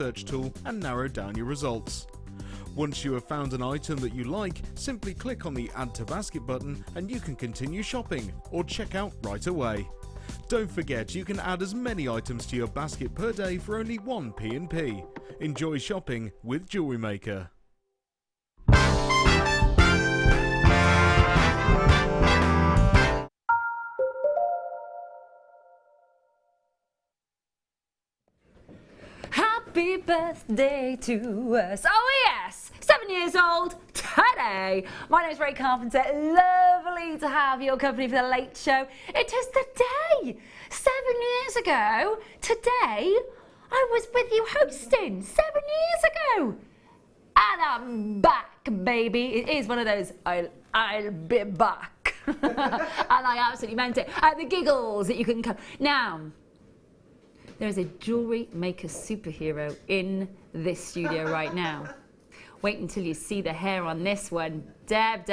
search tool and narrow down your results. Once you have found an item that you like, simply click on the Add to Basket button and you can continue shopping or check out right away. Don't forget you can add as many items to your basket per day for only 1 P&P. Enjoy shopping with Jewellery Maker. Happy birthday to us. Oh yes, 7 years old today. My name is Ray Carpenter. Lovely to have your company for the late show. It is the day. 7 years ago today, I was with you hosting 7 years ago. And I'm back, baby. It is one of those, I'll be back. And I absolutely meant it. The giggles that you can come. Now, there is a Jewellery Maker superhero in this studio right now. Wait until you see the hair on this one. Deb!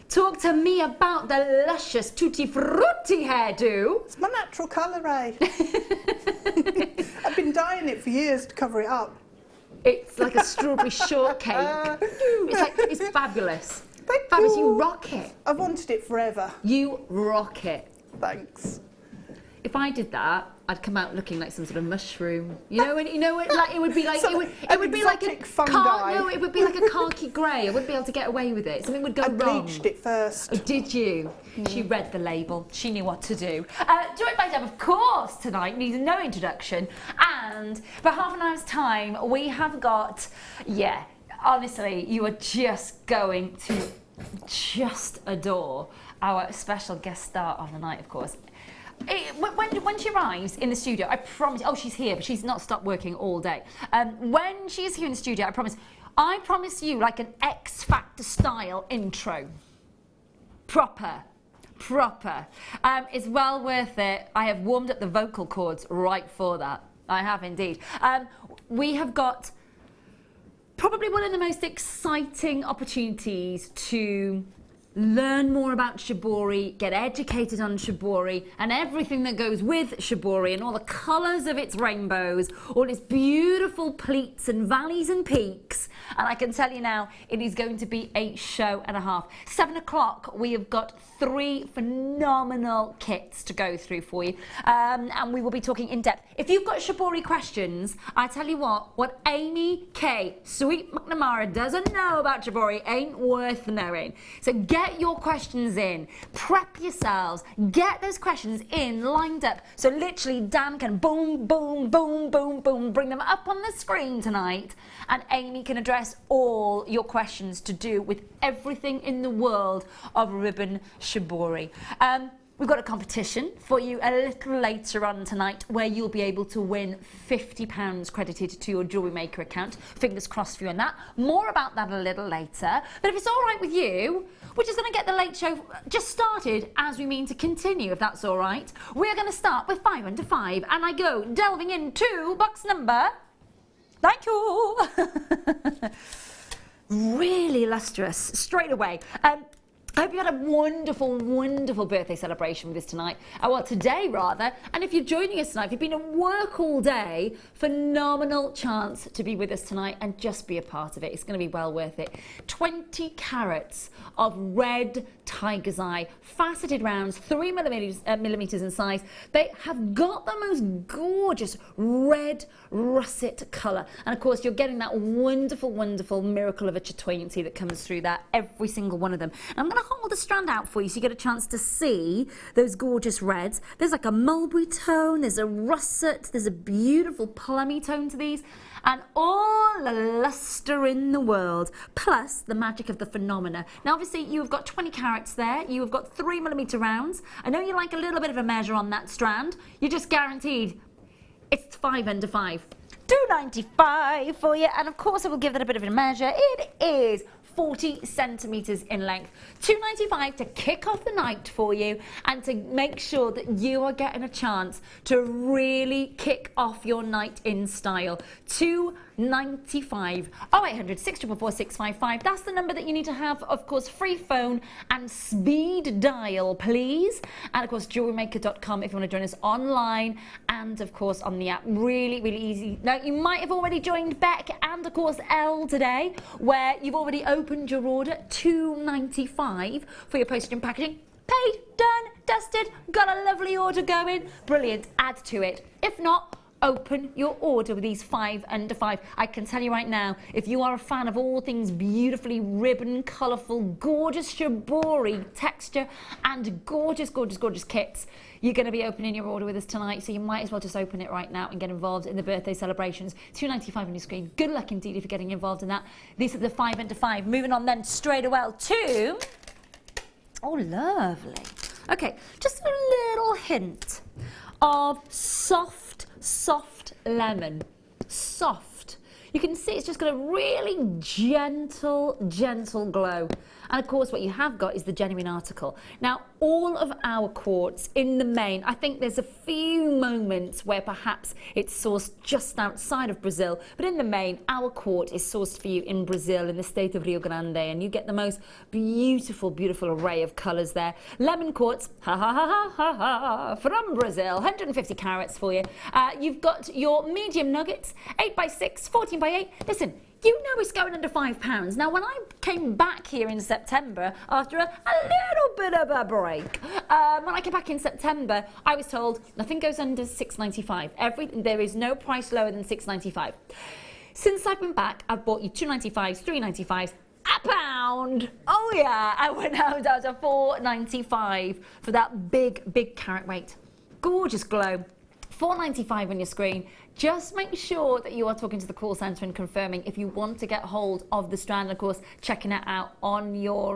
Talk to me about the luscious tutti frutti hairdo. It's my natural colour, Ray. I've been dyeing it for years to cover it up. It's like a strawberry shortcake. It's fabulous. Thank fabulous. you. You rock it. I've wanted it forever. You rock it. Thanks. If I did that, I'd come out looking like some sort of mushroom. Like it would be like it would be like a fungi. No, it would be like a khaki grey. I wouldn't be able to get away with it. Something would go wrong. I bleached it first. Oh, did you? She read the label. She knew what to do. Joined by Deb, of course, tonight needs no introduction. And for half an hour's time, we have got, honestly, you are just going to just adore our special guest star of the night, of course. When she arrives in the studio, I promise. Oh, she's here, but she's not stopped working all day. When she's here in the studio, I promise you like an X Factor style intro. Proper. It's well worth it. I have warmed up the vocal cords right for that. I have indeed. We have got probably one of the most exciting opportunities to learn more about Shibori, get educated on Shibori and everything that goes with Shibori and all the colours of its rainbows, all its beautiful pleats and valleys and peaks. And I can tell you now, it is going to be a show and a half. 7 o'clock, we have got 3 phenomenal kits to go through for you. And we will be talking in depth. If you've got Shibori questions, I tell you what Amy K. Sweet McNamara doesn't know about Shibori ain't worth knowing. So get your questions in, prep yourselves, get those questions in, lined up. So literally Dan can boom, bring them up on the screen tonight and Amy can address all your questions to do with everything in the world of ribbon Shibori. We've got a competition for you a little later on tonight where you'll be able to win £50 credited to your Jewellery Maker account. Fingers crossed for you on that. More about that a little later. But if it's all right with you, we're just going to get the late show just started as we mean to continue, if that's all right. We're going to start with 5 under 5 and I go delving into box number... Thank you! Really lustrous, straight away. I hope you had a wonderful, wonderful birthday celebration with us tonight. Well, today rather. And if you're joining us tonight, if you've been at work all day, phenomenal chance to be with us tonight and just be a part of it. It's going to be well worth it. 20 carats of red tiger's eye, faceted rounds, 3 millimeters in size. They have got the most gorgeous red russet colour. And of course, you're getting that wonderful, wonderful miracle of a chatoyancy that comes through that, every single one of them. And I'm going to hold the strand out for you so you get a chance to see those gorgeous reds. There's like a mulberry tone, there's a russet, there's a beautiful plummy tone to these, and all the lustre in the world, plus the magic of the phenomena. Now obviously you've got 20 carats there, you've got 3 millimeter rounds. I know you like a little bit of a measure on that strand. You're just guaranteed it's 5 under 5. £2.95 for you, and of course I will give that a bit of a measure. It is 40 centimetres in length. £2.95 to kick off the night for you and to make sure that you are getting a chance to really kick off your night in style. £2.95 95 0800 644 655. That's the number that you need to have. Of course, free phone and speed dial, please. And of course, jewellerymaker.com if you want to join us online, and of course on the app. Really, really easy. Now, you might have already joined Beck and of course Elle today, where you've already opened your order, $2.95 for your postage and packaging. Paid, done, dusted, got a lovely order going. Brilliant, add to it. If not, open your order with these 5 under 5. I can tell you right now, if you are a fan of all things beautifully ribbon, colourful, gorgeous shibori texture and gorgeous, gorgeous, gorgeous kits, you're going to be opening your order with us tonight, so you might as well just open it right now and get involved in the birthday celebrations. $2.95 on your screen. Good luck indeed if you're getting involved in that. These are the 5 under 5. Moving on then straight away to... Oh, lovely. Okay, just a little hint of soft lemon. Soft. You can see it's just got a really gentle glow. And of course what you have got is the genuine article. Now, all of our quartz in the main, I think there's a few moments where perhaps it's sourced just outside of Brazil, but in the main, our quartz is sourced for you in Brazil, in the state of Rio Grande, and you get the most beautiful, beautiful array of colours there. Lemon quartz, ha ha ha ha ha ha, from Brazil, 150 carats for you. You've got your medium nuggets, 8x6, 14x8. Listen, you know it's going under £5. Now, when I came back here in September, after a little bit of a break, when I came back in September, I was told nothing goes under £6.95. There is no price lower than £6.95. Since I've been back, I've bought you £2.95s, £3.95s, £1. Oh yeah, I went out down to £4.95 for that big carat weight. Gorgeous glow. $4.95 on your screen. Just make sure that you are talking to the call centre and confirming if you want to get hold of the strand. Of course, checking it out on your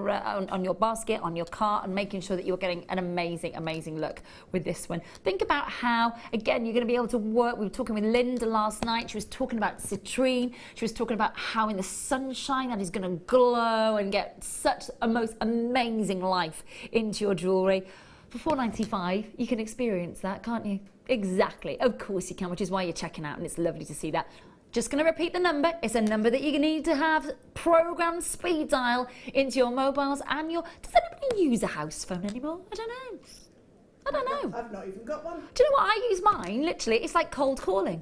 basket, on your cart, and making sure that you're getting an amazing look with this one. Think about how, again, you're going to be able to work. We were talking with Linda last night. She was talking about citrine. She was talking about how in the sunshine that is going to glow and get such a most amazing life into your jewellery. For $4.95, you can experience that, can't you? Exactly. Of course you can, which is why you're checking out, and it's lovely to see that. Just going to repeat the number. It's a number that you need to have programmed speed dial into your mobiles and your... Does anybody use a house phone anymore? I don't know. I've not even got one. Do you know what? I use mine, literally. It's like cold calling.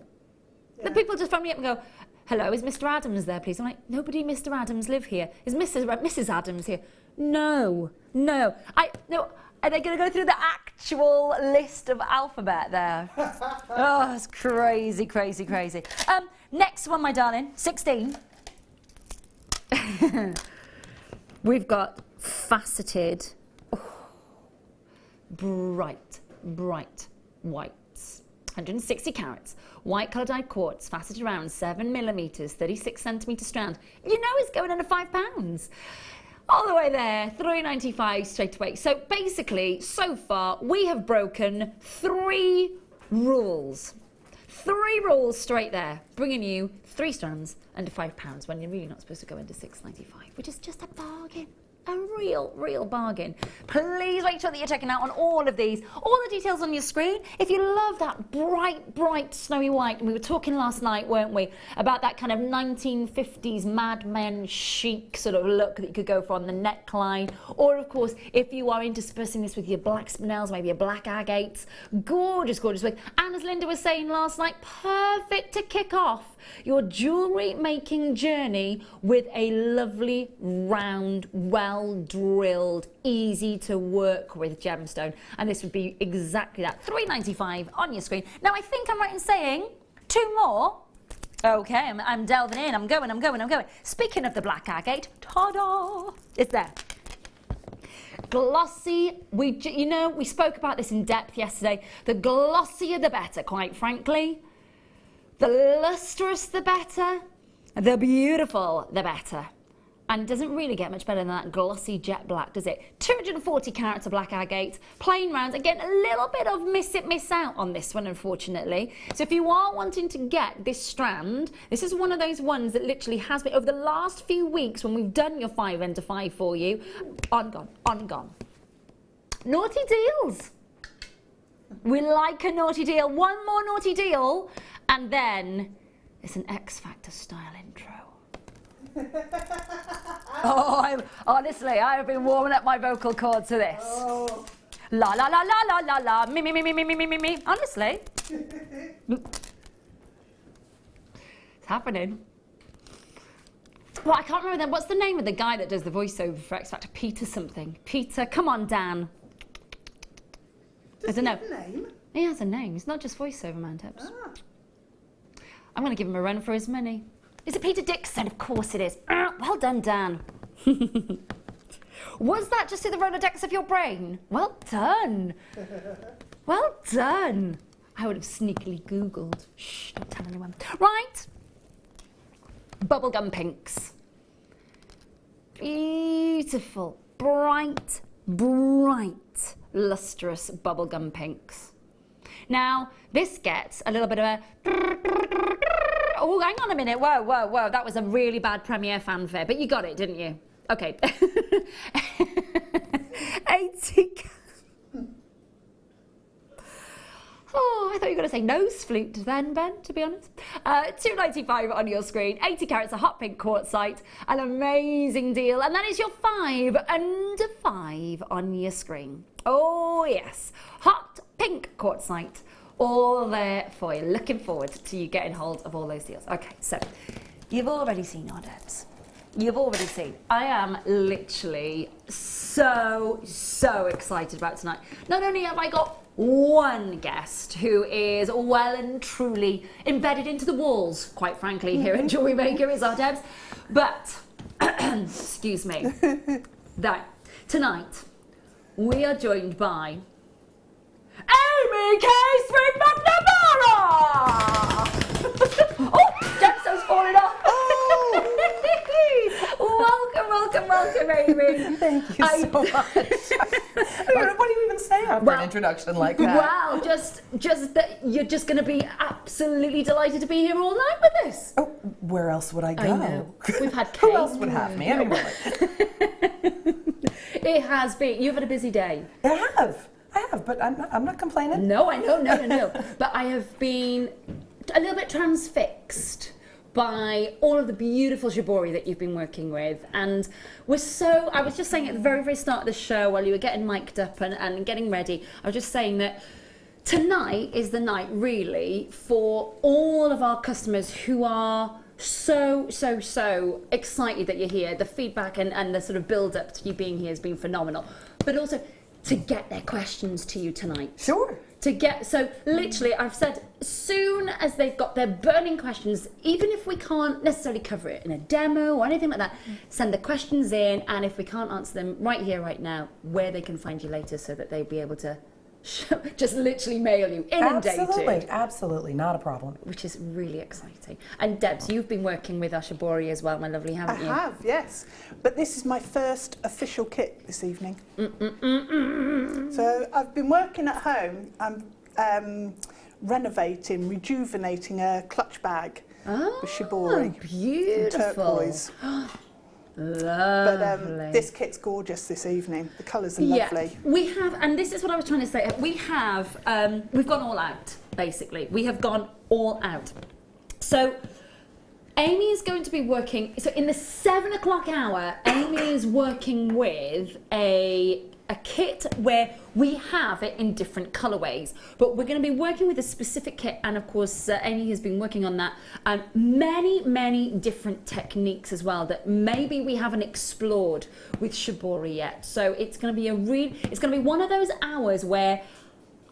Yeah. The people just phone me up and go, hello, is Mr. Adams there, please? I'm like, nobody Mr. Adams live here. Is Mrs. Adams here? No. Are they going to go through the actual list of alphabet there? Oh, it's crazy. Next one, my darling, 16. We've got faceted, bright whites. 160 carats, white colour dyed quartz, faceted around 7mm, 36 centimetre strand. You know it's going under £5. All the way there, $3.95 straight away. So basically, so far, we have broken 3 rules. 3 rules straight there, bringing you 3 strands under £5 when you're really not supposed to go into $6.95, which is just a bargain. A real bargain. Please make sure that you're checking out on all of these. All the details on your screen. If you love that bright snowy white, and we were talking last night, weren't we, about that kind of 1950s Mad Men chic sort of look that you could go for on the neckline. Or, of course, if you are interspersing this with your black spinels, maybe a black agates. Gorgeous wig. And as Linda was saying last night, perfect to kick off your jewellery making journey with a lovely, round, well-drilled, easy to work with gemstone. And this would be exactly that. $3.95 on your screen. Now, I think I'm right in saying 2 more. Okay, I'm delving in. I'm going. Speaking of the black agate, ta-da! It's there. Glossy, we spoke about this in depth yesterday. The glossier the better, quite frankly. The lustrous the better, the beautiful the better. And it doesn't really get much better than that glossy jet black, does it? 240 carats of black agate, plain rounds. Again, a little bit of miss out on this one, unfortunately. So if you are wanting to get this strand, this is one of those ones that literally has been, over the last few weeks when we've done your 5 under 5 for you, on gone. Naughty deals. We like a naughty deal. One more naughty deal, and then It's an X Factor style intro. Oh, honestly, I have been warming up my vocal cords to this. Oh. La la la la la la la, me me me me me me me me me. Honestly, it's happening. Well, I can't remember then. What's the name of the guy that does the voiceover for X Factor? Peter something. Peter, come on, Dan. I don't know. Does he have a name? He has a name. He's not just voiceover man, Debs. Ah. I'm going to give him a run for his money. Is it Peter Dixon? Of course it is. Well done, Dan. Was that just in the Rolodex of your brain? Well done. Well done. I would have sneakily Googled. Shh, don't tell anyone. Right. Bubblegum pinks. Beautiful, bright, lustrous bubblegum pinks. Now, this gets a little bit of a... Oh, hang on a minute. Whoa, whoa, whoa. That was a really bad premiere fanfare, but you got it, didn't you? Okay. 80... Oh, I thought you were going to say nose flute then, Ben, to be honest. $2.95 on your screen, 80 carats, a hot pink quartzite, an amazing deal. And that is your 5 under 5 on your screen. Oh, yes. Hot pink quartzite, all there for you. Looking forward to you getting hold of all those deals. Okay, so you've already seen our Debs. You've already seen. I am literally so excited about tonight. Not only have I got one guest who is well and truly embedded into the walls, quite frankly, here at Jewellery Maker is our Debs, but, excuse me, that tonight we are joined by Amy McNamara! Oh, Gemstone's falling off! Welcome, Amy. Thank you so much. I don't know, what do you even say after an introduction like that? Well, just that you're just going to be absolutely delighted to be here all night with us. Oh, where else would I go? I know. We've had Who else would have me? I mean, really. It has been. You've had a busy day. I have, but I'm not complaining. No, I know, no. But I have been a little bit transfixed by all of the beautiful Shibori that you've been working with, and I was just saying at the very start of the show while you were getting mic'd up and getting ready, I was just saying that tonight is the night really for all of our customers who are so excited that you're here. The feedback and the sort of build up to you being here has been phenomenal, but also to get their questions to you tonight. Sure. So literally, I've said, as soon as they've got their burning questions, even if we can't necessarily cover it in a demo or anything like that, send the questions in, and if we can't answer them right here, right now, where they can find you later so that they'll be able to just literally mail you, inundated. Absolutely, not a problem. Which is really exciting. And Debs, you've been working with our Shibori as well, my lovely, haven't you? I have, yes. But this is my first official kit this evening. So I've been working at home. I'm rejuvenating a clutch bag with Shibori. Beautiful. Turquoise. Lovely. But this kit's gorgeous this evening. The colours are lovely. We have, and this is what I was trying to say, we've gone all out, basically. We have gone all out. So Amy is going to be working, so in the 7 o'clock hour, Amy is working with a kit where we have it in different colorways, but we're going to be working with a specific kit, and of course Amy has been working on that, many different techniques as well that maybe we haven't explored with Shibori yet. So it's going to be it's going to be one of those hours where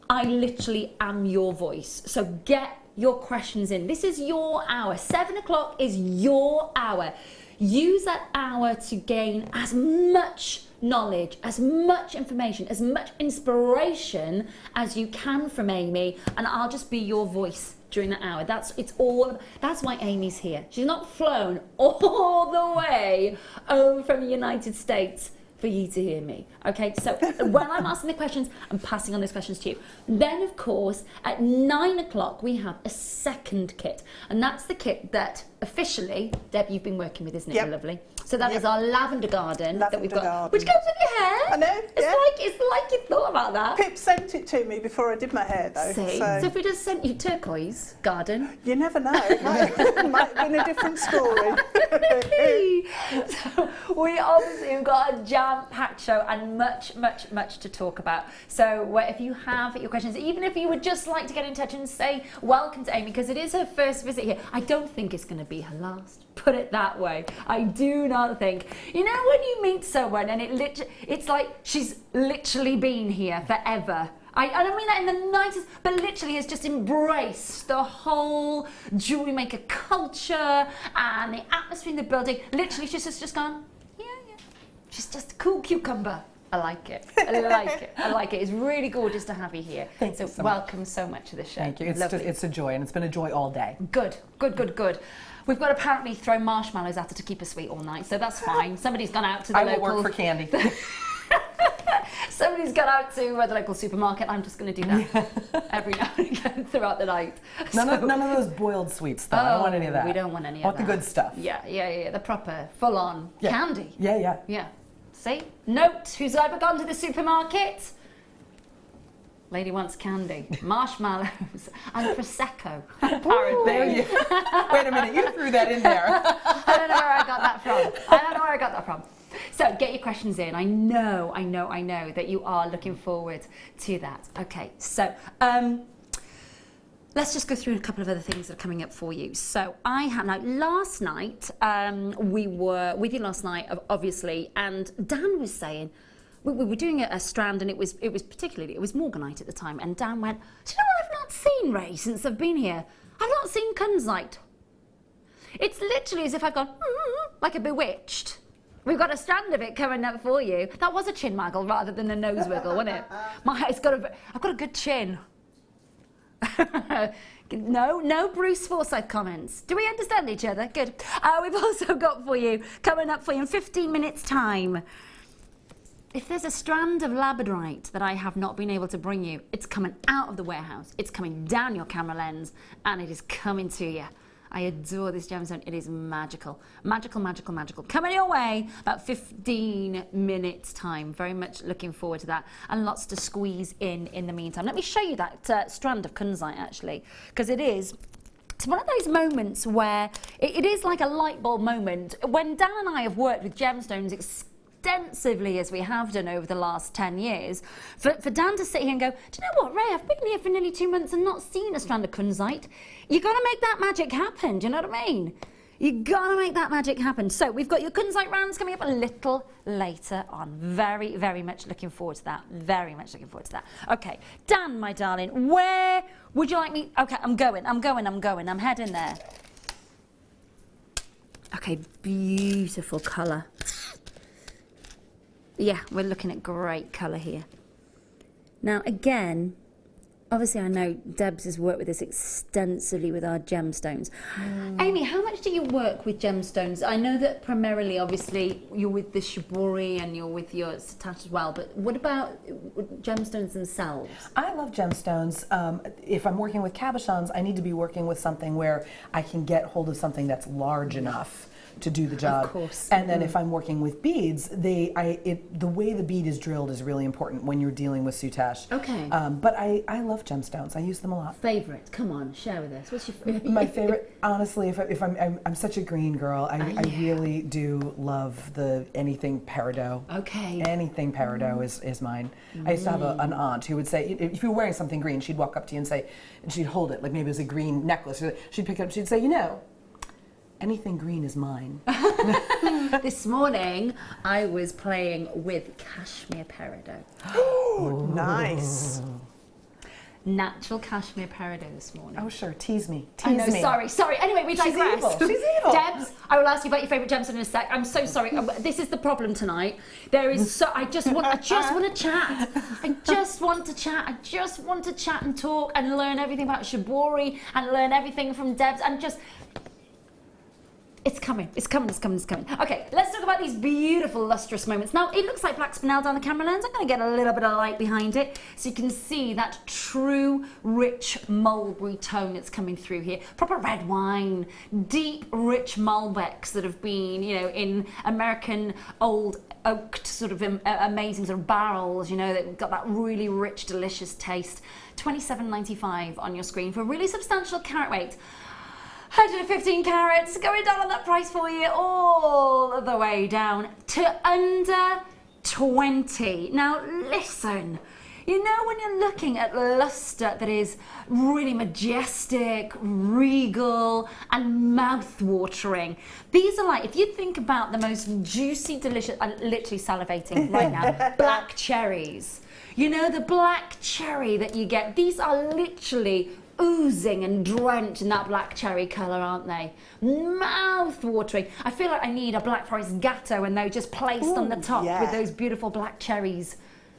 I literally am your voice. So get your questions in. This is your hour. 7 o'clock is your hour. Use that hour to gain as much knowledge, as much information, as much inspiration as you can from Amy, and I'll just be your voice during that hour. That's why Amy's here. She's not flown all the way over from the United States for you to hear me. Okay, so when I'm asking the questions, I'm passing on those questions to you. Then, of course, at 9 o'clock, we have a second kit, and that's the kit that officially, Deb, you've been working with, isn't it, my lovely? So that is our lavender garden that we've got, which goes with your hair. I know, yeah. It's like you thought about that. Pip sent it to me before I did my hair, though. See? So if we just sent you turquoise garden. You never know. It might have been a different story. So we obviously have got a jam-packed show and much, much, much to talk about. So if you have your questions, even if you would just like to get in touch and say welcome to Amy, because it is her first visit here, I don't think it's going to be her last. Put it that way. I do not think. You know when you meet someone and it's like she's literally been here forever. I don't mean that in the nicest, but literally has just embraced the whole jewellery maker culture and the atmosphere in the building. Literally, she's just gone, yeah. She's just a cool cucumber. I like it. I like it. I like it. It's really gorgeous to have you here. Thank you so welcome much. So much to the show. Thank you. It's a joy, and it's been a joy all day. Good. We've got to apparently throw marshmallows at her to keep her sweet all night, so that's fine. Somebody's gone out to the I local... will work for candy. Somebody's gone out to the local supermarket. I'm just going to do that every now and again throughout the night. None of those boiled sweets, though. I don't want any of that. We don't want any of that. Want the good stuff. Yeah. The proper, full-on candy. Yeah. See? Note, who's ever gone to the supermarket? Lady wants candy, marshmallows, and Prosecco. Apparently. There you Wait a minute, you threw that in there. I don't know where I got that from. So get your questions in. I know that you are looking forward to that. Okay, so let's just go through a couple of other things that are coming up for you. So last night, we were with you last night, obviously, and Dan was saying, we were doing a strand, and it was morganite at the time, and Dan went, do you know what I've not seen, Ray, since I've been here? I've not seen Kunzite. It's literally as if I've gone, like a bewitched. We've got a strand of it coming up for you. That was a chin waggle rather than a nose wiggle, wasn't it? I've got a good chin. No Bruce Forsyth comments. Do we understand each other? Good. We've also got coming up for you in 15 minutes time. If there's a strand of Labradorite that I have not been able to bring you, it's coming out of the warehouse, it's coming down your camera lens, and it is coming to you. I adore this gemstone. It is magical. Magical. Coming your way, about 15 minutes time. Very much looking forward to that. And lots to squeeze in the meantime. Let me show you that strand of Kunzite, actually, because it's one of those moments where it is like a light bulb moment. When Dan and I have worked with gemstones extensively, as we have done over the last 10 years, for Dan to sit here and go, do you know what, Ray, I've been here for nearly 2 months and not seen a strand of Kunzite. You got to make that magic happen, do you know what I mean? You got to make that magic happen. So we've got your Kunzite rounds coming up a little later on. Very, very much looking forward to that. Very much looking forward to that. Okay, Dan, my darling, where would you like me? Okay, I'm going. I'm heading there. Okay, beautiful colour. Yeah, we're looking at great colour here. Now, again, obviously I know Debs has worked with us extensively with our gemstones. Amy, how much do you work with gemstones? I know that primarily, obviously, you're with the Shibori and you're with your Satash as well, but what about gemstones themselves? I love gemstones. If I'm working with cabochons, I need to be working with something where I can get hold of something that's large enough to do the job. Of course. And then if I'm working with beads, the way the bead is drilled is really important when you're dealing with soutache. Okay. But I love gemstones. I use them a lot. Favorite? Come on, share with us. What's your favorite? My favorite, honestly, if I'm such a green girl, I really do love anything peridot. Okay. Anything peridot is mine. I used to have an aunt who would say, if you were wearing something green, she'd walk up to you and say, and she'd hold it, like maybe it was a green necklace. She'd pick it up, she'd say, you know, anything green is mine. This morning, I was playing with cashmere peridot. Oh, nice. Natural cashmere peridot this morning. Oh, sure. Tease me. I know, sorry. Anyway, we digress. She's evil. Debs, I will ask you about your favourite gemstone in a sec. I'm so sorry. This is the problem tonight. I just want to chat. I just want to chat and talk and learn everything about Shibori and learn everything from Debs and just... It's coming. It's coming. Okay, let's talk about these beautiful lustrous moments. Now, it looks like black spinel down the camera lens. I'm going to get a little bit of light behind it so you can see that true, rich mulberry tone that's coming through here. Proper red wine, deep, rich Malbecs that have been, you know, in American old oaked sort of amazing sort of barrels, you know, that got that really rich, delicious taste. $27.95 on your screen for a really substantial carat weight. 115 carats, going down on that price for you all the way down to under 20. Now listen, you know when you're looking at luster that is really majestic, regal and mouth-watering, these are like, if you think about the most juicy, delicious, I'm literally salivating right now, black cherries. You know, the black cherry that you get, these are literally oozing and drenched in that black cherry colour, aren't they? Mouth-watering. I feel like I need a Black Forest gatto and they're just placed on the top with those beautiful black cherries.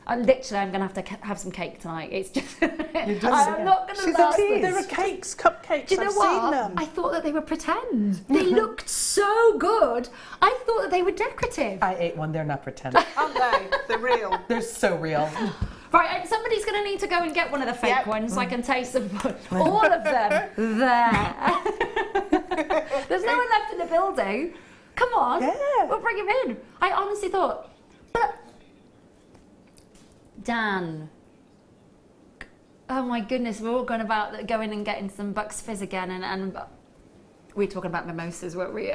Literally, I'm going to have some cake tonight. It's just, I'm not going to last this. There are cakes, cupcakes, Do you know I've what? seen them. I thought that they were pretend. They looked so good. I thought that they were decorative. I ate one. They're not pretend. Aren't they? They're real. They're so real. Right, and somebody's going to need to go and get one of the fake ones so I can taste them. All of them there. There's no one left in the building. Come on, we'll bring him in. I honestly thought, but Dan, oh my goodness, we're all going about going and getting some Bucks Fizz again, and we're talking about mimosas, weren't we?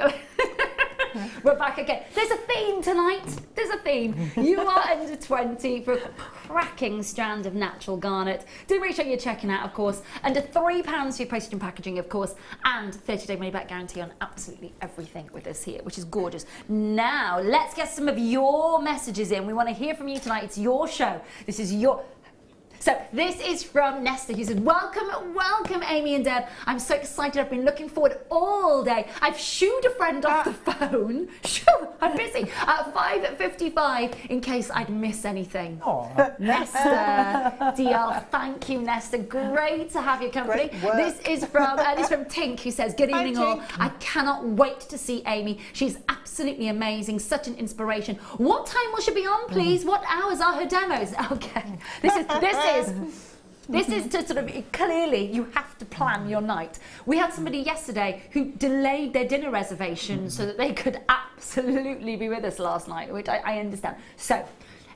We're back again. There's a theme tonight. There's a theme. You are under 20 for a cracking strand of natural garnet. Do make sure you're checking out, of course. Under £3 for your postage and packaging, of course, and 30-day money-back guarantee on absolutely everything with us here, which is gorgeous. Now, let's get some of your messages in. We want to hear from you tonight. It's your show. This is your... So this is from Nesta, who says, welcome Amy and Deb. I'm so excited, I've been looking forward all day. I've shooed a friend off the phone. Shoo, I'm busy. At 5:55 in case I'd miss anything. Aww. Nesta, DL, thank you Nesta. Great to have your company. This is from Tink, who says, good evening all. I cannot wait to see Amy. She's absolutely amazing, such an inspiration. What time will she be on, please? What hours are her demos? Okay, this is to sort of, clearly you have to plan your night. We had somebody yesterday who delayed their dinner reservation so that they could absolutely be with us last night, which I understand. So,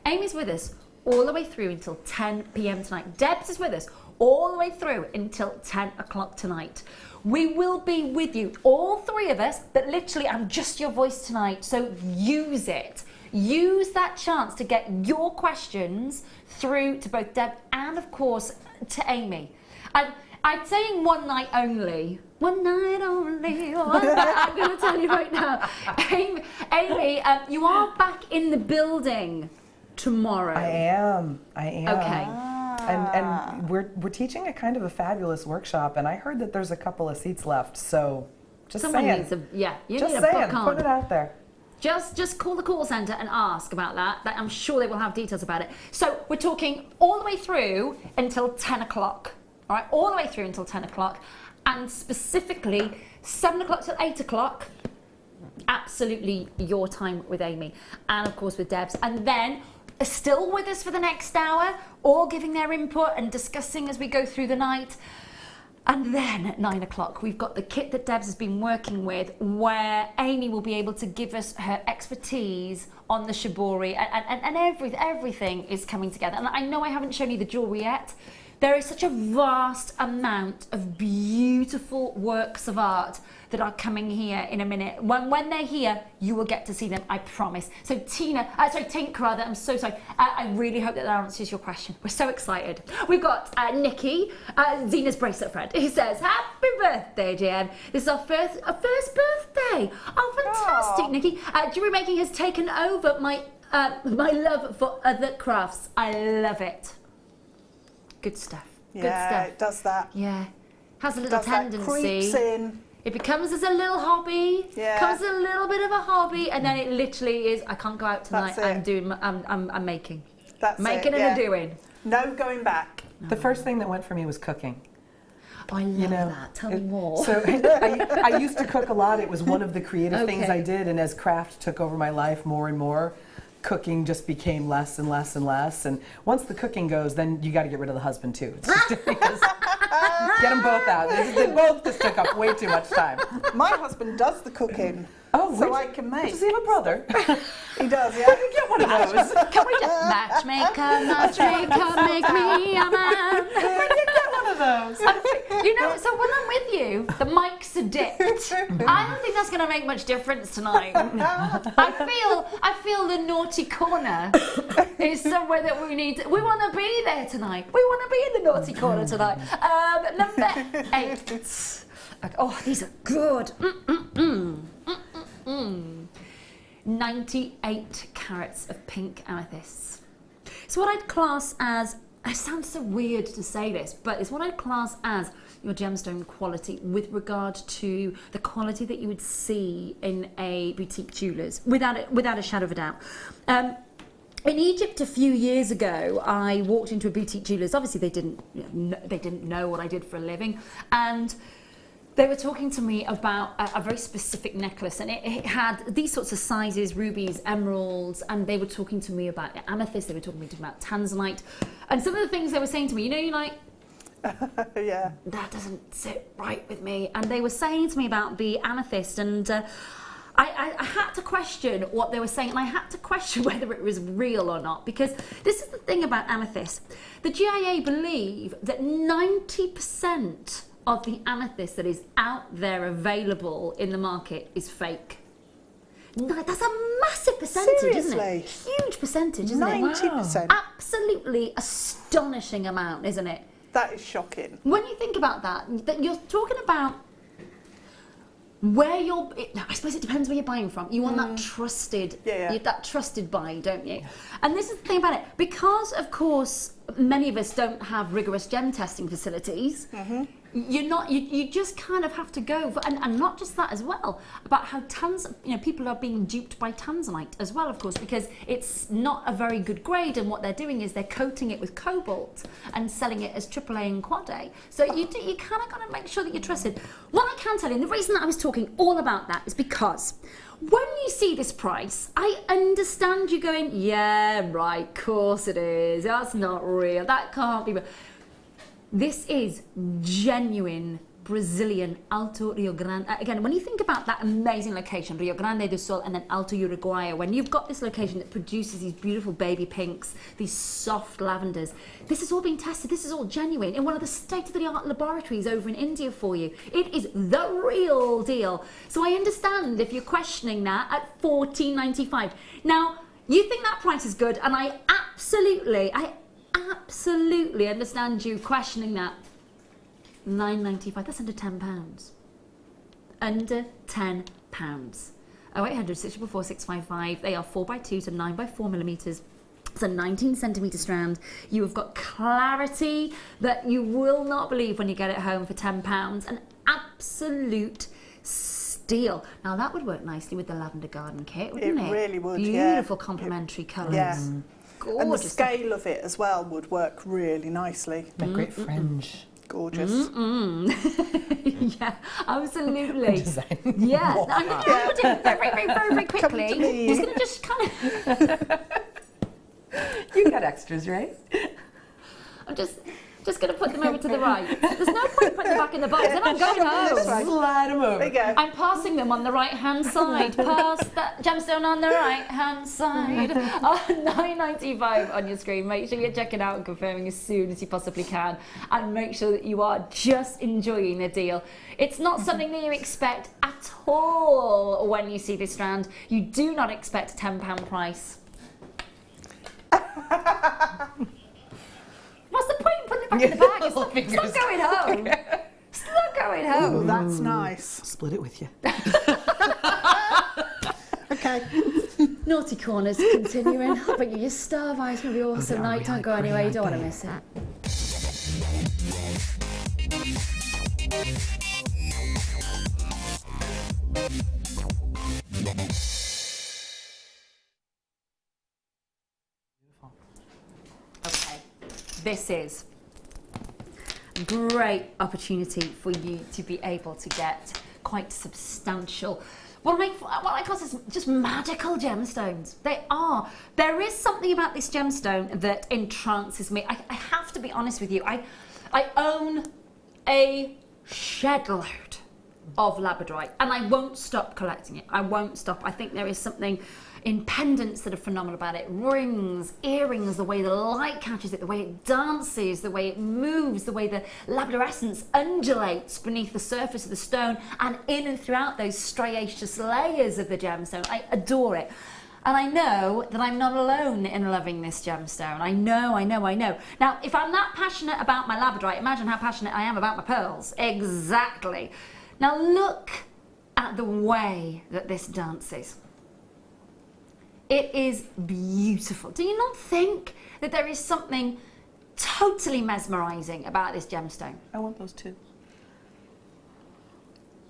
Amy's with us all the way through until 10 p.m. tonight. Debs is with us all the way through until 10 o'clock tonight. We will be with you, all three of us, but literally I'm just your voice tonight, so use it. Use that chance to get your questions through to both Deb and, of course, to Amy. I'm saying one night only. One night only. I'm going to tell you right now. Amy, you are back in the building tomorrow. I am. Okay. And we're teaching a kind of a fabulous workshop, and I heard that there's a couple of seats left, so just Someone saying. needs a, you just need a saying, book on. put it out there. Just call the call centre and ask about that. I'm sure they will have details about it. So we're talking all the way through until 10 o'clock. All right, all the way through until 10 o'clock. And specifically 7 o'clock till 8 o'clock. Absolutely your time with Amy. And of course with Debs. And then still with us for the next hour, all giving their input and discussing as we go through the night. And then at 9 o'clock, we've got the kit that Debs has been working with, where Amy will be able to give us her expertise on the Shibori, and everything is coming together. And I know I haven't shown you the jewellery yet. There is such a vast amount of beautiful works of art that are coming here in a minute. When they're here, you will get to see them, I promise. So Tink rather, I'm so sorry. I really hope that answers your question. We're so excited. We've got Nikki, Zena's bracelet friend, who says, happy birthday, JM. This is our first birthday. Oh, fantastic, Nikki. Jewellery making has taken over my love for other crafts. I love it. Good stuff. Good stuff. Yeah, it does that. Yeah. Has a little tendency. That creeps in. It becomes as a little hobby. Yeah. Becomes a little bit of a hobby, and then it literally is. I can't go out tonight. I'm making. That's making it, and a doing. No going back. The first thing that went for me was cooking. Oh, I love that. Tell me more. So I used to cook a lot. It was one of the creative things Okay. I did, and as craft took over my life more and more, cooking just became less and less and less. And once the cooking goes, then you got to get rid of the husband too. It's just because get them both out. They both just took up way too much time. My husband does the cooking. Oh, so I can make. Does he have a brother? He does, yeah. I can get one of those. Can we just matchmaker, make me a man? Can you get one of those? You know, so when I'm with you, the mics are dipped. I don't think that's going to make much difference tonight. I feel the naughty corner is somewhere that we need. We want to be there tonight. We want to be in the naughty corner tonight. Number 8. Oh, these are good. 98 carats of pink amethysts. It's what I'd class as, it sounds so weird to say this, but it's what I'd class as your gemstone quality with regard to the quality that you would see in a boutique jeweller's, without a shadow of a doubt. In Egypt a few years ago, I walked into a boutique jeweller's. Obviously, they didn't know what I did for a living, and they were talking to me about a very specific necklace, and it had these sorts of sizes, rubies, emeralds, and they were talking to me about amethyst, they were talking to me about tanzanite, and some of the things they were saying to me, you're like, yeah, that doesn't sit right with me. And they were saying to me about the amethyst, and I had to question what they were saying, and I had to question whether it was real or not, because this is the thing about amethyst. The GIA believe that 90% of the amethyst that is out there available in the market is fake. That's a massive percentage, isn't it? Seriously? Huge percentage, isn't 90%. it? Absolutely astonishing amount, isn't it? That is shocking. When you think about that you're talking about where you're, I suppose it depends where you're buying from. You want that trusted, that trusted buy, don't you? And this is the thing about it, because of course many of us don't have rigorous gem testing facilities. You just kind of have to go for, and not just that as well, about how people are being duped by tanzanite as well, of course, because it's not a very good grade, and what they're doing is they're coating it with cobalt and selling it as AAA and Quad A. So you kind of got to make sure that you're trusted. What I can tell you, and the reason that I was talking all about that is because when you see this price, I understand you going, yeah, right, of course it is. That's not real. That can't be real. This is genuine Brazilian Alto Rio Grande. Again, when you think about that amazing location, Rio Grande do Sul and then Alto Uruguay, when you've got this location that produces these beautiful baby pinks, these soft lavenders, this is all being tested. This is all genuine in one of the state-of-the-art laboratories over in India for you. It is the real deal. So I understand if you're questioning that at $14.95. Now, you think that price is good, and I absolutely understand you questioning that. £9.95, that's under £10. Under £10. 0800 644 655. They are 4x2 to 9x4 millimetres. It's a 19 centimetre strand. You have got clarity that you will not believe when you get it home for £10. An absolute steal. Now that would work nicely with the lavender garden kit, wouldn't it? It really would, Beautiful complementary colours. Yeah. Gorgeous. And the scale of it as well would work really nicely. Make great fringe. Gorgeous. Yeah, absolutely. Design. Yeah, I'm going to put it very quickly. Come to me. He's going to just kind of... You got extras, right? I'm just going to put them over to the right. There's no point putting them back in the box. Then I'm going This way. home. Slide them over. There you go. I'm passing them on the right-hand side. Pass that gemstone on the right-hand side. $9.95 on your screen. Make sure you're checking out and confirming as soon as you possibly can. And make sure that you are just enjoying the deal. It's not something that you expect at all when you see this strand. You do not expect a £10 price. What's the point in putting it back in the bag? It's not going home. It's not going home. Oh, that's nice. Split it with you. Okay. Naughty corners continuing. But you starve eyes. It's going to be awesome they are night. Don't really go anywhere. You pretty, don't want to aren't miss it. Okay. This is great opportunity for you to be able to get quite substantial, what I call just magical gemstones. They are. There is something about this gemstone that entrances me. I have to be honest with you. I own a shed load of Labradorite, and I won't stop collecting it. I won't stop. I think there is something in pendants that are phenomenal about it. Rings, earrings, the way the light catches it, the way it dances, the way it moves, the way the labradorescence undulates beneath the surface of the stone and in and throughout those striaceous layers of the gemstone. I adore it. And I know that I'm not alone in loving this gemstone. I know. Now, if I'm that passionate about my Labradorite, imagine how passionate I am about my pearls. Exactly. Now look at the way that this dances. It is beautiful. Do you not think that there is something totally mesmerising about this gemstone? I want those too.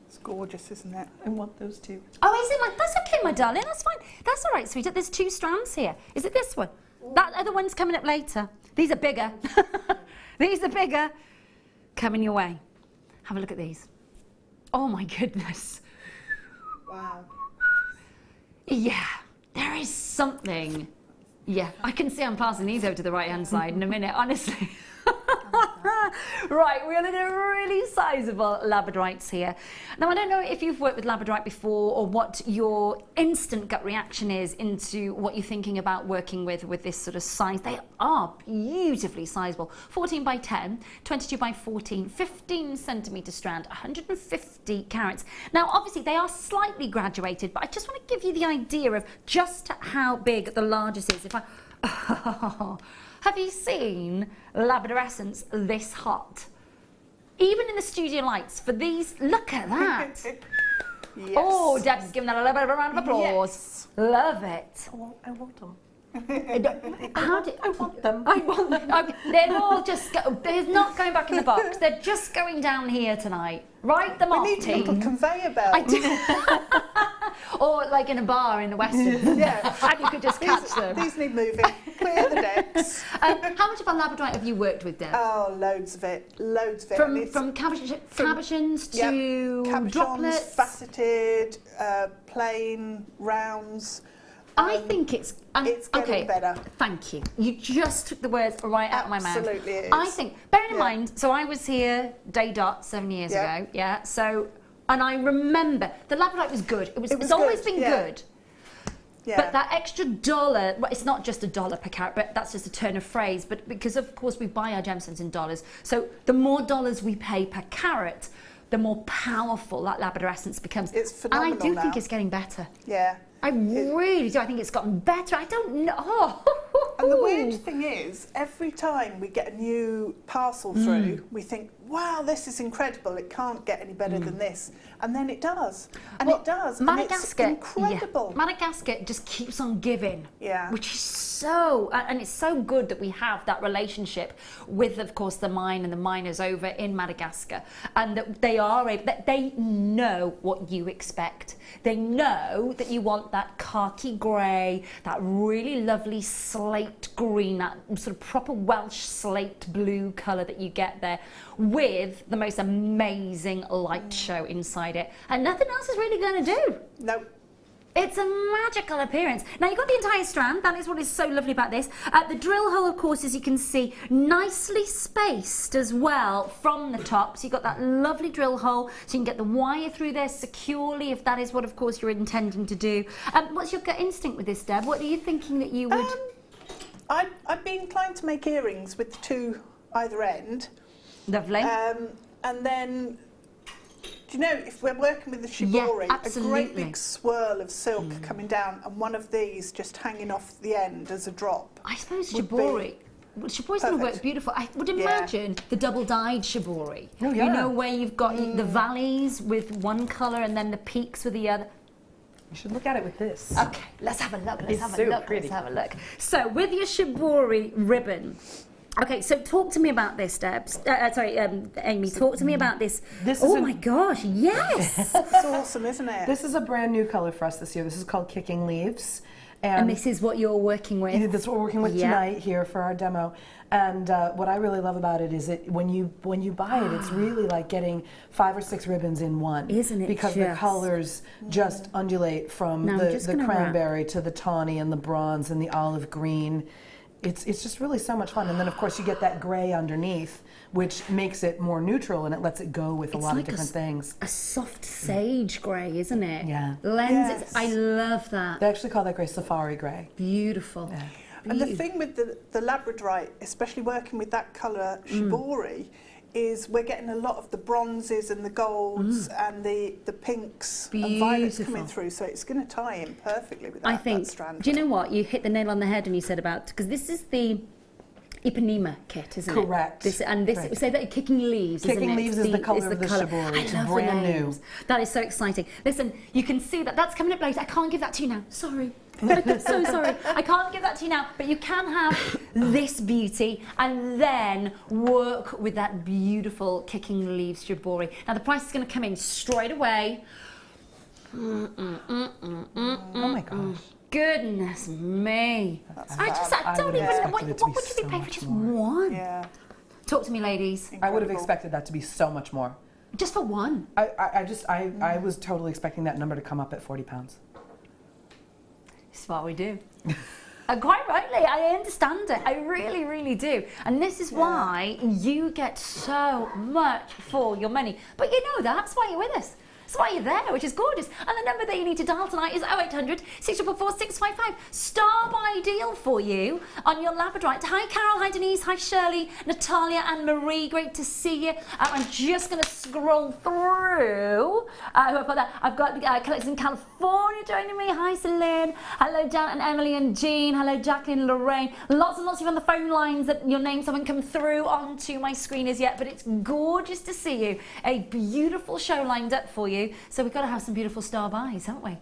It's gorgeous, isn't it? I want those too. Oh, is it? That's okay, my darling. That's fine. That's all right, sweetheart. There's 2 strands here. Is it this one? That other one's coming up later. These are bigger. These are bigger. Coming your way. Have a look at these. Oh, my goodness. Wow. Yeah. There is something. Yeah, I can see I'm passing these over to the right-hand side in a minute, honestly. Right, we're looking at really sizable Labradorites here. Now, I don't know if you've worked with Labradorite before or what your instant gut reaction is into what you're thinking about working with this sort of size. They are beautifully sizable. 14 by 10, 22 by 14, 15 centimetre strand, 150 carats. Now, obviously, they are slightly graduated, but I just want to give you the idea of just how big the largest is. If I... Have you seen labradorescence this hot? Even in the studio lights, for these, look at that. Yes. Oh, Deb's giving that a little bit of a round of applause. Yes. Love it. I want them. I want them. I want them. They're all just, they're not going back in the box. They're just going down here tonight. Write them off, We need team. a little conveyor belt. I do. Or like in a bar in the Western. Yeah. And you could just catch them. These need moving. Clear the decks. How much of a Labradorite have you worked with, Deb? Oh, loads of it. Loads of it. From cabochons to cabochons, droplets? faceted, plain, rounds. I think it's getting better. Thank you. You just took the words right out of my mouth. Absolutely it is. I think, bearing in mind, so I was here day dot 7 years ago, yeah. So, and I remember the Labradorite was good. It's always been good. Yeah. But that extra $1, well, it's not just $1 per carat, but that's just a turn of phrase. But because of course we buy our gemstones in dollars, so the more dollars we pay per carat, the more powerful that labradorescence becomes. It's phenomenal. And I do think now. it's getting better. Yeah. I really do. I think it's gotten better. I don't know. Oh. And the weird thing is, every time we get a new parcel through, we think, wow, this is incredible. It can't get any better than this. And then it does. And it does. Madagascar, and it's incredible. Yeah. Madagascar just keeps on giving. Yeah. Which is so, and it's so good that we have that relationship with, of course, the mine and the miners over in Madagascar. And that they are able, that they know what you expect. They know that you want that khaki grey, that really lovely slate green, that sort of proper Welsh slate blue colour that you get there, with the most amazing light show inside it. And nothing else is really going to do. No. It's a magical appearance. Now, you've got the entire strand. That is what is so lovely about this. The drill hole, of course, as you can see, nicely spaced as well from the top. So you've got that lovely drill hole, so you can get the wire through there securely, if that is what, of course, you're intending to do. What's your gut instinct with this, Deb? What are you thinking that you would... I'd be inclined to make earrings with 2 either end. Lovely. And then... Do you know, if we're working with the Shibori, a great big swirl of silk coming down and one of these just hanging off the end as a drop. I suppose Shibori's going to work beautiful. I would imagine the double-dyed Shibori. Oh, yeah. You know, where you've got the valleys with one colour and then the peaks with the other. You should look at it with this. Okay, let's have a look. Let's have a so look. pretty. Let's have a look. So, with your Shibori ribbon. Okay, so talk to me about this, Deb. Amy, talk to me about this. Oh my gosh, yes! It's awesome, isn't it? This is a brand new color for us this year. This is called Kicking Leaves. And this is what you're working with? That's what we're working with tonight here for our demo. And what I really love about it is that when you buy it, it's really like getting 5 or 6 ribbons in one. Isn't it? Because the colors just undulate from the cranberry to the tawny and the bronze and the olive green. It's just really so much fun. And then of course you get that gray underneath, which makes it more neutral and it lets it go with a lot of different things. A soft sage grey, isn't it? Yeah. Lends I love that. They actually call that grey safari grey. Beautiful. Yeah. And the thing with the Labradorite, especially working with that colour Shibori, is we're getting a lot of the bronzes and the golds and the pinks and violets coming through, so it's going to tie in perfectly with that strand. Do you know what? You hit the nail on the head when you said about, because this is the Ipanema kit, isn't it? Correct. We say that Kicking Leaves, Kicking Leaves is the colour of the Shibori. It's brand new. That is so exciting. Listen, you can see that's coming up later. I can't give that to you now. Sorry. I'm so sorry. I can't give that to you now. But you can have this beauty and then work with that beautiful Kicking Leaves Shibori. Now the price is going to come in straight away. Oh my gosh. Goodness me. I don't even know. What would you be paying for just one? Yeah. Talk to me, ladies. Incredible. I would have expected that to be so much more. Just for one? I was totally expecting that number to come up at £40. This is what we do. Quite rightly, I understand it. I really, really do. And this is why you get so much for your money. But you know that's why you're with us. That's why you're there, which is gorgeous. And the number that you need to dial tonight is 0800 644 655. Star by deal for you on your Labradorite. Hi Carol, hi Denise, hi Shirley, Natalia and Marie. Great to see you. I'm just going to scroll through. I've got collectors in California joining me. Hi Celine. Hello Janet and Emily and Jean. Hello Jacqueline and Lorraine. Lots and lots of you on the phone lines that your names haven't come through onto my screen as yet, but it's gorgeous to see you. A beautiful show lined up for you. So we've got to have some beautiful star buys, haven't we?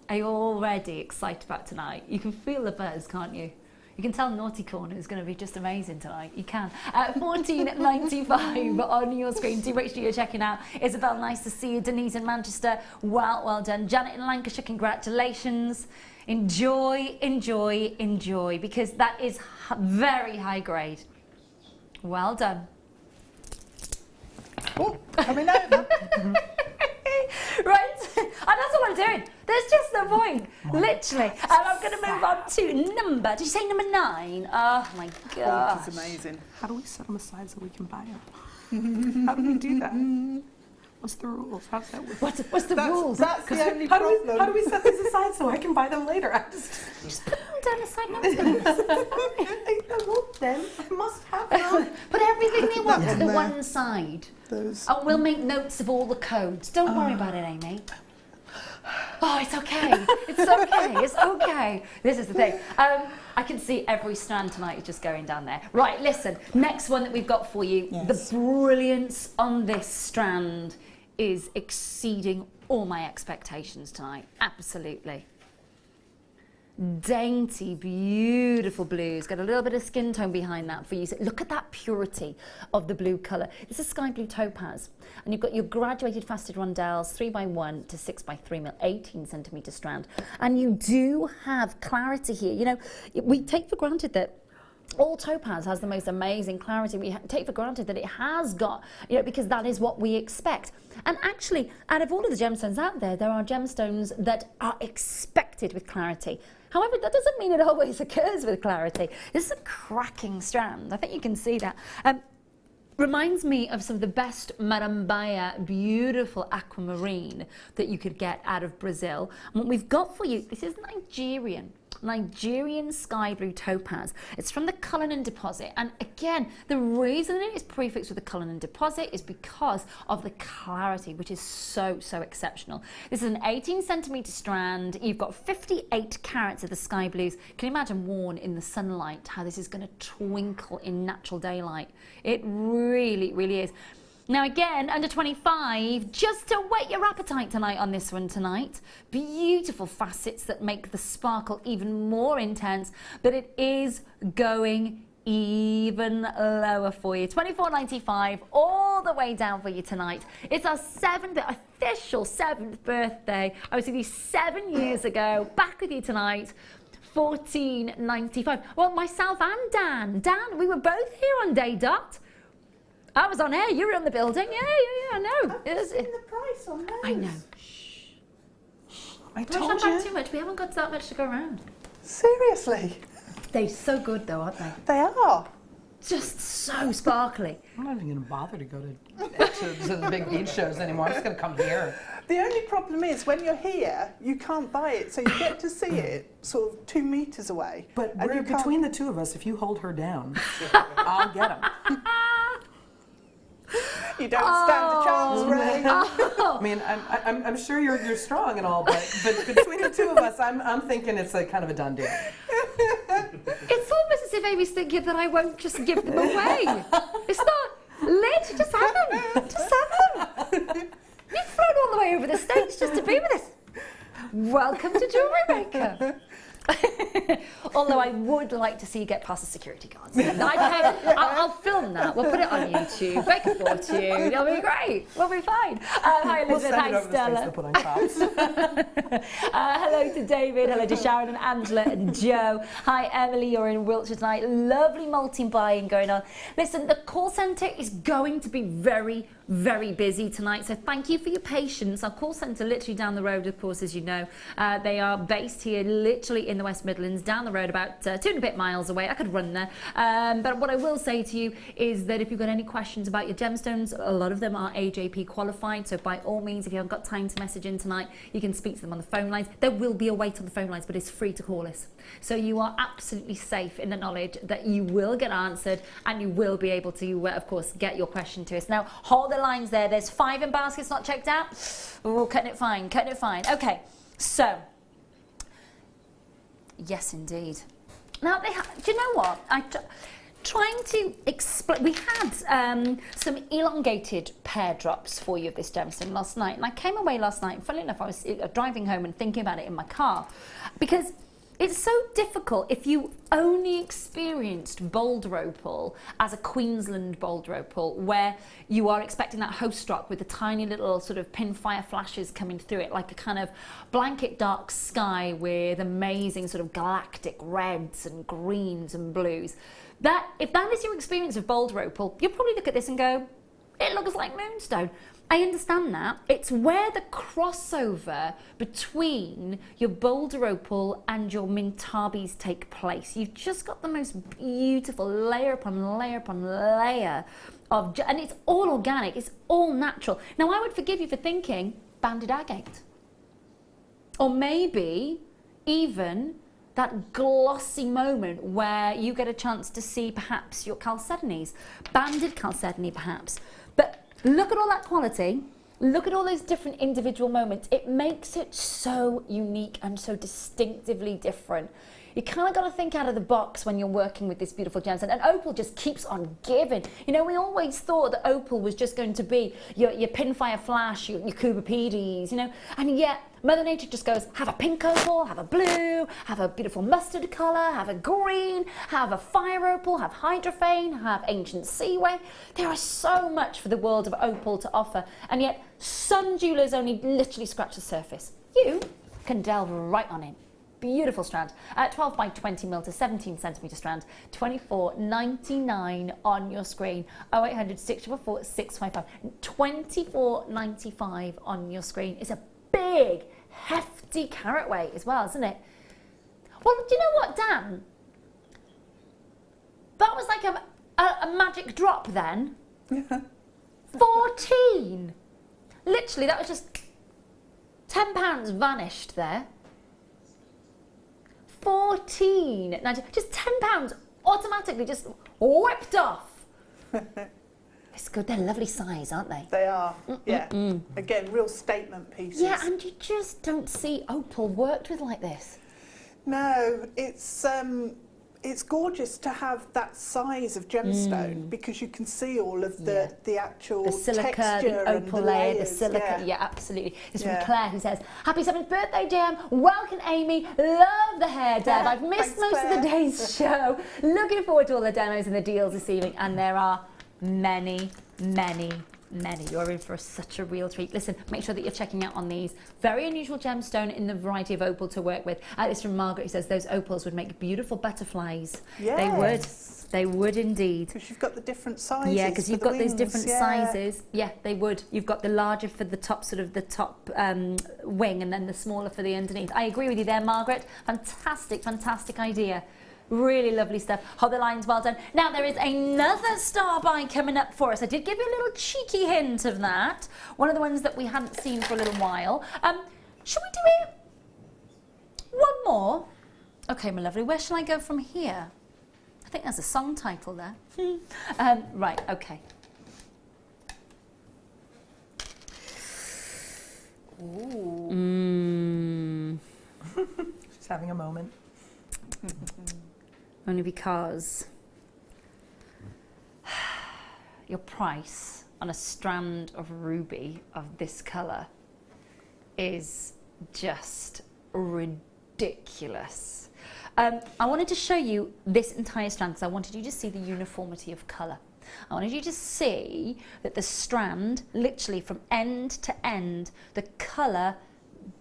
Are you already excited about tonight? You can feel the buzz, can't you? You can tell Naughty Corner is going to be just amazing tonight. You can. $14.95 on your screen. Do make sure you're checking out. Isabel, nice to see you. Denise in Manchester, well done. Janet in Lancashire, congratulations. Enjoy, enjoy, enjoy, because that is very high grade. Well done. Oh, coming over. Right, and that's all I'm doing. There's just no point, literally. And I'm going to move on to number. Did you say number 9? Oh my god, It's amazing. How do we set them aside so we can buy them? How do we do that? What's the rules? How's that work? What's the rules? That's the only problem. How do we set these aside so I can buy them later? Just put them down the side. I want them. I must have them. Put everything they want to the one side. Those. And we'll make notes of all the codes. Don't worry about it, Amy. Oh, it's okay. It's okay. It's okay. This is the thing. I can see every strand tonight is just going down there. Right, listen. Next one that we've got for you. Yes. The brilliance on this strand is exceeding all my expectations tonight. Absolutely. Dainty, beautiful blues. Got a little bit of skin tone behind that for you. So look at that purity of the blue colour. This is sky blue topaz. And you've got your graduated faceted rondelles, 3x1 to 6x3 mil, 18 centimetre strand. And you do have clarity here. You know, we take for granted that all topaz has the most amazing clarity. We take for granted that it has got, you know, because that is what we expect. And actually, out of all of the gemstones out there, there are gemstones that are expected with clarity. However, that doesn't mean it always occurs with clarity. This is a cracking strand. I think you can see that. Reminds me of some of the best Marambaya, beautiful aquamarine that you could get out of Brazil. And what we've got for you, this is Nigerian sky blue topaz. It's from the Cullinan deposit, and again, the reason it is prefixed with the Cullinan deposit is because of the clarity, which is so exceptional. This is an 18 centimetre strand. You've got 58 carats of the sky blues. Can you imagine worn in the sunlight, how this is going to twinkle in natural daylight? It really is. Now again, under 25, just to whet your appetite tonight on this one tonight. Beautiful facets that make the sparkle even more intense, but it is going even lower for you. $24.95 all the way down for you tonight. It's our official 7th birthday. I was with you 7 years ago, back with you tonight. 14.95. Well, myself and Dan, we were both here on day dot. I was on air, you were in the building. Yeah, I know. I've seen the price on those. I know. I Don't told back you. too much. We haven't got that much to go around. Seriously? They're so good though, aren't they? They are. Just so sparkly. I'm not even going to bother to go to the big beach shows anymore. I'm just going to come here. The only problem is when you're here, you can't buy it, so you get to see it sort of 2 meters away. But and you between the two of us, if you hold her down, I'll get them. You don't stand a chance, Ray. I mean, I'm sure you're strong and all, but between the two of us, I'm thinking it's a kind of a done deal. It's almost as if Amy's thinking that I won't just give them away. It's not lit, just have them. Just have them. You've flown all the way over the States just to be with us. Welcome to Jewellery Maker. Although I would like to see you get past the security guards. I'll film that. We'll put it on YouTube. Make a fortune. It'll be great. We'll be fine. Hi, We'll Elizabeth. send it Hi, over the States to put on tops. Hello to David. Hello to Sharon and Angela and Joe. Hi, Emily. You're in Wiltshire tonight. Lovely multi-buying going on. Listen, the call centre is going to be very, very busy tonight. So thank you for your patience. Our call centre literally down the road, of course, as you know. They are based here literally in the West Midlands, down the road about 2 and a bit miles away. I could run there. But what I will say to you is that if you've got any questions about your gemstones, a lot of them are AJP qualified. So by all means, if you haven't got time to message in tonight, you can speak to them on the phone lines. There will be a wait on the phone lines, but it's free to call us. So you are absolutely safe in the knowledge that you will get answered and you will be able to, of course, get your question to us. Now, hold the lines there. There's 5 in baskets not checked out. Oh, cutting it fine, cutting it fine. Okay, so, yes, indeed. Now, do you know what? Trying to explain, we had some elongated pear drops for you of this gemstone last night, and I came away last night, and funnily enough, I was driving home and thinking about it in my car, because it's so difficult if you only experienced boulder opal as a Queensland boulder opal, where you are expecting that host rock with the tiny little sort of pinfire flashes coming through it, like a kind of blanket dark sky with amazing sort of galactic reds and greens and blues. That, if that is your experience of boulder opal, you'll probably look at this and go, it looks like moonstone. I understand that. It's where the crossover between your boulder opal and your mintabis take place. You've just got the most beautiful layer upon layer upon layer of, and it's all organic, it's all natural. Now, I would forgive you for thinking banded agate. Or maybe even that glossy moment where you get a chance to see perhaps your chalcedonies, banded chalcedony perhaps. But look at all that quality, look at all those different individual moments. It makes it so unique and so distinctively different. You kind of got to think out of the box when you're working with this beautiful gemstone. And opal just keeps on giving. You know, we always thought that opal was just going to be your pinfire flash, your cubipedes, you know, and yet Mother Nature just goes, have a pink opal, have a blue, have a beautiful mustard colour, have a green, have a fire opal, have hydrophane, have ancient seaway. There is so much for the world of opal to offer, and yet some jewellers only literally scratch the surface. You can delve right on in. Beautiful strand, 12 by 20 mil to 17 centimetre strand, $24.99 on your screen, 0800 644 655, $24.95 on your screen. It's a big, hefty carat weight as well, isn't it? Well, do you know what, Dan? That was like a magic drop then. 14! Literally, that was just £10 vanished there. 14, just £10 automatically just whipped off. It's good. They're lovely size, aren't they? They are. Yeah. Again, real statement pieces. Yeah, and you just don't see opal worked with like this. No, it's gorgeous to have that size of gemstone because you can see all of the actual the silica, texture the and opal the layer, layers. the silica. Yeah, absolutely. It's from Yeah. Claire, who says, "Happy 7th birthday, Jam. Welcome, Amy. Love the hair, Deb. Yeah, I've missed thanks, most of Claire. the day's show. Looking forward to all the demos and the deals this evening." And there are many, many many. You're in for such a real treat. Listen, make sure that you're checking out on these. Very unusual gemstone in the variety of opal to work with. It's from Margaret, who says those opals would make beautiful butterflies. Yes. They would. They would indeed. Because you've got the different sizes. Yeah, because you've got those different yeah. sizes. Yeah, they would. You've got the larger for the top, sort of the top wing, and then the smaller for the underneath. I agree with you there, Margaret. Fantastic, fantastic idea. Really lovely stuff. Hold the lines, well done. Now there is another star buy coming up for us. I did give you a little cheeky hint of that. One of the ones that we hadn't seen for a little while. Should we do it? One more? Okay, my lovely. Where shall I go from here? I think there's a song title there. Right, okay. Ooh. She's having a moment. Only because your price on a strand of ruby of this colour is just ridiculous. I wanted to show you this entire strand because I wanted you to see the uniformity of colour. I wanted you to see that the strand, literally from end to end, the colour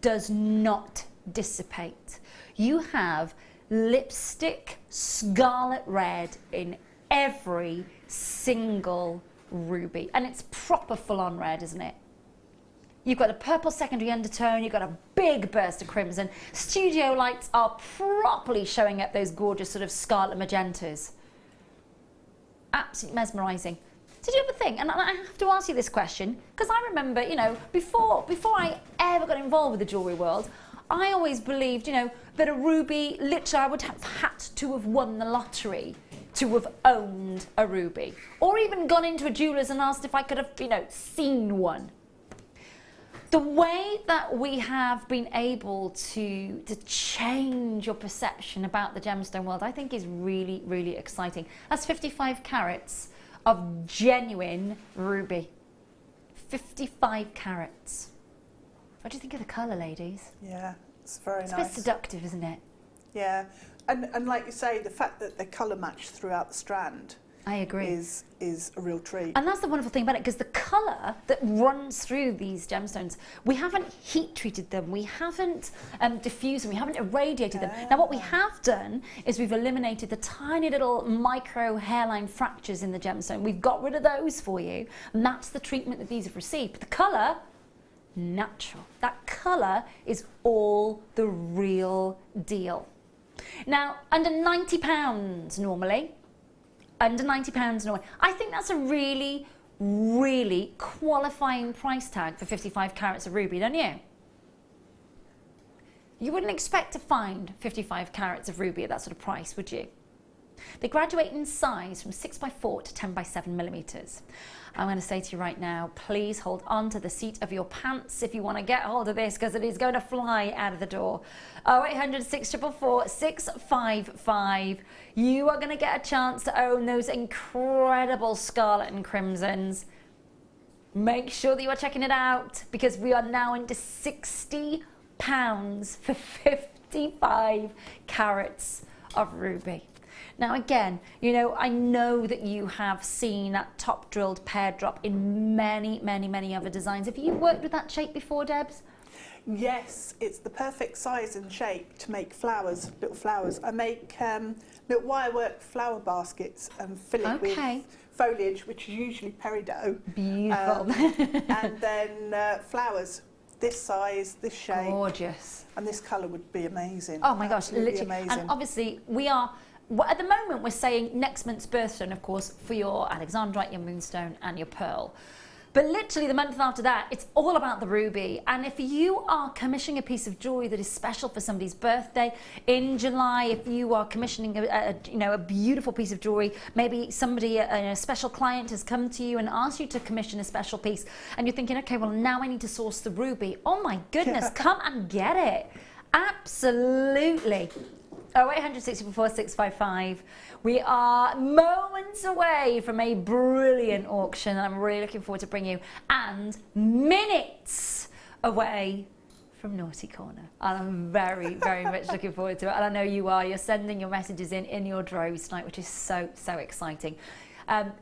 does not dissipate. You have lipstick scarlet red in every single ruby, and it's proper full-on red, isn't it? You've got a purple secondary undertone, you've got a big burst of crimson. Studio lights are properly showing up those gorgeous sort of scarlet magentas. Absolutely mesmerising. Did you ever think, and I have to ask you this question, because I remember, you know, before I ever got involved with the jewellery world, I always believed, you know, that a ruby, literally I would have had to have won the lottery to have owned a ruby. Or even gone into a jeweller's and asked if I could have, you know, seen one. The way that we have been able to change your perception about the gemstone world, I think is really, really exciting. That's 55 carats of genuine ruby. 55 carats. What do you think of the colour, ladies? Yeah, it's very It's nice. a bit seductive, isn't it? Yeah, and like you say, the fact that they're colour matched throughout the strand I agree. is a real treat. And that's the wonderful thing about it, because the colour that runs through these gemstones, we haven't heat treated them, we haven't diffused them, we haven't irradiated them. Now what we have done is we've eliminated the tiny little micro hairline fractures in the gemstone. We've got rid of those for you, and that's the treatment that these have received. But the colour, natural. That colour is all the real deal. Now, under £90 normally, under £90 normally. I think that's a really, really qualifying price tag for 55 carats of ruby, don't you? You wouldn't expect to find 55 carats of ruby at that sort of price, would you? They graduate in size from 6x4 to 10x7mm. I'm going to say to you right now, please hold on to the seat of your pants if you want to get hold of this, because it is going to fly out of the door. 0800 644 655. You are going to get a chance to own those incredible scarlet and crimsons. Make sure that you are checking it out, because we are now into £60 for 55 carats of ruby. Now again, you know, I know that you have seen that top drilled pear drop in many, many, many other designs. Have you worked with that shape before, Debs? Yes, it's the perfect size and shape to make flowers, little flowers. I make little wirework flower baskets and fill it with foliage, which is usually peridot. Beautiful. And then flowers. This size, this shape. Gorgeous. And this colour would be amazing. Oh my gosh, Absolutely literally. amazing. And obviously we are, at the moment we're saying next month's birthstone, of course, for your Alexandrite, your moonstone and your pearl. But literally the month after that, it's all about the ruby. And if you are commissioning a piece of jewellery that is special for somebody's birthday in July, if you are commissioning a beautiful piece of jewellery, maybe somebody, a special client has come to you and asked you to commission a special piece, and you're thinking, okay, well now I need to source the ruby. Oh my goodness, come and get it. Absolutely. 0800 644 655. We are moments away from a brilliant auction, and I'm really looking forward to bringing you, and minutes away from Naughty Corner. And I'm very, very much looking forward to it. And I know you are. You're sending your messages in your droves tonight, which is so, so exciting.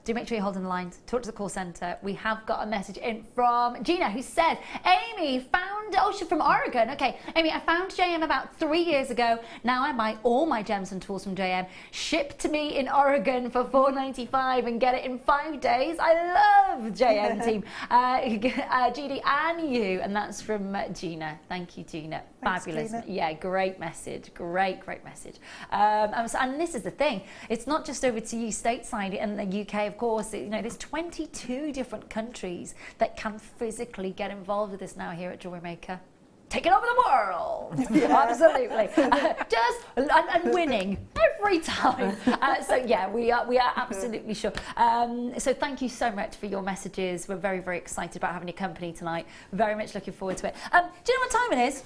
do make sure you hold on the line. Talk to the call centre. We have got a message in from Gina who said, Amy found, oh, she's from Oregon. Okay, Amy, I found JM about 3 years ago. Now I buy all my gemstone tools from JM, shipped to me in Oregon for $4.95 and get it in 5 days. I love JM team. GD and you, and that's from Gina. Thank you, Gina. Thanks, Fabulous. Gina. Yeah, great message. Great message. And this is the thing. It's not just over to you stateside in the UK, of course. You know, there's 22 different countries that can physically get involved with this now here at Jewellery Maker. Taking over the world. Absolutely. And winning every time. So yeah, we are absolutely sure. So thank you so much for your messages. We're very, very excited about having your company tonight. Very much looking forward to it. Do you know what time it is?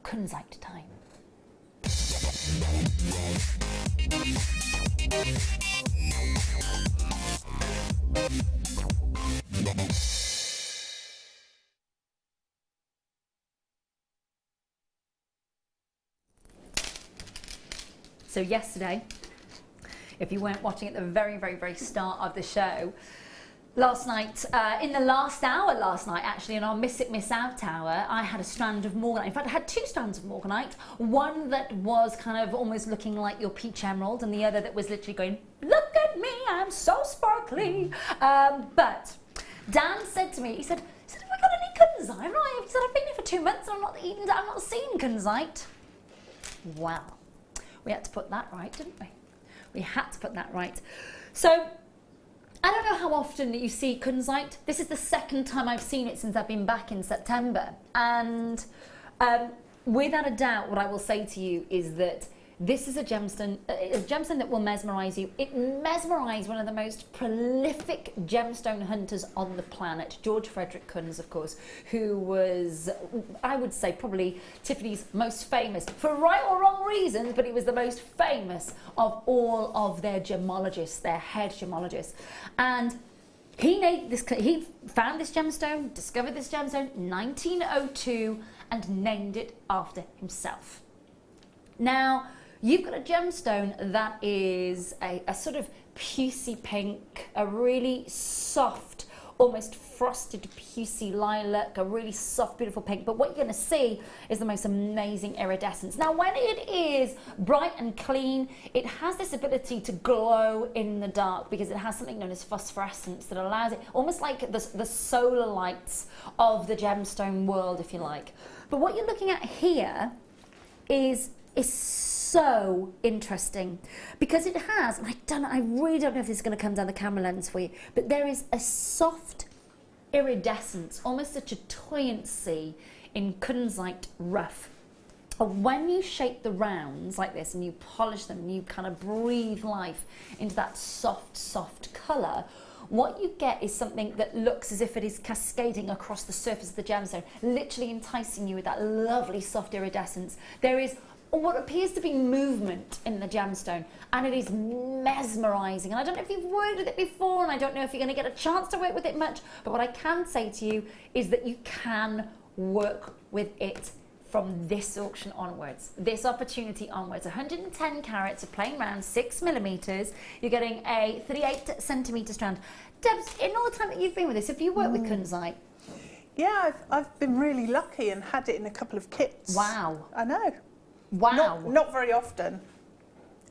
Kunzite time. So yesterday, if you weren't watching at the very, very, very start of the show, last night, in the last hour last night, actually, in our Miss It, Miss Out hour, I had a strand of morganite. In fact, I had 2 strands of morganite. One that was kind of almost looking like your peach emerald, and the other that was literally going, look at me, I'm so sparkly. But Dan said to me, he said, have we got any kunzite? He said, I've been here for 2 months and I'm not seeing kunzite. Well, we had to put that right, didn't we? We had to put that right. So, I don't know how often you see kunzite. This is the second time I've seen it since I've been back in September. And without a doubt, what I will say to you is that this is a gemstone that will mesmerise you. It mesmerised one of the most prolific gemstone hunters on the planet, George Frederick Kunz, of course, who was, I would say, probably Tiffany's most famous, for right or wrong reasons, but he was the most famous of all of their gemologists, their head gemologists. And he found this gemstone, discovered this gemstone in 1902 and named it after himself. Now, you've got a gemstone that is a sort of pucey pink, a really soft, almost frosted pucey lilac, a really soft, beautiful pink. But what you're going to see is the most amazing iridescence. Now, when it is bright and clean, it has this ability to glow in the dark because it has something known as phosphorescence that allows it, almost like the solar lights of the gemstone world, if you like. But what you're looking at here is so interesting because it has, and I really don't know if this is going to come down the camera lens for you, but there is a soft iridescence, almost a chatoyancy in kunzite rough. And when you shape the rounds like this and you polish them and you kind of breathe life into that soft colour, what you get is something that looks as if it is cascading across the surface of the gemstone, literally enticing you with that lovely soft iridescence. There is what appears to be movement in the gemstone, and it is mesmerising. And I don't know if you've worked with it before, and I don't know if you're going to get a chance to work with it much, but what I can say to you is that you can work with it from this auction onwards, this opportunity onwards. 110 carats of plain round, 6 millimetres. You're getting a 38 centimetre strand. Debs, in all the time that you've been with this, have you worked with kunzite? Yeah, I've been really lucky and had it in a couple of kits. Wow. I know. Wow. Not very often.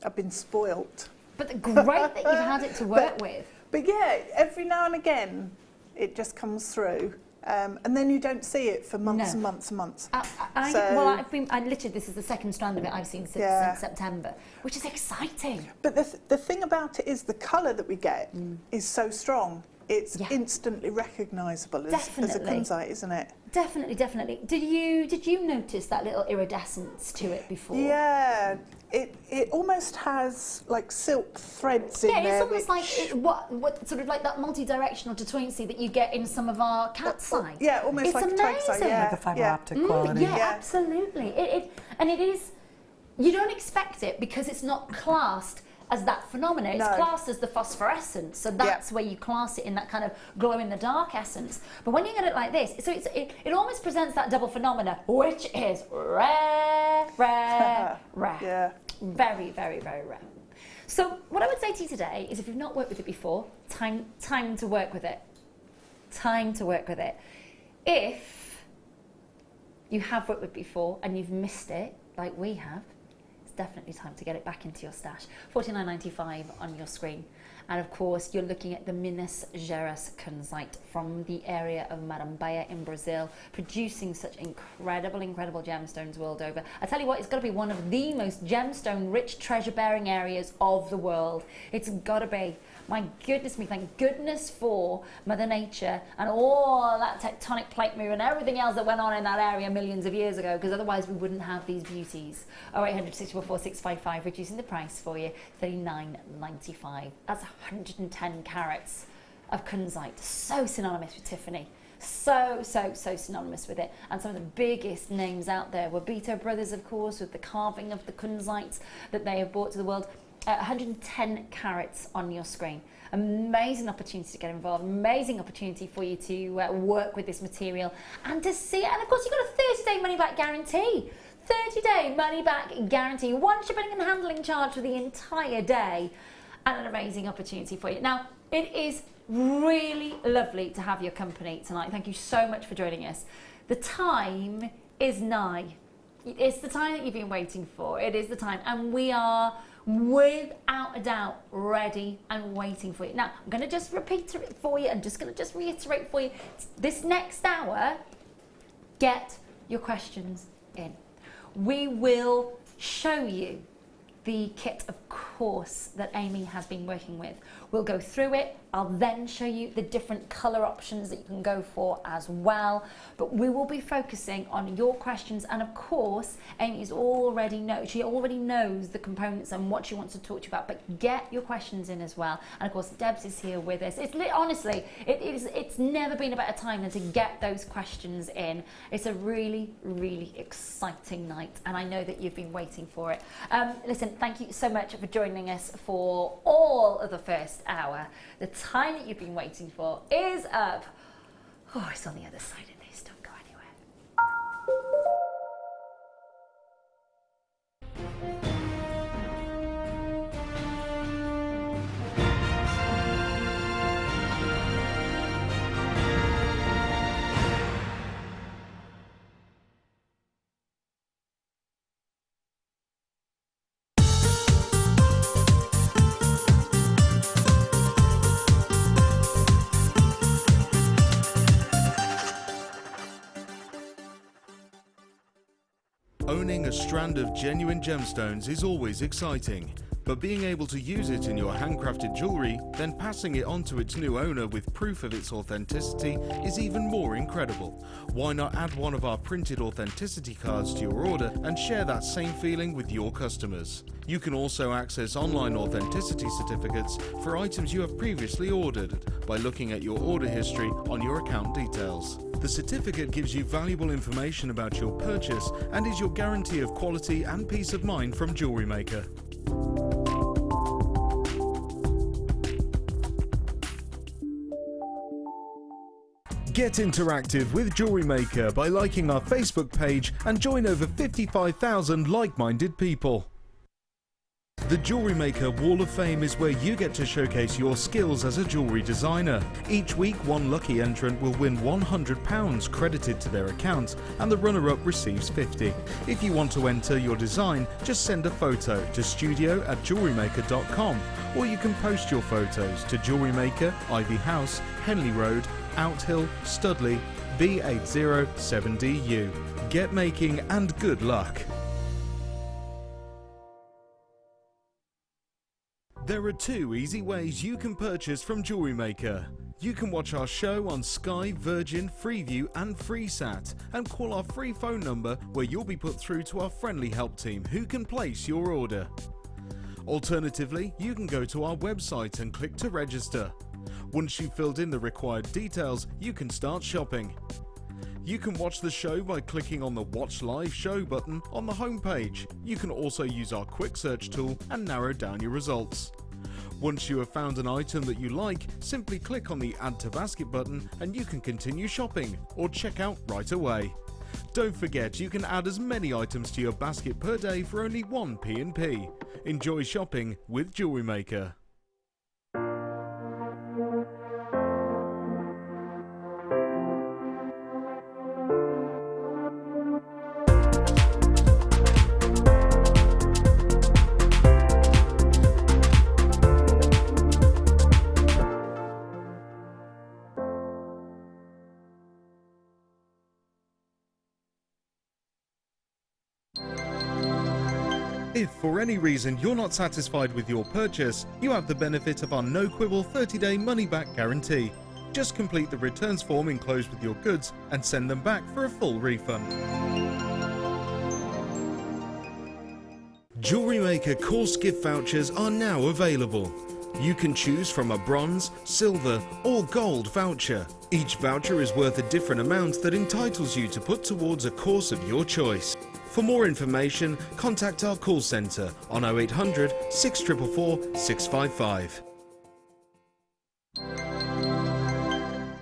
I've been spoilt. But great that you've had it to work with. But yeah, every now and again, it just comes through. And then you don't see it for months and months and months. I literally, this is the second strand of it I've seen since September, which is exciting. But the thing about it is the colour that we get is so strong. It's instantly recognisable as a kunzite, isn't it? Definitely, definitely. Did you notice that little iridescence to it before? Yeah, it almost has like silk threads in there. Yeah, it's almost like what sort of like that multi-directional chatoyancy that you get in some of our calcite. Yeah, almost it's like amazing. a twigsite. Yeah, like a fibre optic quality. Yeah, absolutely. It is. You don't expect it because it's not classed as that phenomenon. It's classed as the phosphorescence, so that's where you class it in that kind of glow-in-the-dark essence. But when you get it like this, so it almost presents that double phenomena, which is rare. Yeah. Very, very, very rare. So what I would say to you today is if you've not worked with it before, time to work with it. Time to work with it. If you have worked with it before and you've missed it, like we have, it's definitely time to get it back into your stash. $49.95 on your screen. And of course, you're looking at the Minas Gerais Kunzite from the area of Marambaia in Brazil, producing such incredible gemstones world over. I tell you what, it's got to be one of the most gemstone-rich, treasure-bearing areas of the world. It's got to be. My goodness me, thank goodness for Mother Nature and all that tectonic plate move and everything else that went on in that area millions of years ago, because otherwise we wouldn't have these beauties. 0800 644 655, reducing the price for you, $39.95. That's 110 carats of Kunzite. So synonymous with Tiffany. So synonymous with it. And some of the biggest names out there were Beto Brothers, of course, with the carving of the Kunzites that they have brought to the world. 110 carats on your screen. Amazing opportunity to get involved, amazing opportunity for you to work with this material and to see it. And of course, you've got a 30-day money-back guarantee. 30-day money-back guarantee. One shipping and handling charge for the entire day, and an amazing opportunity for you. Now, it is really lovely to have your company tonight. Thank you so much for joining us. The time is nigh. It's the time that you've been waiting for. It is the time, and we are without a doubt ready and waiting for you. Now, I'm going to just repeat it for you. I'm just going to just reiterate for you. This next hour, get your questions in. We will show you the kit, of course, that Amy has been working with. We'll go through it. I'll then show you the different colour options that you can go for as well. But we will be focusing on your questions. And of course, she already knows the components and what she wants to talk to you about. But get your questions in as well. And of course, Debs is here with us. Honestly, it's never been a better time than to get those questions in. It's a really, really exciting night. And I know that you've been waiting for it. Listen, thank you so much for joining us for all of the first hour. The time that you've been waiting for is up. Oh, it's on the other side of this. Don't go anywhere. Owning a strand of genuine gemstones is always exciting, but being able to use it in your handcrafted jewellery, then passing it on to its new owner with proof of its authenticity is even more incredible. Why not add one of our printed authenticity cards to your order and share that same feeling with your customers? You can also access online authenticity certificates for items you have previously ordered by looking at your order history on your account details. The certificate gives you valuable information about your purchase and is your guarantee of quality and peace of mind from Jewellery Maker. Get interactive with Jewellery Maker by liking our Facebook page and join over 55,000 like-minded people. The Jewellery Maker Wall of Fame is where you get to showcase your skills as a jewellery designer. Each week, one lucky entrant will win £100 credited to their account, and the runner-up receives £50. If you want to enter your design, just send a photo to studio@jewellerymaker.com, or you can post your photos to Jewellery Maker, Ivy House, Henley Road, Outhill, Studley, B807DU. Get making and good luck. There are two easy ways you can purchase from Jewellery Maker. You can watch our show on Sky, Virgin, Freeview and FreeSat and call our free phone number where you'll be put through to our friendly help team who can place your order. Alternatively, you can go to our website and click to register. Once you've filled in the required details, you can start shopping. You can watch the show by clicking on the Watch Live Show button on the homepage. You can also use our quick search tool and narrow down your results. Once you have found an item that you like, simply click on the Add to Basket button and you can continue shopping or check out right away. Don't forget you can add as many items to your basket per day for only 1 P&P. Enjoy shopping with Jewellery Maker. If for any reason you're not satisfied with your purchase, you have the benefit of our no-quibble 30-day money-back guarantee. Just complete the returns form enclosed with your goods and send them back for a full refund. Jewellery Maker course gift vouchers are now available. You can choose from a bronze, silver or gold voucher. Each voucher is worth a different amount that entitles you to put towards a course of your choice. For more information, contact our call centre on 0800 644 655.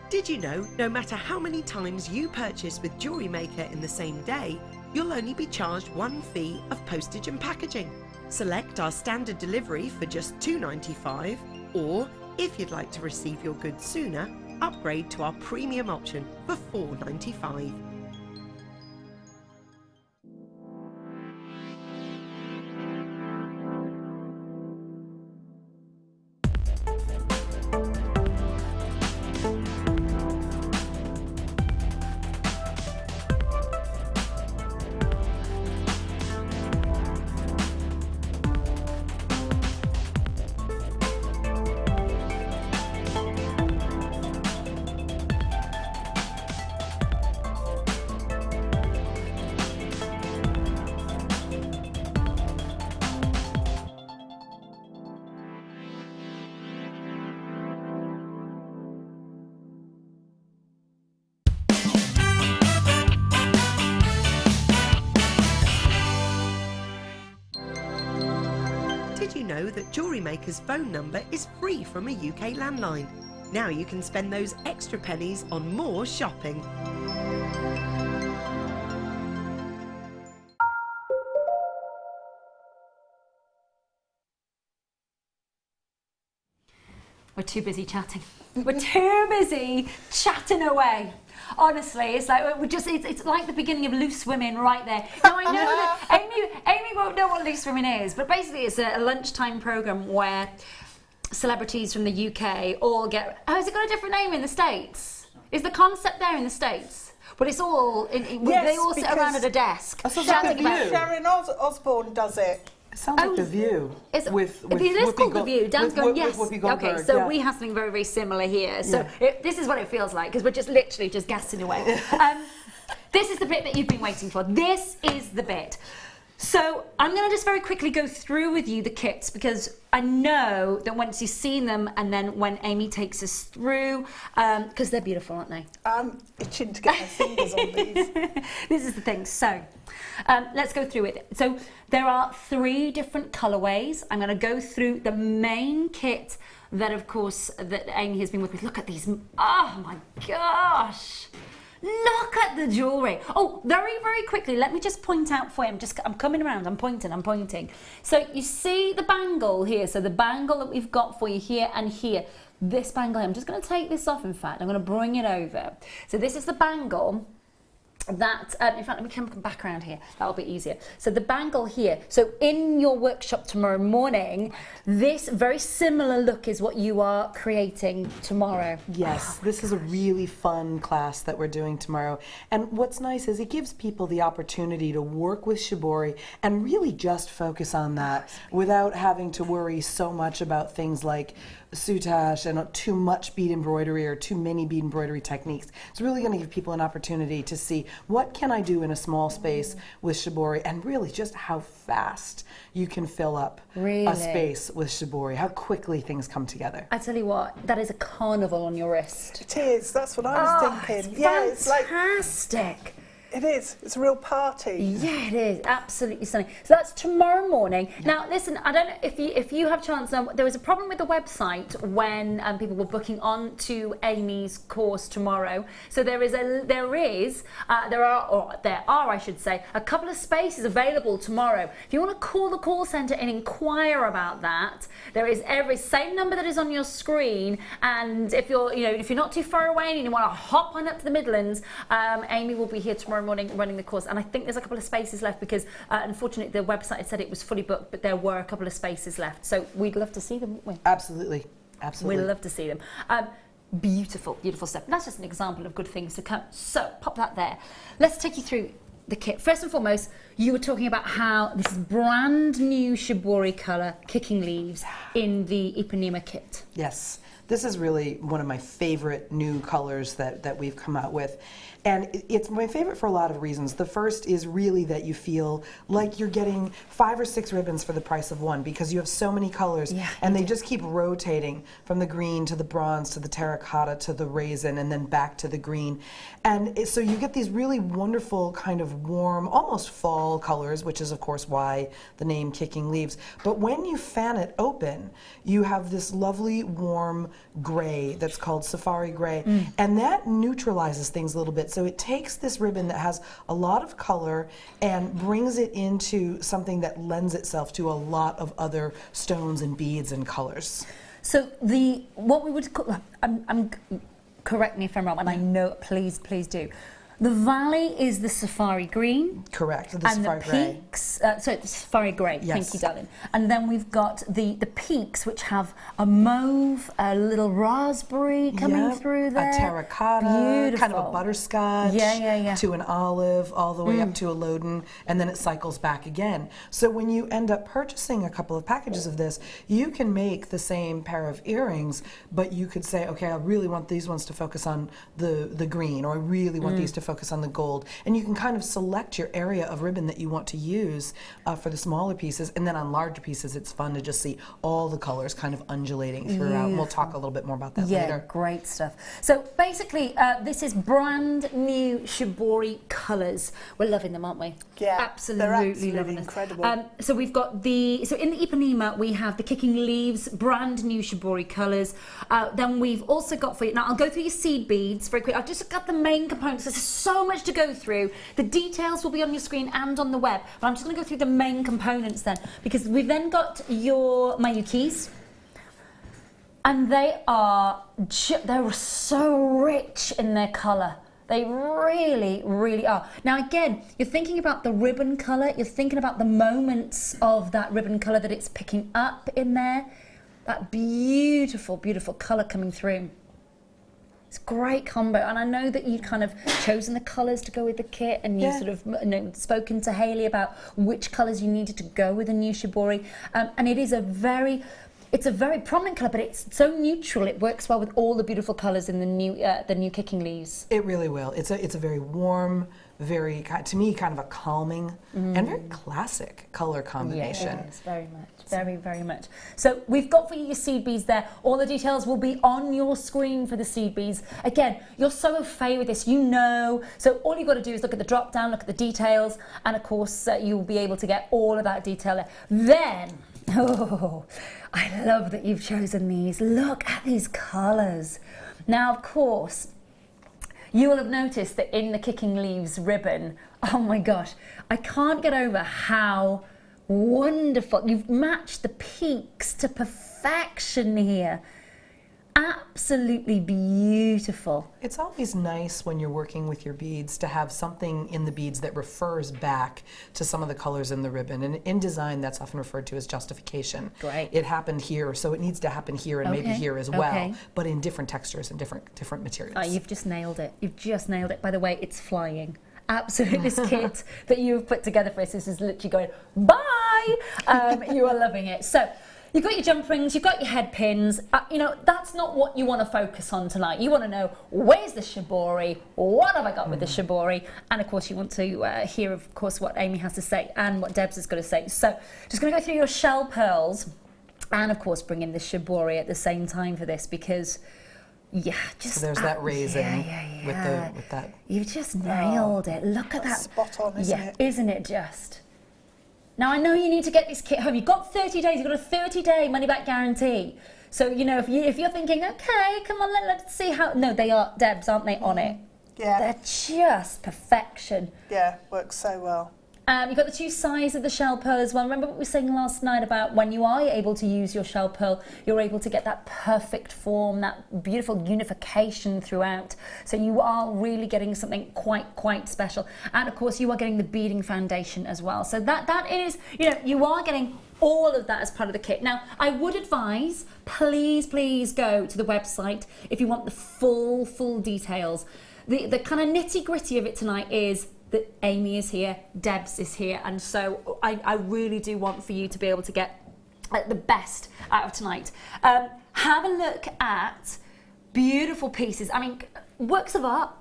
Did you know, no matter how many times you purchase with Jewellery Maker in the same day, you'll only be charged one fee of postage and packaging. Select our standard delivery for just $2.95, or if you'd like to receive your goods sooner, upgrade to our premium option for $4.95. Did you know that Jewellery Maker's phone number is free from a UK landline? Now you can spend those extra pennies on more shopping. We're too busy chatting. We're too busy chatting away. Honestly, it's like it's like the beginning of Loose Women right there. Now I know that Amy won't know what Loose Women is, but basically it's a lunchtime programme where celebrities from the UK all get. Oh, has it got a different name in the States? Is the concept there in the States? But it's all Yes, they all sit around at a desk. Chatting about Sharon Osbourne does it. It sounds like The View. It is called The View. Dan's going, yes. Okay, so we have something very, very similar here. So this is what it feels like, because we're just literally just gassing away. This is the bit that you've been waiting for. This is the bit. So I'm going to just very quickly go through with you the kits, because I know that once you've seen them, and then when Amy takes us through, because they're beautiful, aren't they? I'm itching to get my fingers on these. This is the thing. So let's go through it. So there are 3 different colourways. I'm going to go through the main kit that, of course, that Amy has been working with. Look at these. Oh my gosh. Look at the jewellery. Oh, very, very quickly, let me just point out for you. I'm coming around, I'm pointing. So you see the bangle here. So the bangle that we've got for you here and here. This bangle here, I'm just going to take this off, in fact. I'm going to bring it over. So this is the bangle that, in fact, let me come back around here. That'll be easier. So the bangle here. So in your workshop tomorrow morning, this very similar look is what you are creating tomorrow. Yes, this is a really fun class that we're doing tomorrow. And what's nice is it gives people the opportunity to work with Shibori and really just focus on that without having to worry so much about things like soutache and too much bead embroidery or too many bead embroidery techniques. It's really going to give people an opportunity to see what can I do in a small space with Shibori, and really just how fast you can fill up a space with Shibori, how quickly things come together. I tell you what, that is a carnival on your wrist. It is, that's what I was thinking. It's fantastic. It is. It's a real party. Yeah, it is. Absolutely stunning. So that's tomorrow morning. Yeah. Now, listen, I don't know if you have a chance. There was a problem with the website when people were booking on to Amy's course tomorrow. So there are, I should say, a couple of spaces available tomorrow. If you want to call the call centre and inquire about that, there is every same number that is on your screen. And if you're not too far away and you want to hop on up to the Midlands, Amy will be here tomorrow morning running the course, and I think there's a couple of spaces left because unfortunately the website said it was fully booked, but there were a couple of spaces left, so we'd love to see them, wouldn't we? Absolutely. We'd love to see them. Beautiful stuff. That's just an example of good things to come, so pop that there. Let's take you through the kit. First and foremost, you were talking about how this is brand new Shibori colour kicking leaves in the Ipanema kit. Yes. This is really one of my favorite new colors that we've come out with. And it's my favorite for a lot of reasons. The first is really that you feel like you're getting 5 or 6 ribbons for the price of one because you have so many colors, and they just keep rotating from the green to the bronze to the terracotta to the raisin and then back to the green. And so you get these really wonderful kind of warm, almost fall colors, which is of course why the name Kicking Leaves. But when you fan it open, you have this lovely warm gray that's called Safari Gray, and that neutralizes things a little bit. So it takes this ribbon that has a lot of color and brings it into something that lends itself to a lot of other stones and beads and colors. So what we would call, correct me if I'm wrong, and I know, please do. The valley is the Safari Green. Correct, the Safari Grey. And the peaks, the Safari Grey, yes. Thank you, darling. And then we've got the peaks, which have a mauve, a little raspberry coming through there. A terracotta, beautiful. kind of a butterscotch, to an olive, all the way up to a Loden, and then it cycles back again. So when you end up purchasing a couple of packages of this, you can make the same pair of earrings, but you could say, okay, I really want these ones to focus on the green, or I really want these to focus on the gold, and you can kind of select your area of ribbon that you want to use for the smaller pieces, and then on larger pieces it's fun to just see all the colors kind of undulating throughout. And we'll talk a little bit more about that later. Yeah, great stuff. So basically this is brand new Shibori colours. We're loving them, aren't we? Yeah, absolutely loving them. Incredible. So we've got in the Ipanema we have the Kicking Leaves brand new Shibori colours. Then we've also got for you, now I'll go through your seed beads very quick. I've just got the main components. There's so much to go through. The details will be on your screen and on the web, but I'm just going to go through the main components then, because we've then got your Mayukis, and they are so rich in their colour. They really, really are. Now again, you're thinking about the ribbon colour, you're thinking about the moments of that ribbon colour that it's picking up in there. That beautiful, beautiful colour coming through. It's a great combo, and I know that you've kind of chosen the colours to go with the kit, and you sort of spoken to Hayley about which colours you needed to go with the new Shibori, and it is it's a very prominent colour, but it's so neutral. It works well with all the beautiful colours in the new Kicking Leaves. It really will. It's a very warm, very, to me, kind of a calming and very classic color combination. Yes, very much. Very, very much. So we've got for you your seed beads there. All the details will be on your screen for the seed beads. Again, you're so au fait with this, you know. So all you've got to do is look at the drop down, look at the details, and of course you'll be able to get all of that detail there. Then, I love that you've chosen these. Look at these colours. Now, of course, you will have noticed that in the Kicking Leaves ribbon, oh my gosh, I can't get over how wonderful. You've matched the peaks to perfection here. Absolutely beautiful. It's always nice when you're working with your beads to have something in the beads that refers back to some of the colors in the ribbon. And in design, that's often referred to as justification. Great. It happened here, so it needs to happen here and maybe here as well, but in different textures and different materials. Oh, you've just nailed it. You've just nailed it. By the way, it's flying. Absolutely, this kit that you've put together for us, this is literally going, bye! You are loving it. So, you've got your jump rings, you've got your head pins. You know, that's not what you want to focus on tonight. You want to know, where's the Shibori? What have I got with the Shibori? And of course, you want to hear, of course, what Amy has to say and what Debs is going to say. So, just going to go through your shell pearls and, of course, bring in the Shibori at the same time for this, because Yeah, just so there's that raising yeah. with that. You've just nailed it. Look at that. Spot on, isn't it? Isn't it just? Now, I know you need to get this kit home. You've got 30 days. You've got a 30-day money-back guarantee. So, you know, if you're thinking, okay, come on, let's see how... No, they are, Debs, aren't they, on it? Yeah. They're just perfection. Yeah, works so well. You've got the 2 sides of the shell pearl as well. Remember what we were saying last night about when you are able to use your shell pearl, you're able to get that perfect form, that beautiful unification throughout. So you are really getting something quite special. And of course, you are getting the beading foundation as well. So that is, you know, you are getting all of that as part of the kit. Now, I would advise, please go to the website if you want the full details. The kind of nitty-gritty of it tonight is that Amy is here, Debs is here, and so I really do want for you to be able to get the best out of tonight. Have a look at beautiful pieces. I mean, works of art,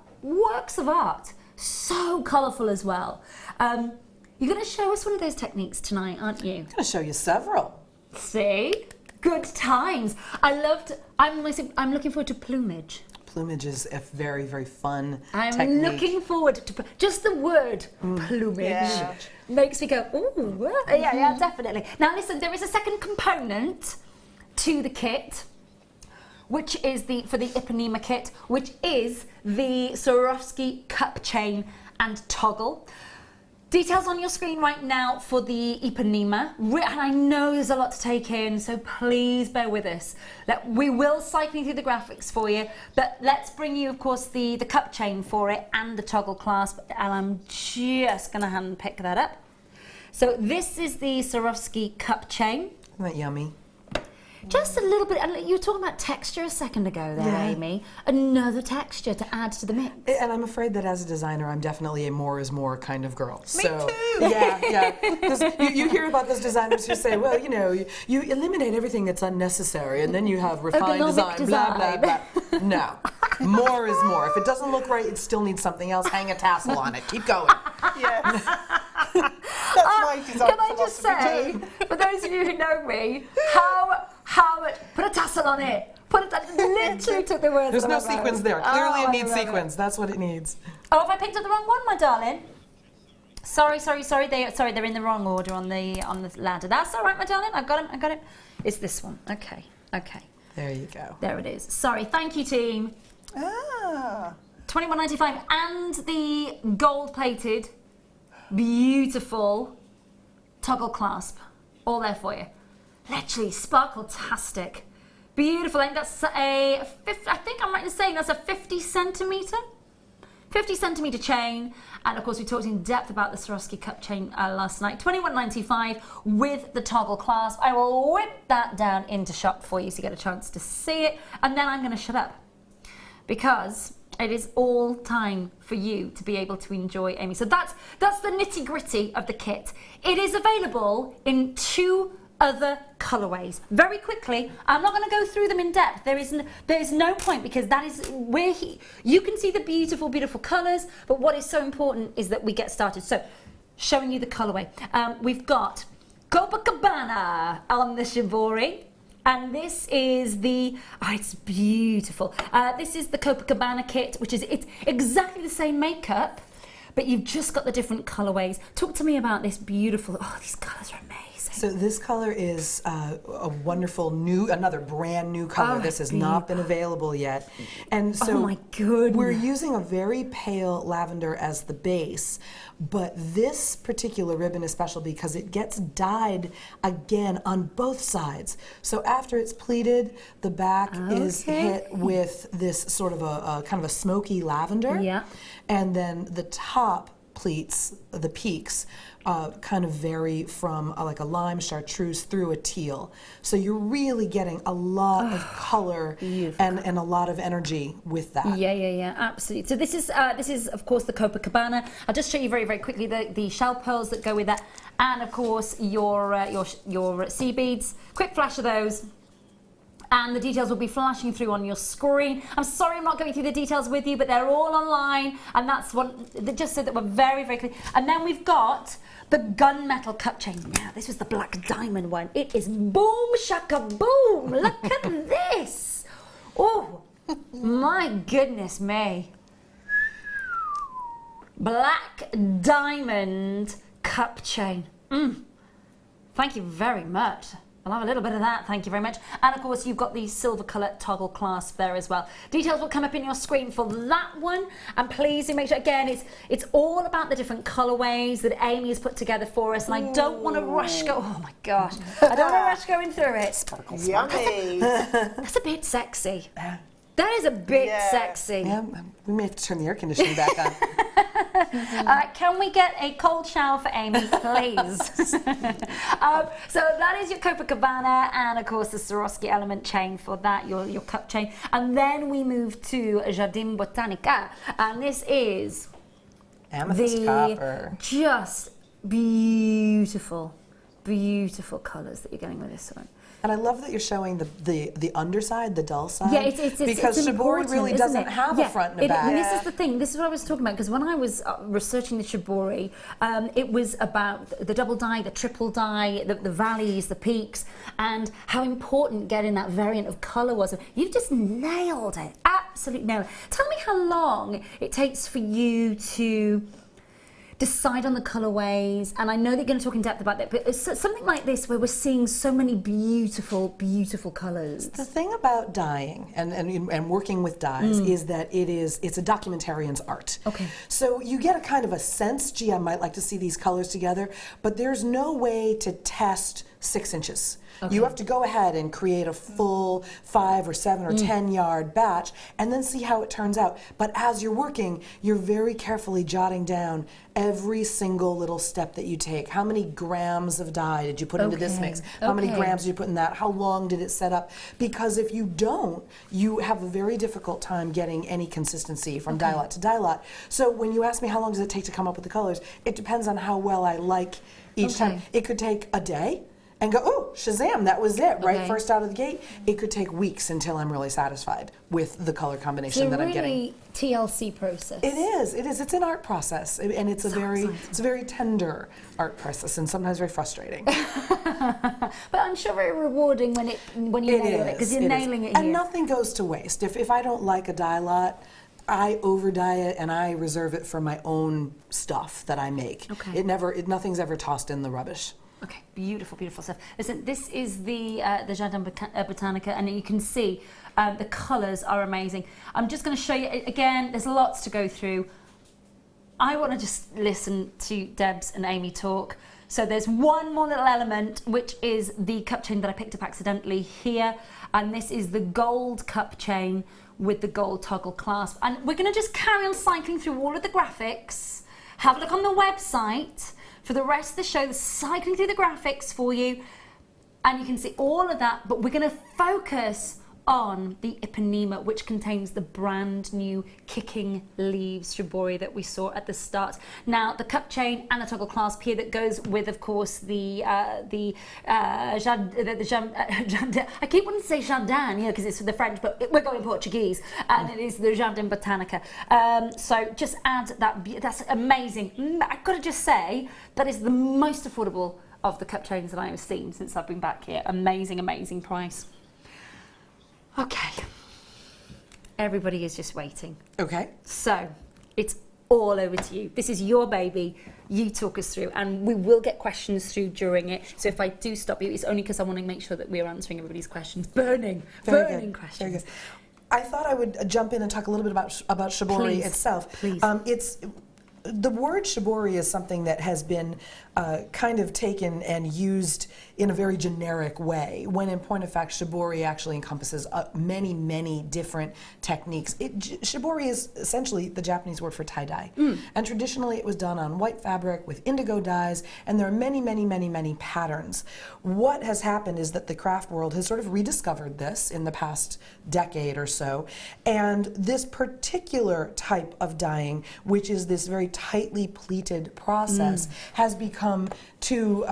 so colourful as well. You're going to show us one of those techniques tonight, aren't you? I'm going to show you several. See? Good times. I'm looking forward to plumage. Plumage is a very fun I'm technique. looking forward to just the word plumage makes me go, ooh, yeah, definitely. Now listen, there is a second component to the kit, which is for the Ipanema kit, which is the Swarovski cup chain and toggle. Details on your screen right now for the Ipanema, and I know there's a lot to take in, so please bear with us. We will cycle through the graphics for you, but let's bring you, of course, the cup chain for it and the toggle clasp, and I'm just going to hand pick that up. So this is the Swarovski cup chain. Isn't that yummy? Just a little bit, and you were talking about texture a second ago there, Amy. Another texture to add to the mix. And I'm afraid that as a designer, I'm definitely a more is more kind of girl. Me too! Yeah. You hear about those designers who say, well, you know, you eliminate everything that's unnecessary, and then you have refined design, blah, blah. No. More is more. If it doesn't look right, it still needs something else. Hang a tassel on it. Keep going. Yes. That's my design Can I just say, for those of you who know me, how put a tassel on it. Literally took the words. There's no sequins there. Clearly it needs I love sequins. That's what it needs. Oh, have I picked up the wrong one, my darling? Sorry. They're in the wrong order on the ladder. That's all right, my darling. I got it. It's this one. Okay. There you go. There it is. Sorry. Thank you, team. $21.95 and the gold-plated, beautiful toggle clasp, all there for you. Literally sparkle-tastic, beautiful. I think that's I think I'm right in saying that's a 50 centimetre chain, and of course we talked in depth about the Swarovski cup chain last night. $21.95 with the toggle clasp. I will whip that down into shop for you so you get a chance to see it, and then I'm going to shut up because it is all time for you to be able to enjoy Amy. So that's the nitty-gritty of the kit. It is available in 2 other colorways. Very quickly, I'm not going to go through them in depth. There is no point, because that is where you can see the beautiful colors, but what is so important is that we get started. So, showing you the colorway. We've got Copacabana on the Shibori. And this is it's beautiful. This is the Copacabana kit, which is, it's exactly the same makeup, but you've just got the different colorways. Talk to me about this beautiful, these colors are amazing. So this color is a wonderful another brand new color. This has not been available yet. And so oh my goodness. We're using a very pale lavender as the base, but this particular ribbon is special because it gets dyed again on both sides. So after it's pleated, the back is hit with this sort of a kind of a smoky lavender. Yeah. And then the top pleats, the peaks, kind of vary from like a lime chartreuse through a teal. So you're really getting a lot of color and a lot of energy with that. Yeah, absolutely. So this is of course the Copacabana. I'll just show you very, very quickly the shell pearls that go with that, and of course your sea beads. Quick flash of those. And the details will be flashing through on your screen. I'm sorry I'm not going through the details with you, but they're all online, and that's just so that we're very, very clear. And then we've got the gunmetal cup chain. Now, this was the black diamond one. It is boom shaka boom. Look at this. Oh, My goodness me. Black diamond cup chain. Thank you very much. I'll have a little bit of that, thank you very much. And of course, you've got the silver colour toggle clasp there as well. Details will come up in your screen for that one. And please do make sure, again, it's all about the different colourways that Amy has put together for us. And I don't want to rush oh my gosh, I don't want to rush going through it. Sparkle, sparkle. Yummy. That's a bit sexy. That is a bit sexy. Yeah, we may have to turn the air conditioning back on. Can we get a cold shower for Amy, please? So that is your Copacabana, and of course the Swarovski element chain for that, your cup chain. And then we move to Jardin Botanica, and this is Amethyst copper. Just beautiful, beautiful colours that you're getting with this one. And I love that you're showing the underside, the dull side. Yeah, it's Shibori really doesn't have a front and a back. And this is the thing. This is what I was talking about, because when I was researching the Shibori, it was about the double dye, the triple dye, the valleys, the peaks, and how important getting that variant of colour was. You've just nailed it. Absolutely nailed it. Tell me how long it takes for you to decide on the colorways, and I know they're going to talk in depth about that, but it's something like this where we're seeing so many beautiful, beautiful colors. The thing about dyeing and working with dyes is that it's a documentarian's art. Okay. So you get a kind of a sense, gee, I might like to see these colors together, but there's no way to test 6 inches. Okay. You have to go ahead and create a full 5 or 7 or 10 yard batch and then see how it turns out. But as you're working, you're very carefully jotting down every single little step that you take. How many grams of dye did you put into this mix? How many grams did you put in that? How long did it set up? Because if you don't, you have a very difficult time getting any consistency from dye lot to dye lot. So when you ask me how long does it take to come up with the colors, it depends on how well I like each time. It could take a day and go, oh, Shazam, that was it, right? First out of the gate. It could take weeks until I'm really satisfied with the color combination that I'm getting. It's a really TLC process. It is. It's an art process, and it's a very tender art process, and sometimes very frustrating. But I'm sure very rewarding when you nail it, because you're nailing it here. And nothing goes to waste. If I don't like a dye lot, I over dye it and I reserve it for my own stuff that I make. Okay. Nothing's ever tossed in the rubbish. Okay, beautiful, beautiful stuff. Listen, this is the Jardin Botanica, and you can see the colours are amazing. I'm just going to show you, again, there's lots to go through. I want to just listen to Debs and Amy talk. So there's one more little element, which is the cup chain that I picked up accidentally here, and this is the gold cup chain with the gold toggle clasp. And we're going to just carry on cycling through all of the graphics. Have a look on the website for the rest of the show, cycling through the graphics for you, and you can see all of that, but we're going to focus on the Ipanema, which contains the brand new kicking leaves Shibori that we saw at the start. Now, the cup chain and the toggle clasp here that goes with, of course, I keep wanting to say Jardin, because it's for the French, but we're going Portuguese, and it is the Jardin Botanica. So just add that, that's amazing. I've got to just say, that is the most affordable of the cup chains that I have seen since I've been back here. Amazing, amazing price. Okay, everybody is just waiting. Okay. So, it's all over to you. This is your baby. You talk us through, and we will get questions through during it. So if I do stop you, it's only because I want to make sure that we're answering everybody's questions. Burning questions. Very good. I thought I would jump in and talk a little bit about Shibori itself. Please. The word Shibori is something that has been kind of taken and used in a very generic way, when in point of fact Shibori actually encompasses many, many different techniques. Shibori is essentially the Japanese word for tie-dye. And traditionally it was done on white fabric with indigo dyes, and there are many, many, many, many patterns. What has happened is that the craft world has sort of rediscovered this in the past decade or so, and this particular type of dyeing, which is this very tightly pleated process has become to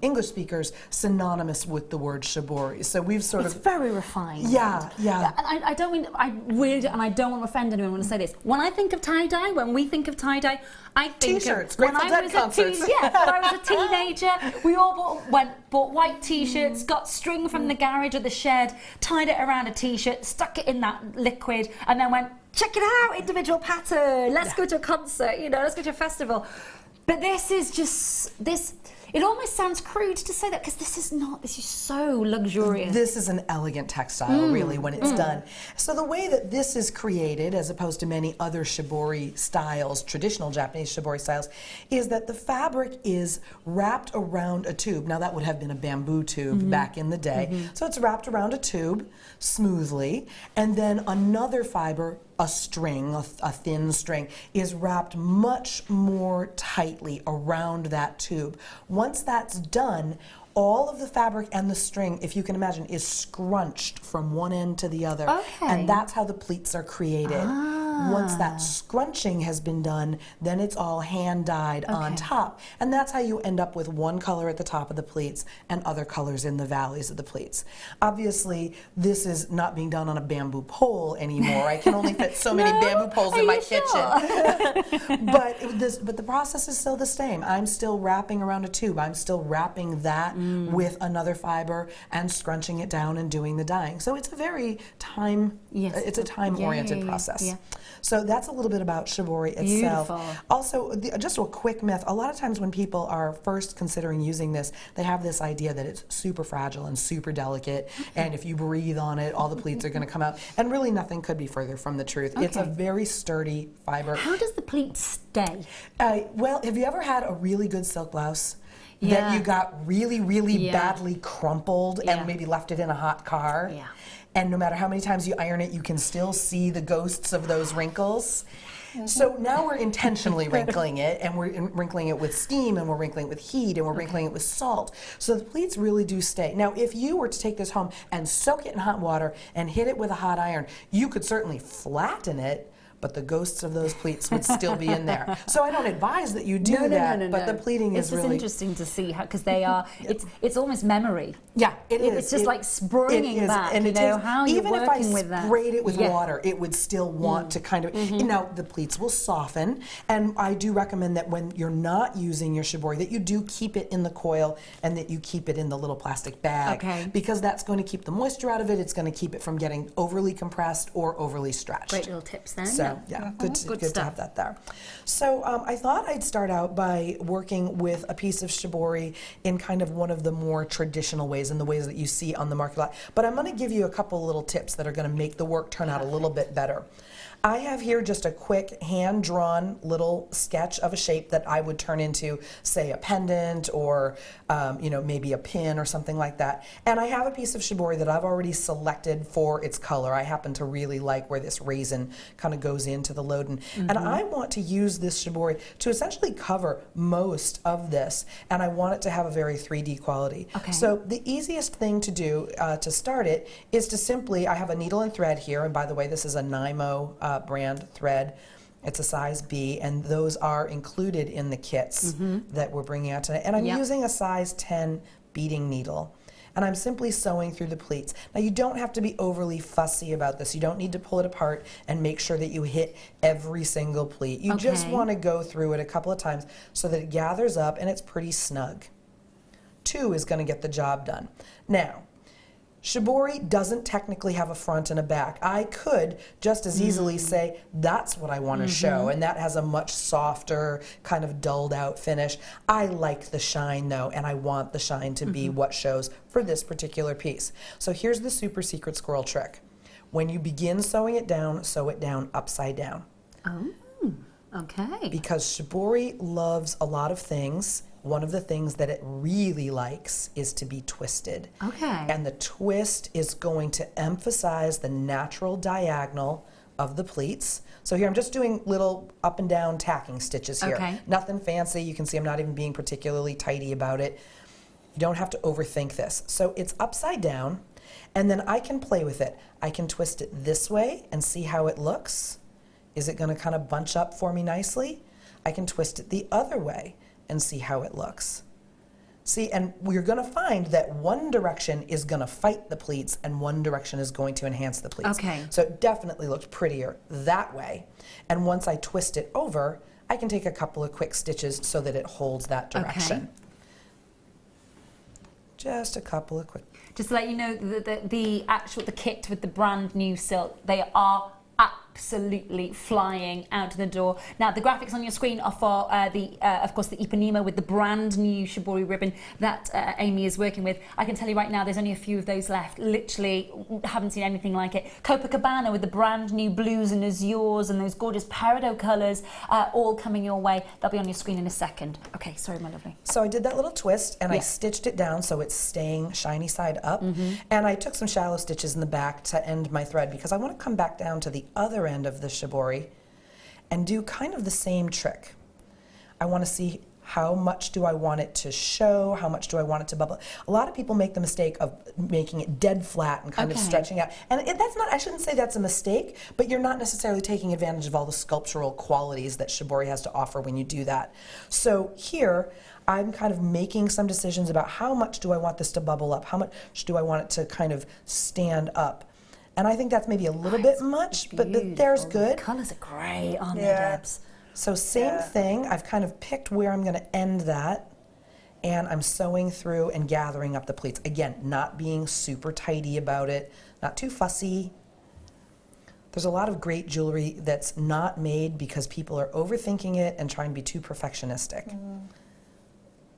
English speakers synonymous with the word shibori. So we've sort It's of very refined. yeah. And I don't mean, I really, and I don't want to offend anyone when I say this. When I think of tie-dye, when we think of tie-dye, I think T-shirts, of when Grateful Dead concerts. when I was a teenager, we all bought white T-shirts, got string from the garage or the shed, tied it around a T-shirt, stuck it in that liquid, and then went, check it out, individual pattern. Let's go to a concert, let's go to a festival. But this is just this. It almost sounds crude to say that because this is so luxurious. This is an elegant textile, really, when it's done. So the way that this is created, as opposed to many other shibori styles, traditional Japanese shibori styles, is that the fabric is wrapped around a tube. Now that would have been a bamboo tube back in the day. So it's wrapped around a tube smoothly, and then another fiber, a string, a thin string, is wrapped much more tightly around that tube. Once that's done, all of the fabric and the string, if you can imagine, is scrunched from one end to the other. Okay. And that's how the pleats are created. Once that scrunching has been done, then it's all hand dyed on top. And that's how you end up with one color at the top of the pleats and other colors in the valleys of the pleats. Obviously, this is not being done on a bamboo pole anymore. I can only fit so many bamboo poles in my kitchen. But the process is still the same. I'm still wrapping around a tube. I'm still wrapping that with another fiber and scrunching it down and doing the dyeing. So it's a very it's a time-oriented process. Yeah. So that's a little bit about shibori itself. Beautiful. Also, just a quick myth, a lot of times when people are first considering using this, they have this idea that it's super fragile and super delicate, and if you breathe on it, all the pleats are going to come out. And really nothing could be further from the truth. It's a very sturdy fiber. How does the pleat stay? Well, have you ever had a really good silk blouse that you got really, really badly crumpled and maybe left it in a hot car? Yeah. And no matter how many times you iron it, you can still see the ghosts of those wrinkles. So now we're intentionally wrinkling it, and we're wrinkling it with steam, and we're wrinkling it with heat, and we're wrinkling it with salt. So the pleats really do stay. Now, if you were to take this home and soak it in hot water and hit it with a hot iron, you could certainly flatten it, but the ghosts of those pleats would still be in there. So I don't advise that you do that, but the pleating is really... It's just interesting to see how, because they are, it's almost memory. Yeah, it is. It's just like bringing back, and how you're working with that. Even if I sprayed it with water, it would still want to kind of, now the pleats will soften, and I do recommend that when you're not using your shibori, that you do keep it in the coil and that you keep it in the little plastic bag, because that's going to keep the moisture out of it, it's going to keep it from getting overly compressed or overly stretched. Great little tips then. So, good to have that there. So I thought I'd start out by working with a piece of shibori in kind of one of the more traditional ways, in the ways that you see on the market a lot. But I'm going to give you a couple little tips that are going to make the work turn out a little bit better. I have here just a quick hand-drawn little sketch of a shape that I would turn into, say, a pendant or, maybe a pin or something like that. And I have a piece of shibori that I've already selected for its color. I happen to really like where this raisin kind of goes into the loden. And I want to use this shibori to essentially cover most of this, and I want it to have a very 3D quality. So the easiest thing to do to start it is to simply, I have a needle and thread here, and by the way, this is a Nymo brand thread. It's a size B, and those are included in the kits that we're bringing out tonight. And I'm using a size 10 beading needle. And I'm simply sewing through the pleats. Now, you don't have to be overly fussy about this. You don't need to pull it apart and make sure that you hit every single pleat. You just want to go through it a couple of times so that it gathers up and it's pretty snug. 2 is going to get the job done. Now, shibori doesn't technically have a front and a back. I could just as easily say that's what I want to show, and that has a much softer, kind of dulled out finish. I like the shine though, and I want the shine to be what shows for this particular piece. So here's the super secret squirrel trick. When you begin sewing it down, sew it down upside down. Oh, okay. Because shibori loves a lot of things. One of the things that it really likes is to be twisted. Okay. And the twist is going to emphasize the natural diagonal of the pleats. So here I'm just doing little up and down tacking stitches here. Okay. Nothing fancy. You can see I'm not even being particularly tidy about it. You don't have to overthink this. So it's upside down, and then I can play with it. I can twist it this way and see how it looks. Is it going to kind of bunch up for me nicely? I can twist it the other way and see how it looks. See, and we're going to find that one direction is going to fight the pleats and one direction is going to enhance the pleats. Okay. So it definitely looked prettier that way. And once I twist it over, I can take a couple of quick stitches so that it holds that direction. Okay. Just a couple of quick. Just to let you know, the kit with the brand new silk, they are absolutely flying out the door. Now, the graphics on your screen are for of course, the Ipanema with the brand new Shibori ribbon that Amy is working with. I can tell you right now, there's only a few of those left. Literally, haven't seen anything like it. Copacabana with the brand new blues and azures and those gorgeous peridot colours, all coming your way. They'll be on your screen in a second. Okay, sorry, my lovely. So I did that little twist and I Yeah. stitched it down so it's staying shiny side up. And I took some shallow stitches in the back to end my thread because I want to come back down to the other end of the Shibori and do kind of the same trick. I want to see how much do I want it to show, how much do I want it to bubble. A lot of people make the mistake of making it dead flat and kind of stretching out. And that's not, I shouldn't say that's a mistake, but you're not necessarily taking advantage of all the sculptural qualities that Shibori has to offer when you do that. So here, I'm kind of making some decisions about how much do I want this to bubble up, how much do I want it to kind of stand up. And I think that's maybe a little bit much, but there's good. The colours are great, aren't they, Yeah. Debs? So same thing, I've kind of picked where I'm going to end that, and I'm sewing through and gathering up the pleats. Again, not being super tidy about it, not too fussy. There's a lot of great jewelry that's not made because people are overthinking it and trying to be too perfectionistic.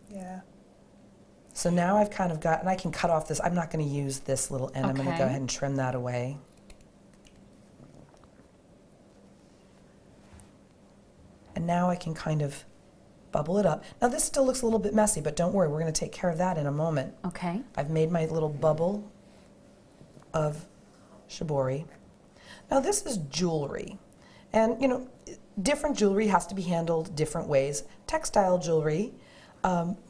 Yeah. So now I've kind of got, and I can cut off this, I'm not going to use this little end, I'm going to Okay. go ahead and trim that away. And now I can kind of bubble it up. Now this still looks a little bit messy, but don't worry, we're going to take care of that in a moment. Okay. I've made my little bubble of Shibori. Now this is jewelry. And you know, different jewelry has to be handled different ways. Textile jewelry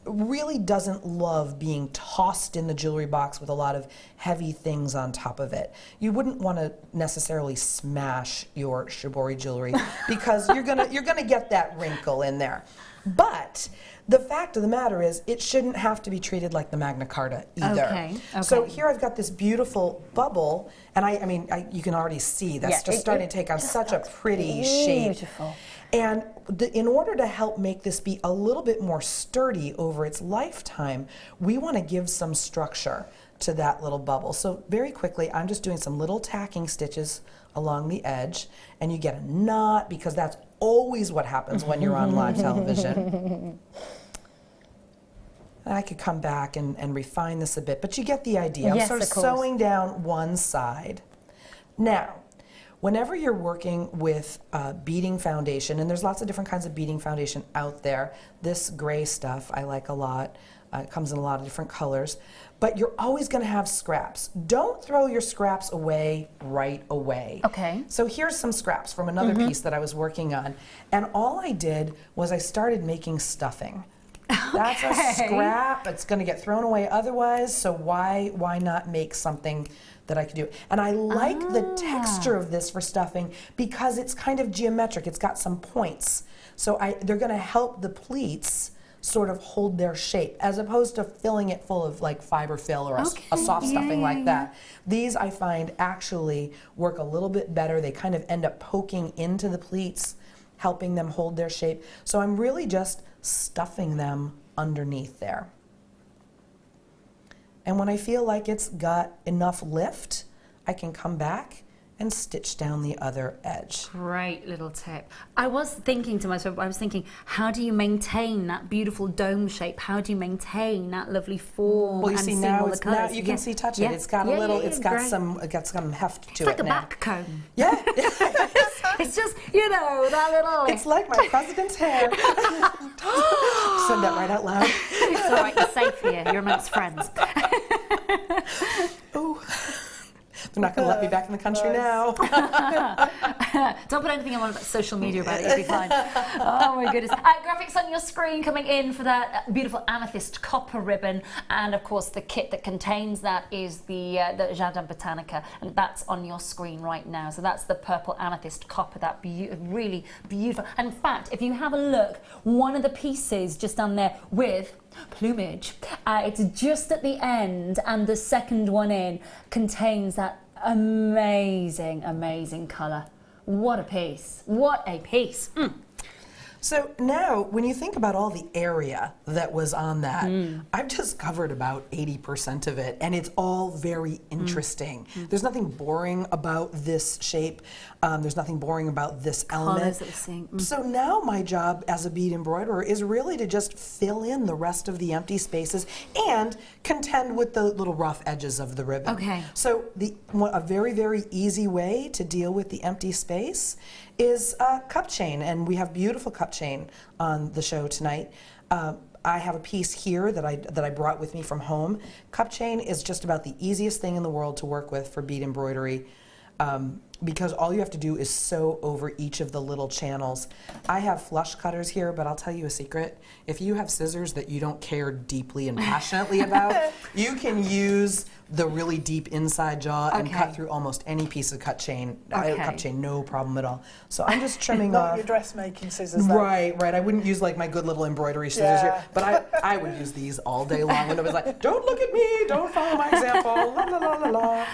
really doesn't love being tossed in the jewelry box with a lot of heavy things on top of it. You wouldn't want to necessarily smash your Shibori jewelry because you're gonna get that wrinkle in there. But the fact of the matter is, it shouldn't have to be treated like the Magna Carta either. Okay, So okay. here I've got this beautiful bubble, and I mean, you can already see that's just starting to take on such a pretty shape. Beautiful. And in order to help make this be a little bit more sturdy over its lifetime, we want to give some structure to that little bubble. So very quickly, I'm just doing some little tacking stitches along the edge, and you get a knot because that's always what happens when you're on live television. And I could come back and refine this a bit, but you get the idea. I'm Yes, sort of of course. sewing down one side. Now, whenever you're working with beading foundation, and there's lots of different kinds of beading foundation out there, this gray stuff I like a lot. It comes in a lot of different colors, but you're always going to have scraps. Don't throw your scraps away right away. Okay. So here's some scraps from another piece that I was working on, and all I did was I started making stuffing. That's a scrap. It's going to get thrown away otherwise, so why not make something that I could do? And I like the texture of this for stuffing because it's kind of geometric. It's got some points. So they're going to help the pleats sort of hold their shape as opposed to filling it full of like fiber fill or a soft stuffing like that. These I find actually work a little bit better. They kind of end up poking into the pleats, helping them hold their shape. So I'm really just stuffing them underneath there. And when I feel like it's got enough lift, I can come back and stitch down the other edge. Great little tip. I was thinking to myself, how do you maintain that beautiful dome shape? How do you maintain that lovely form? Well, you and see seeing now, all the colours? you can see touch Yeah. it. It's got a Yeah, little. yeah, It's got great. some heft to It's it like a now. back comb. Yeah. It's just, you know, that little... It's like my president's hair. Said that right out loud. It's all right, you're safe here. You're amongst friends. Ooh. They're not going to let me back in the country now. Don't put anything on social media about it, you'll be fine. Oh my goodness. Graphics on your screen coming in for that beautiful amethyst copper ribbon, and of course the kit that contains that is the Jardin Botanica, and that's on your screen right now. So that's the purple amethyst copper, that really beautiful. And in fact, if you have a look, one of the pieces just down there with plumage, it's just at the end, and the second one in contains that amazing colour. What a piece. What a piece. So now, when you think about all the area that was on that, I've just covered about 80% of it, and it's all very interesting. There's nothing boring about this shape. There's nothing boring about this element. That we're seeing. So now my job as a bead embroiderer is really to just fill in the rest of the empty spaces and contend with the little rough edges of the ribbon. Okay. So a very easy way to deal with the empty space is cup chain, and we have beautiful cup chain on the show tonight. I have a piece here that I brought with me from home. Cup chain is just about the easiest thing in the world to work with for bead embroidery, because all you have to do is sew over each of the little channels. I have flush cutters here, but I'll tell you a secret. If you have scissors that you don't care deeply and passionately about, you can use the really deep inside jaw and cut through almost any piece of cup chain, no problem at all. So I'm just trimming off. Not your dressmaking scissors, though. Right. I wouldn't use like my good little embroidery scissors here, but I would use these all day long when it was like, don't look at me, don't follow my example, la la la la la.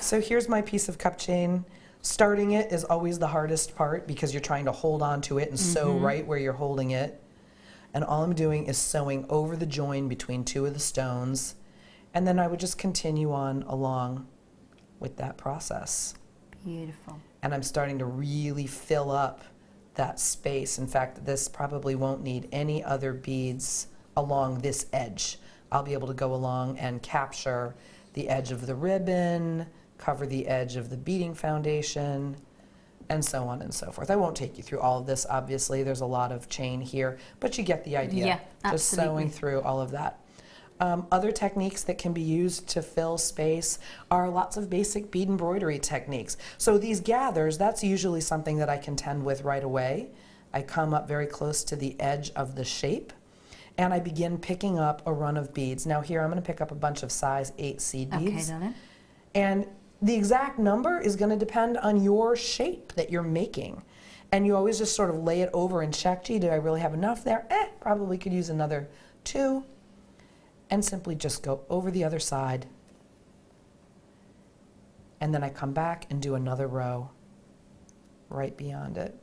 So here's my piece of cup chain. Starting it is always the hardest part because you're trying to hold on to it and sew right where you're holding it. And all I'm doing is sewing over the join between two of the stones. And then I would just continue on along with that process. Beautiful. And I'm starting to really fill up that space. In fact, this probably won't need any other beads along this edge. I'll be able to go along and capture the edge of the ribbon, cover the edge of the beading foundation, and so on and so forth. I won't take you through all of this, obviously. There's a lot of chain here, but you get the idea. Yeah, just sewing through all of that. Other techniques that can be used to fill space are lots of basic bead embroidery techniques. So these gathers, that's usually something that I contend with right away. I come up very close to the edge of the shape, and I begin picking up a run of beads. Now here I'm going to pick up a bunch of size 8 seed beads. Okay, darling. And the exact number is going to depend on your shape that you're making. And you always just sort of lay it over and check, gee, did I really have enough there? Probably could use another 2. And simply just go over the other side. And then I come back and do another row right beyond it.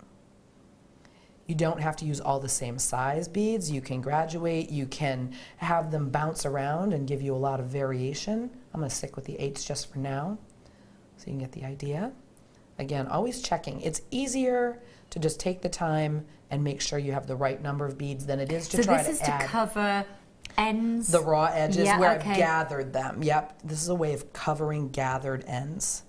You don't have to use all the same size beads. You can graduate. You can have them bounce around and give you a lot of variation. I'm going to stick with the 8s just for now so you can get the idea. Again, always checking. It's easier to just take the time and make sure you have the right number of beads than it is to try to add. So this is to cover ends? The raw edges where I've gathered them. Yep, this is a way of covering gathered ends.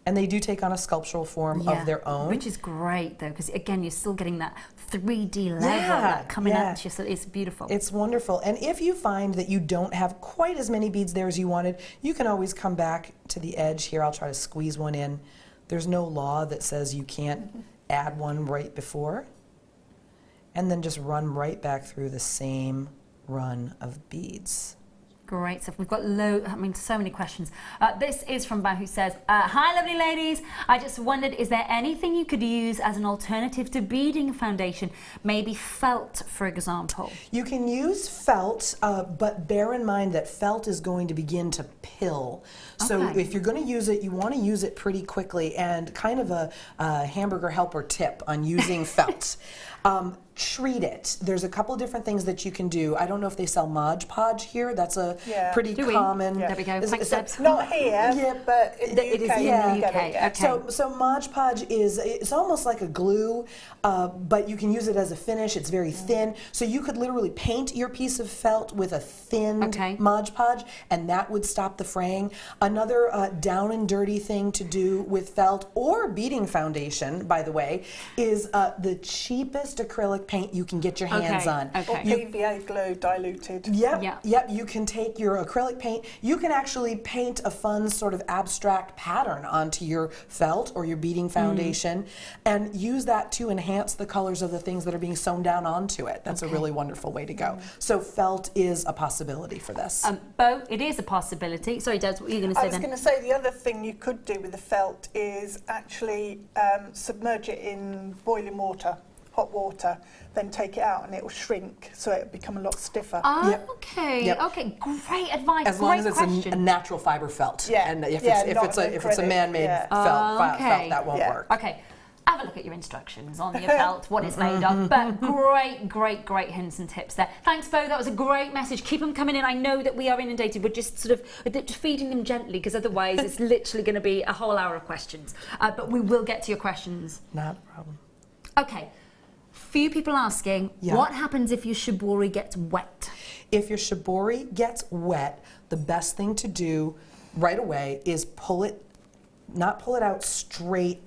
And they do take on a sculptural form of their own. Which is great, though, because, again, you're still getting that 3D level that coming at you, so it's beautiful. It's wonderful. And if you find that you don't have quite as many beads there as you wanted, you can always come back to the edge here. I'll try to squeeze one in. There's no law that says you can't add one right before. And then just run right back through the same run of beads. Great stuff. We've got so many questions. This is from Ba, who says, hi lovely ladies, I just wondered, is there anything you could use as an alternative to beading foundation? Maybe felt, for example. You can use felt, but bear in mind that felt is going to begin to pill. So if you're going to use it, you want to use it pretty quickly, and kind of a hamburger helper tip on using felt. Treat it. There's a couple of different things that you can do. I don't know if they sell Mod Podge here. That's a pretty common. There we go. Thanks, Debs. Not here, but in the UK. It is in the UK. Okay. So Mod Podge it's almost like a glue, but you can use it as a finish. It's very thin. So you could literally paint your piece of felt with a thin Mod Podge, and that would stop the fraying. Another down and dirty thing to do with felt or beading foundation, by the way, is the cheapest finest acrylic paint you can get your hands on. Or Okay. PVA glue diluted. Yep, Yeah. yep. You can take your acrylic paint. You can actually paint a fun sort of abstract pattern onto your felt or your beading foundation, and use that to enhance the colors of the things that are being sewn down onto it. That's a really wonderful way to go. So felt is a possibility for this. Bo, it is a possibility. Sorry, Des, what were you going to say I was then? going to say the other thing you could do with the felt is actually submerge it in boiling water, hot water, then take it out and it will shrink, so it will become a lot stiffer. Yep. Okay, Yep. okay, great advice, As great long as it's question. a natural fiber felt. Yeah. And if Yeah, it's not an if it's a acrylic, man-made yeah. felt, Okay. that won't Yeah. work. Okay, have a look at your instructions on your felt, what it's made of. But great hints and tips there. Thanks, Bo. That was a great message. Keep them coming in. I know that we are inundated. We're just sort of feeding them gently, because otherwise it's literally going to be a whole hour of questions. But we will get to your questions. Not a problem. Okay. Few people asking, what happens if your shibori gets wet? If your shibori gets wet, the best thing to do right away is not pull it out straight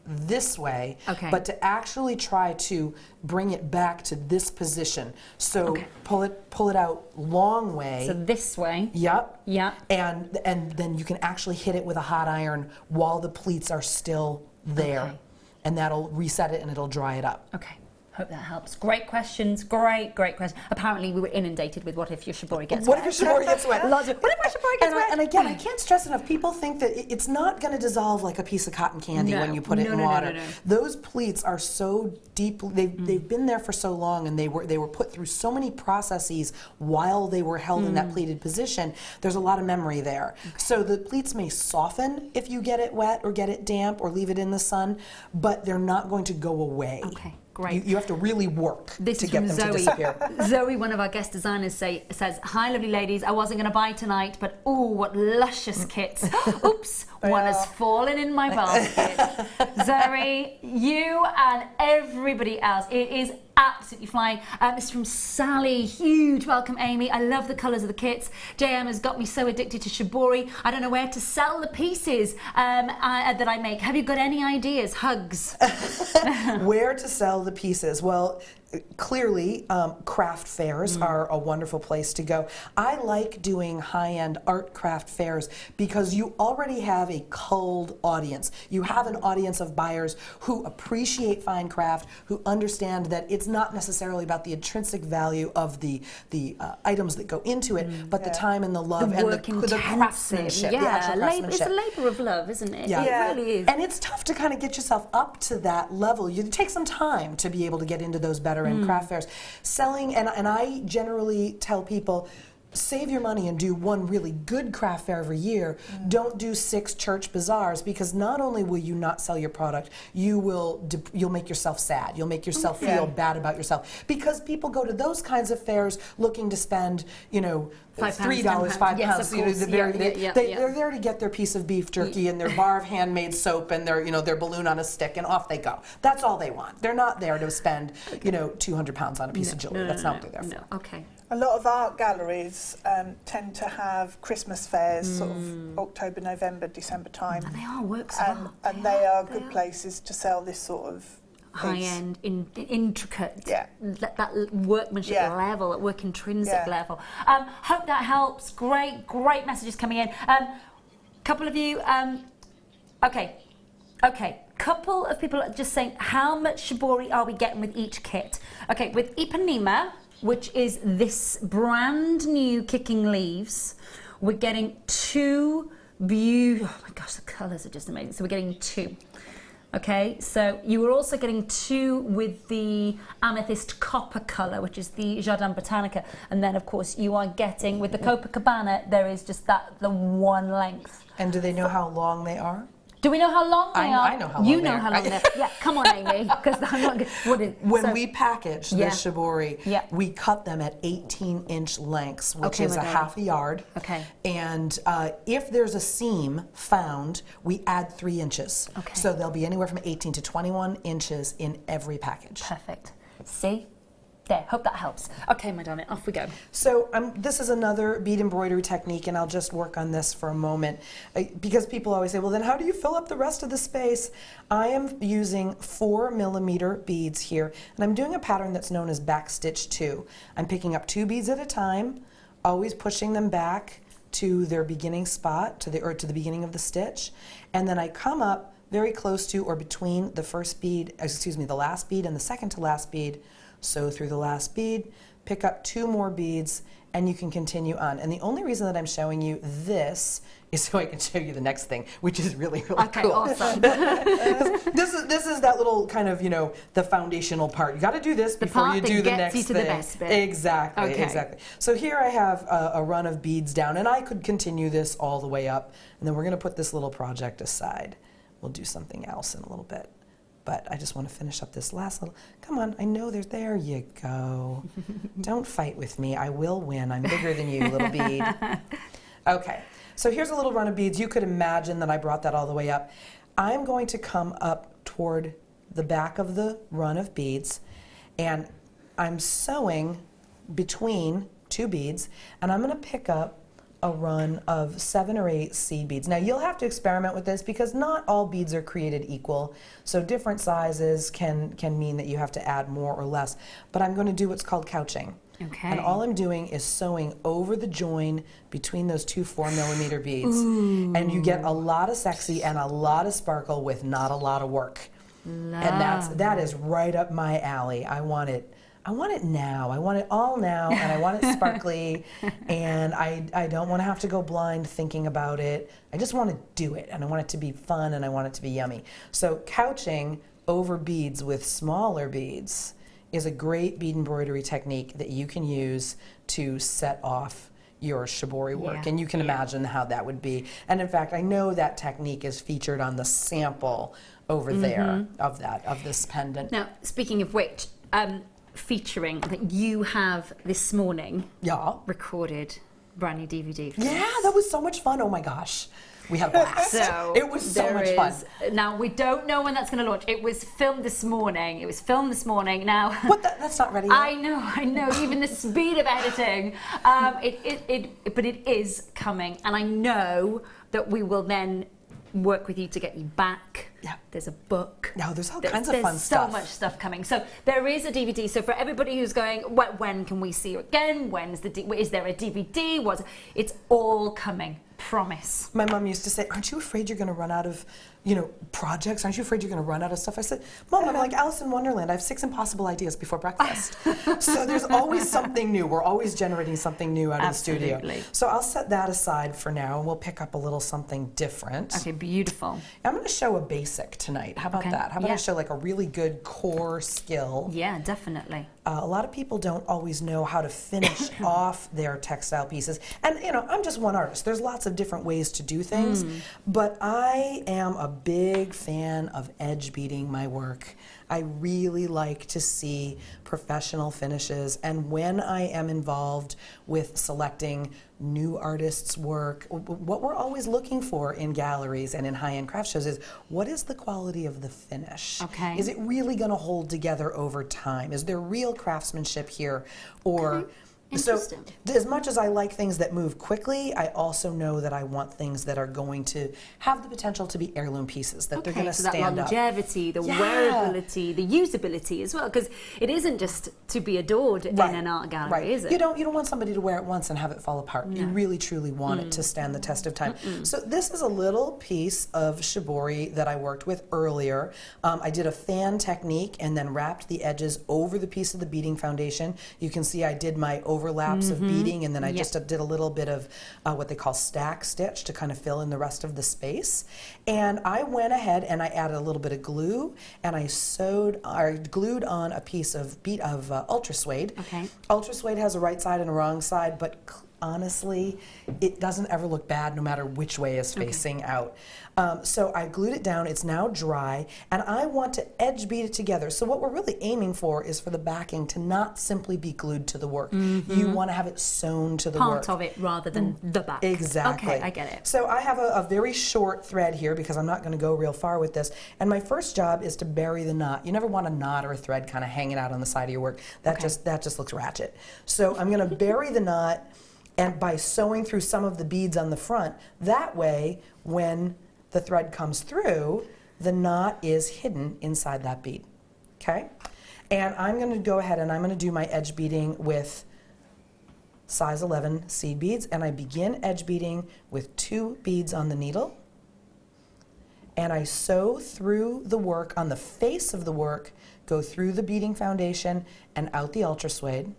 this way, but to actually try to bring it back to this position. So pull it out long way. So this way. Yep. Yeah. And then you can actually hit it with a hot iron while the pleats are still there. Okay. And that'll reset it and it'll dry it up. Okay. Hope that helps. Great questions. Great questions. Apparently, we were inundated with what if your shibori gets What wet. if your shibori gets wet? Lots of, what if my shibori gets wet? And again, I can't stress enough, people think that it's not going to dissolve like a piece of cotton candy when you put it in water. No. Those pleats are so deep, they've been there for so long, and they were put through so many processes while they were held in that pleated position. There's a lot of memory there. So the pleats may soften if you get it wet or get it damp or leave it in the sun, but they're not going to go away. Okay. Great. You have to really work to get them to disappear. Zoe, one of our guest designers, says, "Hi, lovely ladies. I wasn't going to buy tonight, but oh, what luscious kits. Oops, one has fallen in my basket." Zoe, you and everybody else, it is absolutely flying. This is from Sally. Huge welcome, Amy. I love the colours of the kits. JM has got me so addicted to shibori. I don't know where to sell the pieces that I make. Have you got any ideas? Hugs. Where to sell the pieces? Well, clearly craft fairs are a wonderful place to go. I like doing high-end art craft fairs because you already have a culled audience. You have an audience of buyers who appreciate fine craft, who understand that it's not necessarily about the intrinsic value of the items that go into it, but the time and the love and the craftsmanship, the actual craftsmanship. It's a labour of love, isn't it? Yeah. It really is. And it's tough to kind of get yourself up to that level. It takes some time to be able to get into those better end craft fairs. Selling, and I generally tell people, save your money and do one really good craft fair every year. Don't do 6 church bazaars, because not only will you not sell your product, you'll make yourself sad. You'll make yourself feel bad about yourself, because people go to those kinds of fairs looking to spend, $3, £5. Yes, of course. They're Yeah. there to get their piece of beef jerky and their bar of handmade soap and their balloon on a stick, and off they go. That's all they want. They're not there to spend 200 pounds on a piece of jewelry. That's not what they're there for. Okay. A lot of art galleries tend to have Christmas fairs, sort of October, November, December time. And they are works of art. And they are good places to sell this sort of high-end, intricate, that workmanship level, that work intrinsic level. Hope that helps. Great messages coming in. Couple of you, okay. Couple of people are just saying, how much shibori are we getting with each kit? Okay, with Ipanema, which is this brand new Kicking Leaves, we're getting 2 beautiful, oh my gosh, the colours are just amazing. So we're getting 2. Okay, so you were also getting 2 with the amethyst copper colour, which is the Jardin Botanica, and then of course you are getting, with the Copacabana, there is just the one length. And do they know how long they are? Do we know how long they are? I know how long you they know are. how long they are. Yeah, come on, Amy, because I'm not good. When we package the shibori, we cut them at 18-inch lengths, which is a half a yard. Okay. And if there's a seam found, we add 3 inches. Okay. So they'll be anywhere from 18 to 21 inches in every package. Perfect. See? There, hope that helps. Okay, my darling, off we go. So this is another bead embroidery technique, and I'll just work on this for a moment because people always say, well, then how do you fill up the rest of the space? I am using 4mm beads here, and I'm doing a pattern that's known as backstitch 2. I'm picking up 2 beads at a time, always pushing them back to their beginning spot, to the beginning of the stitch, and then I come up very close to or between the first bead, the last bead and the second to last bead, sew through the last bead, pick up 2 more beads, and you can continue on. And the only reason that I'm showing you this is so I can show you the next thing, which is really, really okay, cool. Awesome. this is that little kind of, the foundational part. You got to do this before you do the next thing. The best bit. Exactly, okay. Exactly. So here I have a run of beads down, and I could continue this all the way up, and then we're going to put this little project aside. We'll do something else in a little bit. But I just want to finish up this last little, come on, I know there you go. Don't fight with me, I will win. I'm bigger than you, little bead. Okay, so here's a little run of beads. You could imagine that I brought that all the way up. I'm going to come up toward the back of the run of beads, and I'm sewing between 2 beads, and I'm going to pick up a run of 7 or 8 seed beads. Now you'll have to experiment with this because not all beads are created equal. So different sizes can mean that you have to add more or less. But I'm going to do what's called couching. Okay. And all I'm doing is sewing over the join between those 2 4mm beads. Ooh. And you get a lot of sexy and a lot of sparkle with not a lot of work. Love. And that is right up my alley. I want it now. I want it all now, and I want it sparkly, and I don't want to have to go blind thinking about it. I just want to do it, and I want it to be fun, and I want it to be yummy. So couching over beads with smaller beads is a great bead embroidery technique that you can use to set off your shibori work, and you can imagine how that would be. And in fact, I know that technique is featured on the sample over there of this pendant. Now, speaking of which, featuring that you have this morning recorded brand new DVD. Yeah, that was so much fun. Oh my gosh. We had a blast. So it was so much fun. Now, we don't know when that's going to launch. It was filmed this morning. Now, what? That's not ready yet? I know. Even the speed of editing. But it is coming. And I know that we will then work with you to get you back. Yeah. There's a book. No, there's all kinds of fun stuff. There's so much stuff coming. So there is a DVD. So for everybody who's going, when can we see you again? Is there a DVD? It's all coming. Promise. My mom used to say, aren't you afraid you're going to run out of, projects? Aren't you afraid you're going to run out of stuff? I said, Mom, I'm like Alice in Wonderland. I have 6 impossible ideas before breakfast. So there's always something new. We're always generating something new out of the studio. So I'll set that aside for now, and we'll pick up a little something different. Okay, beautiful. I'm going to show a basic tonight. How about that? How about I show like a really good core skill? Yeah, definitely. A lot of people don't always know how to finish off their textile pieces. And, I'm just one artist. There's lots of different ways to do things. But I am a big fan of edge beading my work. I really like to see professional finishes. And when I am involved with selecting new artists' work, what we're always looking for in galleries and in high-end craft shows is, what is the quality of the finish? Okay. Is it really going to hold together over time? Is there real craftsmanship here? Or so, as much as I like things that move quickly, I also know that I want things that are going to have the potential to be heirloom pieces, that they're going to stand up. That longevity, the wearability, the usability as well, because it isn't just to be adored in an art gallery, is it? You don't want somebody to wear it once and have it fall apart. No. You really, truly want it to stand the test of time. So this is a little piece of shibori that I worked with earlier. I did a fan technique and then wrapped the edges over the piece of the beading foundation. You can see I did my overlaps of beading, and then I just did a little bit of what they call stack stitch to kind of fill in the rest of the space. And I went ahead and I added a little bit of glue, and I glued on a piece of ultra suede. Okay. Ultra suede has a right side and a wrong side, but honestly, it doesn't ever look bad no matter which way is facing out. So I glued it down, it's now dry, and I want to edge bead it together. So what we're really aiming for is for the backing to not simply be glued to the work. You want to have it sewn to the work. Part of it rather than the back. Exactly. Okay, I get it. So I have a very short thread here because I'm not going to go real far with this. And my first job is to bury the knot. You never want a knot or a thread kind of hanging out on the side of your work. That just looks ratchet. So I'm going to bury the knot, and by sewing through some of the beads on the front, that way when the thread comes through, the knot is hidden inside that bead. Okay? And I'm going to go ahead and I'm going to do my edge beading with size 11 seed beads, and I begin edge beading with 2 beads on the needle, and I sew through the work on the face of the work, go through the beading foundation and out the ultra suede.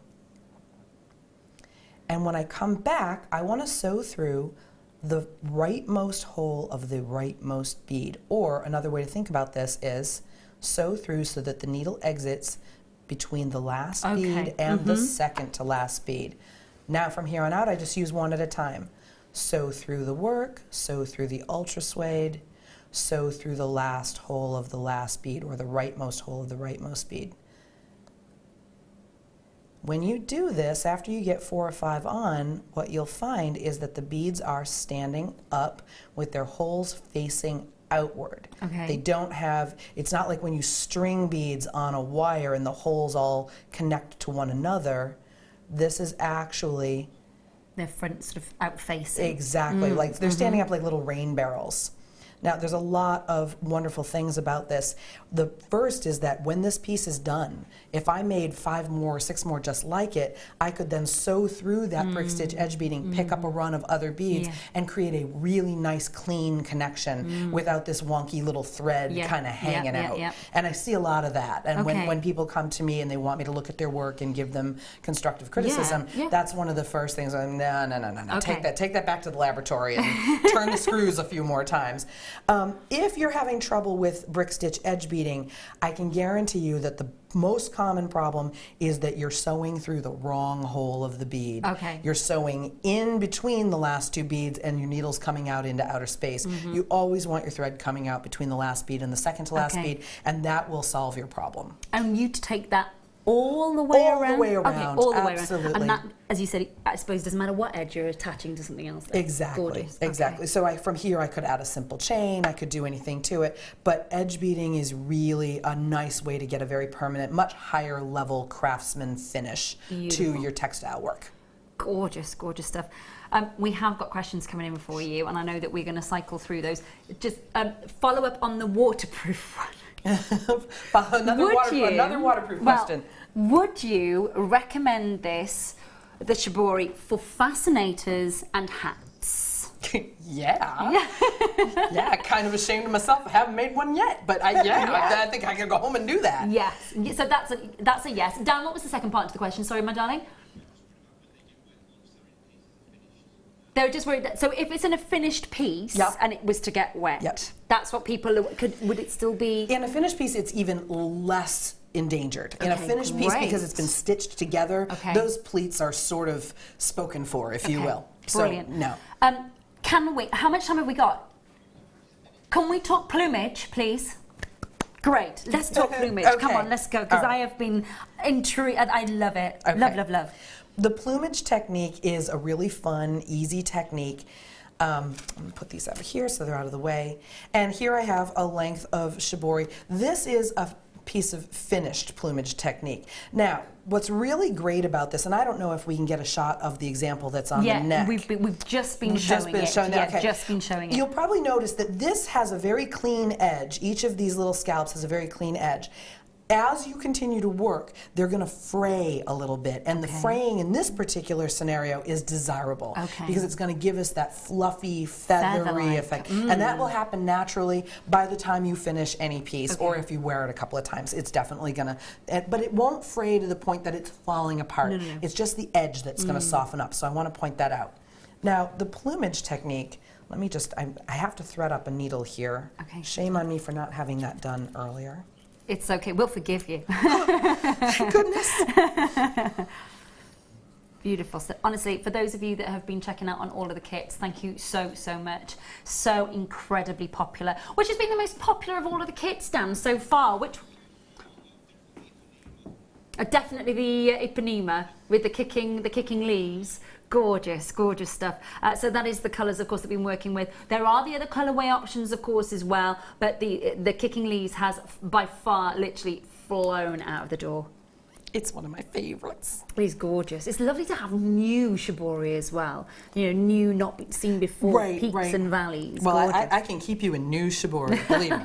And when I come back, I want to sew through the rightmost hole of the rightmost bead, or another way to think about this is sew through so that the needle exits between the last bead and the second to last bead. Now from here on out, I just use one at a time. Sew through the work, sew through the ultra suede, sew through the last hole of the last bead, or the rightmost hole of the rightmost bead. When you do this, after you get 4 or 5 on, what you'll find is that the beads are standing up with their holes facing outward. They don't have, it's not like when you string beads on a wire and the holes all connect to one another. This is actually... They're front sort of out facing. Exactly, like they're standing up like little rain barrels. Now, there's a lot of wonderful things about this. The first is that when this piece is done, if I made 5 more or 6 more just like it, I could then sew through that brick stitch edge beading, pick up a run of other beads, and create a really nice, clean connection without this wonky little thread kind of hanging out. And I see a lot of that. And when people come to me and they want me to look at their work and give them constructive criticism, that's one of the first things. I'm no. Take that back to the laboratory and turn the screws a few more times. If you're having trouble with brick stitch edge beading, I can guarantee you that the most common problem is that you're sewing through the wrong hole of the bead. You're sewing in between the last 2 beads and your needle's coming out into outer space. You always want your thread coming out between the last bead and the second to last bead, and that will solve your problem. And you to take that all the way around? All the way around, all the way absolutely. around. And that, as you said, I suppose doesn't matter what edge you're attaching to something else. Exactly, gorgeous. exactly. So from here I could add a simple chain, I could do anything to it, but edge beading is really a nice way to get a very permanent, much higher level craftsman finish to your textile work. Gorgeous, gorgeous stuff. We have got questions coming in for you, and I know that we're going to cycle through those. Just follow up on the waterproof one. Another waterproof question. Would you recommend this, the Shibori, for fascinators and hats? Yeah, kind of ashamed of myself. I haven't made one yet, but I think I can go home and do that. Yes, so that's a yes. Dan, what was the second part to the question? Sorry, my darling. They're just worried that, so if it's in a finished piece and it was to get wet, that's what people would it still be? In a finished piece, it's even less endangered. In a finished piece, because it's been stitched together, those pleats are sort of spoken for, if you will. Brilliant. So, no. Can we, how much time have we got? Can we talk plumage, please? Great, let's talk plumage. Come on, let's go, because I have been intrigued. I love it. Love. The plumage technique is a really fun, easy technique. I'm going to put these over here so they're out of the way. And here I have a length of Shibori. This is a piece of finished plumage technique. Now, what's really great about this, and I don't know if we can get a shot of the example that's on the neck. We've just been showing it. Just been showing it. You'll probably notice that this has a very clean edge. Each of these little scallops has a very clean edge. As you continue to work, they're going to fray a little bit, and the fraying in this particular scenario is desirable because it's going to give us that fluffy, feathery effect, and that will happen naturally by the time you finish any piece, or if you wear it a couple of times. It's definitely going to, but it won't fray to the point that it's falling apart. No. It's just the edge that's going to soften up, so I want to point that out. Now, the plumage technique, let me just, I have to thread up a needle here. Shame on me for not having that done earlier. It's okay, we'll forgive you. Goodness. Beautiful. So honestly, for those of you that have been checking out on all of the kits, thank you so much. So incredibly popular. Which has been the most popular of all of the kits, Dan, so far? Which? Definitely the Ipanema with the kicking leaves. Gorgeous, gorgeous stuff. So that is the colours, of course, that we've been working with. There are the other colourway options, of course, as well, but the kicking leaves has by far literally flown out of the door. It's one of my favourites. It's gorgeous. It's lovely to have new Shibori as well. You know, new, not seen before, peaks and valleys. Well, I can keep you in new Shibori, believe me.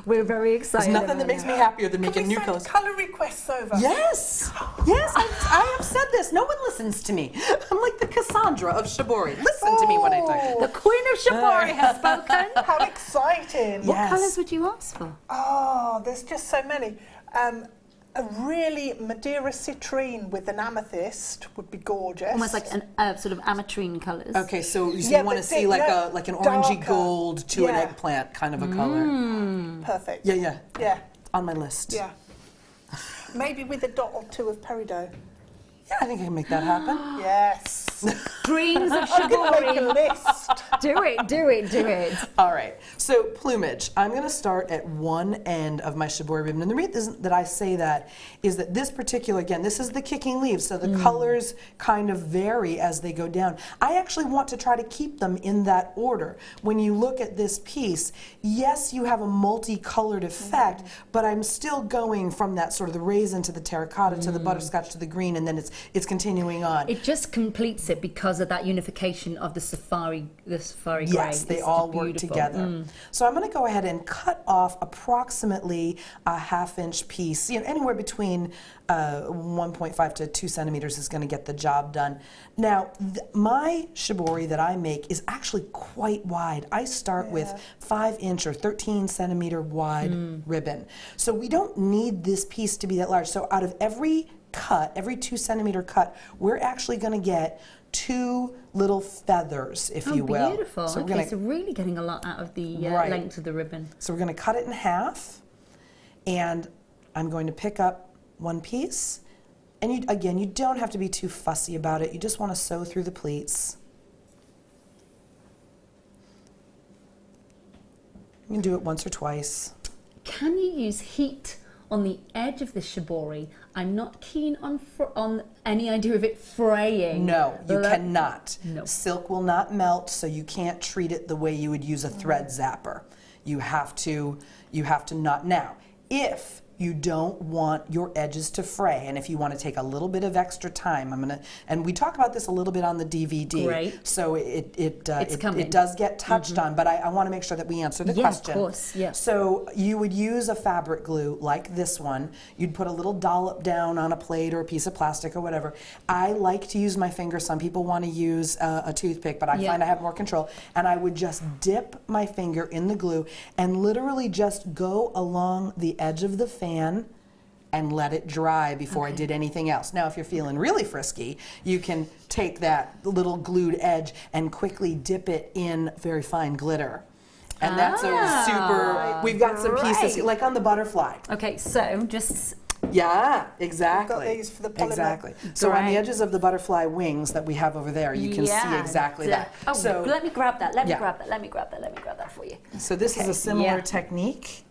We're very excited. There's nothing that makes me happier than making new colours. Colour requests over. Yes, yes, I have said this. No one listens to me. I'm like the Cassandra of Shibori. Listen to me when I talk. The Queen of Shibori has spoken. How exciting. What colours would you ask for? Oh, there's just so many. A really Madeira citrine with an amethyst would be gorgeous. Almost like an sort of ametrine colours. Okay, so you want to see like an orangey gold to an eggplant kind of a color. Perfect. Yeah. On my list. Yeah. Maybe with a dot or two of peridot. Yeah, I think I can make that happen. Yes. Dreams of I'm going to make a Shibori. list. Do it. All right, so plumage. I'm going to start at one end of my Shibori ribbon. And the reason that I say that is that this particular, again, this is the kicking leaves, so the colors kind of vary as they go down. I actually want to try to keep them in that order. When you look at this piece, yes, you have a multicolored effect, but I'm still going from that sort of the raisin to the terracotta to the butterscotch to the green, and then it's continuing on. It just completes it because of that unification of the safari grey. Yes, they all work together. So I'm going to go ahead and cut off approximately a ½ inch piece. You know, anywhere between 1.5 to 2 centimeters is going to get the job done. Now, my Shibori that I make is actually quite wide. I start with 5-inch or 13 centimeter wide ribbon. So we don't need this piece to be that large. So out of every cut, every 2 centimeter cut, we're actually going to get 2 little feathers, if you will. Beautiful. So Okay, so really getting a lot out of the length of the ribbon. So we're going to cut it in half, and I'm going to pick up one piece. And again, you don't have to be too fussy about it. You just want to sew through the pleats. You can do it once or twice. Can you use heat on the edge of the Shibori? I'm not keen on any idea of it fraying. No, you cannot. No. Silk will not melt, so you can't treat it the way you would use a thread zapper. You have to not. Now, if you don't want your edges to fray, and if you want to take a little bit of extra time, and we talk about this a little bit on the DVD. Great. So it does get touched on, but I want to make sure that we answer the question. Of course, yeah. So you would use a fabric glue like this one. You'd put a little dollop down on a plate or a piece of plastic or whatever. I like to use my finger. Some people want to use a toothpick, but I find I have more control. And I would just dip my finger in the glue and literally just go along the edge of the fan and let it dry before I did anything else. Now, if you're feeling really frisky, you can take that little glued edge and quickly dip it in very fine glitter. And that's a super, we've got some pieces, like on the butterfly. Okay, so just... Yeah, exactly. We've got these for the polymer. Exactly. So on the edges of the butterfly wings that we have over there, you can see exactly that. Oh, so let me grab that, let me grab that for you. So this is a similar technique.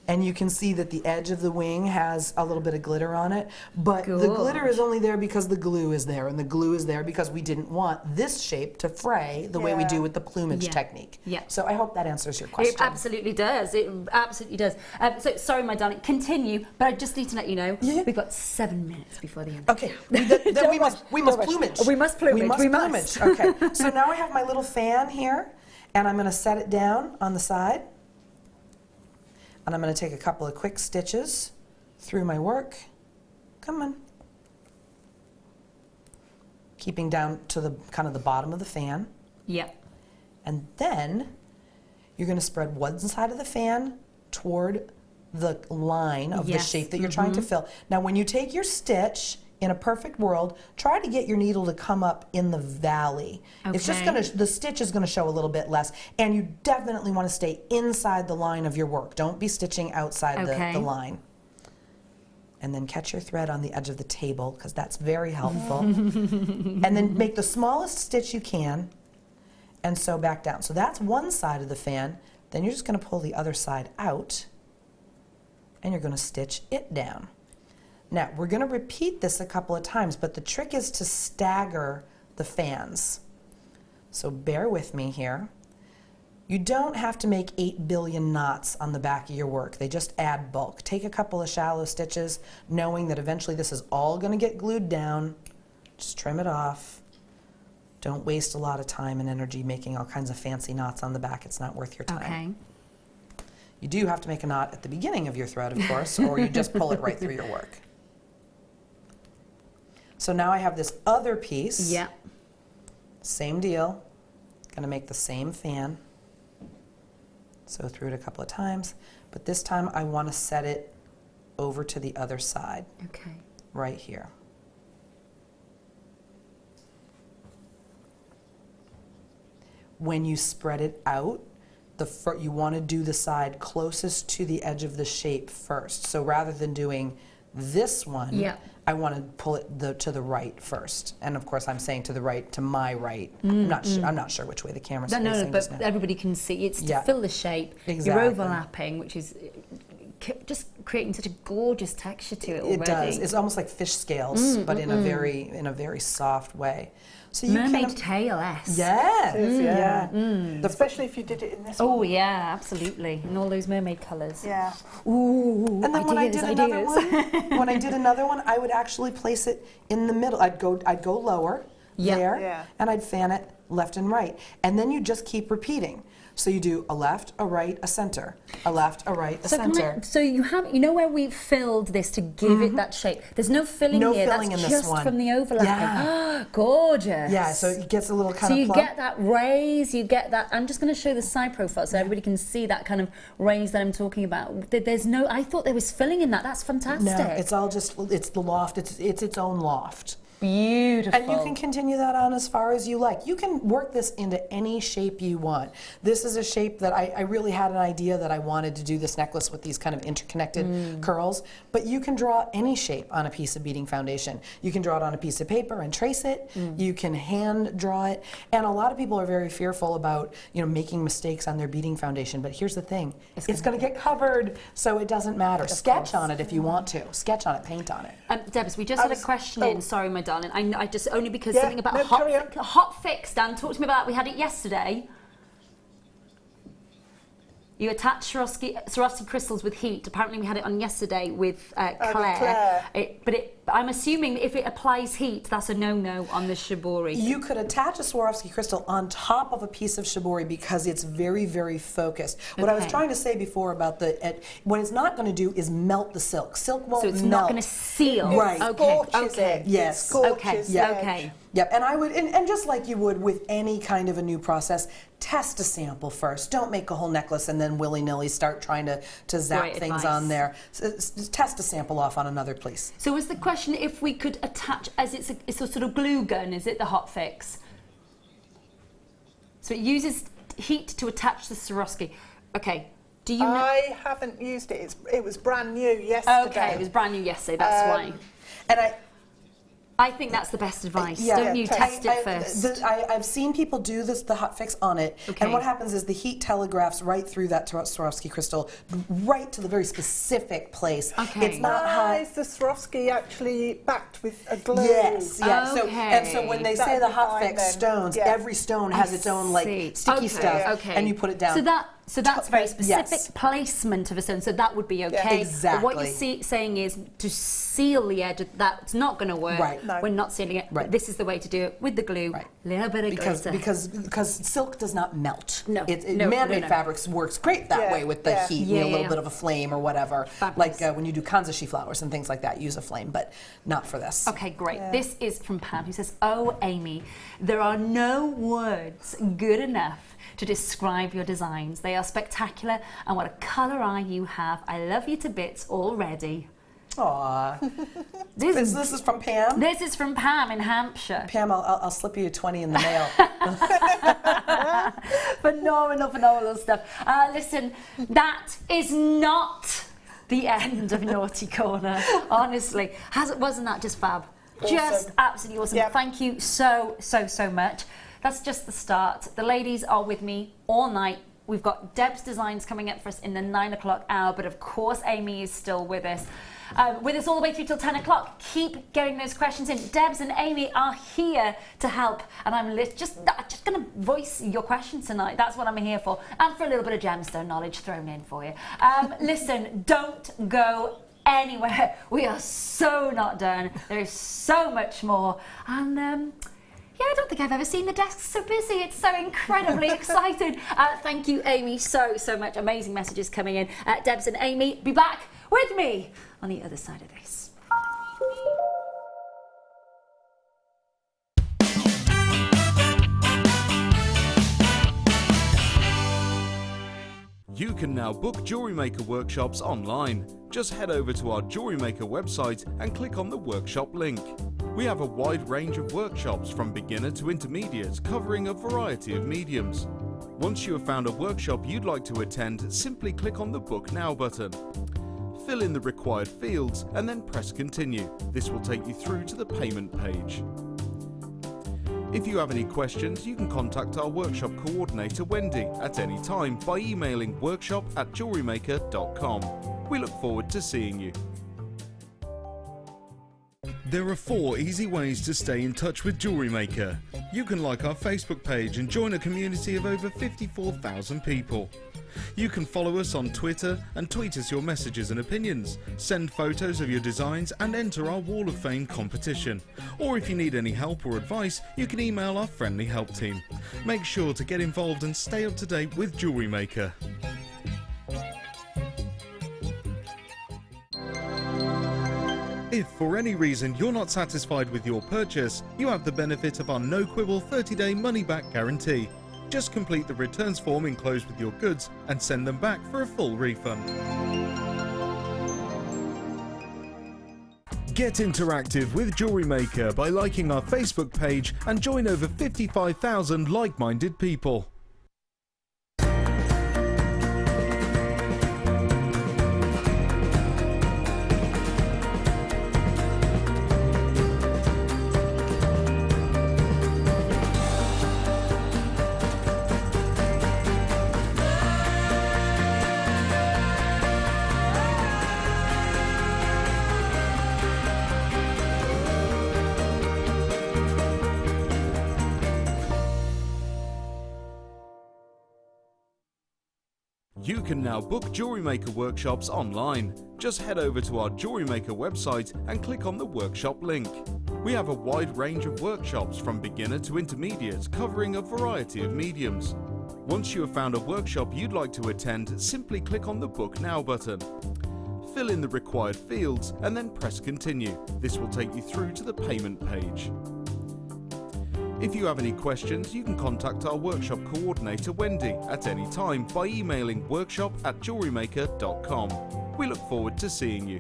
And you can see that the edge of the wing has a little bit of glitter on it, but the glitter is only there because the glue is there, and the glue is there because we didn't want this shape to fray the way we do with the plumage technique. Yeah. So I hope that answers your question. It absolutely does. It absolutely does. So sorry, my darling. Continue, but I just need to let you know we've got 7 minutes before the end. Okay. Then we must plumage. We must plumage. We must plumage. Okay. So now I have my little fan here, and I'm going to set it down on the side. And I'm going to take a couple of quick stitches through my work. Come on. Keeping down to the kind of the bottom of the fan. Yep. And then you're going to spread one side of the fan toward the line of the shape that you're trying to fill. Now, when you take your stitch, in a perfect world, try to get your needle to come up in the valley. It's just the stitch is gonna show a little bit less, and you definitely wanna stay inside the line of your work. Don't be stitching outside the line. and then catch your thread on the edge of the table, because that's very helpful. And then make the smallest stitch you can and sew back down. So that's one side of the fan. Then you're just going to pull the other side out and you're going to stitch it down. Now, we're going to repeat this a couple of times, but the trick is to stagger the fans. So bear with me here. You don't have to make 8 billion knots on the back of your work. They just add bulk. Take a couple of shallow stitches, knowing that eventually this is all going to get glued down. Just trim it off. Don't waste a lot of time and energy making all kinds of fancy knots on the back. It's not worth your time. Okay. You do have to make a knot at the beginning of your thread, of course, or you just pull it right through your work. So now I have this other piece. Yeah. Same deal. Going to make the same fan. Sew through it a couple of times, but this time I want to set it over to the other side. Okay. Right here. When you spread it out, you want to do the side closest to the edge of the shape first. So rather than doing this one, yeah, I want to pull it to the right first. And of course I'm saying to the right, to my right. I'm not sure which way the camera's facing. No, but everybody can see. It's to fill the shape. Exactly. You're overlapping, which is just creating such a gorgeous texture to it already. It does. It's almost like fish scales, but in a very soft way. So you mermaid tail-esque. Yeah. It is, yeah. Especially if you did it in this one. Oh one. yeah, absolutely. And all those mermaid colours. Yeah. Ooh. And then when I did another one, I would actually place it in the middle. I'd go lower there, and I'd fan it left and right. And then you just keep repeating. So you do a left, a right, a center, a left, a right, a center. So you know where we filled this to give it that shape? There's no filling here. No filling in this one. That's just from the overlapping. Yeah. Gorgeous. Yeah, so it gets a little kind of So you plump. get that raise, you get that. I'm just going to show the side profile so everybody can see that kind of raise that I'm talking about. There's no, I thought there was filling in that. That's fantastic. No, it's all just, it's the loft. It's its own loft. Beautiful. And you can continue that on as far as you like. You can work this into any shape you want. This is a shape that I really had an idea that I wanted to do this necklace with these kind of interconnected curls, but you can draw any shape on a piece of beading foundation. You can draw it on a piece of paper and trace it. You can hand draw it. And a lot of people are very fearful about, making mistakes on their beading foundation, but here's the thing. It's going to get covered, so it doesn't matter. Sketch on it if you want to. Sketch on it, paint on it. Debs, we just had a question in. Sorry, my darling. I just only because something about hot fix. Dan, talk to me about that. We had it yesterday. You attach Swarovski crystals with heat. Apparently, we had it on yesterday with Claire. I'm assuming if it applies heat, that's a no-no on the Shibori. You could attach a Swarovski crystal on top of a piece of Shibori because it's very, very focused. What I was trying to say before about what it's not going to do is melt the silk. Silk won't melt. So it's not going to seal. Right. Okay. Yes. Okay. Yep. And I would, and just like you would with any kind of a new process, test a sample first. Don't make a whole necklace and then willy-nilly start trying to zap things on there. Test a sample off on another piece. So was the question if we could attach, as it's a sort of glue gun, is it the hot fix? So it uses heat to attach the Swarovski. Okay. Do you know? I haven't used it. It was brand new yesterday. Okay, it was brand new yesterday, that's why. And I think that's the best advice. Don't you test it first? I've seen people do the hot fix on it, and what happens is the heat telegraphs right through that Swarovski crystal, right to the very specific place. Okay. It's not hot. Is the Swarovski actually backed with a glue? Yes, yeah. So when they say the hot fix stones, every stone has its own sticky stuff, and you put it down. So that's very specific placement of a stone, so that would be okay. Exactly. But what you're saying is to seal the edge, that's not going to work. Right. No. We're not sealing it. Right. This is the way to do it with the glue. Right. Little bit of glitter. Because silk does not melt. No. Man-made fabrics works great that way with the heat, a little bit of a flame or whatever. Fabulous. Like when you do kanzashi flowers and things like that, use a flame, but not for this. Okay, great. Yeah. This is from Pam, who says, "Oh, Amy, there are no words good enough to describe your designs. They are spectacular, and what a colour eye you have. I love you to bits already." Aww. This is from Pam? This is from Pam in Hampshire. Pam, I'll slip you a 20 in the mail. Phenomenal stuff. Listen, that is not the end of Naughty Corner. Honestly, wasn't that just fab? Awesome. Just absolutely awesome. Yep. Thank you so much. That's just the start. The ladies are with me all night. We've got Deb's designs coming up for us in the 9 o'clock hour, but of course Amy is still with us all the way through till 10 o'clock. Keep getting those questions in. Debs and Amy are here to help, and I'm just going to voice your questions tonight. That's what I'm here for, and for a little bit of gemstone knowledge thrown in for you. Listen, don't go anywhere. We are so not done. There is so much more, and yeah, I don't think I've ever seen the desk so busy. It's so incredibly exciting. Thank you, Amy, so much. Amazing messages coming in. Debs and Amy, be back with me on the other side of this. You can now book Jewellery Maker workshops online. Just head over to our Jewellery Maker website and click on the workshop link. We have a wide range of workshops from beginner to intermediate, covering a variety of mediums. Once you have found a workshop you'd like to attend, simply click on the Book Now button. Fill in the required fields and then press Continue. This will take you through to the payment page. If you have any questions, you can contact our workshop coordinator Wendy at any time by emailing workshop@jewellerymaker.com. We look forward to seeing you. There are 4 easy ways to stay in touch with Jewellery Maker. You can like our Facebook page and join a community of over 54,000 people. You can follow us on Twitter and tweet us your messages and opinions, send photos of your designs and enter our Wall of Fame competition. Or if you need any help or advice, you can email our friendly help team. Make sure to get involved and stay up to date with Jewellery Maker. If for any reason you're not satisfied with your purchase, you have the benefit of our no-quibble 30-day money-back guarantee. Just complete the returns form enclosed with your goods and send them back for a full refund. Get interactive with Jewellery Maker by liking our Facebook page and join over 55,000 like-minded people. You can now book Jewellery Maker workshops online. Just head over to our Jewellery Maker website and click on the workshop link. We have a wide range of workshops from beginner to intermediate, covering a variety of mediums. Once you have found a workshop you'd like to attend, simply click on the Book Now button. Fill in the required fields and then press Continue. This will take you through to the payment page. If you have any questions, you can contact our workshop coordinator Wendy at any time by emailing workshop@jewellerymaker.com. We look forward to seeing you.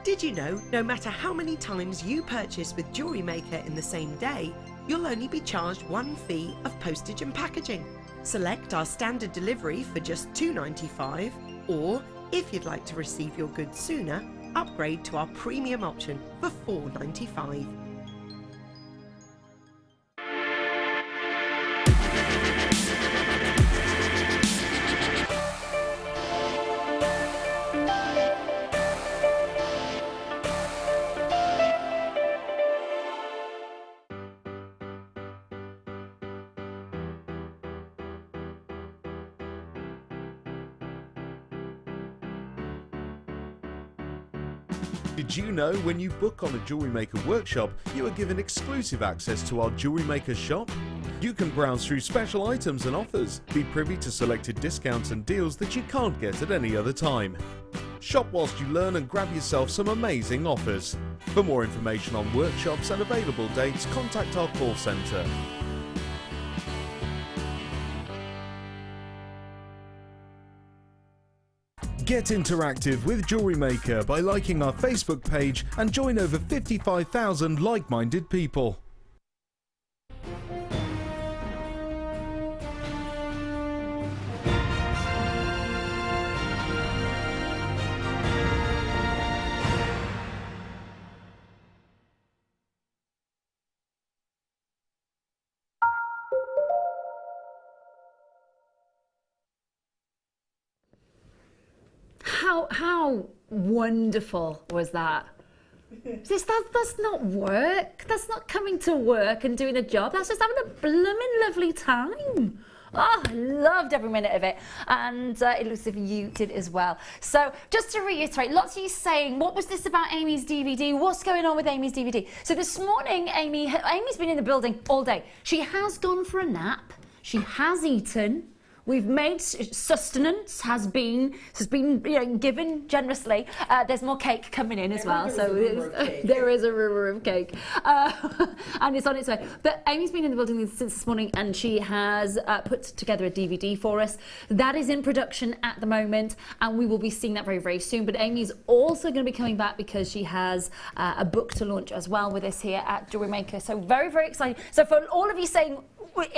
Did you know, no matter how many times you purchase with Jewellery Maker in the same day, you'll only be charged one fee of postage and packaging. Select our standard delivery for just $2.95, or if you'd like to receive your goods sooner, upgrade to our premium option for $4.95. Did you know when you book on a Jewellery Maker workshop, you are given exclusive access to our Jewellery Maker shop? You can browse through special items and offers, be privy to selected discounts and deals that you can't get at any other time. Shop whilst you learn and grab yourself some amazing offers. For more information on workshops and available dates, contact our call centre. Get interactive with Jewellery Maker by liking our Facebook page and join over 55,000 like-minded people. how wonderful was that? That's not work. That's not coming to work and doing a job. That's just having a blooming lovely time. Oh, I loved every minute of it, and it looks as if you did as well. So just to reiterate, lots of you saying, what was this about Amy's DVD? What's going on with Amy's DVD? So this morning, Amy's been in the building all day. She has gone for a nap. She has eaten. We've made sustenance has been given generously. There's more cake coming in as well, so there is a rumor of cake, and it's on its way. But Amy's been in the building since this morning, and she has put together a DVD for us. That is in production at the moment, and we will be seeing that very, very soon. But Amy's also going to be coming back because she has a book to launch as well with us here at Jewellery Maker. So very, very exciting. So for all of you saying,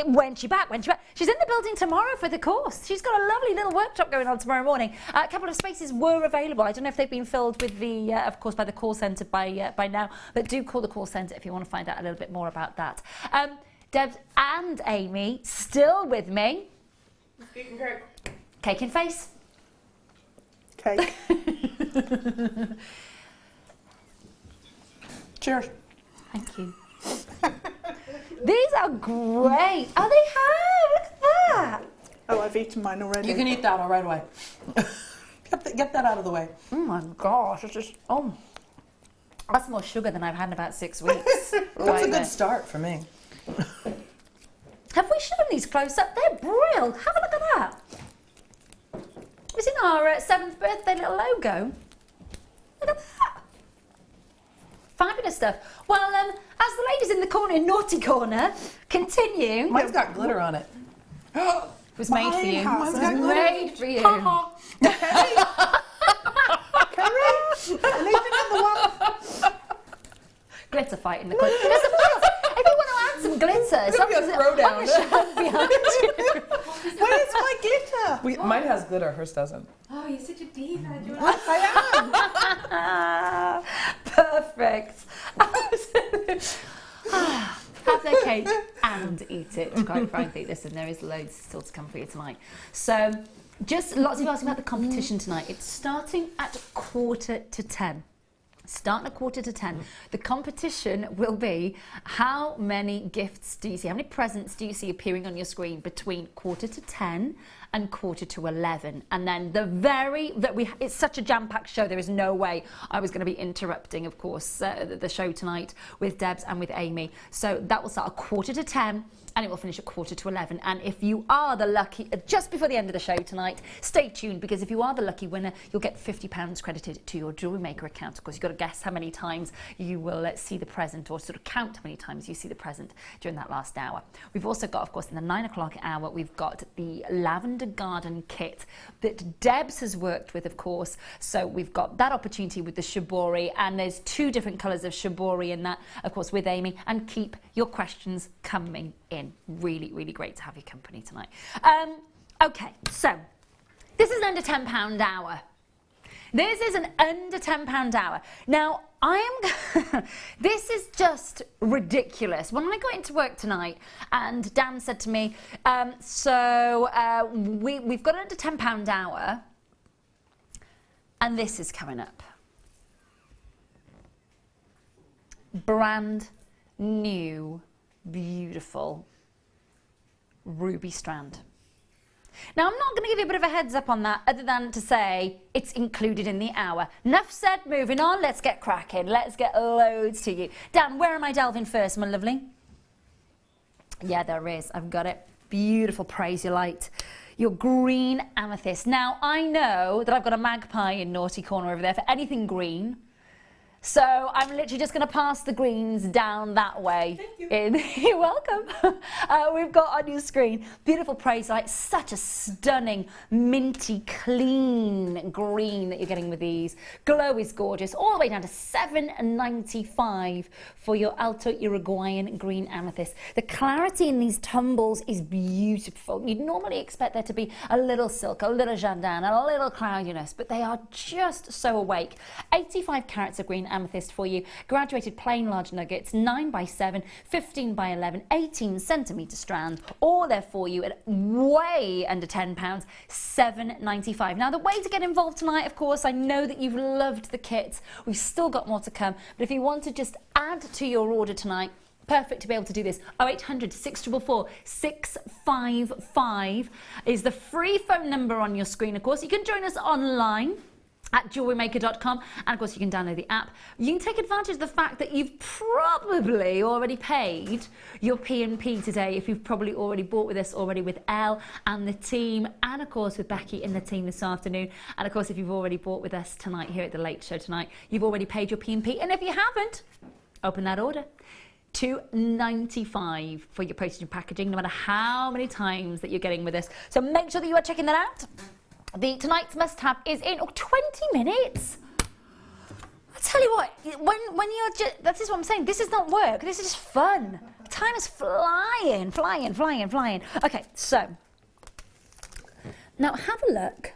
when's she back? She's in the building tomorrow for the course. She's got a lovely little workshop going on tomorrow morning. A couple of spaces were available. I don't know if they've been filled with the, of course, by the call centre by now, but do call the call centre if you want to find out a little bit more about that. Debs and Amy still with me. Cake in face. Cake. Cheers. Thank you. These are great. Oh, they have. Look at that. Oh, I've eaten mine already. You can eat that all right away. Get that out of the way. Oh my gosh, it's just, that's more sugar than I've had in about 6 weeks. That's a good start for me. Have we shown these close up? They're brilliant. Have a look at that. It's in our 7th birthday little logo. Look at that. Fabulous stuff. Well, as the ladies in the corner, naughty corner, continue. Mine's got glitter on it. It was made for you. Mine's It was made for you. Carrie, leave another one. Glitter fight in the corner. There's some glitter. If you want to add some glitter, It's gonna be a throwdown. on the shelf behind you. Where's my glitter? Mine has glitter, hers doesn't. Oh, you're such a diva. I am. Perfect. Have their cake and eat it. Quite frankly, listen, there is loads still to come for you tonight. So, just lots of you asking about the competition tonight. It's starting at 9:45. Starting at 9:45. The competition will be how many gifts do you see? How many presents do you see appearing on your screen between 9:45 and 11:15? And then it's such a jam-packed show. There is no way I was going to be interrupting, of course, the show tonight with Debs and with Amy. So that will start at 9:45. And it will finish at 9:45. And if you are the lucky, just before the end of the show tonight, stay tuned, because if you are the lucky winner, you'll get £50 credited to your Jewellery Maker account. Of course, you've got to guess how many times you will see the present, or sort of count how many times you see the present during that last hour. We've also got, of course, in the 9 o'clock hour, we've got the Lavender Garden kit that Debs has worked with, of course. So we've got that opportunity with the Shibori, and there's 2 different colours of Shibori in that, of course, with Amy. And keep your questions coming in. Really, really great to have your company tonight. Okay, so this is an under £10 hour. This is an under £10 hour. Now, this is just ridiculous. When I got into work tonight, and Dan said to me, we've got an under £10 hour, and this is coming up. Brand new, beautiful ruby strand. Now, I'm not going to give you a bit of a heads up on that, other than to say it's included in the hour. Enough said, moving on, let's get cracking. Let's get loads to you. Dan, where am I delving first, my lovely? Yeah, there is. I've got it. Beautiful, praise your light. Your green amethyst. Now, I know that I've got a magpie in naughty corner over there for anything green. So I'm literally just going to pass the greens down that way. Thank you. You're welcome. We've got on your screen beautiful praise light, such a stunning, minty, clean green that you're getting with these. Glow is gorgeous, all the way down to $7.95 for your Alto Uruguayan green amethyst. The clarity in these tumbles is beautiful. You'd normally expect there to be a little silk, a little jardin, and a little cloudiness, but they are just so awake. 85 carats of green amethyst for you. Graduated plain large nuggets, 9x7, 15x11, 18 centimetre strand, all there for you at way under £10, £7.95. Now the way to get involved tonight, of course, I know that you've loved the kits. We've still got more to come, but if you want to just add to your order tonight, perfect to be able to do this. 0800 644 655 is the free phone number on your screen. Of course, you can join us online at JewelleryMaker.com, and of course you can download the app. You can take advantage of the fact that you've probably already paid your P&P today, if you've probably already bought with us already with Elle and the team, and of course with Becky and the team this afternoon, and of course if you've already bought with us tonight here at the Late Show tonight, you've already paid your P&P, and if you haven't, open that order. £2.95 for your postage and packaging, no matter how many times that you're getting with us. So make sure that you are checking that out. Tonight's must-have is in 20 minutes. I tell you what, when you're just, that is what I'm saying. This is not work. This is just fun. Time is flying. Okay, so now have a look.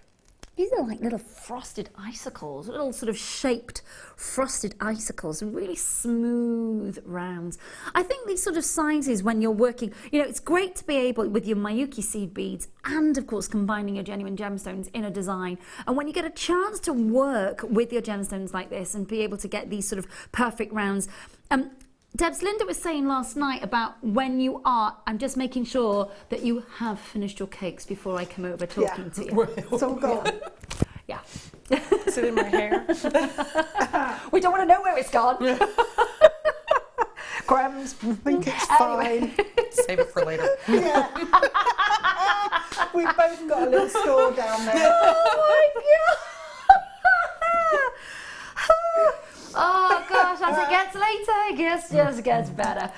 These are like little frosted icicles, little sort of shaped frosted icicles, really smooth rounds. I think these sort of sizes when you're working, you know, it's great to be able, with your Miyuki seed beads and of course combining your genuine gemstones in a design. And when you get a chance to work with your gemstones like this and be able to get these sort of perfect rounds, Debs, Linda was saying last night about when you are, I'm just making sure that you have finished your cakes before I come over talking to you. It's all gone. Yeah. Is it in my hair? We don't want to know where it's gone. Crumbs. I think it's fine. Save it for later. Yeah. We've both got a little store down there. Oh my God. Oh gosh, as it gets later, it just gets better.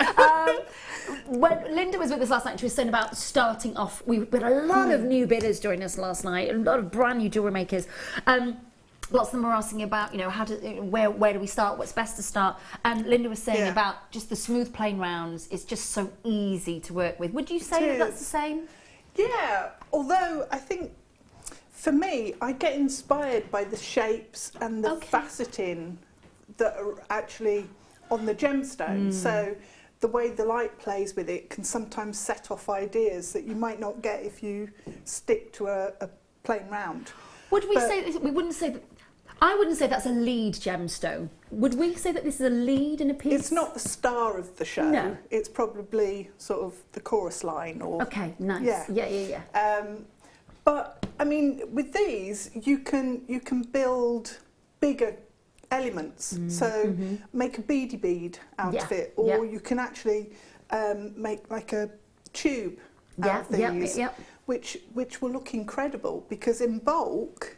When Linda was with us last night, she was saying about starting off. We had a lot of new bidders join us last night, a lot of brand new jewellery makers. Lots of them were asking about, you know, how to, where do we start? What's best to start? And Linda was saying about just the smooth plain rounds. It's just so easy to work with. Would you say that that's the same? Yeah, although I think for me, I get inspired by the shapes and the faceting that are actually on the gemstone. So the way the light plays with it can sometimes set off ideas that you might not get if you stick to a plain round. Would we say we wouldn't say that? I wouldn't say that's a lead gemstone. Would we say that this is a lead in a piece? It's not the star of the show. No. It's probably sort of the chorus line or. Okay, nice. Yeah. But I mean, with these, you can build bigger elements. So make a beady bead out of it, or you can actually make like a tube out of these, which will look incredible, because in bulk,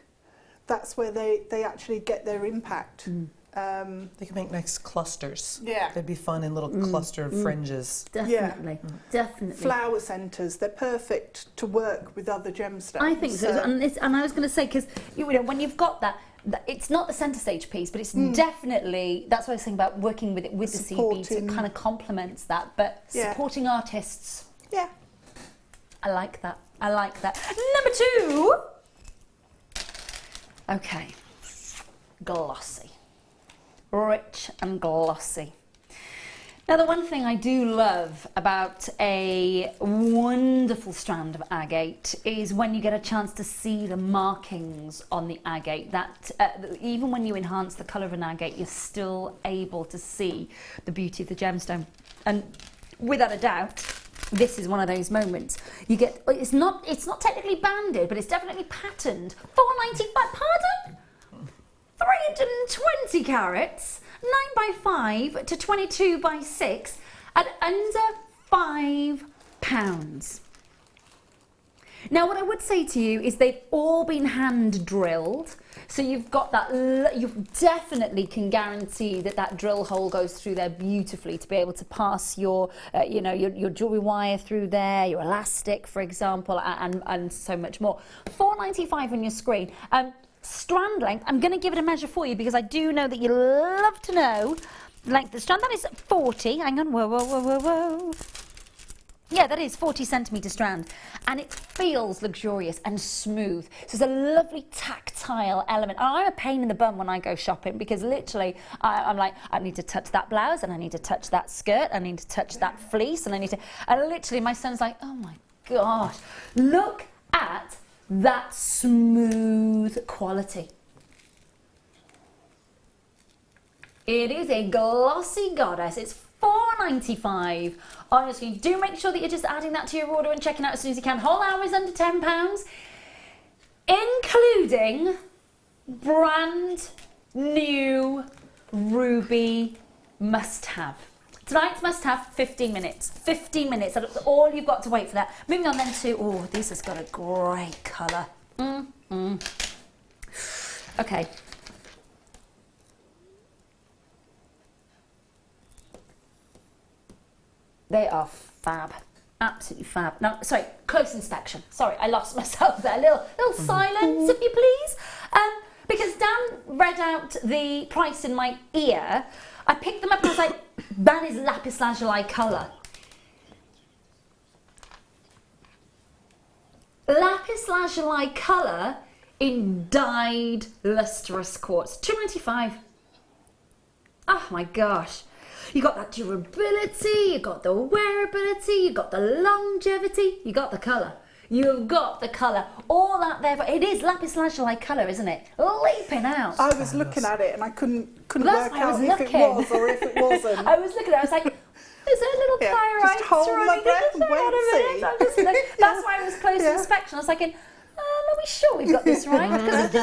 that's where they actually get their impact. They can make nice clusters. Yeah. They'd be fun in little cluster fringes. Definitely, definitely. Flower centres, they're perfect to work with other gemstones. I think so. And I was going to say, because you know, when you've got that, it's not the centre stage piece, but it's definitely, that's what I was saying about working with it with the seed beads. It kind of complements that, but supporting artists. Yeah. I like that. Number 2. Okay. Glossy. Rich and glossy. Now, the one thing I do love about a wonderful strand of agate is when you get a chance to see the markings on the agate. That even when you enhance the colour of an agate, you're still able to see the beauty of the gemstone. And without a doubt, this is one of those moments. You get, it's not technically banded, but it's definitely patterned. £4.95, pardon? 320 carats. 9x5 to 22x6 at under £5. Now, what I would say to you is they've all been hand drilled, so you've got that. You definitely can guarantee that drill hole goes through there beautifully to be able to pass your, your jewellery wire through there, your elastic, for example, and so much more. £4.95 on your screen. Strand length, I'm going to give it a measure for you because I do know that you love to know the length of the strand. That is 40. Hang on. Whoa. Yeah, that is 40 centimetre strand, and it feels luxurious and smooth. So it's a lovely tactile element. And I'm a pain in the bum when I go shopping because literally I'm like, I need to touch that blouse and I need to touch that skirt, I need to touch that fleece, and literally my son's like, oh my gosh, look at that smooth quality. It is a glossy goddess. It's $4.95. Honestly, do make sure that you're just adding that to your order and checking out as soon as you can. Whole hour is under £10, including brand new ruby must-have. Tonight's must-have, 15 minutes. 15 minutes. That's all you've got to wait for that. Moving on then to, oh, this has got a great colour. Okay. They are fab, absolutely fab. Now, sorry, close inspection. Sorry, I lost myself there. Little silence, if you please. Because Dan read out the price in my ear. I picked them up and I was like, that is lapis lazuli colour. Lapis lazuli colour in dyed lustrous quartz. $2.95. Oh my gosh. You got that durability, you got the wearability, you got the longevity, you got the colour. You've got the colour. All that there, it is lapis lazuli colour, isn't it? Leaping out. I was looking at it and I couldn't That's work why I was out if it was or if it wasn't. I was looking at it, I was like, is there a little pyrite just hold my running breath in and wait and see. I'm just like, that's why I was close inspection. I was like, are we sure we've got this right? Because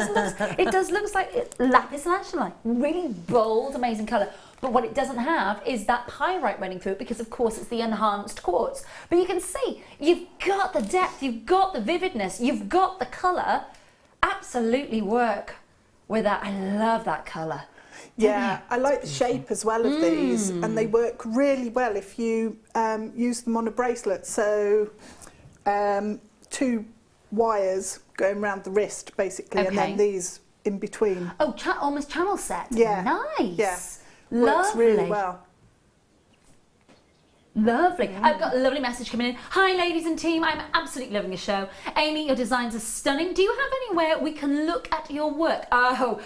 it does look like lapis lazuli. Really bold, amazing colour. But what it doesn't have is that pyrite running through it because, of course, it's the enhanced quartz. But you can see, you've got the depth, you've got the vividness, you've got the colour. Absolutely work with that. I love that colour. Yeah, I like the shape as well of these, and they work really well if you use them on a bracelet. So 2 wires going around the wrist, basically, and then these in between. Oh, almost channel set. Yeah. Nice. Yeah. Works really well. Lovely. I've got a lovely message coming in. Hi, ladies and team. I'm absolutely loving the show. Amy, your designs are stunning. Do you have anywhere we can look at your work? Oh,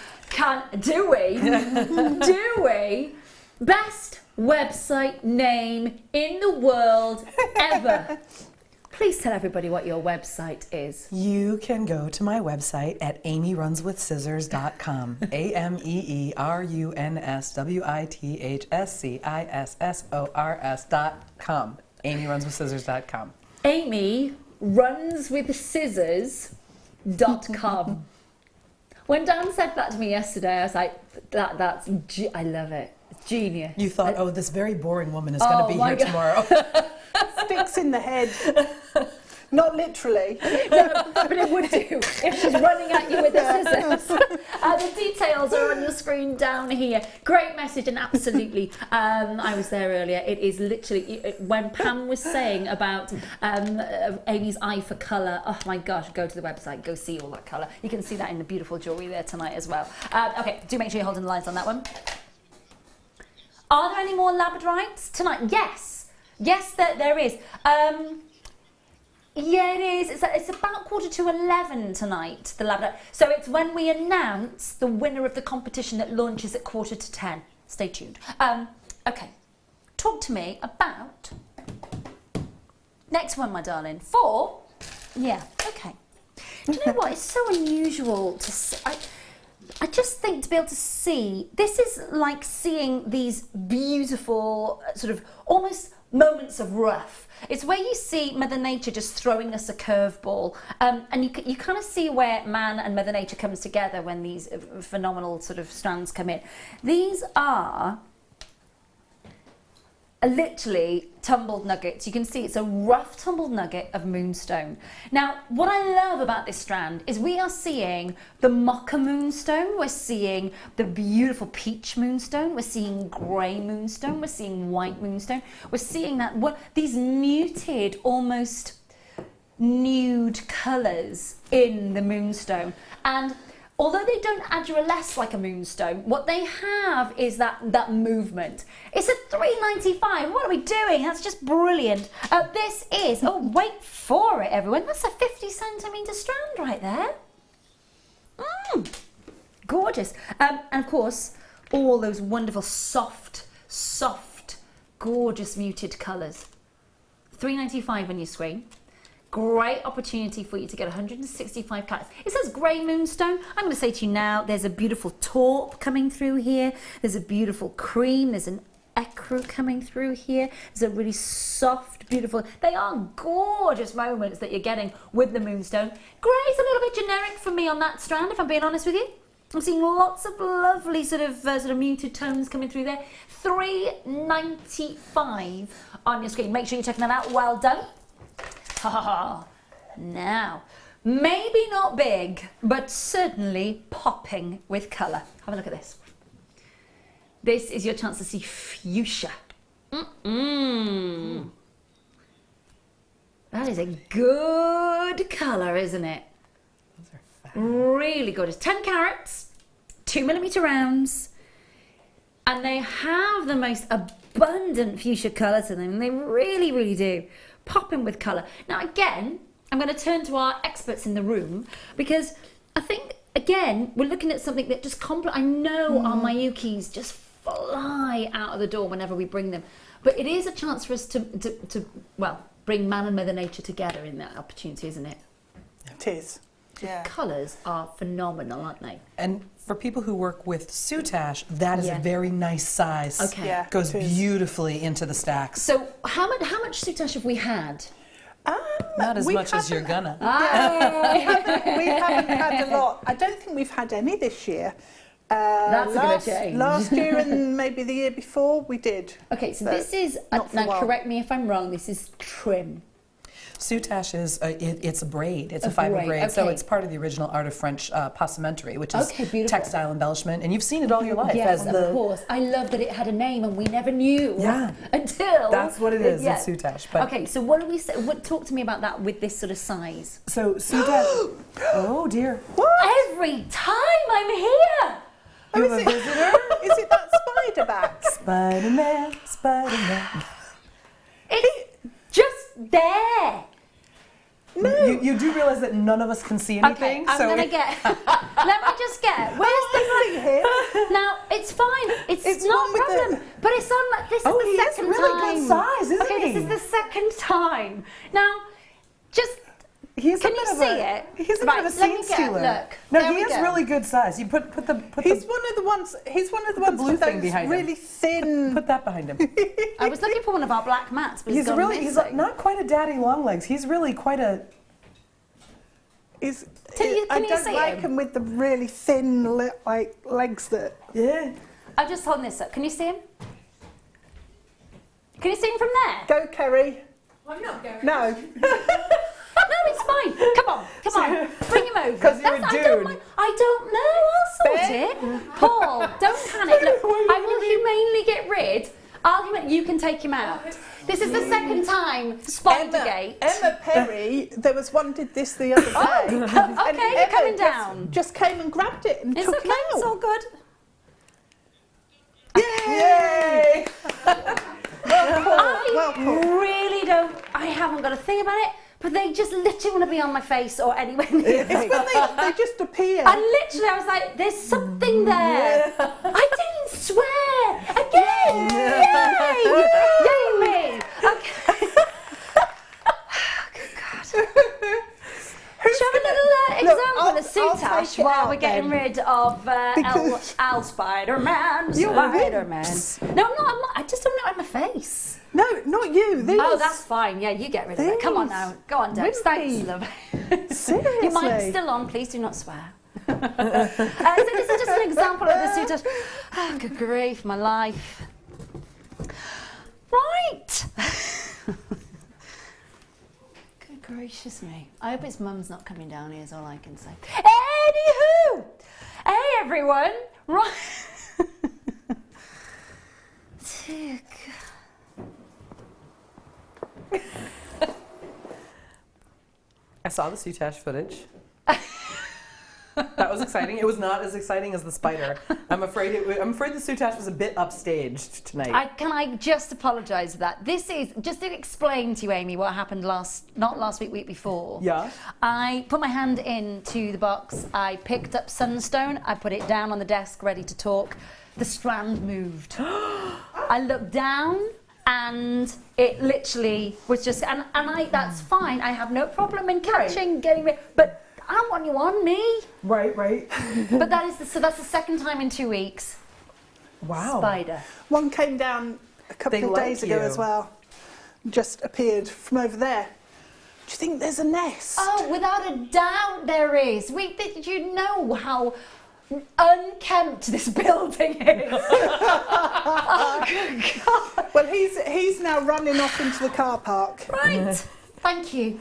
do we? Do we? Best website name in the world ever. Please tell everybody what your website is. You can go to my website at amyrunswithscissors.com. AMyRunswithscissors.com. AmyRunswithscissors.com. AmyRunswithscissors.com. When Dan said that to me yesterday, I was like, I love it. It's genius. You thought, oh, this very boring woman is going to be here tomorrow. Sticks in the head. Not literally. No, but it would do if she's running at you with the scissors. The details are on your screen down here. Great message, and absolutely, I was there earlier. It is literally, when Pam was saying about Amy's eye for colour, oh my gosh, go to the website, go see all that colour. You can see that in the beautiful jewellery there tonight as well. Okay, do make sure you're holding the lines on that one. Are there any more Labradorites tonight? Yes. Yes, there is. Yeah, it is. It's about 11:15 tonight, the Labradorite. So it's when we announce the winner of the competition that launches at 9:45. Stay tuned. Okay. Talk to me about next one, my darling. 4. Yeah. Okay. Do you know what? It's so unusual to see. I just think to be able to see, this is like seeing these beautiful sort of almost moments of rough. It's where you see Mother Nature just throwing us a curveball, and you kind of see where man and Mother Nature comes together when these phenomenal sort of strands come in. These are literally tumbled nuggets. You can see it's a rough tumbled nugget of moonstone. Now, what I love about this strand is we are seeing the mocha moonstone, we're seeing the beautiful peach moonstone, we're seeing grey moonstone, we're seeing white moonstone, we're seeing that these muted, almost nude colours in the moonstone. And although they don't addureless like a moonstone, what they have is that movement. It's a $3.95. What are we doing? That's just brilliant. This is, oh, wait for it, everyone. That's a 50 centimetre strand right there. Gorgeous. And of course, all those wonderful soft, gorgeous muted colours. $3.95 on your screen. Great opportunity for you to get 165 carats. It says grey moonstone. I'm going to say to you now, there's a beautiful taupe coming through here. There's a beautiful cream. There's an ecru coming through here. There's a really soft, beautiful. They are gorgeous moments that you're getting with the moonstone. Grey's a little bit generic for me on that strand, if I'm being honest with you. I'm seeing lots of lovely sort of muted tones coming through there. $3.95 on your screen. Make sure you're checking that out. Well done. Now, maybe not big, but certainly popping with colour. Have a look at this. This is your chance to see fuchsia. That is a good colour, isn't it? Those are fab. Really good. It's 10 carats, 2mm rounds, and they have the most abundant fuchsia colour to them. They really, really do. Popping with colour. Now again, I'm going to turn to our experts in the room, because I think, again, we're looking at something that just I know our Mayukis just fly out of the door whenever we bring them. But it is a chance for us to bring man and Mother Nature together in that opportunity, isn't it? It is. Yeah. Colours are phenomenal, aren't they? And for people who work with soutache, that is a very nice size. Okay. Yeah, Goes beautifully into the stacks. So how much soutache have we had? Not as much as you're gonna. We haven't had a lot. I don't think we've had any this year. That's a good change. Last year and maybe the year before we did. Okay, so this is, now correct me if I'm wrong, this is trim. Soutache is, it's a braid, it's a fiber braid, so it's part of the original art of French passementerie, which is textile embellishment, and you've seen it all your life. Yes, of course. I love that it had a name and we never knew until... That's what it is, it's soutache. But okay, so what do we say, talk to me about that with this sort of size. So soutache, oh dear. What? Every time I'm here! You have a visitor? Is it that spider back? Spider-Man, Spider-Man. It's just there. No. You do realize that none of us can see anything? Okay, I'm going to get... Let me just get... Where's the... here? Now, it's fine. It's not a problem. But it's on... This is the second really time. good size, isn't he? Okay, this is the second time. Now, just... Can you see it? He's a bit of a scene stealer. Look. No, he is really good size. You put the He's one of the ones blue with thing those behind really thin. Put that behind him. I was looking for one of our black mats, but he's not quite a daddy long legs. He's really quite a... Can you don't see like him with the really thin legs that... Yeah. I'm just holding this up. Can you see him? Can you see him from there? Go, Kerry. I'm not going. No. No, it's fine. Come on. Bring him over. Because you're a dude. I don't know. I'll sort it. Paul, don't panic. Look, I will humanely get rid. You can take him out. This is the second time. Spidergate. Emma Perry, there was one did this the other day. Okay, you're coming down. Just came and grabbed it and took him out. It's all good. Yay! I really don't. I haven't got a thing about it. But they just literally want to be on my face or anywhere near me. It's when they just appear. And literally I was like, there's something there. I didn't swear. Again. Yay me. Okay. Good God. Shall we have a little example of soutache while we're getting rid of Al Spider-Man? Spider-Man. No, I'm not. I just don't know it on my face. No, not you. These. Oh, that's fine. Yeah, you get rid of it. Come on now. Go on, Debs. Thanks, love. Seriously. Your mic's still on. Please do not swear. So this is just an example of the soutache. Oh, good grief, my life. Right. Good gracious me. I hope his mum's not coming down here is all I can say. Anywho. Hey, everyone. Right. I saw the soutache footage. That was exciting. It was not as exciting as the spider. I'm afraid the soutache was a bit upstaged tonight. Can I just apologise for that? This is, just to explain to you, Amy, what happened not last week, week before. Yeah. I put my hand into the box, I picked up sunstone, I put it down on the desk ready to talk. The strand moved. I looked down and it literally was just, and that's fine. I have no problem in catching, getting rid, but I don't want you on me. Right. But that's the second time in 2 weeks. Wow. Spider. One came down a couple of days ago as well. Just appeared from over there. Do you think there's a nest? Oh, without a doubt there is. Did you know how unkempt this building is? Oh, good God. Well, he's now running off into the car park. Right. Thank you.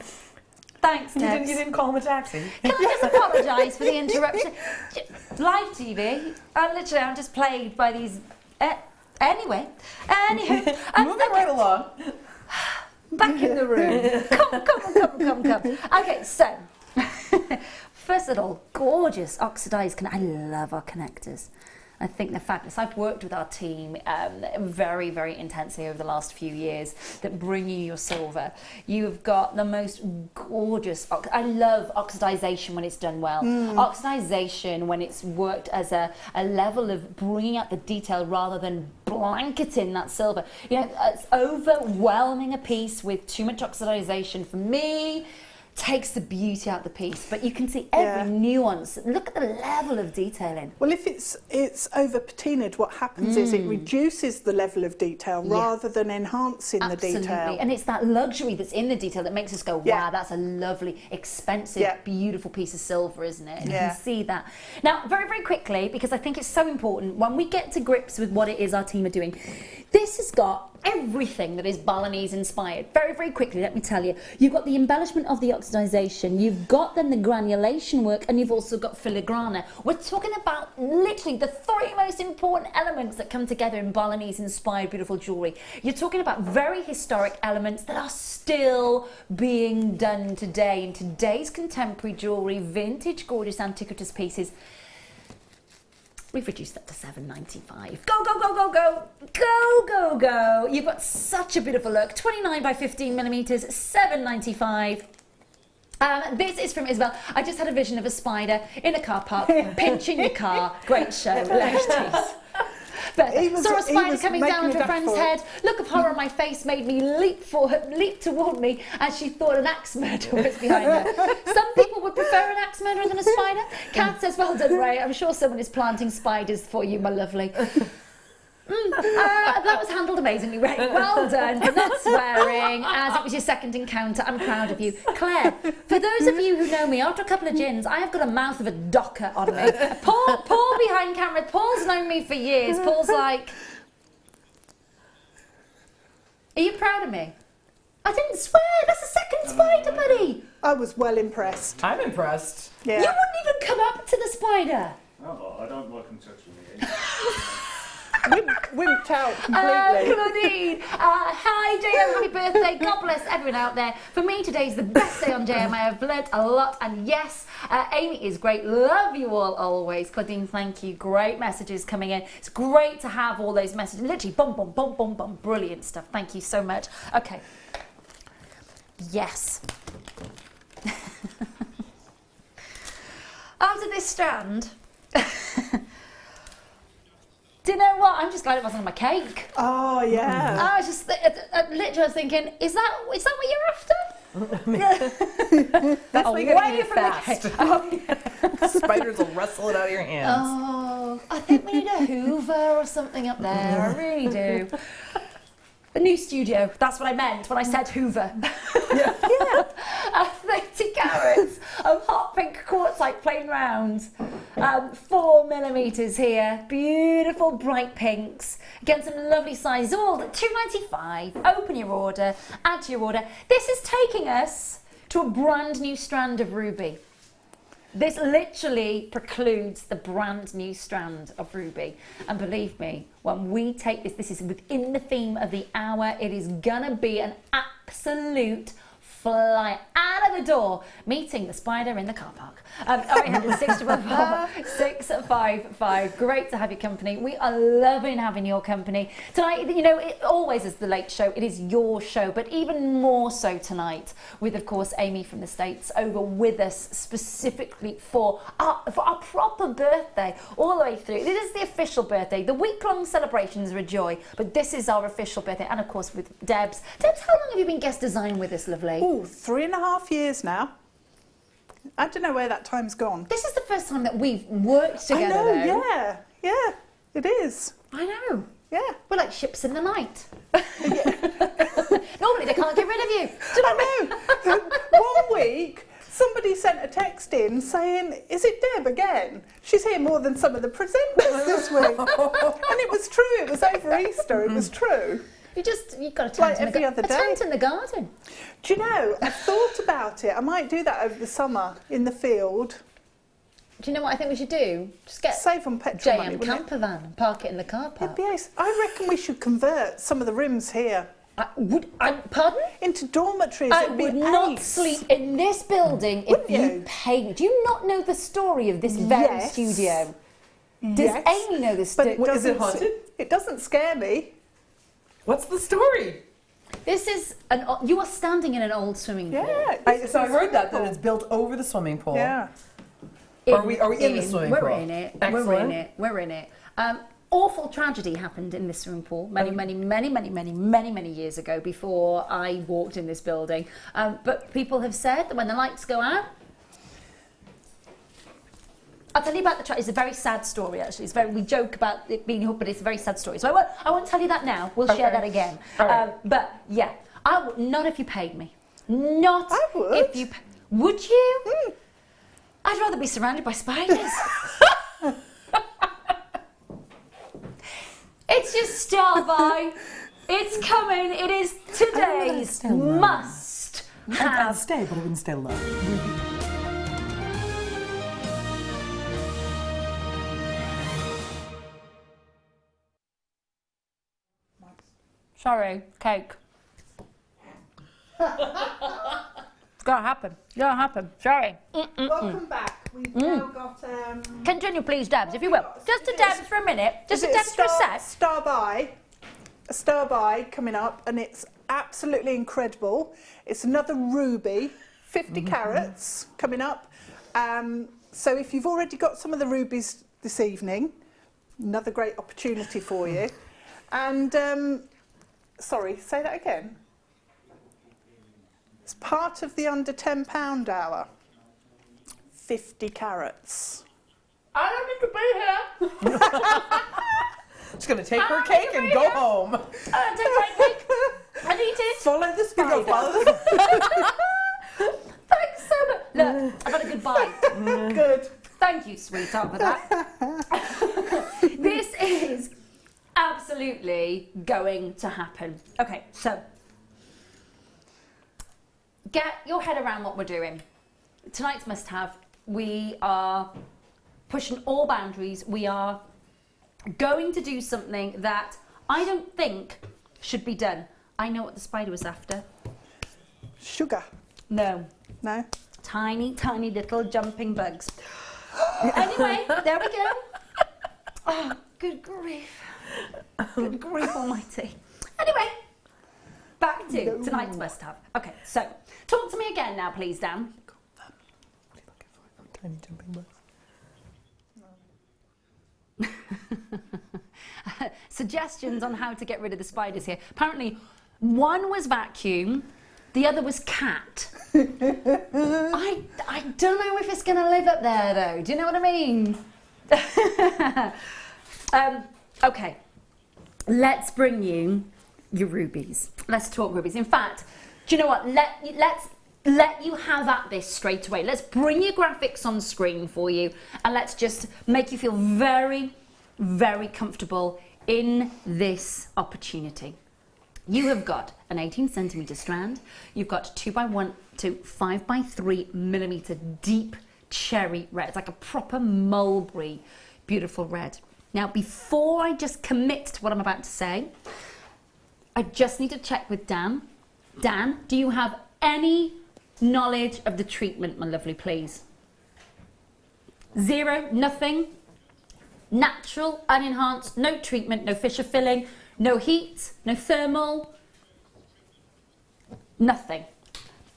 Thanks, Debs. You didn't call him a taxi. Can I just apologise for the interruption? Live TV. I'm just plagued by these. Anyway. Anywho. Moving right along. Back in the room. Come. Okay, so. First of all, gorgeous oxidised. I love our connectors. I think they're fabulous. I've worked with our team very, very intensely over the last few years that bring you your silver. You've got the most gorgeous, I love oxidization when it's done well. Oxidization when it's worked as a level of bringing out the detail rather than blanketing that silver. You know, it's overwhelming a piece with too much oxidization for me. Takes the beauty out of the piece, but you can see every nuance. Look at the level of detailing. Well, if it's over patinaed, what happens is it reduces the level of detail rather than enhancing the detail. And it's that luxury that's in the detail that makes us go, wow, that's a lovely, expensive, beautiful piece of silver, isn't it? And you can see that. Now, very, very quickly, because I think it's so important, when we get to grips with what it is our team are doing, this has got everything that is Balinese inspired. Very, very quickly, let me tell you. You've got the embellishment of the oxidization, you've got then the granulation work, and you've also got filigrana. We're talking about literally the three most important elements that come together in Balinese inspired beautiful jewellery. You're talking about very historic elements that are still being done today in today's contemporary jewellery, vintage, gorgeous, antiquitous pieces. We've reduced that to $7.95. Go, go, go, go, go, go, go, go. You've got such a beautiful look. 29 by 15 millimeters, $7.95. This is from Isabel. I just had a vision of a spider in a car park, pinching your car. Great show, ladies. But saw a spider coming down onto a friend's head. Look of horror on my face made me leap toward me as she thought an axe murderer was behind her. Some people would prefer an axe murderer than a spider. Kat says, well done, Ray. I'm sure someone is planting spiders for you, my lovely. That was handled amazingly, Ray. Well done for not swearing, as it was your second encounter. I'm proud of you. Claire, for those of you who know me, after a couple of gins, I have got a mouth of a docker on me. Paul behind camera, Paul's known me for years. Paul's like, are you proud of me? I didn't swear, that's the second spider, buddy. I was well impressed. I'm impressed. Yeah. You wouldn't even come up to the spider. Oh, I don't like them touching me. Wimped out completely. Claudine, hi JM, happy birthday. God bless everyone out there. For me, today's the best day on JM. I have learnt a lot, and yes, Amy is great. Love you all always. Claudine, thank you. Great messages coming in. It's great to have all those messages. Literally, boom, boom, boom, boom, boom. Brilliant stuff. Thank you so much. Okay. Yes. After this strand. Do you know what? I'm just glad it wasn't on my cake. Oh, yeah. I was just, literally was thinking, is that what you're after? That's away like it from fast. the cake. Oh, yeah. Spiders will wrestle it out of your hands. Oh, I think we need a Hoover or something up there. I really do. A new studio. That's what I meant when I said Hoover. Yeah. 30 carats of hot pink quartzite plain rounds. 4 millimeters here. Beautiful bright pinks. Again, some lovely sizes. All at $2.95. Open your order. Add to your order. This is taking us to a brand new strand of ruby. This literally precludes the brand new strand of ruby. And believe me, when we take this is within the theme of the hour. It is gonna be an absolute fly out of the door, meeting the spider in the car park. 0800 655. Great to have your company. We are loving having your company. Tonight, you know, it always is the late show. It is your show, but even more so tonight with, of course, Amy from the States over with us specifically for our proper birthday all the way through. This is the official birthday. The week-long celebrations are a joy, but this is our official birthday. And, of course, with Debs. Debs, how long have you been guest design with us, lovely? Oh, 3.5 years now. I don't know where that time's gone. This is the first time that we've worked together, I know, though. Yeah, it is. I know. Yeah. We're like ships in the night. Normally they can't get rid of you. I know. One week, somebody sent a text in saying, "Is it Deb again? She's here more than some of the presenters this week." And it was true. It was over Easter. It was true. You've got a tent, Like every other day. tent in the garden. Do you know, I've thought about it. I might do that over the summer in the field. Do you know what I think we should do? Just get Save on petrol money, JM wouldn't it? camper van and park it in the car park. It'd be ace. I reckon we should convert some of the rooms here Pardon? into dormitories. I It'd be would not ace. sleep in this building Wouldn't if you you? paid me. Do you not know the story of this very Yes. studio? Does Yes. Amy know this But story? it Is it doesn't. haunted? It doesn't scare me. What's the story? This is you are standing in an old swimming pool. Yeah. So I heard that it's built over the swimming pool. Yeah. Are we in the swimming we're pool? In it. Excellent. We're in it. Awful tragedy happened in this swimming pool many years ago before I walked in this building. But people have said that when the lights go out, I'll tell you about the tragedy. It's a very sad story, actually. We joke about it being hooked, but it's a very sad story. So I won't tell you that now. We'll share that again. Right. But yeah, not if you paid me. Not I would. if you. Would you? I'd rather be surrounded by spiders. It's just star by. It's coming. It is today's must I'll have. stay, but I wouldn't stay long. Sorry, cake. It's gonna happen. Sorry. Welcome back. We've now got. Continue, please, Debs, if you will. Just a Debs for a minute. Just a Debs for a sec. A star by coming up, and it's absolutely incredible. It's another ruby, 50 carats coming up. So if you've already got some of the rubies this evening, another great opportunity for you. And sorry, say that again. It's part of the under £10 hour. 50 carats. I don't need to be here. Just going to take her cake and go home. Take my cake. I need it. Follow the spider. Thanks so much. Look, I've had a good bite. Good. Thank you, sweetheart, for that. This is absolutely going to happen. Okay, so get your head around what we're doing. Tonight's must-have. We are pushing all boundaries. We are going to do something that I don't think should be done. I know what the spider was after. Sugar. No. No? Tiny, tiny little jumping bugs. Anyway, there we go. Oh, good grief. Good grief almighty. Anyway, back to tonight's must-have. Okay, so talk to me again now, please, Dan. Tiny jumping bugs. Suggestions on how to get rid of the spiders here. Apparently, one was vacuum, the other was cat. I don't know if it's going to live up there, though. Do you know what I mean? Okay, let's bring you your rubies. Let's talk rubies. In fact, do you know what? Let's let you have at this straight away. Let's bring your graphics on screen for you, and let's just make you feel very, very comfortable in this opportunity. You have got an 18cm strand. You've got 2x1 to 5x3 millimeter deep cherry red. It's like a proper mulberry, beautiful red. Now, before I just commit to what I'm about to say, I just need to check with Dan. Dan, do you have any knowledge of the treatment, my lovely, please? Zero, nothing. Natural, unenhanced, no treatment, no fissure filling, no heat, no thermal, nothing.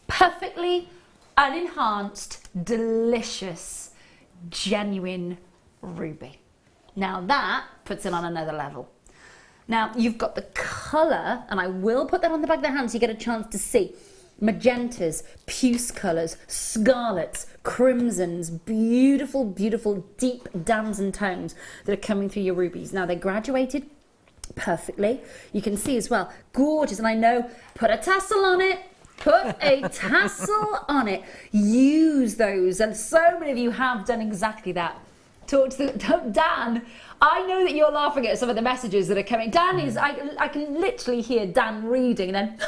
Perfectly unenhanced, delicious, genuine ruby. Now that puts it on another level. Now you've got the colour, and I will put that on the back of the hand so you get a chance to see. Magentas, puce colours, scarlets, crimsons, beautiful, beautiful deep damson tones that are coming through your rubies. Now they're graduated perfectly. You can see as well, gorgeous, and I know, put a tassel on it. Put a tassel on it. Use those, and so many of you have done exactly that. Talk to Dan. I know that you're laughing at some of the messages that are coming. Dan is, I can literally hear Dan reading and then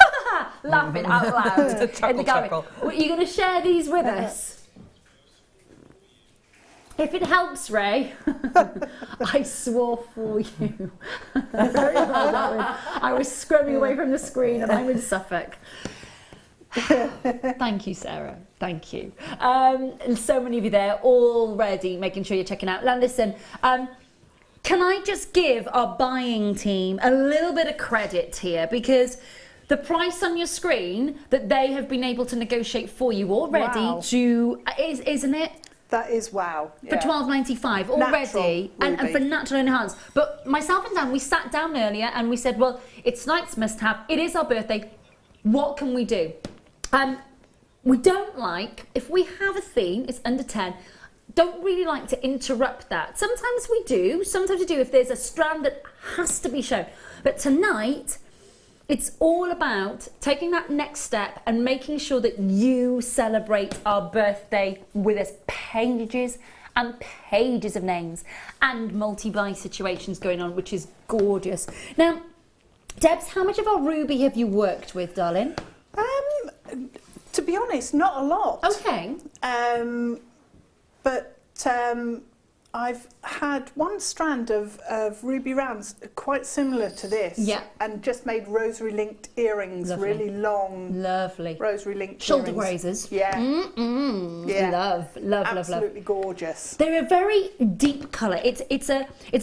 laughing out loud. Chuckle, chuckle. Well, you're going to share these with us? If it helps, Ray, I swore for you. Very well, Darren. I was scrubbing away from the screen and I'm in Suffolk. Thank you, Sarah. Thank you. And so many of you there already making sure you're checking out. Now, listen, can I just give our buying team a little bit of credit here, because the price on your screen that they have been able to negotiate for you already, Wow. isn't it? That is wow. For $12.95 already, and ruby. for natural enhanced. But myself and Dan, we sat down earlier and we said, well, it's tonight's must-have. It is our birthday. What can we do? We don't like, if we have a theme, it's under 10, don't really like to interrupt that. Sometimes we do if there's a strand that has to be shown. But tonight, it's all about taking that next step and making sure that you celebrate our birthday with us. Pages and pages of names and multi-buy situations going on, which is gorgeous. Now, Debs, how much of our ruby have you worked with, darling? To be honest, not a lot. Okay. But I've had one strand of ruby rounds quite similar to this. Yeah. And just made rosary linked earrings, Lovely. really long Lovely. rosary linked Shoulder earrings. grazers. Yeah. Yeah. Love. Absolutely gorgeous. They're a very deep colour. It's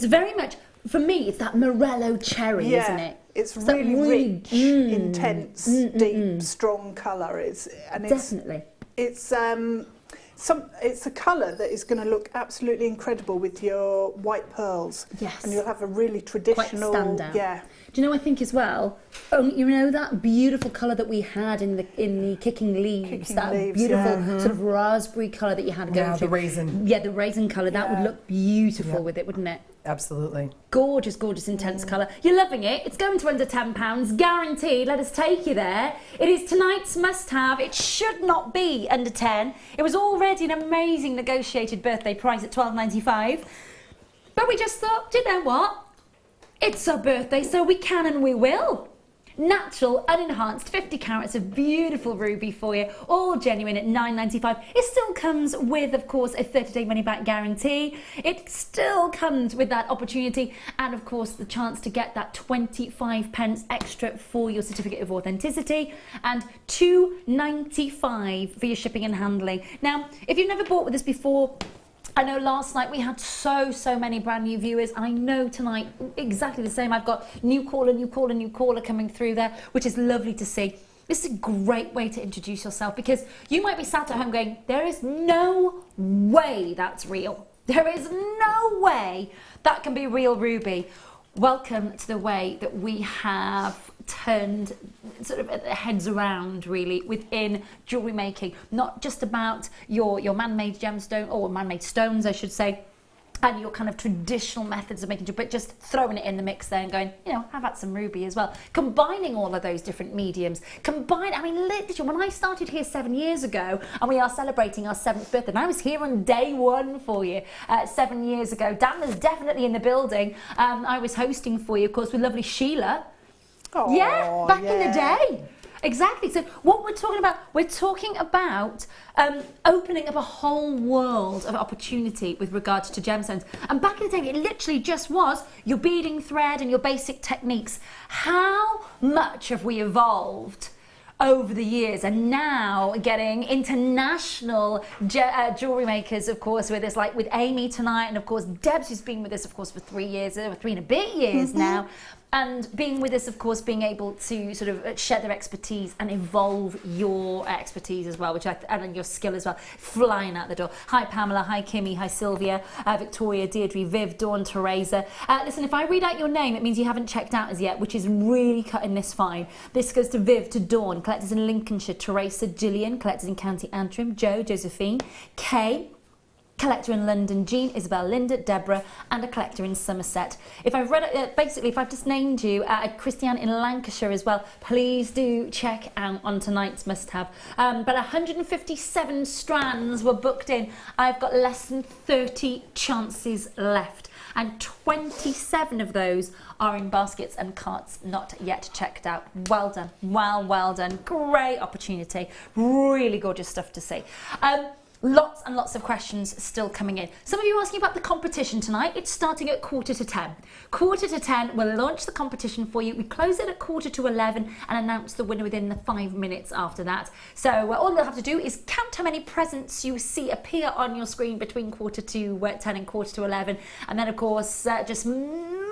very much, for me, it's that morello cherry, Yeah. isn't it? It's that really rich, intense, deep, strong colour. Definitely. It's a colour that is going to look absolutely incredible with your white pearls. Yes. And you'll have a really traditional. Quite stand out. Yeah. Do you know, I think as well, you know that beautiful colour that we had in the kicking leaves, that leaves, beautiful sort of raspberry colour that you had going through. The raisin. Yeah, the raisin colour, that would look beautiful with it, wouldn't it? Absolutely. Gorgeous, gorgeous, intense colour. You're loving it. It's going to under £10, guaranteed. Let us take you there. It is tonight's must-have. It should not be under 10. It was already an amazing negotiated birthday price at $12.95. But we just thought, do you know what? It's our birthday, so we can and we will. Natural, unenhanced, 50 carats of beautiful ruby for you, all genuine at $9.95. It still comes with, of course, a 30-day money-back guarantee. It still comes with that opportunity and, of course, the chance to get that 25 pence extra for your certificate of authenticity and $2.95 for your shipping and handling. Now, if you've never bought with us before, I know last night we had so many brand new viewers. I know tonight exactly the same. I've got new caller coming through there, which is lovely to see. This is a great way to introduce yourself, because you might be sat at home going, there is no way that's real. There is no way that can be real ruby. Welcome to the way that we have turned sort of heads around, really, within jewellery making. Not just about your man-made gemstone, or man-made stones, I should say, and your kind of traditional methods of making jewellery, but just throwing it in the mix there and going, you know, have at some ruby as well. Combining all of those different mediums. I mean, literally, when I started here 7 years ago, and we are celebrating our 7th birthday, and I was here on day 1 for you 7 years ago. Dan was definitely in the building. I was hosting for you, of course, with lovely Sheila. Oh, yeah, back in the day. Exactly. So what we're talking about opening up a whole world of opportunity with regards to gemstones. And back in the day, it literally just was your beading thread and your basic techniques. How much have we evolved over the years, and now getting international jewellery makers, of course, with us, like with Amy tonight, and of course Debs, who's been with us, of course, for 3 years, or 3 and a bit years now, and being with us, of course, being able to sort of share their expertise and evolve your expertise as well, which and your skill as well, flying out the door. Hi Pamela, hi Kimmy, hi Sylvia, Victoria, Deirdre, Viv, Dawn, Teresa. Listen, if I read out your name, it means you haven't checked out as yet, which is really cutting this fine. This goes to Viv, to Dawn, collectors in Lincolnshire, Teresa, Gillian, collectors in County Antrim, Joe, Josephine, Kay, collector in London, Jean, Isabel, Linda, Deborah, and a collector in Somerset. If I've read it, basically, if I've just named you, Christiane in Lancashire as well, please do check out on tonight's must-have. But 157 strands were booked in. I've got less than 30 chances left, and 27 of those are in baskets and carts not yet checked out. Well done. Well done. Great opportunity. Really gorgeous stuff to see. Lots and lots of questions still coming in. Some of you are asking about the competition tonight. It's starting at 10:45. 10:45, we'll launch the competition for you. We close it at 10:45 and announce the winner within the 5 minutes after that. So all you'll have to do is count how many presents you see appear on your screen between 10:45 and 10:45, and then of course just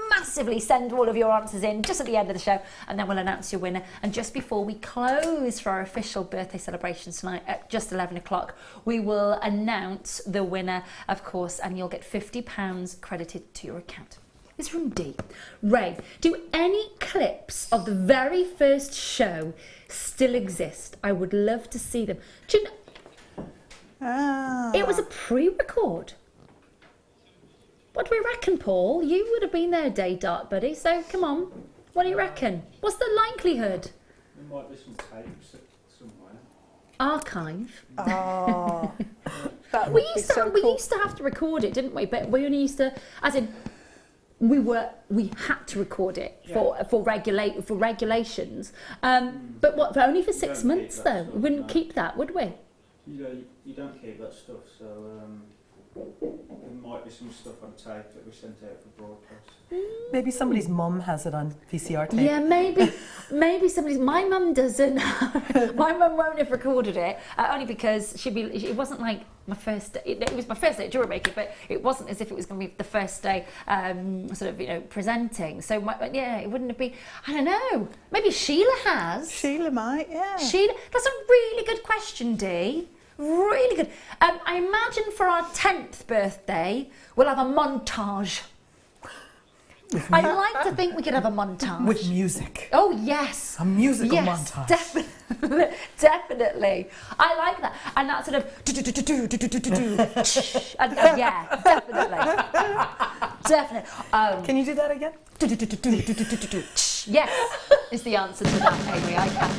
massively send all of your answers in just at the end of the show, and then we'll announce your winner. And just before we close for our official birthday celebrations tonight at just 11 o'clock, we will announce the winner, of course, and you'll get £50 credited to your account. It's room D. Ray, do any clips of the very first show still exist? I would love to see them. Do you know, it was a pre-record. What do we reckon, Paul? You would have been there, Day Dark Buddy, so come on. What do you reckon? What's the likelihood? There might be some tapes somewhere. Archive. Oh, We used to have to record it, didn't we? But we only used to, as in, we had to record it for regulations. But what? Only for 6 months though. We wouldn't keep that, would we? You don't keep that stuff, so there might be some stuff on tape that we sent out for broadcast. Maybe somebody's mum has it on VCR tape. Yeah, maybe somebody's. My mum doesn't. My mum won't have recorded it, only because it wasn't like my first. It was my first day at Jewellery Maker, but it wasn't as if it was going to be the first day, sort of, presenting. So it wouldn't have been. I don't know. Maybe Sheila has. Sheila might, yeah. Sheila, that's a really good question, Dee. Really good. I imagine for our 10th birthday, we'll have a montage. I'd like to think we could have a montage. With music. Oh, yes. A musical montage. Definitely. I like that. And that sort of... and, yeah, definitely. Can you do that again? Yes, is the answer to that, Amy. I can.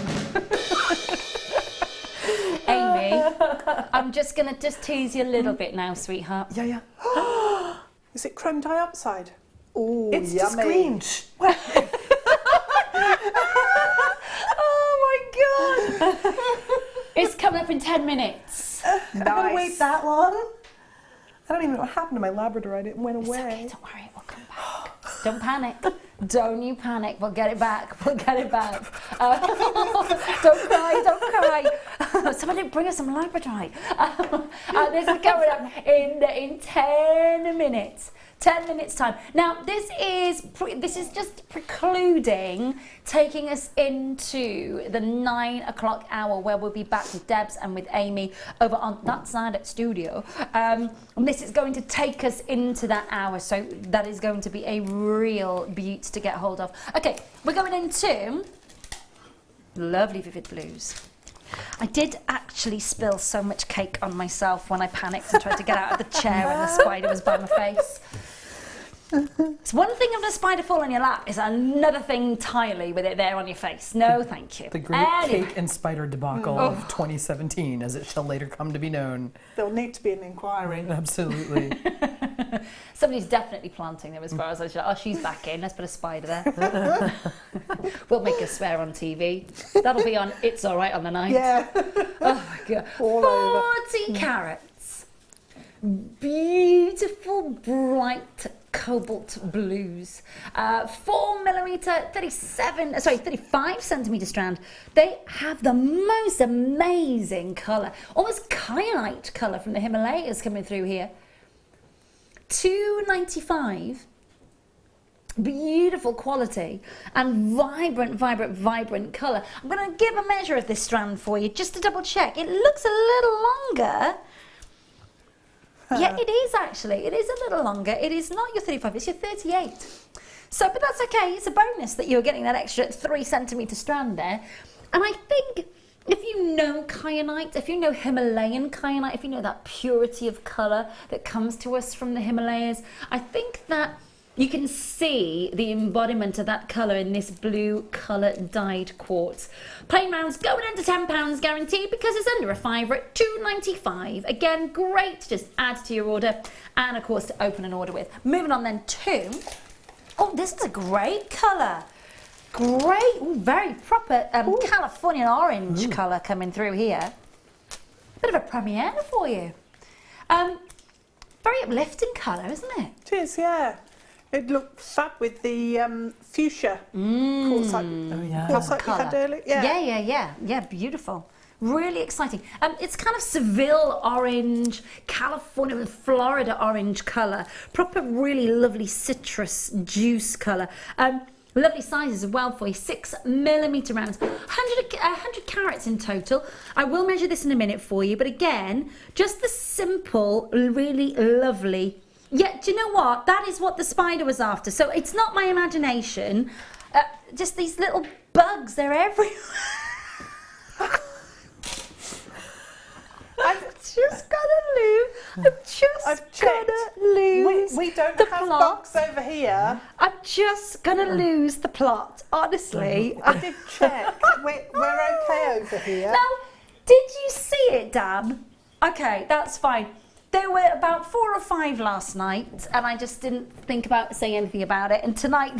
Amy, I'm just going to tease you a little bit now, sweetheart. Yeah. Is it chrome dioxide? Oh, it's yummy. just green. Oh my God. It's coming up in 10 minutes. I'm going to wait that long? I don't even know what happened to my Labradorite. It went away. Okay, don't worry, it will come back. Don't panic. Don't you panic. We'll get it back. Don't cry. Somebody bring us some Labradorite. This is coming up in 10 minutes. 10 minutes time. Now this is just precluding taking us into the 9 o'clock hour, where we'll be back with Debs and with Amy over on that side at studio. And this is going to take us into that hour, so that is going to be a real beaut to get hold of. Okay, we're going into lovely vivid blues. I did actually spill so much cake on myself when I panicked and tried to get out of the chair and the spider was by my face. It's one thing having a spider fall on your lap, is another thing entirely with it there on your face. No, thank you. The great cake and spider debacle of 2017, as it shall later come to be known. There'll need to be an inquiry. Absolutely. Somebody's definitely planting them, as far as I should. Oh, she's back in. Let's put a spider there. We'll make her swear on TV. That'll be on It's All Right on the Night. Yeah. Oh my God. All 40 carats. Beautiful, bright cobalt blues. 4mm, 35 centimetre strand. They have the most amazing colour, almost kyanite colour from the Himalayas coming through here. $2.95. Beautiful quality and vibrant colour. I'm going to give a measure of this strand for you just to double check. It looks a little longer. Yeah, it is actually. It is a little longer. It is not your 35, it's your 38. So, but that's okay. It's a bonus that you're getting that extra 3 centimetre strand there. And I think if you know kyanite, if you know Himalayan kyanite, if you know that purity of colour that comes to us from the Himalayas, I think that you can see the embodiment of that colour in this blue colour dyed quartz. Plain rounds going under £10 guaranteed because it's under a fiver at $2.95. Again, great to just add to your order and of course to open an order with. Moving on then to, oh, this is a great colour. Great, ooh, very proper Californian orange colour coming through here. Bit of a premiere for you. Very uplifting colour, isn't it? It is, yeah. It looked fab with the fuchsia quartzite you had earlier. Yeah, beautiful. Really exciting. It's kind of Seville orange, California and Florida orange colour. Proper, really lovely citrus juice colour. Lovely sizes as well for you. 6mm rounds. 100 carats in total. I will measure this in a minute for you, but again, just the simple, really lovely. Yeah, do you know what? That is what the spider was after. So it's not my imagination. Just these little bugs, they're everywhere. I've just got to lose. I've checked. We don't have bugs over here. I'm just going to lose the plot, honestly. I did check. We're okay over here. Now, did you see it, Dan? Okay, that's fine. There were about 4 or 5 last night, and I just didn't think about saying anything about it. And tonight,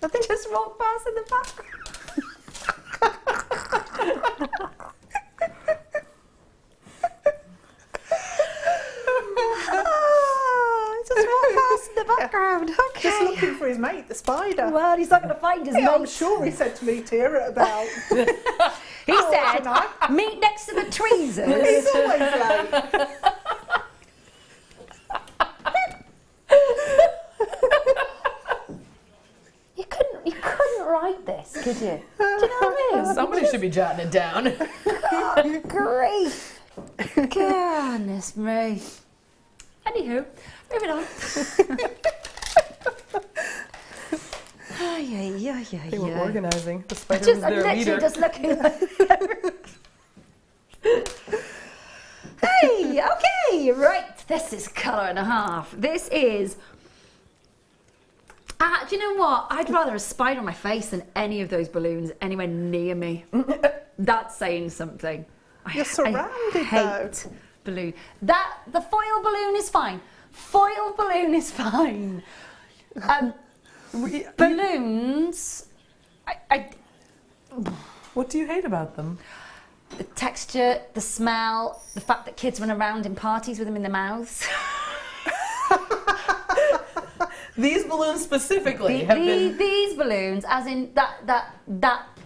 I think just walked past in the background. Just walked past in the background. Okay. Just looking for his mate, the spider. Well, he's not going to find his mate. I'm sure he said to meet here at about. He said, meet next to the trees. He's always late. You couldn't write this, could you? Do you know what I mean? Somebody should be jotting it down. Good grief. Goodness me. Anywho, moving on. They were organizing. The spider I'm was their literally leader. just looking. Hey, okay, right. This is colour and a half. This is. Do you know what? I'd rather a spider on my face than any of those balloons anywhere near me. That's saying something. You're surrounded, I hate balloon. The foil balloon is fine. Foil balloon is fine. Balloons. What do you hate about them? The texture, the smell, the fact that kids run around in parties with them in their mouths. These balloons specifically have been... These balloons, as in that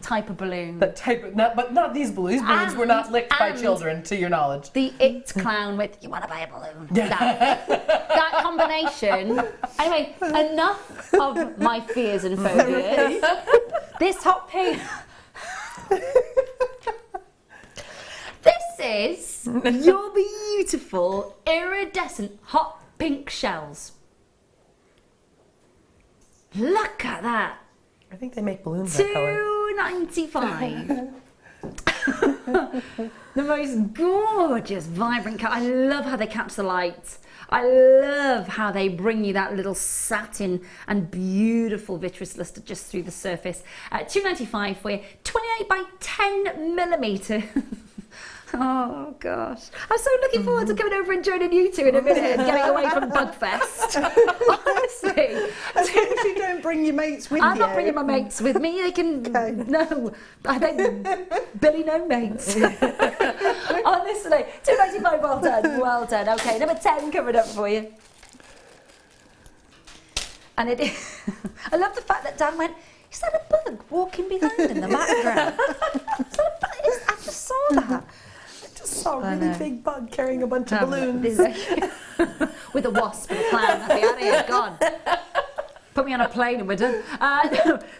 type of balloon. That type of... but not these balloons. These balloons were not licked by children, to your knowledge. The It clown with, you want to buy a balloon? That combination. Anyway, enough of my fears and phobias. This hot pink... This is your beautiful, iridescent, hot pink shells. Look at that. I think they make balloons that color. $2.95. The most gorgeous, vibrant colour. I love how they catch the light. I love how they bring you that little satin and beautiful vitreous luster just through the surface. $2.95 for you. 28 by 10mm. Oh gosh. I'm so looking forward to coming over and joining you two in a minute and getting away from Bugfest. Honestly. As long as you don't bring your mates with you. I'm not bringing my mates with me. They can... Okay. No. I think Billy no mates. Honestly. $2.95, well done. Well done. Okay, number 10 coming up for you. And it is, I love the fact that Dan went, is that a bug walking behind in the background? Is that a bug? I just saw that. I just saw a really big bug carrying a bunch of balloons. With a wasp and a clown. I'd be out of here, gone. Put me on a plane and we're done.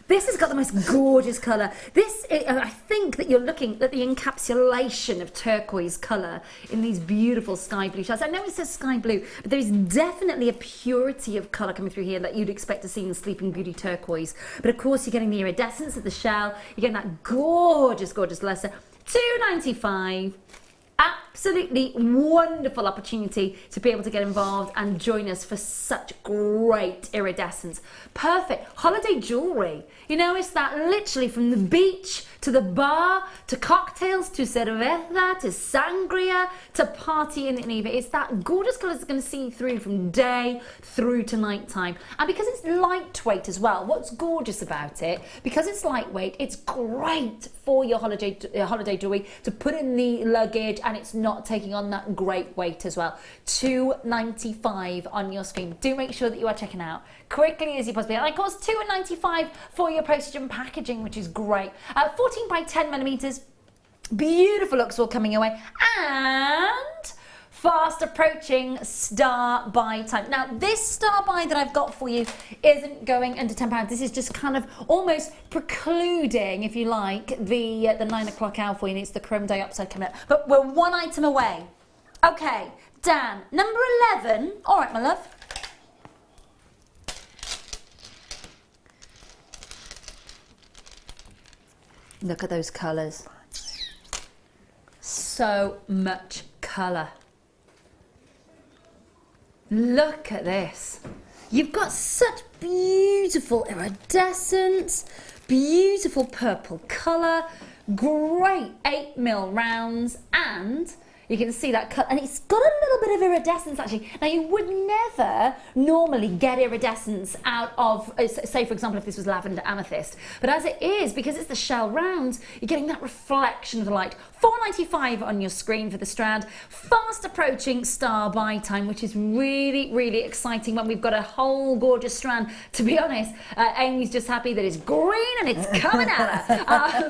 This has got the most gorgeous colour. I think that you're looking at the encapsulation of turquoise colour in these beautiful sky blue shells. I know it says sky blue, but there's definitely a purity of colour coming through here that you'd expect to see in Sleeping Beauty turquoise. But of course, you're getting the iridescence of the shell. You're getting that gorgeous, gorgeous luster. $2.95. Absolutely wonderful opportunity to be able to get involved and join us for such great iridescence. Perfect holiday jewellery. You know, it's that literally from the beach to the bar, to cocktails, to cerveza, to sangria, to party in the evening. It's that gorgeous colour that's going to see through from day through to night time. And because it's lightweight as well, what's gorgeous about it, because it's lightweight, it's great for your holiday jewellery to put in the luggage, and it's not taking on that great weight as well. $2.95 on your screen. Do make sure that you are checking out quickly as you possibly can. And of course, $2.95 for your postage and packaging, which is great. 14 by 10 millimeters. Beautiful looks all coming your way. And fast approaching star buy time. Now, this star buy that I've got for you isn't going under £10. This is just kind of almost precluding, if you like, the 9 o'clock hour for you. And it's the chrome dioxide coming up. But we're one item away. Okay, Dan, number 11. All right, my love. Look at those colours. So much colour. Look at this. You've got such beautiful iridescence, beautiful purple colour, great 8mm rounds, and you can see that cut, and it's got a little bit of iridescence actually. Now, you would never normally get iridescence out of, say for example, if this was lavender amethyst, but as it is, because it's the shell rounds, you're getting that reflection of the light. $4.95 on your screen for the strand. Fast approaching star buy time, which is really, really exciting when we've got a whole gorgeous strand. To be honest, Amy's just happy that it's green and it's coming at her.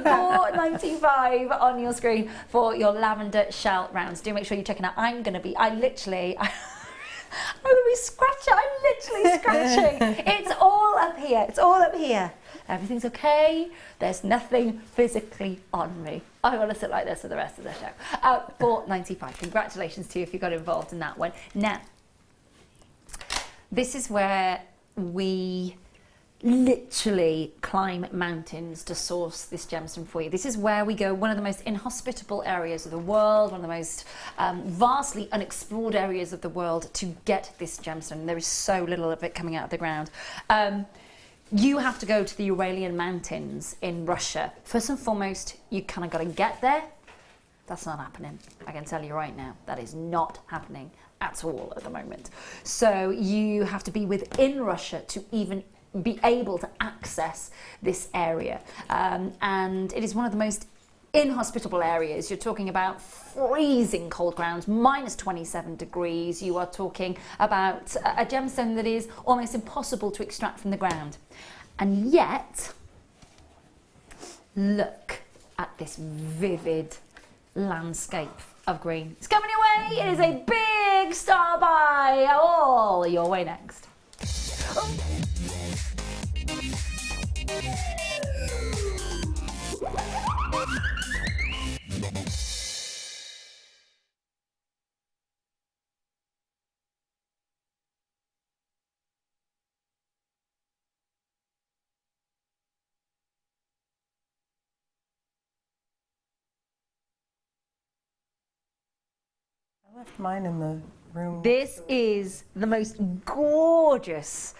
$4.95 on your screen for your lavender shell rounds. Do make sure you check it out. I'm going to be scratching. I'm literally scratching. It's all up here. It's all up here. Everything's okay. There's nothing physically on me. I want to sit like this for the rest of the show. $4.95. Congratulations to you if you got involved in that one. Now, this is where we literally climb mountains to source this gemstone for you. This is where we go, one of the most inhospitable areas of the world, one of the most vastly unexplored areas of the world to get this gemstone. There is so little of it coming out of the ground. You have to go to the Uralian Mountains in Russia. First and foremost, you kind of got to get there. That's not happening. I can tell you right now, that is not happening at all at the moment. So you have to be within Russia to even be able to access this area. And it is one of the most inhospitable areas. You're talking about freezing cold grounds, minus 27 degrees. You are talking about a gemstone that is almost impossible to extract from the ground. And yet, look at this vivid landscape of green. It's coming your way. It is a big star buy. All your way next. I left mine in the room. This is the most gorgeous,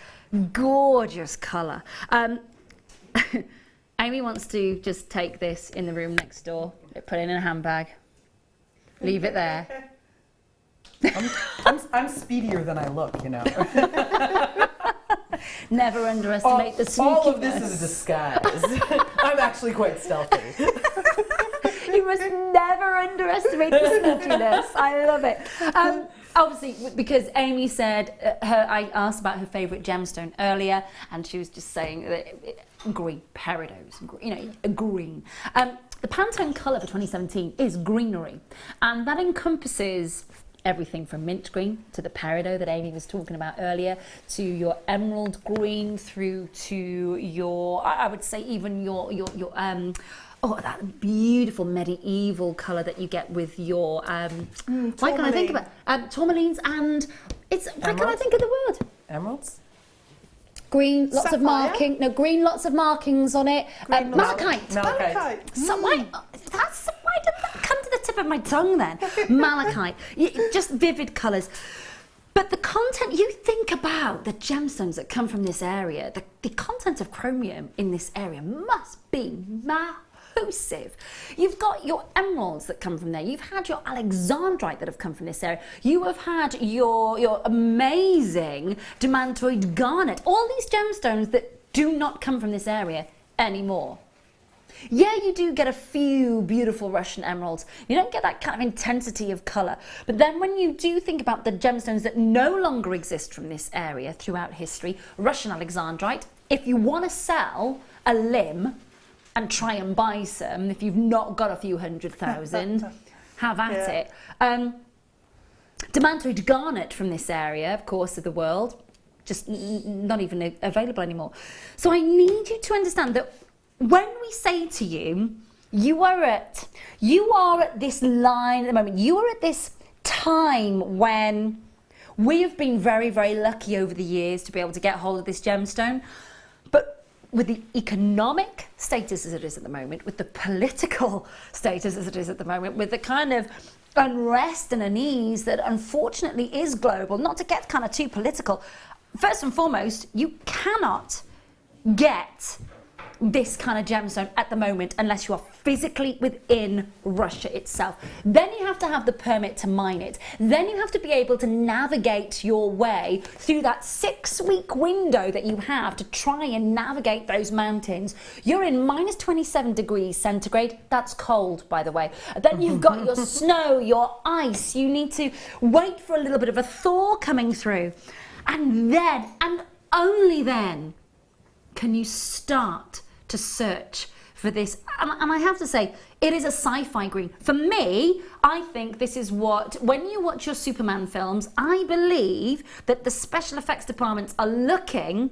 gorgeous colour. Amy wants to just take this in the room next door, put it in a handbag, leave it there. I'm speedier than I look, you know. Never underestimate the sneakiness. All of this is a disguise. I'm actually quite stealthy. You must never underestimate the sneakiness. I love it. Obviously, because Amy said, I asked about her favourite gemstone earlier, and she was just saying that green, peridos, green. The Pantone colour for 2017 is greenery, and that encompasses everything from mint green to the peridot that Amy was talking about earlier, to your emerald green, through to your, I would say even your that beautiful medieval colour that you get with your why can I think of it? Tourmalines, and it's why can't I think of the word? Emeralds? Green, lots of marking. No, green, lots of markings on it. Malachite. Malachite. So why did that come to the tip of my tongue then? Malachite. Just vivid colours. But the content, you think about the gemstones that come from this area, the content of chromium in this area must be massive. You've got your emeralds that come from there. You've had your alexandrite that have come from this area. You have had your amazing demantoid garnet. All these gemstones that do not come from this area anymore. Yeah, you do get a few beautiful Russian emeralds. You don't get that kind of intensity of colour. But then when you do think about the gemstones that no longer exist from this area throughout history, Russian alexandrite, if you want to sell a limb and try and buy some, if you've not got a few 100,000, have at it. Demantoid garnet from this area, of course, of the world, just not even available anymore. So I need you to understand that when we say to you, you are at this line at the moment, you are at this time when we have been very, very lucky over the years to be able to get hold of this gemstone. But with the economic status as it is at the moment, with the political status as it is at the moment, with the kind of unrest and unease that unfortunately is global, not to get kind of too political, first and foremost, you cannot get this kind of gemstone at the moment unless you are physically within Russia itself. Then you have to have the permit to mine it. Then you have to be able to navigate your way through that 6-week window that you have to try and navigate those mountains. You're in minus 27 degrees centigrade. That's cold, by the way. Then you've got your snow, your ice. You need to wait for a little bit of a thaw coming through. And then, and only then, can you start to search for this. And I have to say, it is a sci-fi green. For me, I think this is what, when you watch your Superman films, I believe that the special effects departments are looking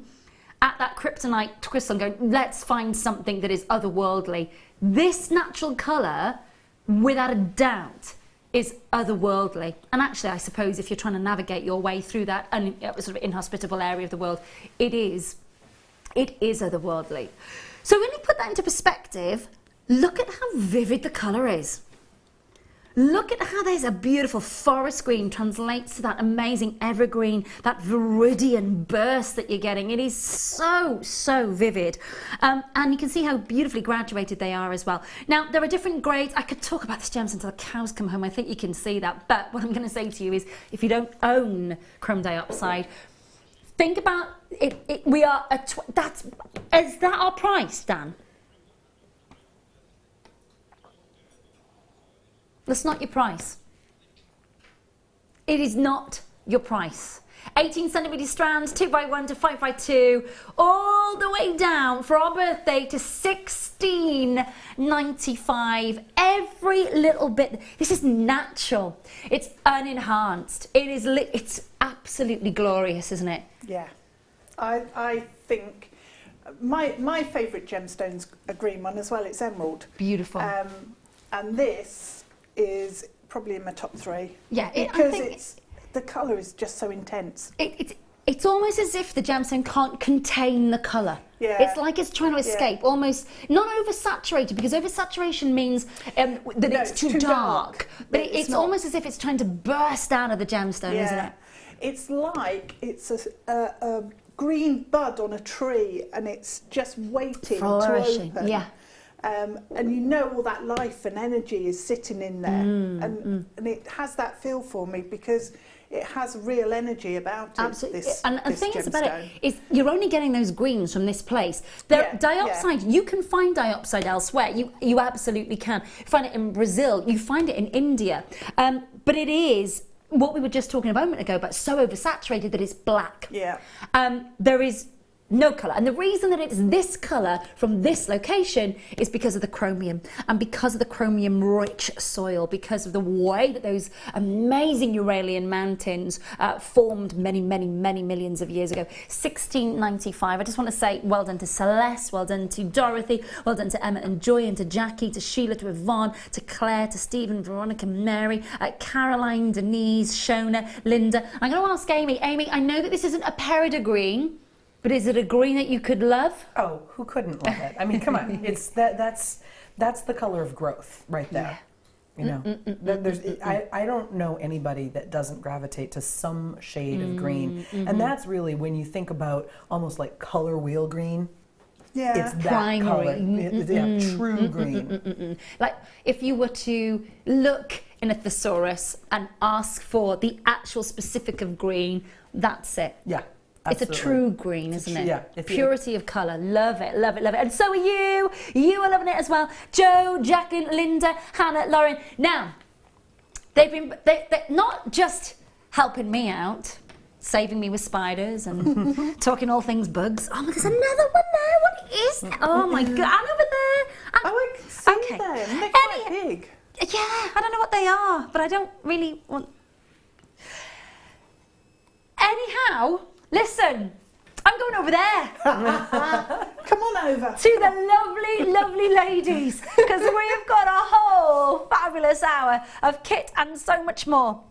at that kryptonite crystal and going, let's find something that is otherworldly. This natural colour, without a doubt, is otherworldly. And actually, I suppose if you're trying to navigate your way through that sort of inhospitable area of the world, it is otherworldly. So when you put that into perspective, look at how vivid the colour is. Look at how there's a beautiful forest green translates to that amazing evergreen, that viridian burst that you're getting. It is so, so vivid. And you can see how beautifully graduated they are as well. Now, there are different grades. I could talk about this gemstone until the cows come home. I think you can see that. But what I'm going to say to you is, if you don't own chrome dioxide, think about it. We are at is that our price, Dan? That's not your price. It is not your price. 18 centimetre strands, 2x1 to 5x2, all the way down for our birthday to $16.95. Every little bit. This is natural. It's unenhanced. It's absolutely glorious, isn't it? Yeah. I think my favourite gemstone's a green one as well. It's emerald. Beautiful. And this is probably in my top 3. Yeah, because the colour is just so intense. It's almost as if the gemstone can't contain the colour. Yeah. It's like it's trying to escape, almost not oversaturated, because oversaturation means that it's too dark. But it's almost as if it's trying to burst out of the gemstone, isn't it? It's like it's a green bud on a tree, and it's just waiting to open. Yeah. And you know all that life and energy is sitting in there, and it has that feel for me, because it has real energy about it. Absolutely. This, and the this thing is about gemstone. it is you're only getting those greens from this place. Diopside, you can find diopside elsewhere. You absolutely can. You find it in Brazil. You find it in India. But it is what we were just talking a moment ago about, so oversaturated that it's black. Yeah. There is no colour. And the reason that it's this colour from this location is because of the chromium, and because of the chromium rich soil, because of the way that those amazing Uralian mountains formed many millions of years ago. 1695. I just want to say well done to Celeste, well done to Dorothy, well done to Emma and Joy, and to Jackie, to Sheila, to Yvonne, to Claire, to Stephen, Veronica, Mary, Caroline, Denise, Shona, Linda. I'm going to ask Amy. Amy, I know that this isn't a peridot green, but is it a green that you could love? Oh, who couldn't love it? I mean, come on. It's that's the color of growth right there. Yeah. You know, I don't know anybody that doesn't gravitate to some shade of green. And that's really when you think about almost like color wheel green. Yeah. It's that Primary. color. True green. Like if you were to look in a thesaurus and ask for the actual specific of green, that's it. Yeah. Absolutely. It's a true green, isn't it? Yeah. Purity of colour. Love it, love it, love it. And so are you. You are loving it as well. Joe, Jacqueline, Linda, Hannah, Lauren. Now, they're not just helping me out, saving me with spiders and talking all things bugs. Oh, there's another one there. What is that? Oh my God. And over there. I can see okay. them. They're quite big. Yeah, I don't know what they are, but I don't really want... Anyhow... Listen, I'm going over there. Come on over. To the lovely, lovely ladies, because we've got a whole fabulous hour of kit and so much more.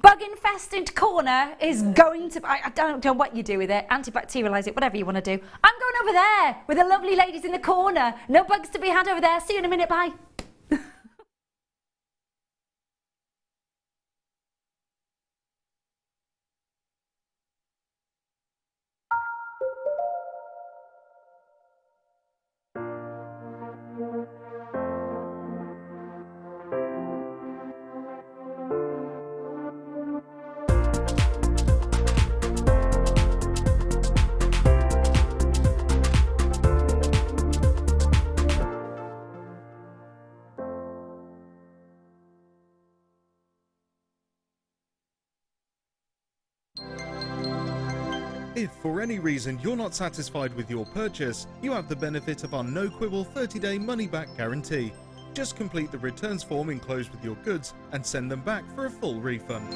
Bug-infested corner is going to... I don't know what you do with it, antibacterialise it, whatever you want to do. I'm going over there with the lovely ladies in the corner. No bugs to be had over there. See you in a minute, bye. If for any reason you're not satisfied with your purchase, you have the benefit of our no-quibble 30-day money-back guarantee. Just complete the returns form enclosed with your goods and send them back for a full refund.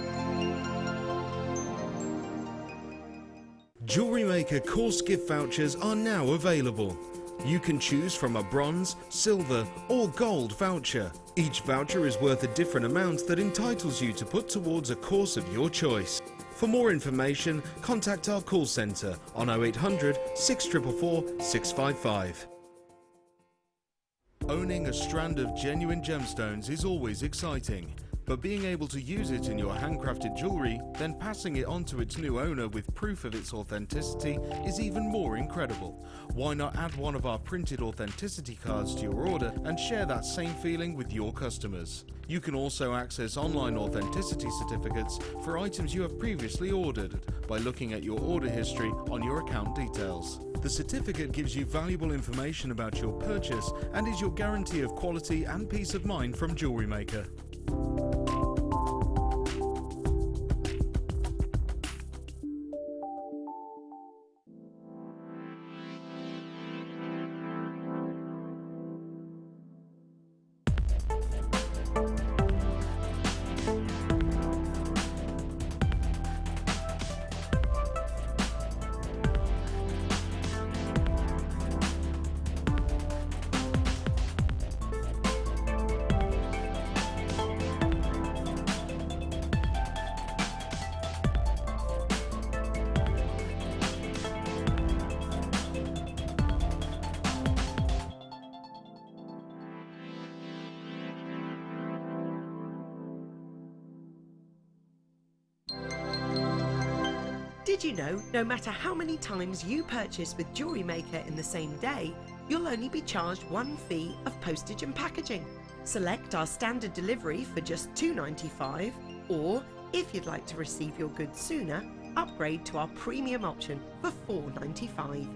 Jewellery Maker course gift vouchers are now available. You can choose from a bronze, silver or gold voucher. Each voucher is worth a different amount that entitles you to put towards a course of your choice. For more information, contact our call centre on 0800 644 655. Owning a strand of genuine gemstones is always exciting, but being able to use it in your handcrafted jewellery, then passing it on to its new owner with proof of its authenticity is even more incredible. Why not add one of our printed authenticity cards to your order and share that same feeling with your customers? You can also access online authenticity certificates for items you have previously ordered by looking at your order history on your account details. The certificate gives you valuable information about your purchase and is your guarantee of quality and peace of mind from Jewellery Maker. Did you know, no matter how many times you purchase with Jewellery Maker in the same day, you'll only be charged one fee of postage and packaging. Select our standard delivery for just $2.95 or If you'd like to receive your goods sooner, upgrade to our premium option for $4.95.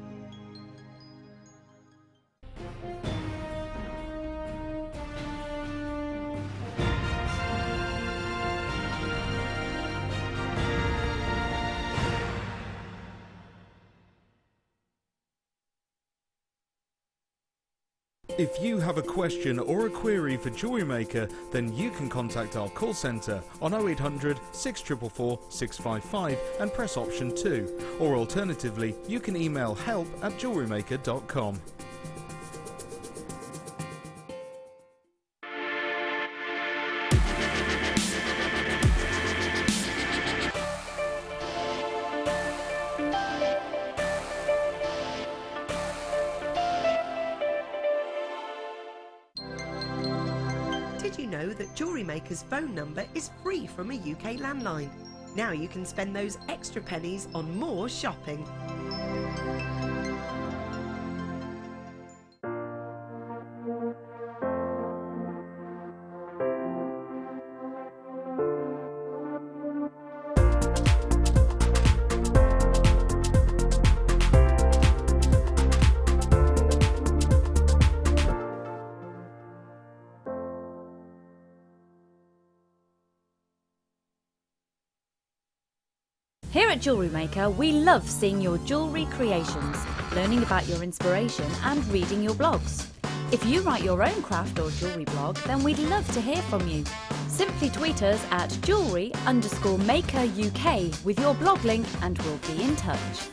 If you have a question or a query for Jewellery Maker, then you can contact our call centre on 0800 644 655 and press option 2, or alternatively you can email help@jewellerymaker.com. Did you know that Jewellery Maker's phone number is free from a UK landline? Now you can spend those extra pennies on more shopping. Here at Jewellery Maker, we love seeing your jewellery creations, learning about your inspiration and reading your blogs. If you write your own craft or jewellery blog, then we'd love to hear from you. Simply tweet us at jewellery_maker UK with your blog link and we'll be in touch.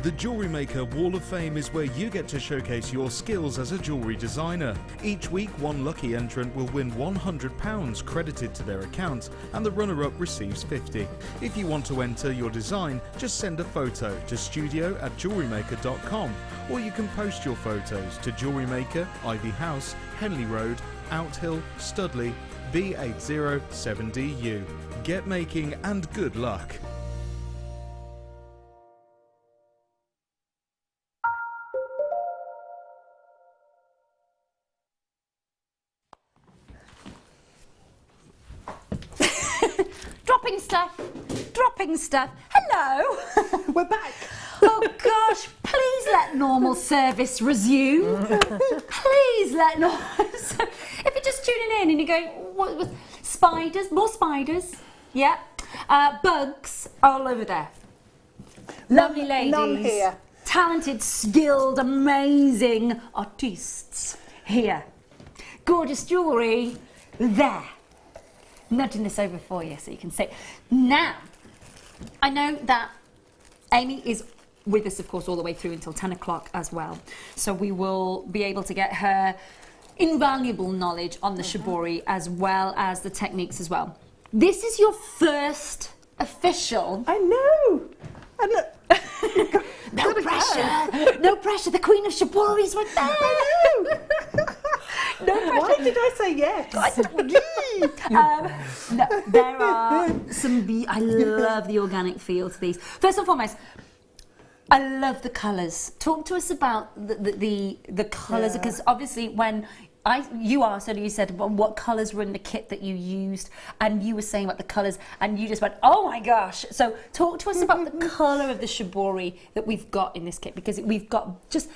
The Jewellery Maker Wall of Fame is where you get to showcase your skills as a jewellery designer. Each week, one lucky entrant will win £100 credited to their account, and the runner-up receives £50. If you want to enter your design, just send a photo to studio@jewellerymaker.com, or you can post your photos to Jewellery Maker, Ivy House, Henley Road, Outhill, Studley, B807DU. Get making and good luck. Dropping stuff. Hello. We're back. Oh gosh, please let normal service resume. Please let normal. If you're just tuning in and you're going, what spiders? More spiders. Yeah. Bugs all over there. Lovely ladies. None here. Talented, skilled, amazing artists here. Gorgeous jewellery there. Nudging this over for you so you can see. Now, I know that Amy is with us, of course, all the way through until 10 o'clock as well. So we will be able to get her invaluable knowledge on the Shibori as well as the techniques as well. This is your first official... I know. And look. No pressure. No pressure. The Queen of Shibori's right there. I know. No pressure. Why did I say yes? No, there are some... I love the organic feel to these. First and foremost, I love the colours. Talk to us about the colours, because obviously when you said what colours were in the kit that you used, and you were saying about the colours, and you just went, oh my gosh. So talk to us about the colour of the Shibori that we've got in this kit, because we've got just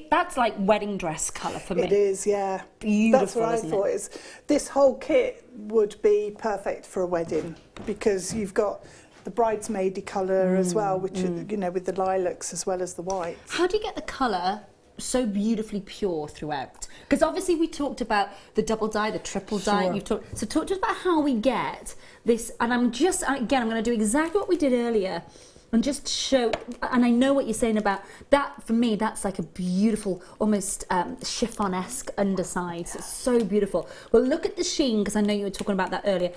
that's like wedding dress colour for me. It is, yeah. Beautiful. That's what I thought. Is this whole kit would be perfect for a wedding, because you've got the bridesmaidy colour as well, which you know, with the lilacs as well as the whites. How do you get the colour so beautifully pure throughout? Because obviously we talked about the double dye, the triple dye. So talk to us about how we get this. And I'm going to do exactly what we did earlier and just show. And I know what you're saying about that. For me, that's like a beautiful, almost chiffon-esque underside. So it's so beautiful. Well, look at the sheen, because I know you were talking about that earlier.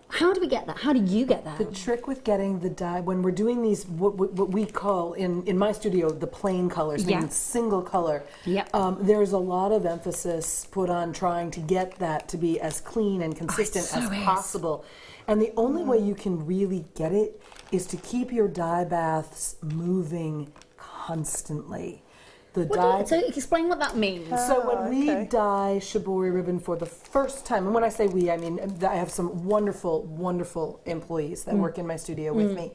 How do we get that? How do you get that? The trick with getting the dye, when we're doing these, what we call in my studio the plain colors, meaning single color, there's a lot of emphasis put on trying to get that to be as clean and consistent as possible. And the only way you can really get it is to keep your dye baths moving constantly. So explain what that means. So when we dye Shibori ribbon for the first time, and when I say we, I mean I have some wonderful, wonderful employees that work in my studio with me.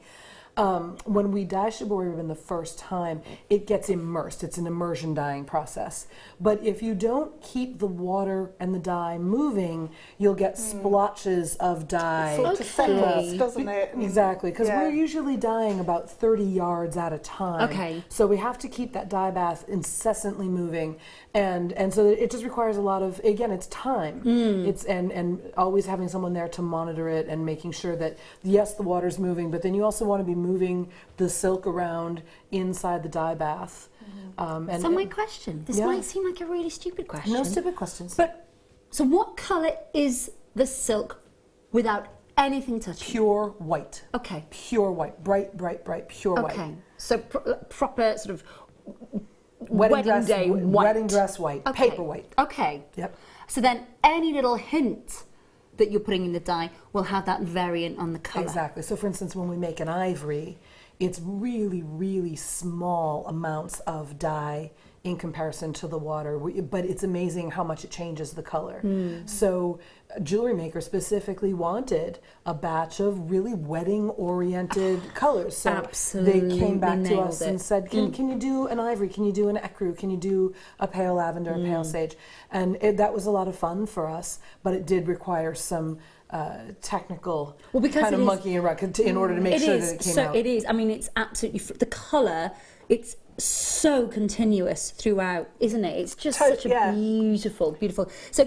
When we dye Shibori ribbon the first time, it gets immersed. It's an immersion dyeing process. But if you don't keep the water and the dye moving, you'll get splotches of dye. It sort of settles, doesn't it? Exactly, because we're usually dyeing about 30 yards at a time. Okay. So we have to keep that dye bath incessantly moving, and so it just requires a lot of, again, it's time. It's and always having someone there to monitor it and making sure that yes, the water's moving, but then you also want to be moving the silk around inside the dye bath. So my question, this might seem like a really stupid question. No stupid questions. But, so what colour is the silk without anything touching? Pure white. Okay. Pure white. Bright, bright, bright, pure white. Okay. So proper sort of Wedding dress, day white. Wedding dress white. Okay. Paper white. Okay. Yep. So then any little hint that you're putting in the dye will have that variant on the colour. Exactly. So for instance, when we make an ivory, it's really, really small amounts of dye in comparison to the water, but it's amazing how much it changes the color. So Jewelry Maker specifically wanted a batch of really wedding-oriented colors. So absolutely they came back to us nailed and it. said, can you do an ivory? Can you do an ecru? Can you do a pale lavender, a pale sage? And that was a lot of fun for us, but it did require some technical kind of monkeying around in order to make sure that it came out. It is. I mean, it's absolutely the colour. It's so continuous throughout, isn't it? It's just such a beautiful, beautiful. So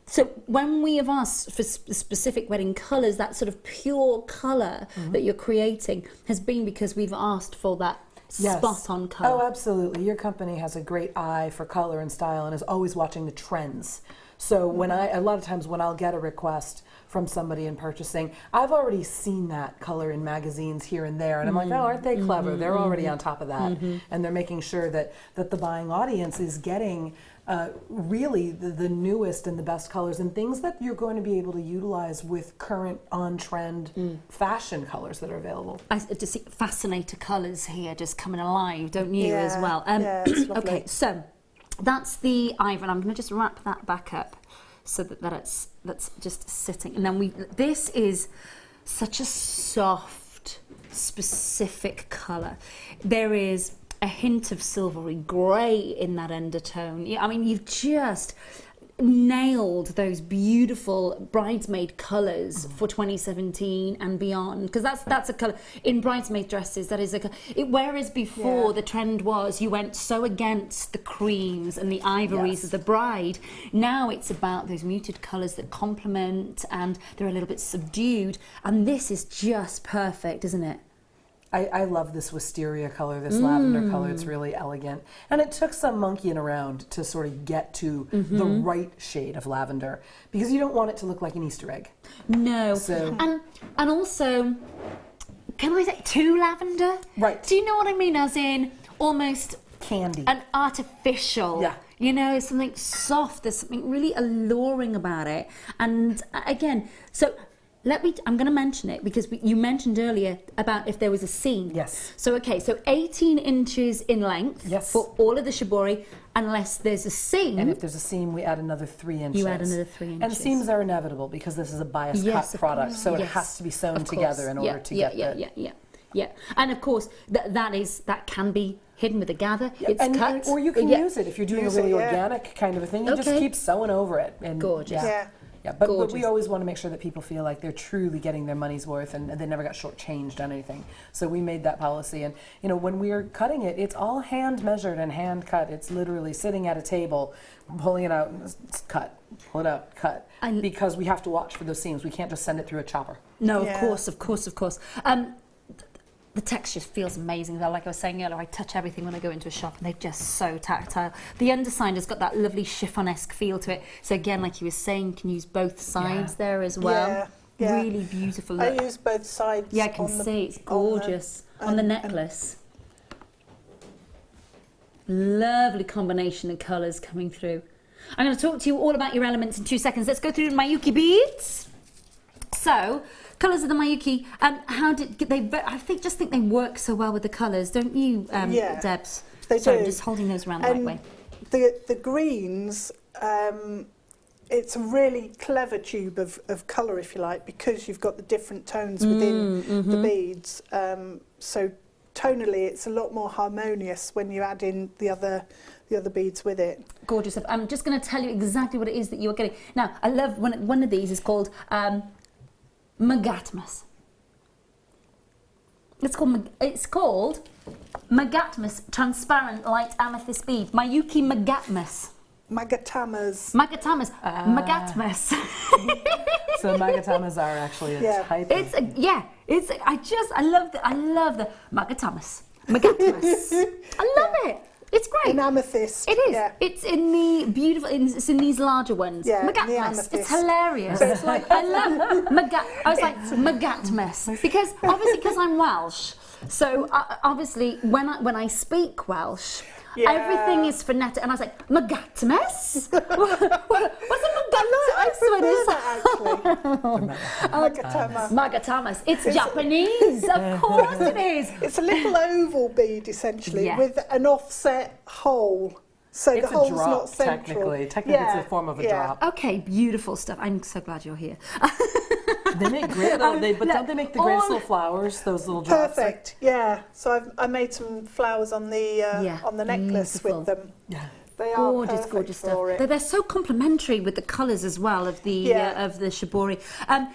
So when we have asked for specific wedding colours, that sort of pure colour that you're creating has been because we've asked for that spot-on colour. Oh, absolutely. Your company has a great eye for colour and style and is always watching the trends. So when a lot of times when I'll get a request from somebody in purchasing, I've already seen that color in magazines here and there, and I'm like, oh, aren't they clever? They're already on top of that, and they're making sure that the buying audience is getting really the newest and the best colors and things that you're going to be able to utilize with current on-trend fashion colors that are available. I just see fascinator colours here just coming alive, don't you, as well? It's lovely. Okay, so that's the ivory, and I'm going to just wrap that back up so that that's just sitting. And then this is such a soft, specific colour. There is a hint of silvery grey in that undertone. I mean, you've just nailed those beautiful bridesmaid colours for 2017 and beyond, because that's a colour in bridesmaid dresses. That is a whereas before the trend was you went so against the creams and the ivories of the bride. Now it's about those muted colours that complement and they're a little bit subdued, and this is just perfect, isn't it? I love this wisteria color, this lavender color. It's really elegant. And it took some monkeying around to sort of get to the right shade of lavender, because you don't want it to look like an Easter egg. No. So. And also, can I say too lavender? Right. Do you know what I mean? As in almost candy. An artificial. Yeah. You know, something soft. There's something really alluring about it. And again, so I'm going to mention it because you mentioned earlier about if there was a seam. Yes. So, okay, so 18 inches in length for all of the Shibori, unless there's a seam. And if there's a seam, we add another 3 inches. You add another 3 inches. And seams are inevitable because this is a bias cut product, so it has to be sewn together in order to get that. Yeah. And of course, that can be hidden with a gather. It's cut. Or you can use it if you're doing a really organic kind of a thing. You just keep sewing over it. And gorgeous. Yeah, but we always want to make sure that people feel like they're truly getting their money's worth and they never got shortchanged on anything. So we made that policy. And, you know, when we're cutting it, it's all hand measured and hand cut. It's literally sitting at a table, pulling it out, cut, pull it out, cut. Because we have to watch for those seams. We can't just send it through a chopper. No, of course. The texture feels amazing though. Like I was saying earlier, I touch everything when I go into a shop and they're just so tactile. The underside has got that lovely chiffon-esque feel to it. So again, like you were saying, you can use both sides there as well. Yeah. Really beautiful look. I use both sides. Yeah, I can see. It's gorgeous. On the necklace. Lovely combination of colours coming through. I'm going to talk to you all about your elements in 2 seconds. Let's go through the Miyuki beads. So, colours of the Miyuki, how did they? I just think they work so well with the colours, don't you, Debs? They So do. I'm just holding those around the right way. The greens, it's a really clever tube of colour, if you like, because you've got the different tones within the beads. So tonally, it's a lot more harmonious when you add in the other beads with it. Gorgeous stuff. I'm just going to tell you exactly what it is that you're getting. Now, I love one of these is called Magatmas. It's called Magatmas Transparent Light Amethyst Bead. Mayuki Magatmas. Magatamas. Magatmas. Magatmas. So magatamas are actually a type. I love the Magatamas. Magatmas. I love it. It's great. In amethyst. It is. Yeah. It's in the beautiful. It's in these larger ones. Yeah, Magatmas. the amethyst. It's hilarious. So it's like I love I was like Magatmas because I'm Welsh. So obviously when I speak Welsh. Yeah. Everything is phonetic, and I was like, Magatmas? What's a Magatmas? Magatama. Magatamas. It's Japanese, of course it is. It's a little oval bead, essentially, Yeah. with an offset hole. So It's the a hole's drop, not central. technically. It's a form of a drop. Okay, beautiful stuff. I'm so glad you're here. They make great little, but don't they make the greatest little flowers, those little drops? Perfect, yeah. So I made some flowers on the necklace beautiful. with them. Yeah. They are Gorgeous, perfect gorgeous stuff. for it. They're so complementary with the colours as well of the Shibori.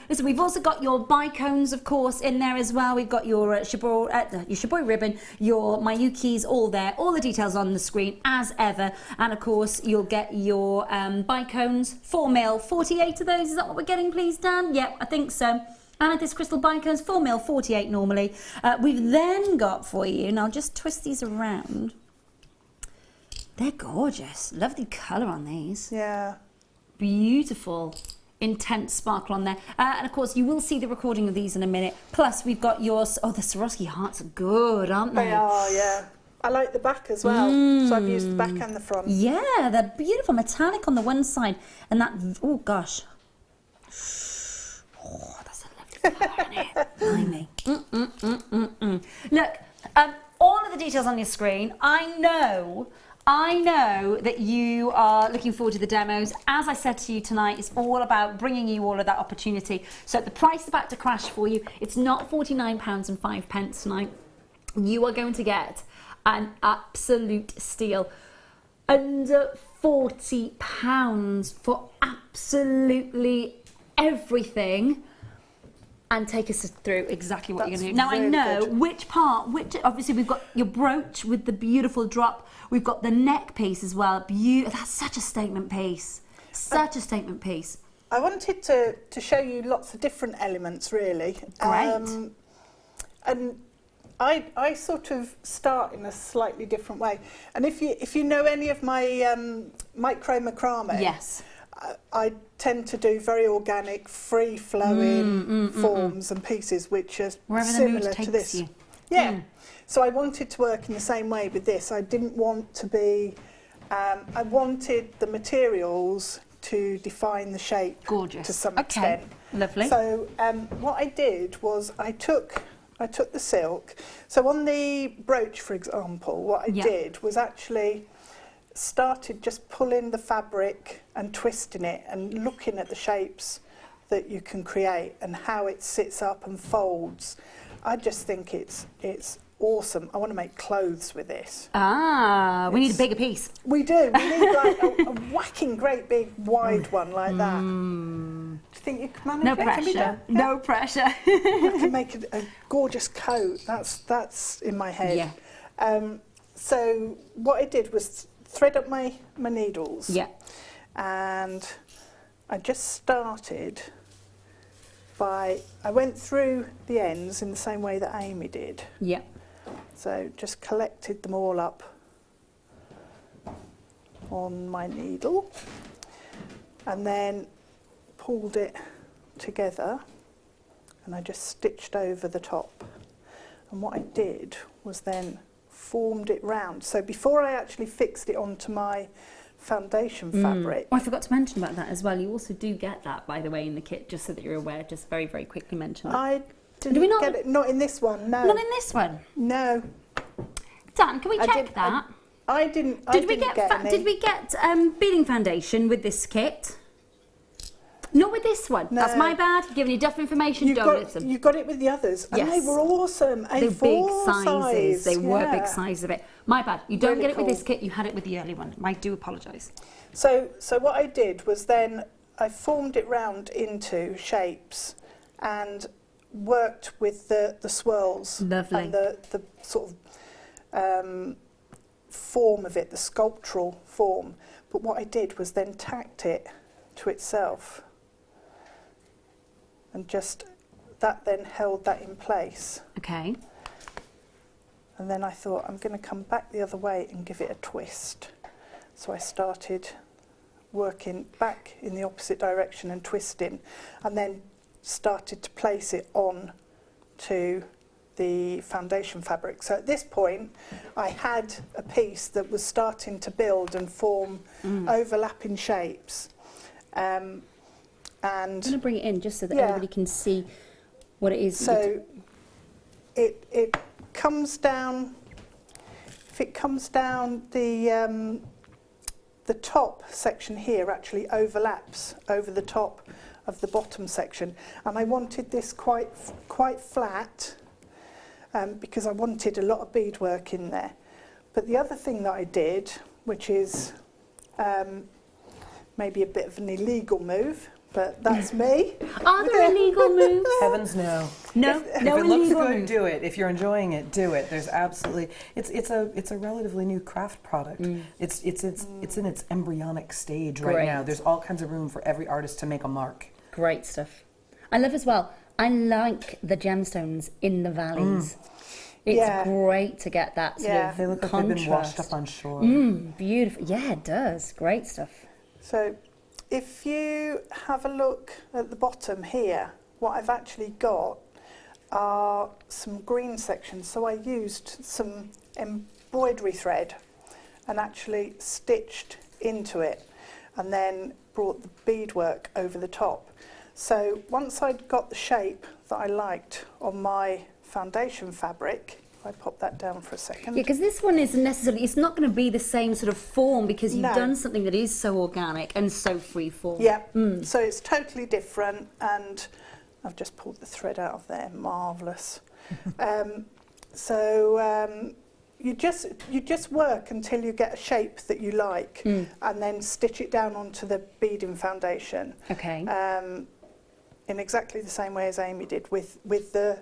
Listen, we've also got your bicones, of course, in there as well. We've got your Shibori ribbon, your Mayukis, all there. All the details on the screen as ever. And of course, you'll get your bicones, 4mm, 48 of those. Is that what we're getting, please, Dan? Yep, I think so. Amethyst crystal bicones, 4mm, 48 normally. We've then got for you, and I'll just twist these around. They're gorgeous. Lovely colour on these. Yeah. Beautiful, intense sparkle on there. And of course, you will see the recording of these in a minute. Plus, we've got yours. Oh, the Swarovski hearts are good, aren't they? They are, yeah. I like the back as well. So I've used the back and the front. Yeah, they're beautiful. Metallic on the one side. And that, oh gosh. Oh, that's a lovely colour in it. Blimey. Look, all of the details on your screen. I know that you are looking forward to the demos. As I said to you tonight, it's all about bringing you all of that opportunity. So the price is about to crash for you. It's not £49.05 tonight. You are going to get an absolute steal. Under £40 for absolutely everything. And take us through exactly what you're going to do. Now, really I know good. obviously we've got your brooch with the beautiful drop. We've got the neck piece as well. That's such a statement piece. Such a statement piece. I wanted to show you lots of different elements, really. Great. And I sort of start in a slightly different way. And if you know any of my micro macrame, Yes. I tend to do very organic, free-flowing forms and pieces which are Wherever the similar mood to takes this. you. Yeah. So I wanted to work in the same way with this. I didn't want to be... I wanted the materials to define the shape Gorgeous. to some Okay. extent. Lovely. So what I did was I took the silk. So on the brooch, for example, what I did was actually started just pulling the fabric and twisting it and looking at the shapes that you can create and how it sits up and folds. I just think it's awesome. I want to make clothes with this. We need a bigger piece. We do. We need like a whacking great big wide one like that. Do you think you can manage No it? Can be pressure. done? Yeah. No pressure. I can make a gorgeous coat. That's in my head. Yeah. So what I did was thread up my needles. Yeah. And I just started I went through the ends in the same way that Amy did. Yeah. So just collected them all up on my needle and then pulled it together and I just stitched over the top. And what I did was then formed it round. So before I actually fixed it onto my foundation fabric. Oh, I forgot to mention about that as well. You also do get that, by the way, in the kit, just so that you're aware. Just very, very quickly mention that. I didn't get it. Not in this one, no. Not in this one. No. Dan, can we check that? I didn't Did we get get any. did we get beading foundation with this kit? Not with this one. No. That's my bad. Giving you duff information. Don't listen. You got it with the others, and they Yes. were awesome. They're A4 big sizes. size. They were big yeah. sizes of it. My bad. You don't Really get it with cool. this kit. You had it with the early one. I do apologise. So what I did was then I formed it round into shapes and worked with the swirls Lovely. and the sort of form of it, the sculptural form. But what I did was then tacked it to itself, and just that then held that in place. Okay. And then I thought, I'm going to come back the other way and give it a twist. So I started working back in the opposite direction and twisting, and then started to place it on to the foundation fabric. So at this point, I had a piece that was starting to build and form overlapping shapes. And I'm going to bring it in just so that Yeah. everybody can see what it is. so it comes down. If it comes down, the top section here actually overlaps over the top of the bottom section, and I wanted this quite flat because I wanted a lot of beadwork in there. But the other thing that I did, which is maybe a bit of an illegal move, but that's me. Are there illegal moves? Heavens no. No, If no it looks illegal good, moves. do it. If you're enjoying it, do it. There's absolutely it's a relatively new craft product. It's in its embryonic stage right Great. now. There's all kinds of room for every artist to make a mark. Great stuff. I love as well. I like the gemstones in the valleys. It's Yeah. great to get that sort Yeah. of They look like contrast. they've been washed up on shore. Beautiful. Yeah, it does. Great stuff. So if you have a look at the bottom here, what I've actually got are some green sections. So I used some embroidery thread and actually stitched into it, and then brought the beadwork over the top. So once I'd got the shape that I liked on my foundation fabric, if I pop that down for a second. Yeah, because this one isn't necessarily, it's not going to be the same sort of form because you've No. done something that is so organic and so free form. Yeah, so it's totally different, and I've just pulled the thread out of there, marvellous. You just work until you get a shape that you like, and then stitch it down onto the beading foundation. Okay. In exactly the same way as Amy did, with the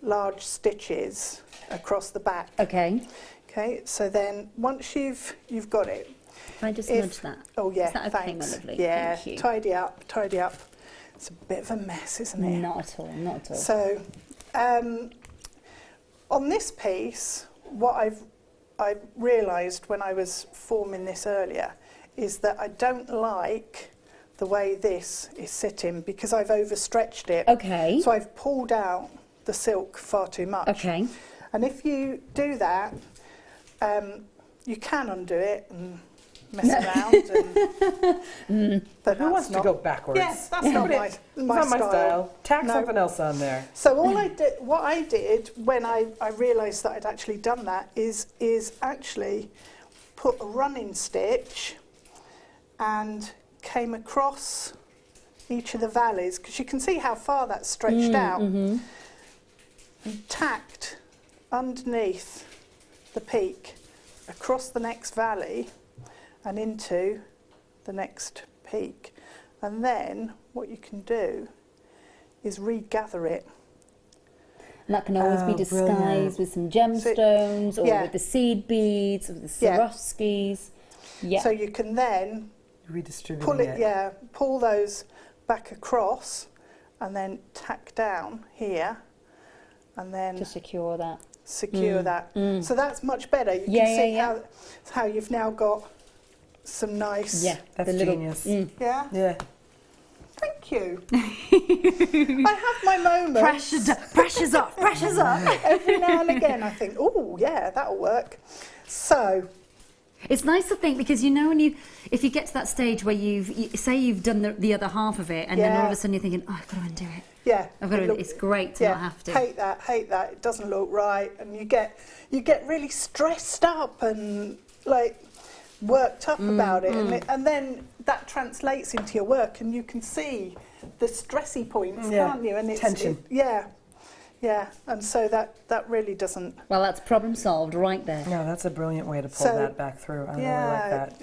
large stitches across the back. Okay. Okay, so then once you've got it. If I just If- nudge that. Oh yeah, Is that okay, thanks. my lovely? Yeah, Thank you. tidy up. It's a bit of a mess, isn't it? Not at all, not at all. So, on this piece, what I realised when I was forming this earlier is that I don't like the way this is sitting because I've overstretched it. Okay. So I've pulled out the silk far too much. Okay. And if you do that, you can undo it and mess around. But Who wants that's to go backwards? Yes, that's not my It's not my style. Tack No. something else on there. So what I did when I realised that I'd actually done that is actually put a running stitch and came across each of the valleys, because you can see how far that's stretched out, and tacked underneath the peak across the next valley and into the next peak. And then what you can do is regather it. And that can always be Oh, disguised brilliant. with some gemstones or yeah. with the seed beads or the Yeah. Swarovskis. Yeah. So you can then Redistributing pull those back across and then tack down here and then to secure that. secure that. So that's much better. You Yeah, can see yeah, how you've now got some nice... Yeah. That's the little, genius. Yeah? Yeah. Thank you. I have my moments. Pressure's up, pressure's up. Every now and again I think, oh, yeah, that'll work. So, It's nice to think because you know if you get to that stage where you've done the other half of it and then all of Yeah. a sudden you're thinking, oh, I've got to undo it. Yeah. It's great to not have to. Hate that. It doesn't look right, and you get really stressed up and like worked up about it, and then that translates into your work, and you can see the stressy points, can't you? And it's tension. Yeah, and so that really doesn't. Well, that's problem solved right there. No, that's a brilliant way to pull that back through. I really like that.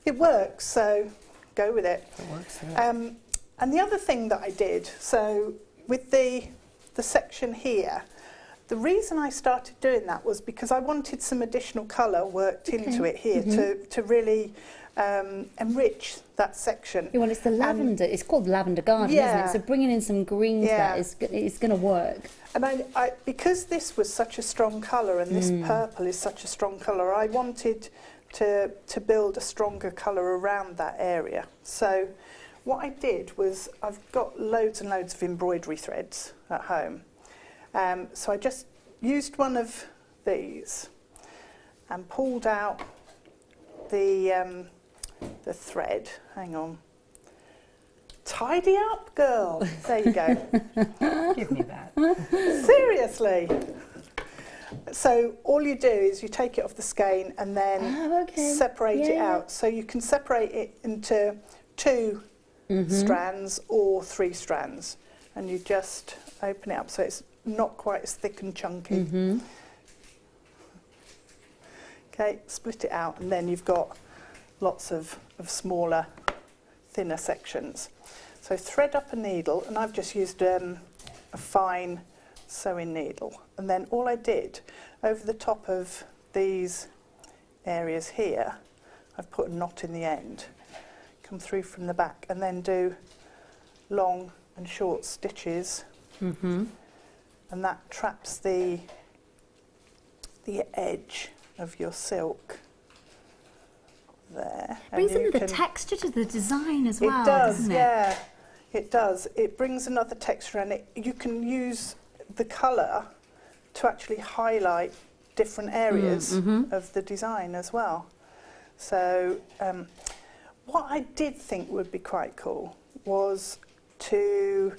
It works, so go with it. It works. Yeah. And the other thing that I did, so with the section here, the reason I started doing that was because I wanted some additional colour worked into it here to really enrich that section. Yeah, well, it's the lavender. It's called Lavender Garden, isn't it? So bringing in some greens there is going to work. And I because this was such a strong colour and this purple is such a strong colour, I wanted to build a stronger colour around that area. So what I did was, I've got loads and loads of embroidery threads at home. So I just used one of these and pulled out the thread. Hang on. Tidy up, girl. There you go. Give me that. Seriously. So all you do is you take it off the skein and then separate it out. So you can separate it into 2 strands or 3 strands, and you just open it up so it's not quite as thick and chunky. Okay, split it out, and then you've got lots of smaller, thinner sections. So thread up a needle, and I've just used a fine sewing needle, and then all I did over the top of these areas here, I've put a knot in the end, come through from the back, and then do long and short stitches, and that traps the edge of your silk there. Brings another texture to the design as well. It does, doesn't it? yeah. It does. It brings another texture, and you can use the colour to actually highlight different areas of the design as well. So what I did think would be quite cool was to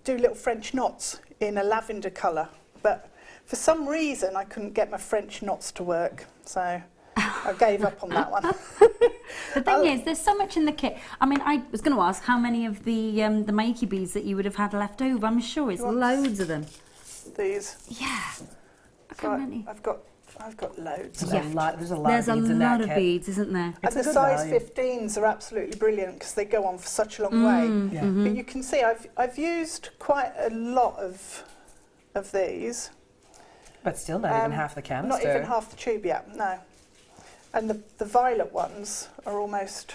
do little French knots in a lavender colour, but for some reason I couldn't get my French knots to work, so I gave up on that one. The thing is, there's so much in the kit. I mean, I was going to ask how many of the Makey beads that you would have had left over. I'm sure it's loads of them. These. Yeah. So I've got loads. There's a lot There's of a beads in lot that of kit. beads, isn't there? And the size 15s are absolutely brilliant because they go on for such a long way. Yeah. But you can see I've used quite a lot of these. But still not even half the canister. Not even half the tube yet, no. And the violet ones are almost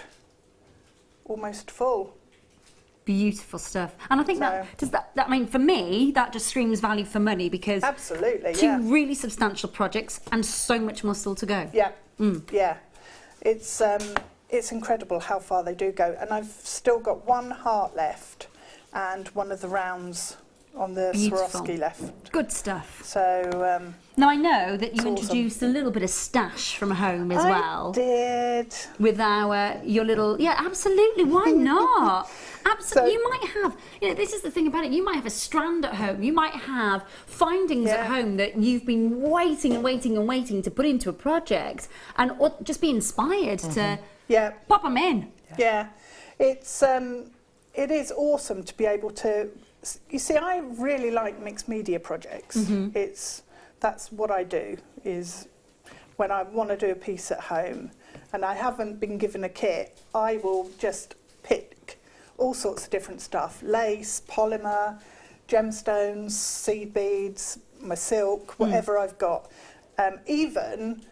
full. Beautiful stuff. And I think that I mean, for me, that just screams value for money, because absolutely, two really substantial projects and so much more still to go. Yeah, yeah. It's incredible how far they do go. And I've still got one heart left and one of the rounds on the Swarovski left. Good stuff. So now I know that you awesome. Introduced a little bit of stash from home as well. I did. With your little, absolutely, why not? Absolutely, you might have, this is the thing about it, you might have a strand at home, you might have findings at home that you've been waiting to put into a project, and or just be inspired to pop them in. Yeah, it is awesome to be able to, you see, I really like mixed media projects. That's what I do, is when I want to do a piece at home and I haven't been given a kit, I will just pick all sorts of different stuff: lace, polymer, gemstones, seed beads, my silk, whatever I've got. Even,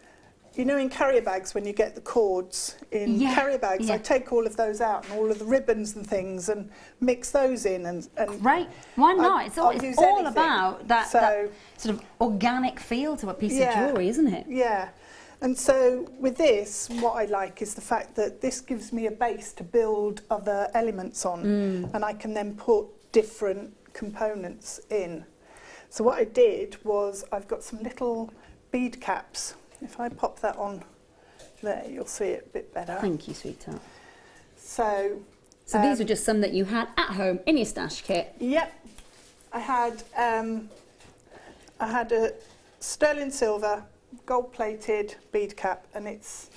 in carrier bags, when you get the cords in carrier bags, I take all of those out and all of the ribbons and things and mix those in. And Great. Why not? It's all anything. about that sort of organic feel to a piece of jewellery, isn't it? Yeah. And so with this, what I like is the fact that this gives me a base to build other elements on, and I can then put different components in. So what I did was, I've got some little bead caps. If I pop that on there, you'll see it a bit better. Thank you, sweetheart. So So these were just some that you had at home in your stash kit. Yep. I had a sterling silver, gold-plated bead cap, and it's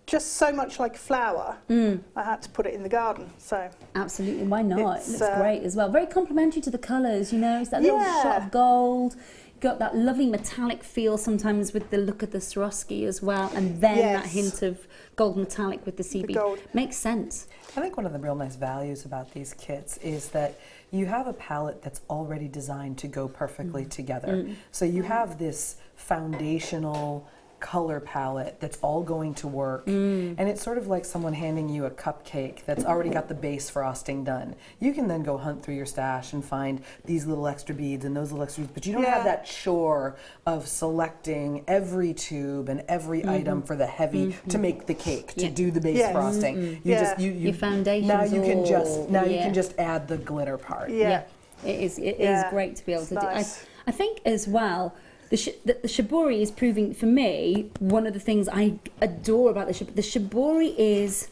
just so much like a flower. I had to put it in the garden. So absolutely, why not? It it's, looks great as well. Very complementary to the colours, you know. It's that little shot of gold. Got that lovely metallic feel sometimes with the look of the Swarovski as well, and then that hint of gold metallic with the sea bead. Makes sense. I think one of the real nice values about these kits is that you have a palette that's already designed to go perfectly together. So you have this foundational color palette that's all going to work, and it's sort of like someone handing you a cupcake that's already got the base frosting done. You can then go hunt through your stash and find these little extra beads and those little extra beads, but you don't have that chore of selecting every tube and every item for the heavy to make the cake, to do the base frosting. You just your foundations. Now you can you can just add the glitter part. It is great to be able to do. I think as well, the Shibori is proving, for me, one of the things I adore about the Shibori. The Shibori is,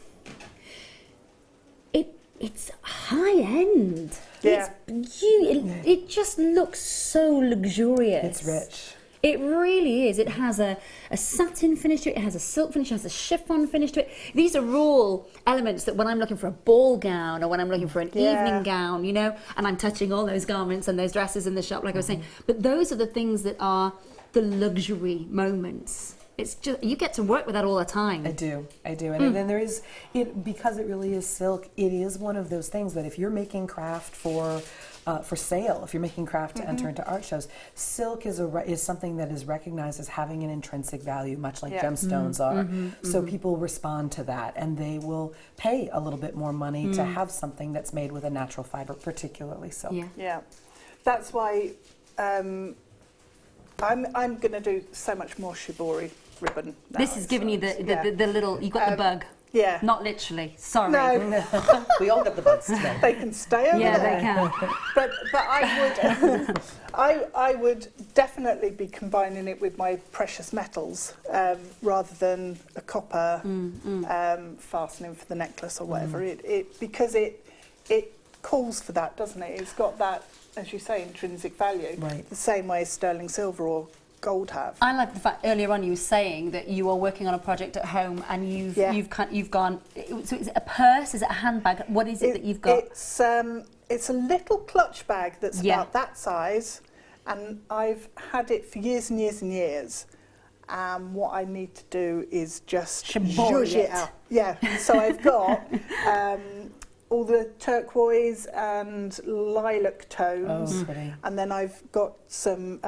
it's high end. Yeah. It just looks so luxurious. It's rich. It really is. It has a satin finish to it, it has a silk finish, it has a chiffon finish to it. These are all elements that when I'm looking for a ball gown or when I'm looking for an evening gown, you know, and I'm touching all those garments and those dresses in the shop, like I was saying, but those are the things that are the luxury moments. It's just, you get to work with that all the time. I do. And then there is, because it really is silk, it is one of those things that if you're making craft for sale, if you're making craft to enter into art shows, silk is something that is recognized as having an intrinsic value, much like gemstones are. So people respond to that, and they will pay a little bit more money to have something that's made with a natural fiber, particularly silk. Yeah. That's why I'm going to do so much more Shibori ribbon now. This is giving you the little, you got the bug. Yeah. Not literally, sorry. No. We all got the bugs today. They can stay over Yeah, there. they can. But I would definitely be combining it with my precious metals rather than a copper fastening for the necklace or whatever. Because it calls for that, doesn't it? It's got that, as you say, intrinsic value. Right. The same way as sterling silver or gold have. I like the fact earlier on you were saying that you are working on a project at home and you've gone. So is it a purse? Is it a handbag? What is it that you've got? It's a little clutch bag that's about that size, and I've had it for years and years and years. What I need to do is just zhuzh it out. Yeah. So I've got all the turquoise and lilac tones, and then I've got some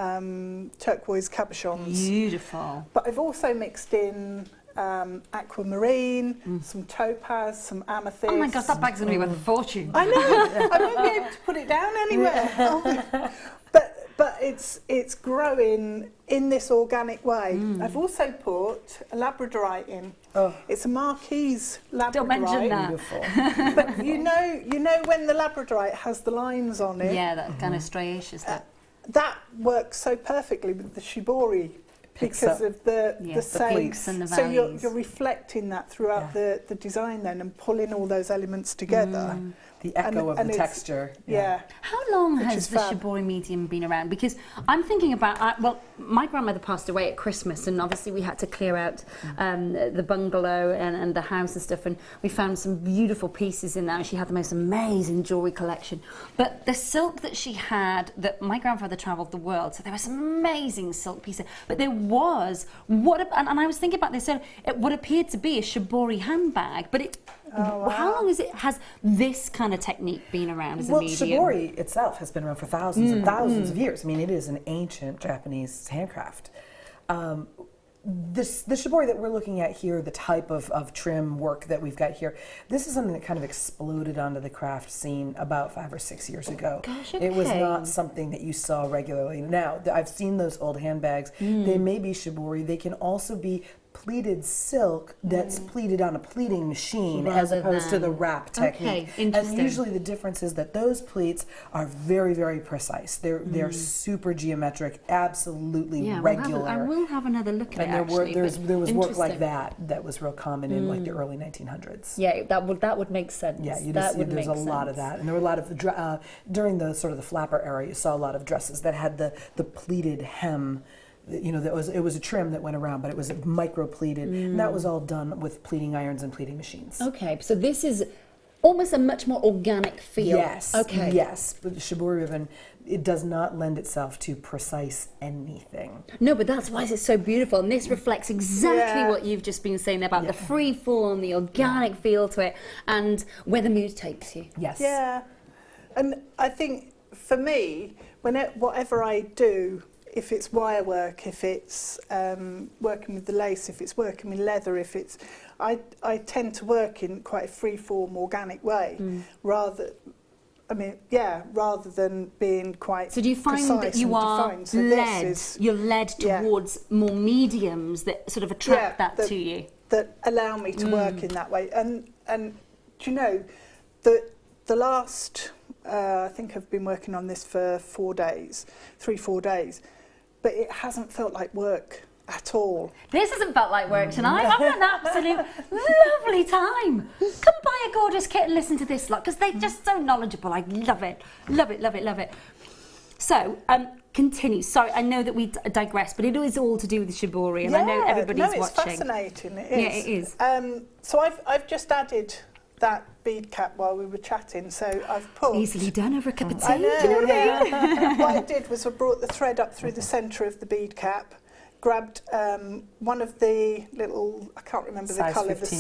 turquoise cabochons. Beautiful. But I've also mixed in aquamarine, some topaz, some amethyst. Oh my gosh, that bag's going to be worth a fortune. I know. I won't be able to put it down anywhere. But it's growing in this organic way. I've also put a Labradorite in. It's a Marquise Labradorite. Don't mention that. Beautiful. But you know when the Labradorite has the lines on it. Yeah, that kind of striaceous look. That works so perfectly with the Shibori because of the same. peaks and the so valleys. you're reflecting that throughout the design then and pulling all those elements together. The echo of the texture. Yeah. How long Which has is the fab. Shibori medium been around? Because I'm thinking about, my grandmother passed away at Christmas, and obviously we had to clear out the bungalow and the house and stuff, and we found some beautiful pieces in there. She had the most amazing jewellery collection. But the silk that she had, that my grandfather travelled the world, so there were some amazing silk pieces. But there was, and I was thinking about this, so what appeared to be a Shibori handbag, but how long has this kind of technique been around as a medium? Shibori itself has been around for thousands and thousands of years. I mean, it is an ancient Japanese handcraft. The Shibori that we're looking at here, the type of trim work that we've got here, this is something that kind of exploded onto the craft scene about 5 or 6 years ago. Gosh, It was not something that you saw regularly. Now, I've seen those old handbags. They may be Shibori. They can also be pleated silk that's pleated on a pleating machine as Rather opposed to than- the wrap technique. Okay, interesting. And usually the difference is that those pleats are very, very precise. They're super geometric, absolutely regular. I will have another look at And it, actually. there was work like interesting. that was real common in like the early 1900s. Yeah, that would make sense. Yeah, make there's a lot of that, and there were a lot of during the sort of the flapper era. You saw a lot of dresses that had the pleated hem. You know, it was a trim that went around, but it was micro pleated, and that was all done with pleating irons and pleating machines. Okay, so this is almost a much more organic feel. Yes. Okay. Yes, but Shibori ribbon, it does not lend itself to precise anything. No, but that's why it's so beautiful, and this reflects exactly what you've just been saying about the free form, the organic feel to it, and where the mood takes you. Yes. Yeah, and I think for me, whatever I do, if it's wire work, if it's working with the lace, if it's working with leather, I tend to work in quite a free-form, organic way, rather than being quite. So do you find that you are you're led towards more mediums that sort of attract that to you? That allow me to work in that way. And do you know, the last, I think I've been working on this for 4 days, 3-4 days, but it hasn't felt like work at all. This hasn't felt like work tonight. I've had an absolute lovely time. Come buy a gorgeous kit and listen to this lot, because they're just so knowledgeable. I love it. Love it, love it, love it. So, continue. Sorry, I know that we digress, but it is all to do with the Shibori, and I know everybody's watching. It's fascinating. It is. Yeah, it is. So I've just added that bead cap while we were chatting, so I've put... Easily done over a cup of tea. I know, do you know what I mean? What I did was I brought the thread up through the centre of the bead cap, grabbed one of the little, I can't remember Size the colour, 15.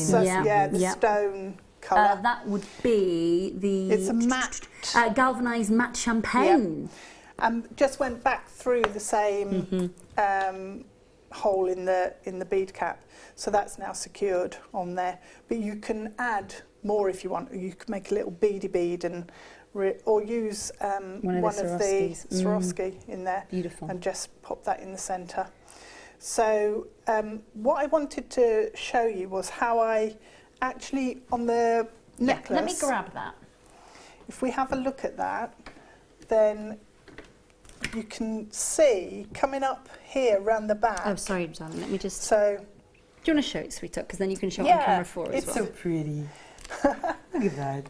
the stone colour. That would be the... It's a matte... galvanised matte champagne. Just went back through the same hole in the bead cap, so that's now secured on there. But you can add more if you want. You can make a little beady bead or use one of the Swarovski in there. Beautiful. And just pop that in the centre. So what I wanted to show you was how I actually, on the necklace... Let me grab that. If we have a look at that, then you can see coming up here around the back. Oh, sorry, darling. Let me just... So, do you want to show it, sweetheart? Because then you can show it on camera for us. It's so pretty. Look at that.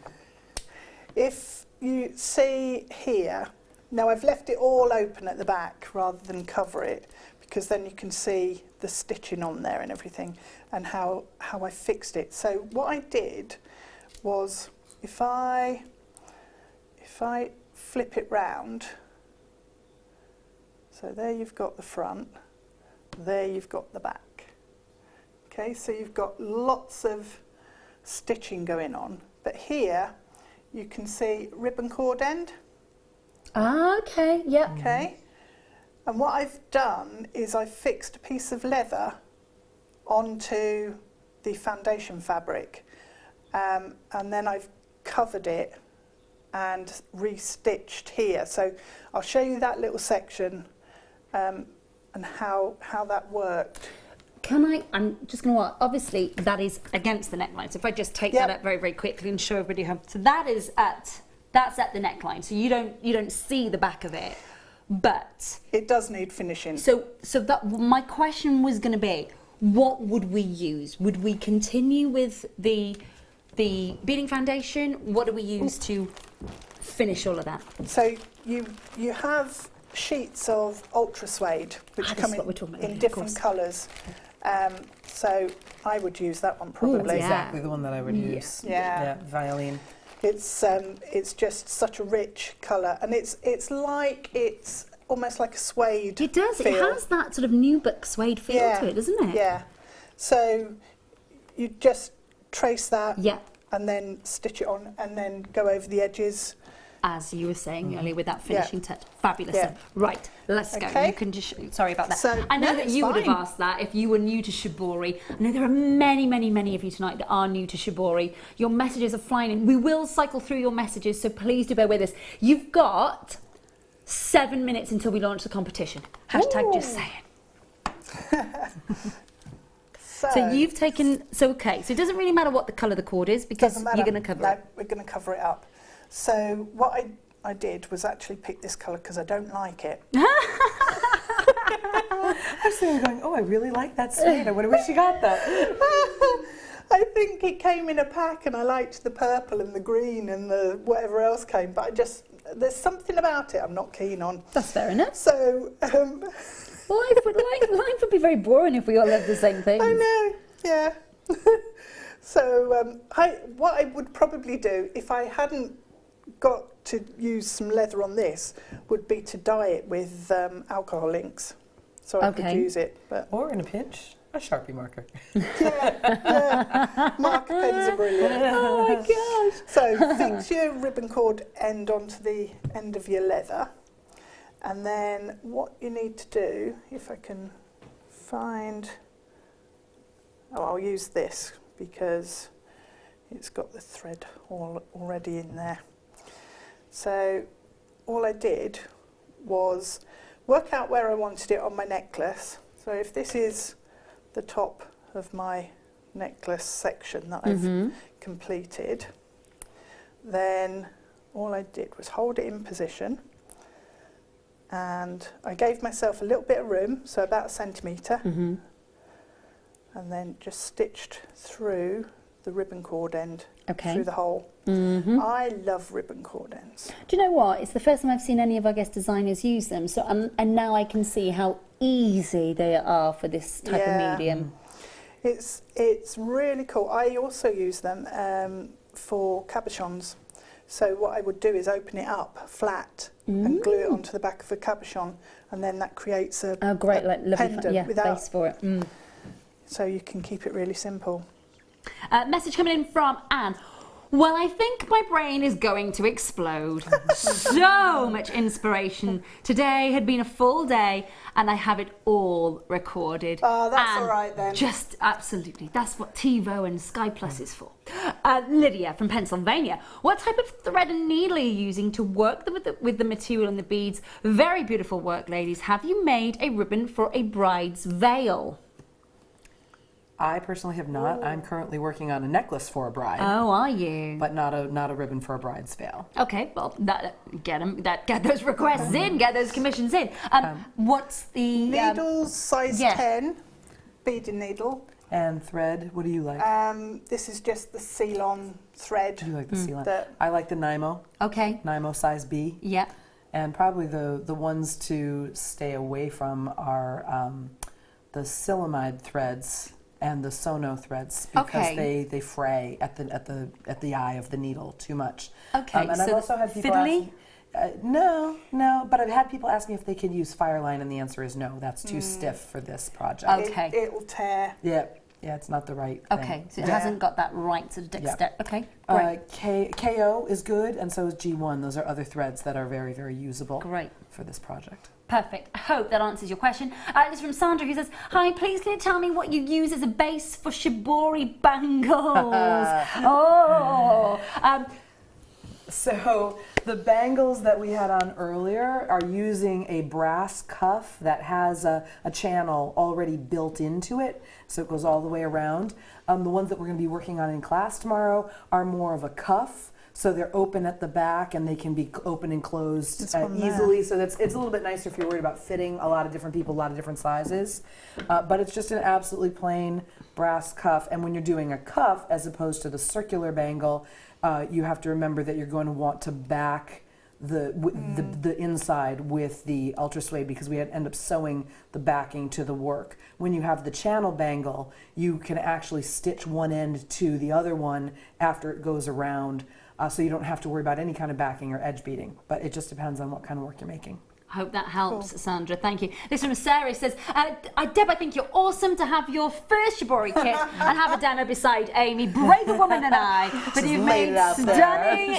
If you see here, now I've left it all open at the back rather than cover it, because then you can see the stitching on there and everything, and how I fixed it. So what I did was, if I flip it round, so there you've got the front, there you've got the back. Okay, so you've got lots of stitching going on, but here you can see ribbon cord end. Ah, okay, yep. Okay, and what I've done is I've fixed a piece of leather onto the foundation fabric, and then I've covered it and restitched here. So I'll show you that little section and how that worked. I'm just going to, obviously that is against the neckline. So if I just take that up very, very quickly and show everybody how, so that's at the neckline. So you don't see the back of it, but it does need finishing. So that my question was going to be, what would we use? Would we continue with the beading foundation? What do we use to finish all of that? So you have sheets of ultra suede which come in different colours. So I would use that one probably. Exactly the one that I would use. Yeah. Violin. It's just such a rich colour, and it's almost like a suede. It does. Feel. It has that sort of nubuck suede feel to it, doesn't it? Yeah. So you just trace that. Yeah. And then stitch it on, and then go over the edges. As you were saying earlier, with that finishing touch. Fabulous. Yeah. Right, let's go. Okay. You can just, sorry about that. So, I know no, that it's you would have fine. asked that if you were new to Shibori. I know there are many, many, many of you tonight that are new to Shibori. Your messages are flying in. We will cycle through your messages, so please do bear with us. You've got 7 minutes until we launch the competition. Hashtag just saying. So you've taken, okay, so it doesn't really matter what the colour the cord is because Doesn't matter. you're going to cover No, it. we're going to cover it up. So what I did was actually pick this colour because I don't like it. I'm sitting there going, oh, I really like that suede. I wonder where she got that. I think it came in a pack and I liked the purple and the green and the whatever else came, but there's something about it I'm not keen on. That's fair enough. So, Life would be very boring if we all loved the same things. I know, yeah. So what I would probably do if I hadn't got to use some leather on this would be to dye it with alcohol inks, so I could use it. But Or in a pinch, a Sharpie marker. yeah, marker pens are brilliant. Oh my gosh. So fix your ribbon cord end onto the end of your leather, and then what you need to do, if I can find, I'll use this because it's got the thread already in there. So all I did was work out where I wanted it on my necklace. So if this is the top of my necklace section that I've completed, then all I did was hold it in position, and I gave myself a little bit of room, so about 1 centimetre, and then just stitched through the ribbon cord end through the hole. I love ribbon cord ends. Do you know what? It's the first time I've seen any of our guest designers use them, so and now I can see how easy they are for this type of medium. It's really cool. I also use them for cabochons. So what I would do is open it up flat and glue it onto the back of a cabochon, and then that creates a great, like lovely pendant without, base for it. So you can keep it really simple. Message coming in from Anne. Well, I think my brain is going to explode. So much inspiration. Today had been a full day and I have it all recorded. Oh, that's all right then. Just absolutely. That's what TiVo and Sky Plus is for. Lydia from Pennsylvania. What type of thread and needle are you using to work with the material and the beads? Very beautiful work, ladies. Have you made a ribbon for a bride's veil? I personally have not. I'm currently working on a necklace for a bride. Oh, are you? But not a ribbon for a bride's veil. Okay, well, get those requests in, get those commissions in. What's the needles? Size 10, beading needle. And thread. What do you like? This is just the Ceylon thread. Do you like the Ceylon? I like the Nymo. Okay. Nymo size B. Yeah. And probably the ones to stay away from are the Silamide threads and the Sono threads, because they fray at the eye of the needle too much. Okay, and so I've also had people fiddly? No, but I've had people ask me if they could use Fireline, and the answer is no. That's too stiff for this project. Okay. It will tear. Yeah, it's not the right Okay, thing. so it hasn't got that right sort of dexterity. Okay, great. KO is good, and so is G1. Those are other threads that are very, very usable for this project. Perfect. I hope that answers your question. This is from Sandra, who says, hi, please can you tell me what you use as a base for Shibori bangles? So the bangles that we had on earlier are using a brass cuff that has a channel already built into it, so it goes all the way around. The ones that we're going to be working on in class tomorrow are more of a cuff. So they're open at the back and they can be open and closed easily. So it's a little bit nicer if you're worried about fitting a lot of different people, a lot of different sizes. But it's just an absolutely plain brass cuff. And when you're doing a cuff, as opposed to the circular bangle, you have to remember that you're going to want to back the inside with the ultra suede, because we end up sewing the backing to the work. When you have the channel bangle, you can actually stitch one end to the other one after it goes around. So you don't have to worry about any kind of backing or edge beading, but it just depends on what kind of work you're making. Hope that helps, Sandra. Thank you. This from Sarah says, Deb, I think you're awesome to have your first Shibori kit and have a dano beside Amy. Braver woman than I, but you've made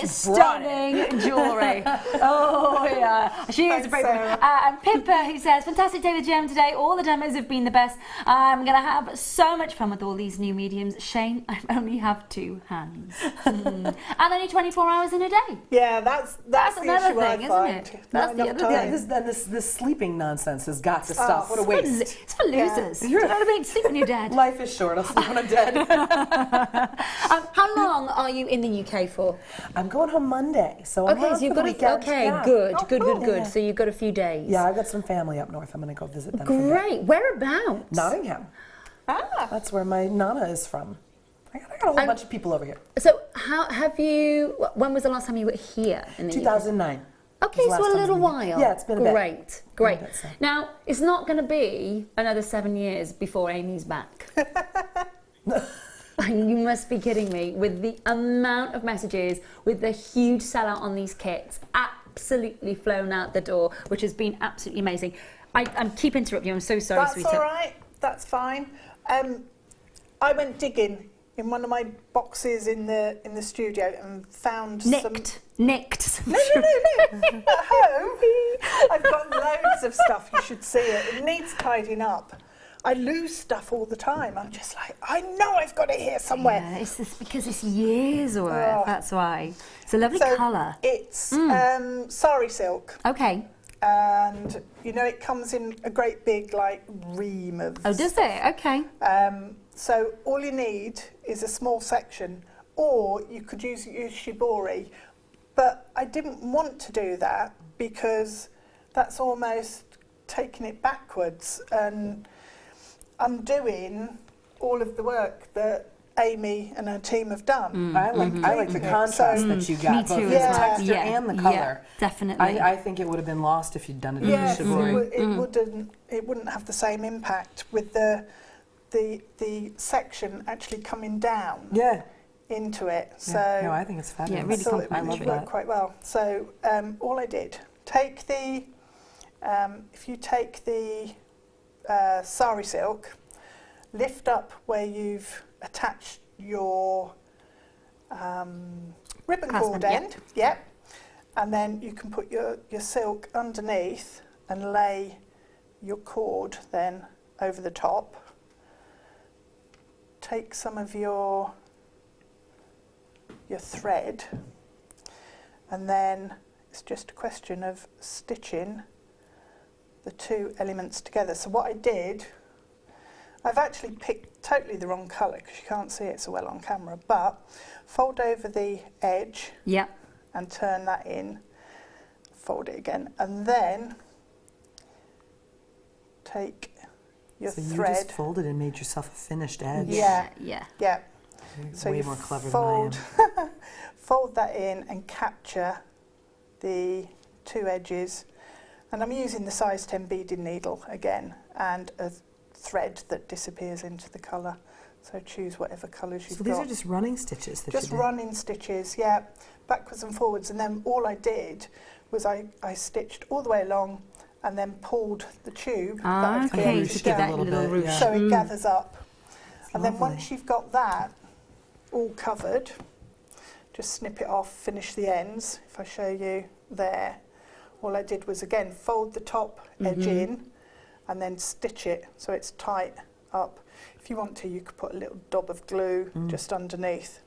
stunning jewellery. Oh, yeah. She is a brave woman. And Pippa, who says, fantastic day with Gem today. All the demos have been the best. I'm going to have so much fun with all these new mediums. Shame I only have 2 hands. And only 24 hours in a day. Yeah, that's another the issue thing, I isn't find. it? That's the other thing. This this sleeping nonsense has got to stop. What a waste. It's for losers. Do you know what I mean? Sleep when you're dead. Life is short. I'll sleep when I'm dead. How long are you in the UK for? I'm going home Monday, so I'm Okay, off so you've for the got weekend. okay, Yeah. good. Yeah. So you've got a few days. Yeah, I've got some family up north. I'm going to go visit them. for a bit. Great. Whereabouts? Nottingham. That's where my Nana is from. I got a whole bunch of people over here. So when was the last time you were here in the 2009. UK? Okay, was the so a last little time I was here. while. Yeah, it's been a bit. Great. bit, so. Now, it's not going to be another 7 years before Amy's back. You must be kidding me with the amount of messages, with the huge sellout on these kits, absolutely flown out the door, which has been absolutely amazing. I keep interrupting you, I'm so sorry, That's sweetheart. all right. That's fine. I went digging in one of my boxes in the studio and found Nicked. No. At home, I've got loads of stuff. You should see it. It needs tidying up. I lose stuff all the time. I'm just like, I know I've got it here somewhere. Yeah, it's just because it's years worth, that's why. It's a lovely So colour. It's sari silk. Okay. And, you know, it comes in a great big, like, ream of... Oh, does it? Okay. So all you need is a small section, or you could use shibori. But I didn't want to do that because that's almost taking it backwards and undoing all of the work that Amy and her team have done. I like the contrast that you got, Me too both as the well. texture Yeah. and the color. Yeah, definitely. I think it would have been lost if you'd done it in Yes, shibori. it wouldn't have the same impact with the section actually coming down Yeah. into it. So Yeah. No, I think it's fabulous. Yeah, really I thought it complimentary. would work quite well. So all I did, take the if you take the sari silk, lift up where you've attached your ribbon cord Clasp end, end, yep, and then you can put your silk underneath and lay your cord then over the top. Take some of your thread, and then it's just a question of stitching the two elements together. So what I did, I've actually picked totally the wrong colour because you can't see it so well on camera, but fold over the edge and turn that in, fold it again, and then take your So thread. you just folded and made yourself a finished edge. Yeah. Yeah. Yeah. You're So way you more clever fold, than I am. fold that in and capture the two edges. And I'm using the size 10 beading needle again and a thread that disappears into the colour. So choose whatever colours you've So got. these are just running stitches that Just you did? running stitches, yeah, backwards and forwards. And then all I did was I stitched all the way along and then pulled the tube that I've Okay, created to give that down, little ruche. so it gathers up. And then lovely. once you've got that all covered, just snip it off, finish the ends. If I show you there, all I did was again fold the top edge in and then stitch it so it's tight up. If you want to, you could put a little dab of glue just underneath.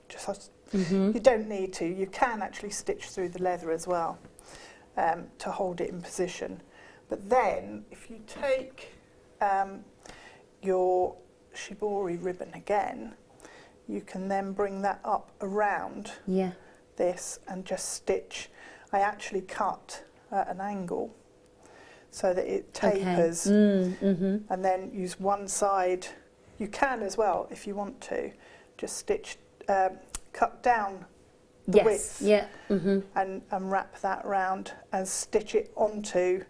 You don't need to. You can actually stitch through the leather as well to hold it in position. But then, if you take your shibori ribbon again, you can then bring that up around this and just stitch. I actually cut at an angle so that it tapers, and then use one side. You can as well, if you want to, just stitch, cut down the width and wrap that around and stitch it onto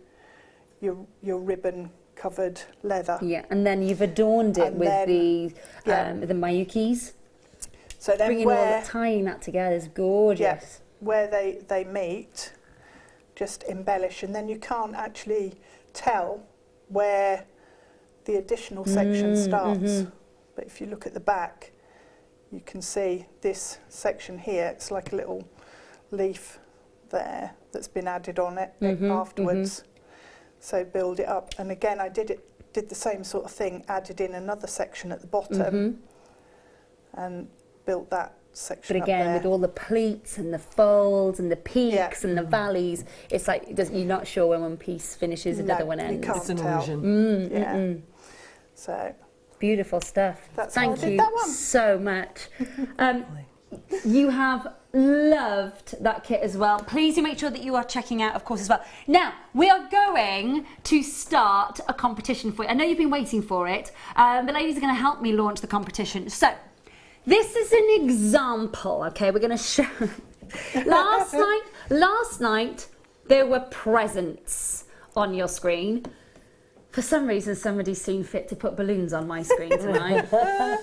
your ribbon covered leather. Yeah, and then you've adorned it And with then, the Mayukis. So then Tying that together is gorgeous. where they meet, just embellish, and then you can't actually tell where the additional section starts. But if you look at the back, you can see this section here. It's like a little leaf there that's been added on it afterwards. So build it up, and again I did the same sort of thing, added in another section at the bottom and built that section But again, up there. with all the pleats and the folds and the peaks and the valleys, it's like you're not sure when one piece finishes and the other one you ends. can't It's an tell. illusion. So Beautiful stuff. That's how I Thank did you that one. so much. You have loved that kit as well. Please do make sure that you are checking out, of course, as well. Now, we are going to start a competition for you. I know you've been waiting for it. The ladies are going to help me launch the competition. So, this is an example, okay? We're going to show... Last night, there were presents on your screen. For some reason, somebody's seen fit to put balloons on my screen tonight.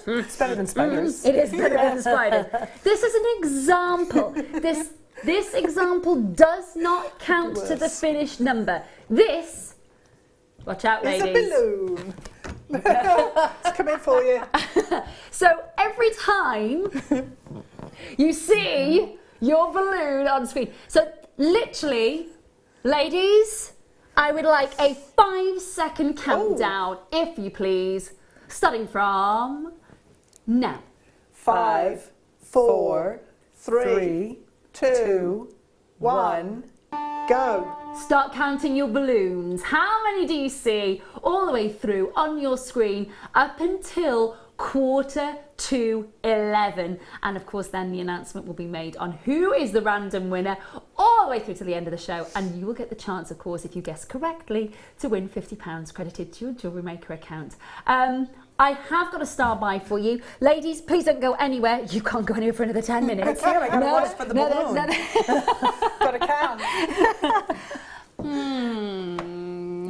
It's better than spiders. It is better than spiders. This is an example. This example does not count to the finished number. This, watch out, ladies. it's a balloon. It's coming for you. So every time you see your balloon on screen, so literally, ladies, I would like a 5-second countdown, if you please, starting from now. 5, 4, 3, 2, 1. go. Start counting your balloons. How many do you see all the way through on your screen up until 11:45? And of course then the announcement will be made on who is the random winner all the way through to the end of the show, and you will get the chance, of course, if you guess correctly, to win £50 credited to your Jewellery Maker account. I have got a star by for you. Ladies, please don't go anywhere. You can't go anywhere for another 10 minutes. Yeah, I gotta watch for the balloon. Got to count.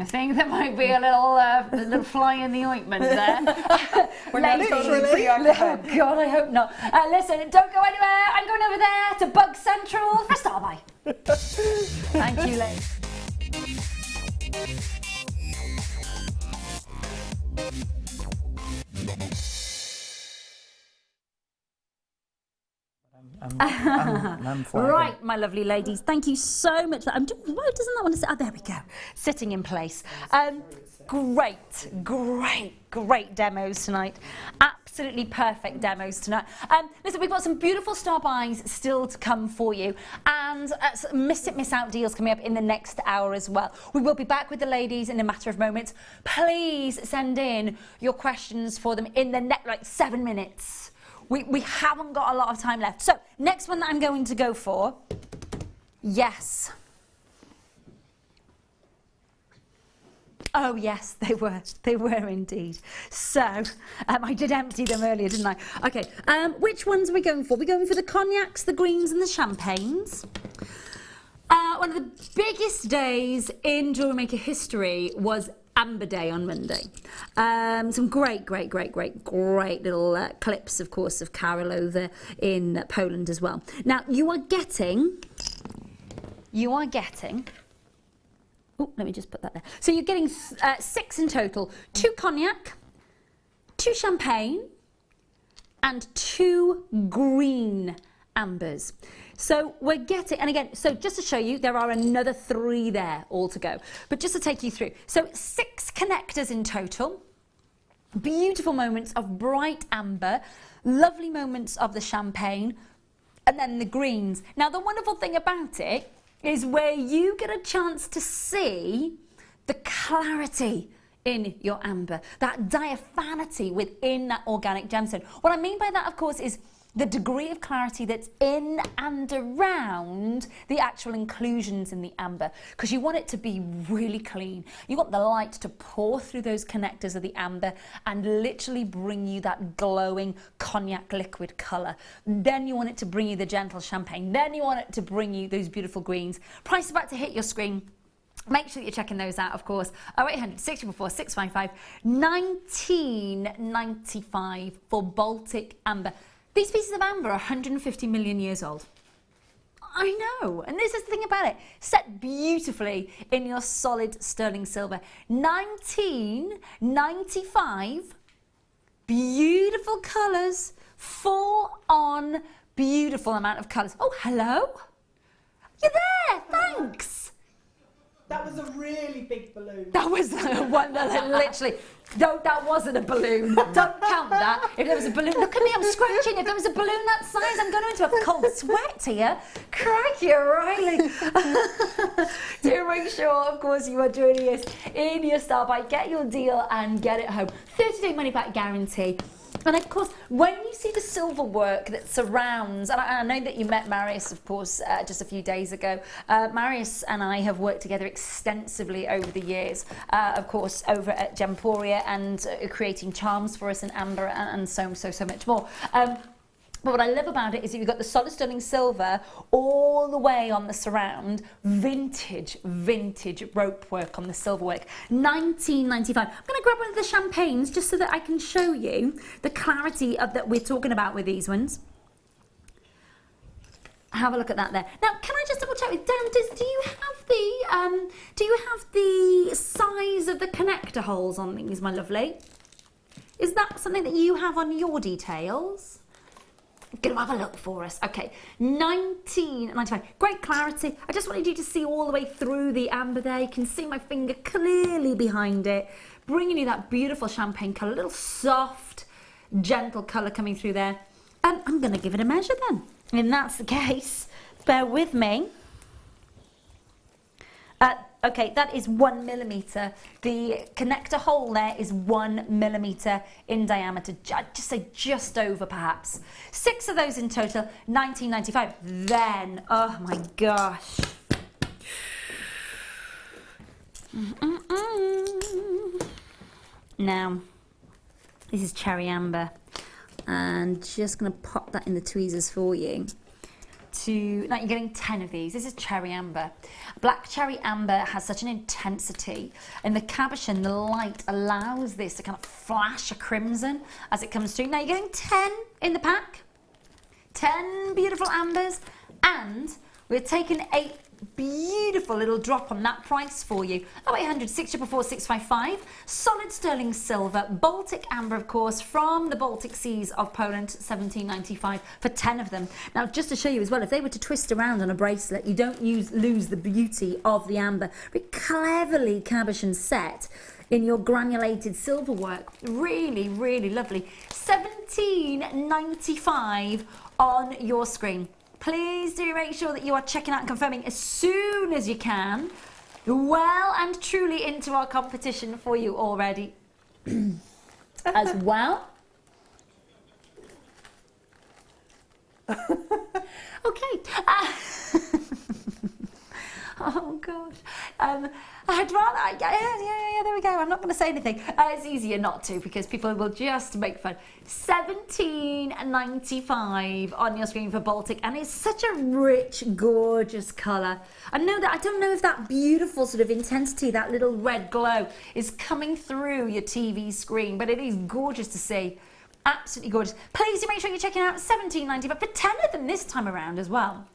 I think there might be a little fly in the ointment there. We're not totally preoccupied. Oh God, I hope not. Listen, don't go anywhere. I'm going over there to Bug Central for Star By. Thank you, ladies. I'm flagging. Right, my lovely ladies, thank you so much. Why doesn't that want to sit? Oh, there we go. Sitting in place. Great demos tonight. Absolutely perfect demos tonight. Listen, we've got some beautiful star buys still to come for you, and some miss out deals coming up in the next hour as well. We will be back with the ladies in a matter of moments. Please send in your questions for them in the next 7 minutes. We haven't got a lot of time left. So, next one that I'm going to go for, yes. Oh yes, they were indeed. So, I did empty them earlier, didn't I? Okay, which ones are we going for? We're going for the cognacs, the greens and the champagnes. One of the biggest days in Jewellery Maker history was Amber Day on Monday. Some great little clips, of course, of Carol over in Poland as well. Now, you are getting, oh, let me just put that there. So you're getting 6 in total. 2 cognac, 2 champagne, and 2 green ambers. So we're getting, and again, so just to show you, there are another 3 there all to go. But just to take you through, so 6 connectors in total, beautiful moments of bright amber, lovely moments of the champagne, and then the greens. Now, the wonderful thing about it is where you get a chance to see the clarity in your amber, that diaphanity within that organic gemstone. What I mean by that, of course, is the degree of clarity that's in and around the actual inclusions in the amber, because you want it to be really clean. You want the light to pour through those connectors of the amber and literally bring you that glowing cognac liquid colour. Then you want it to bring you the gentle champagne. Then you want it to bring you those beautiful greens. Price is about to hit your screen. Make sure that you're checking those out, of course. 0800 644 655, $19.95 for Baltic Amber. These pieces of amber are 150 million years old. I know, and this is the thing about it. Set beautifully in your solid sterling silver. 1995, beautiful colours, full on beautiful amount of colours. Oh, hello. You're there, thanks. That was a really big balloon. That was one that literally, No, that wasn't a balloon. Don't count that. If there was a balloon, look at me, I'm scratching. If there was a balloon that size, I'm going into a cold sweat here. Crikey, O'Reilly. Do make sure, of course, you are joining us in your style by get your deal and get it home. 30-day money back guarantee. And of course, when you see the silver work that surrounds, and I know that you met Marius, of course, just a few days ago. Marius and I have worked together extensively over the years, of course, over at Gemporia and creating charms for us in amber and so much more. But what I love about it is that you've got the solid sterling silver all the way on the surround, vintage rope work on the silver work, 1995. I'm going to grab one of the champagnes just so that I can show you the clarity of that we're talking about with these ones. Have a look at that there. Now, can I just double check with Dan? Do you have the size of the connector holes on these, my lovely? Is that something that you have on your details? Going to have a look for us. Okay, 1995. Great clarity. I just wanted you to see all the way through the amber there. You can see my finger clearly behind it, bringing you that beautiful champagne colour, a little soft, gentle colour coming through there. I'm going to give it a measure then. And that's the case. Bear with me. Okay, that is 1 millimetre. The connector hole there is 1 millimetre in diameter. I'd just say just over, perhaps. 6 of those in total, 1995. Then, oh my gosh. Now, this is cherry amber. And just going to pop that in the tweezers for you. Now you're getting 10 of these. This is cherry amber. Black cherry amber has such an intensity, and the cabochon, the light, allows this to kind of flash a crimson as it comes through. Now you're getting 10 in the pack, 10 beautiful ambers, and we're taking 8 beautiful little drop on that price for you. 0800 644 655. Solid sterling silver, Baltic amber, of course, from the Baltic seas of Poland, 1795 for 10 of them. Now, just to show you as well, if they were to twist around on a bracelet, you don't lose the beauty of the amber. But cleverly cabochon set in your granulated silver work. Really, really lovely. 1795 on your screen. Please do make sure that you are checking out and confirming as soon as you can. Well and truly into our competition for you already as well. Okay. Oh gosh. I'd rather, yeah, there we go. I'm not going to say anything. It's easier not to because people will just make fun. 1795 on your screen for Baltic, and it's such a rich, gorgeous colour. I don't know if that beautiful sort of intensity, that little red glow is coming through your TV screen, but it is gorgeous to see. Absolutely gorgeous. Please do make sure you're checking out 1795 for 10 of them this time around as well.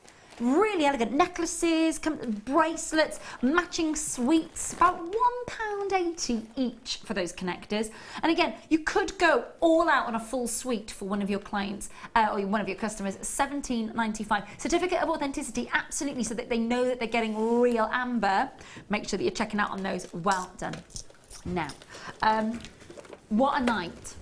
Really elegant necklaces, bracelets, matching sweets, about £1.80 each for those connectors. And again, you could go all out on a full suite for one of your clients or one of your customers, £17.95. Certificate of authenticity, absolutely, so that they know that they're getting real amber. Make sure that you're checking out on those. Well done. Now, what a night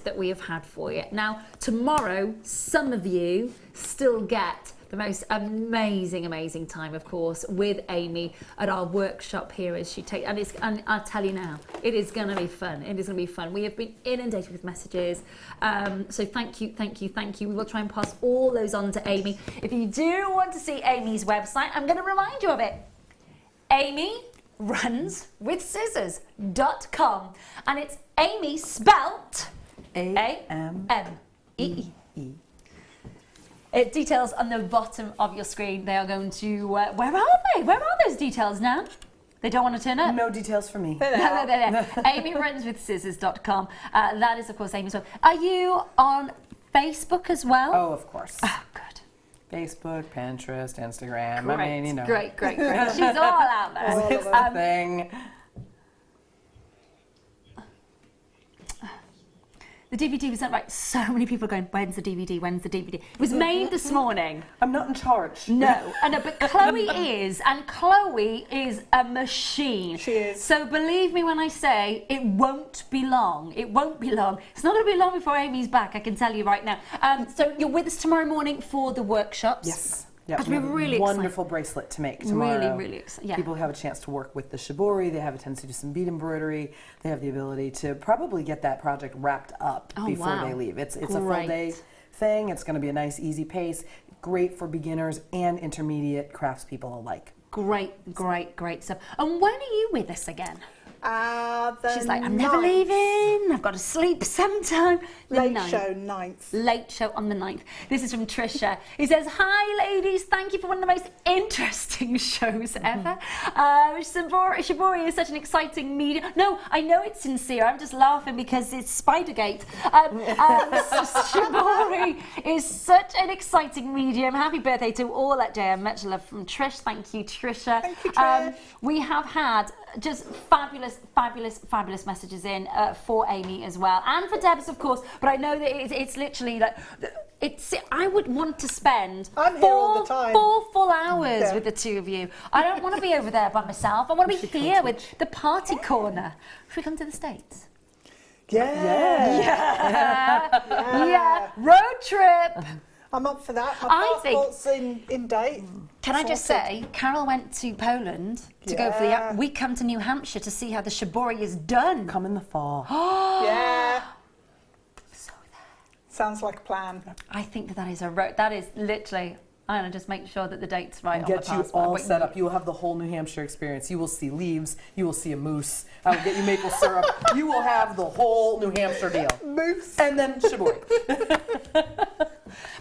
that we have had for you. Now, tomorrow, some of you still get the most amazing time, of course, with Amy at our workshop here as she takes, and I'll tell you now, it is going to be fun. It is going to be fun. We have been inundated with messages, so thank you. We will try and pass all those on to Amy. If you do want to see Amy's website, I'm going to remind you of it. AmyRunsWithScissors.com, and it's Amy spelt A-M-E-E. Details on the bottom of your screen. They are going to, where are they? Where are those details now? They don't want to turn up? No details for me. They're AmyRunsWithScissors.com. That is, of course, Amy's web. Are you on Facebook as well? Oh, of course. Oh, good. Facebook, Pinterest, Instagram. Great. I mean, you know. Great. She's all out there. It's the thing. The DVD was not right. So many people going, when's the DVD? When's the DVD? It was made this morning. I'm not in charge. No, I know, but Chloe is, and Chloe is a machine. She is. So believe me when I say it won't be long. It won't be long. It's not going to be long before Amy's back, I can tell you right now. So you're with us tomorrow morning for the workshops. Yes. Yeah, But we're really wonderful bracelet to make tomorrow. Really, really excited. Yeah. People have a chance to work with the Shibori. They have a chance to do some bead embroidery. They have the ability to probably get that project wrapped up before wow. they leave. It's a full Great. day thing. It's going to be a nice, easy pace. Great for beginners and intermediate craftspeople alike. Great, great, great stuff. And when are you with us again? She's like, I'm never 9th. leaving. I've got to sleep sometime. The Late 9th. show 9th. Late show on the 9th. This is from Trisha. He says, hi ladies, thank you for one of the most interesting shows ever. Shibori is such an exciting medium. No, I know it's sincere. I'm just laughing because it's Spidergate. Shibori is such an exciting medium. Happy birthday to all that day. Much love from Trish. Thank you, Trisha. Thank you, Trish. We have had just fabulous messages in for Amy as well, and for Debs, of course. But I know that it's literally like I would want to spend I'm here all the time. 4 full hours with the two of you. I don't want to be over there by myself. I want to be here with the party corner. Should we come to the States? Yeah. Road trip. I'm up for that. I My think- passport's in date. Can I just Sorted. say, Carol went to Poland to go for Yeah. the. We come to New Hampshire to see how the Shibori is done. Come in the fall. Yeah. So there. Sounds like a plan. I think that is a road. That is literally. I'm gonna just make sure that the date's right. on Get the you passport. all Wait, set up. You will have the whole New Hampshire experience. You will see leaves. You will see a moose. I will get you maple syrup. You will have the whole New Hampshire deal. Moose. And then Shibori.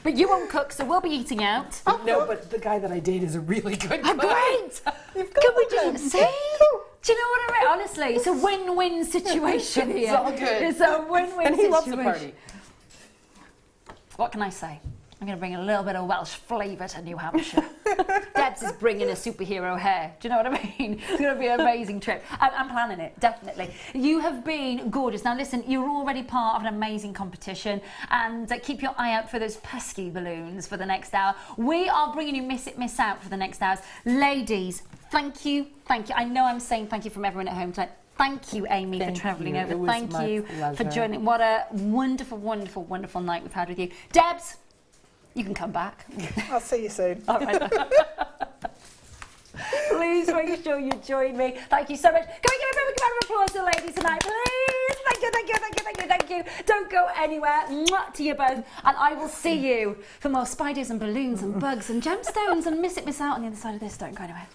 But you won't cook, so we'll be eating out. No, but the guy that I date is a really good guy. Great. Can we just see? Do you know what I mean? Honestly, it's a win-win situation here. It's all good. It's a win-win And he situation. loves the party. What can I say? I'm going to bring a little bit of Welsh flavour to New Hampshire. Debs is bringing a superhero hair. Do you know what I mean? It's going to be an amazing trip. I'm planning it, definitely. You have been gorgeous. Now listen, you're already part of an amazing competition, and keep your eye out for those pesky balloons for the next hour. We are bringing you Miss It, Miss Out for the next hours. Ladies, thank you. I know I'm saying thank you from everyone at home tonight. Thank you, Amy, for travelling over. Thank you for joining. What a wonderful, wonderful, wonderful night we've had with you. Debs, you can come back. I'll see you soon. All right. Please make sure you join me. Thank you so much. Can we give a big round of applause to the ladies tonight, please? Thank you, thank you, thank you, thank you, thank you. Don't go anywhere. Mwah to you both. And I will see you for more spiders and balloons and bugs and gemstones and Miss It, Miss Out on the other side of this. Don't go anywhere.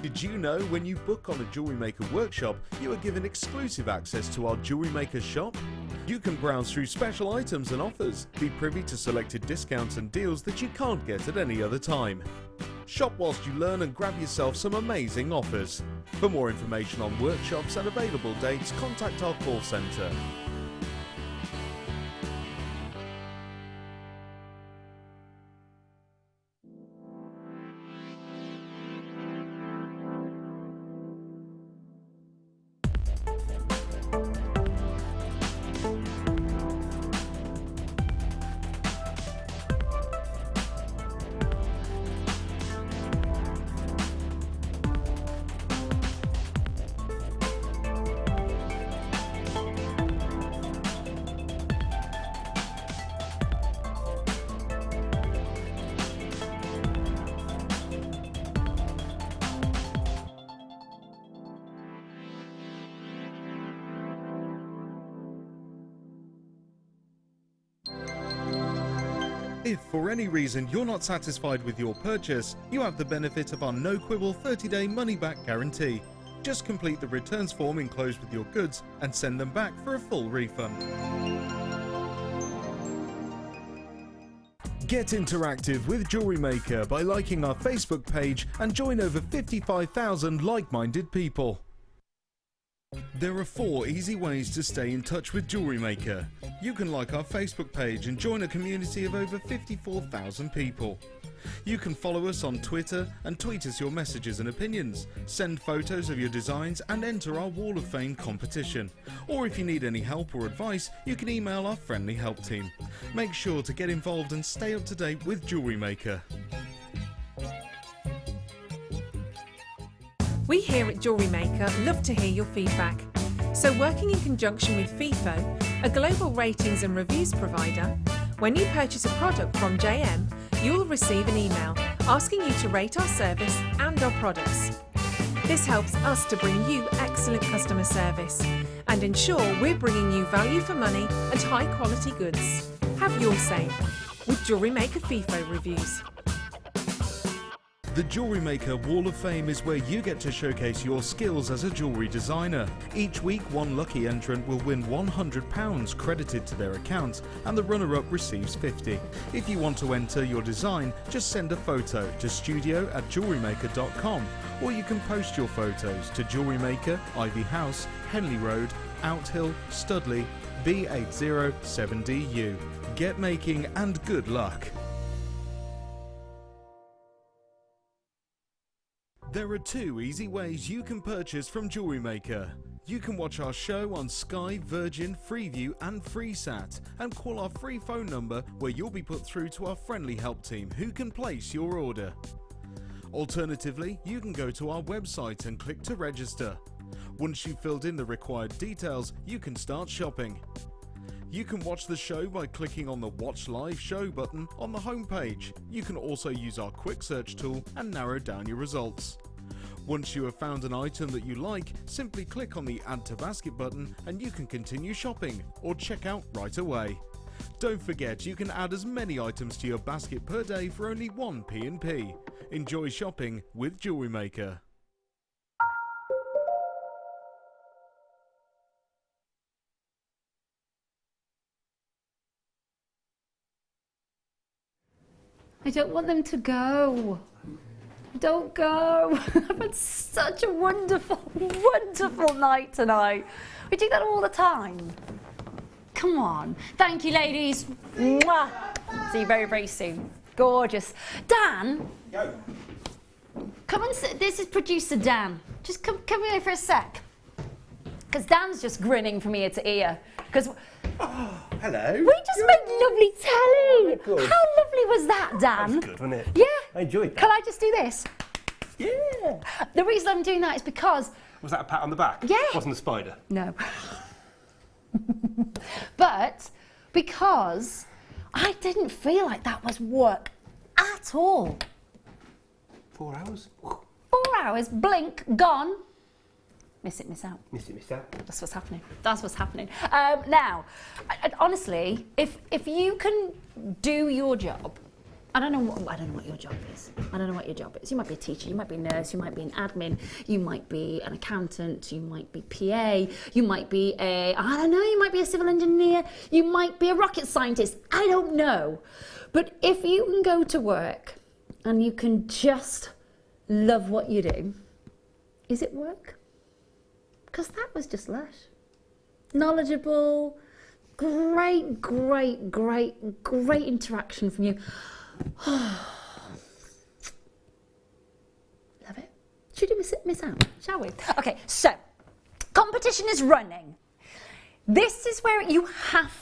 Did you know when you book on a Jewellery Maker workshop, you are given exclusive access to our Jewellery Maker shop? You can browse through special items and offers, be privy to selected discounts and deals that you can't get at any other time. Shop whilst you learn and grab yourself some amazing offers. For more information on workshops and available dates, contact our call centre. If for any reason you're not satisfied with your purchase, you have the benefit of our no-quibble 30-day money-back guarantee. Just complete the returns form enclosed with your goods and send them back for a full refund. Get interactive with Jewellery Maker by liking our Facebook page and join over 55,000 like-minded people. There are 4 easy ways to stay in touch with Jewellery Maker. You can like our Facebook page and join a community of over 54,000 people. You can follow us on Twitter and tweet us your messages and opinions, send photos of your designs and enter our Wall of Fame competition. Or if you need any help or advice, you can email our friendly help team. Make sure to get involved and stay up to date with Jewellery Maker. We here at Jewellery Maker love to hear your feedback. So working in conjunction with FIFO, a global ratings and reviews provider, when you purchase a product from JM, you'll receive an email asking you to rate our service and our products. This helps us to bring you excellent customer service and ensure we're bringing you value for money and high quality goods. Have your say with Jewellery Maker FIFO reviews. The Jewellery Maker Wall of Fame is where you get to showcase your skills as a jewellery designer. Each week, one lucky entrant will win £100 credited to their account, and the runner-up receives £50. If you want to enter your design, just send a photo to studio@jewellerymaker.com, or you can post your photos to Jewellery Maker, Ivy House, Henley Road, Outhill, Studley, B807DU. Get making and good luck. There are 2 easy ways you can purchase from Jewellery Maker. You can watch our show on Sky, Virgin, Freeview and FreeSat and call our free phone number where you'll be put through to our friendly help team who can place your order. Alternatively, you can go to our website and click to register. Once you've filled in the required details, you can start shopping. You can watch the show by clicking on the Watch Live Show button on the homepage. You can also use our quick search tool and narrow down your results. Once you have found an item that you like, simply click on the Add to Basket button and you can continue shopping or check out right away. Don't forget you can add as many items to your basket per day for only 1 P&P. Enjoy shopping with Jewellery Maker. I don't want them to go. Don't go. I've had such a wonderful, wonderful night tonight. We do that all the time. Come on. Thank you, ladies. Mwah. See you very, very soon. Gorgeous. Dan. Yo. Come and sit. This is producer Dan. Just come here for a sec. Because Dan's just grinning from ear to ear. Because hello. we just made lovely telly. Good. How lovely was that, Dan? That was good, wasn't it? Yeah. I enjoyed that. Can I just do this? Yeah. The reason I'm doing that is because... Was that a pat on the back? Yeah. Wasn't a spider? No. But because I didn't feel like that was work at all. 4 hours? 4 hours, blink, gone. Miss it, miss out. Miss it, miss out. That's what's happening. That's what's happening. Now, honestly, if you can do your job, I don't know what your job is. I don't know what your job is. You might be a teacher, you might be a nurse, you might be an admin, you might be an accountant, you might be PA, you might be you might be a civil engineer, you might be a rocket scientist. I don't know. But if you can go to work and you can just love what you do, is it work? Because that was just lush. Knowledgeable, great interaction from you. Love it. Should we miss out, shall we? Okay, so competition is running. This is where you have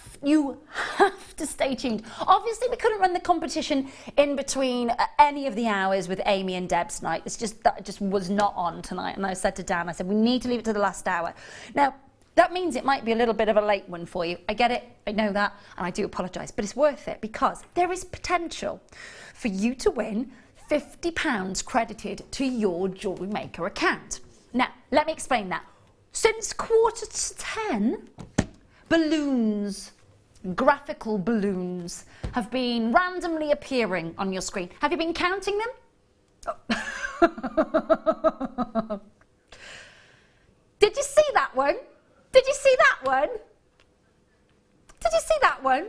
to stay tuned. Obviously, we couldn't run the competition in between any of the hours with Amy and Deb tonight. That just was not on tonight. And I said to Dan, I said, we need to leave it to the last hour. Now, that means it might be a little bit of a late one for you. I get it, I know that, and I do apologise, but it's worth it because there is potential for you to win £50 credited to your Jewellery Maker account. Now, let me explain that. Since 9:45, balloons graphical balloons have been randomly appearing on your screen. Have you been counting them? Oh. Did you see that one? Did you see that one? Did you see that one?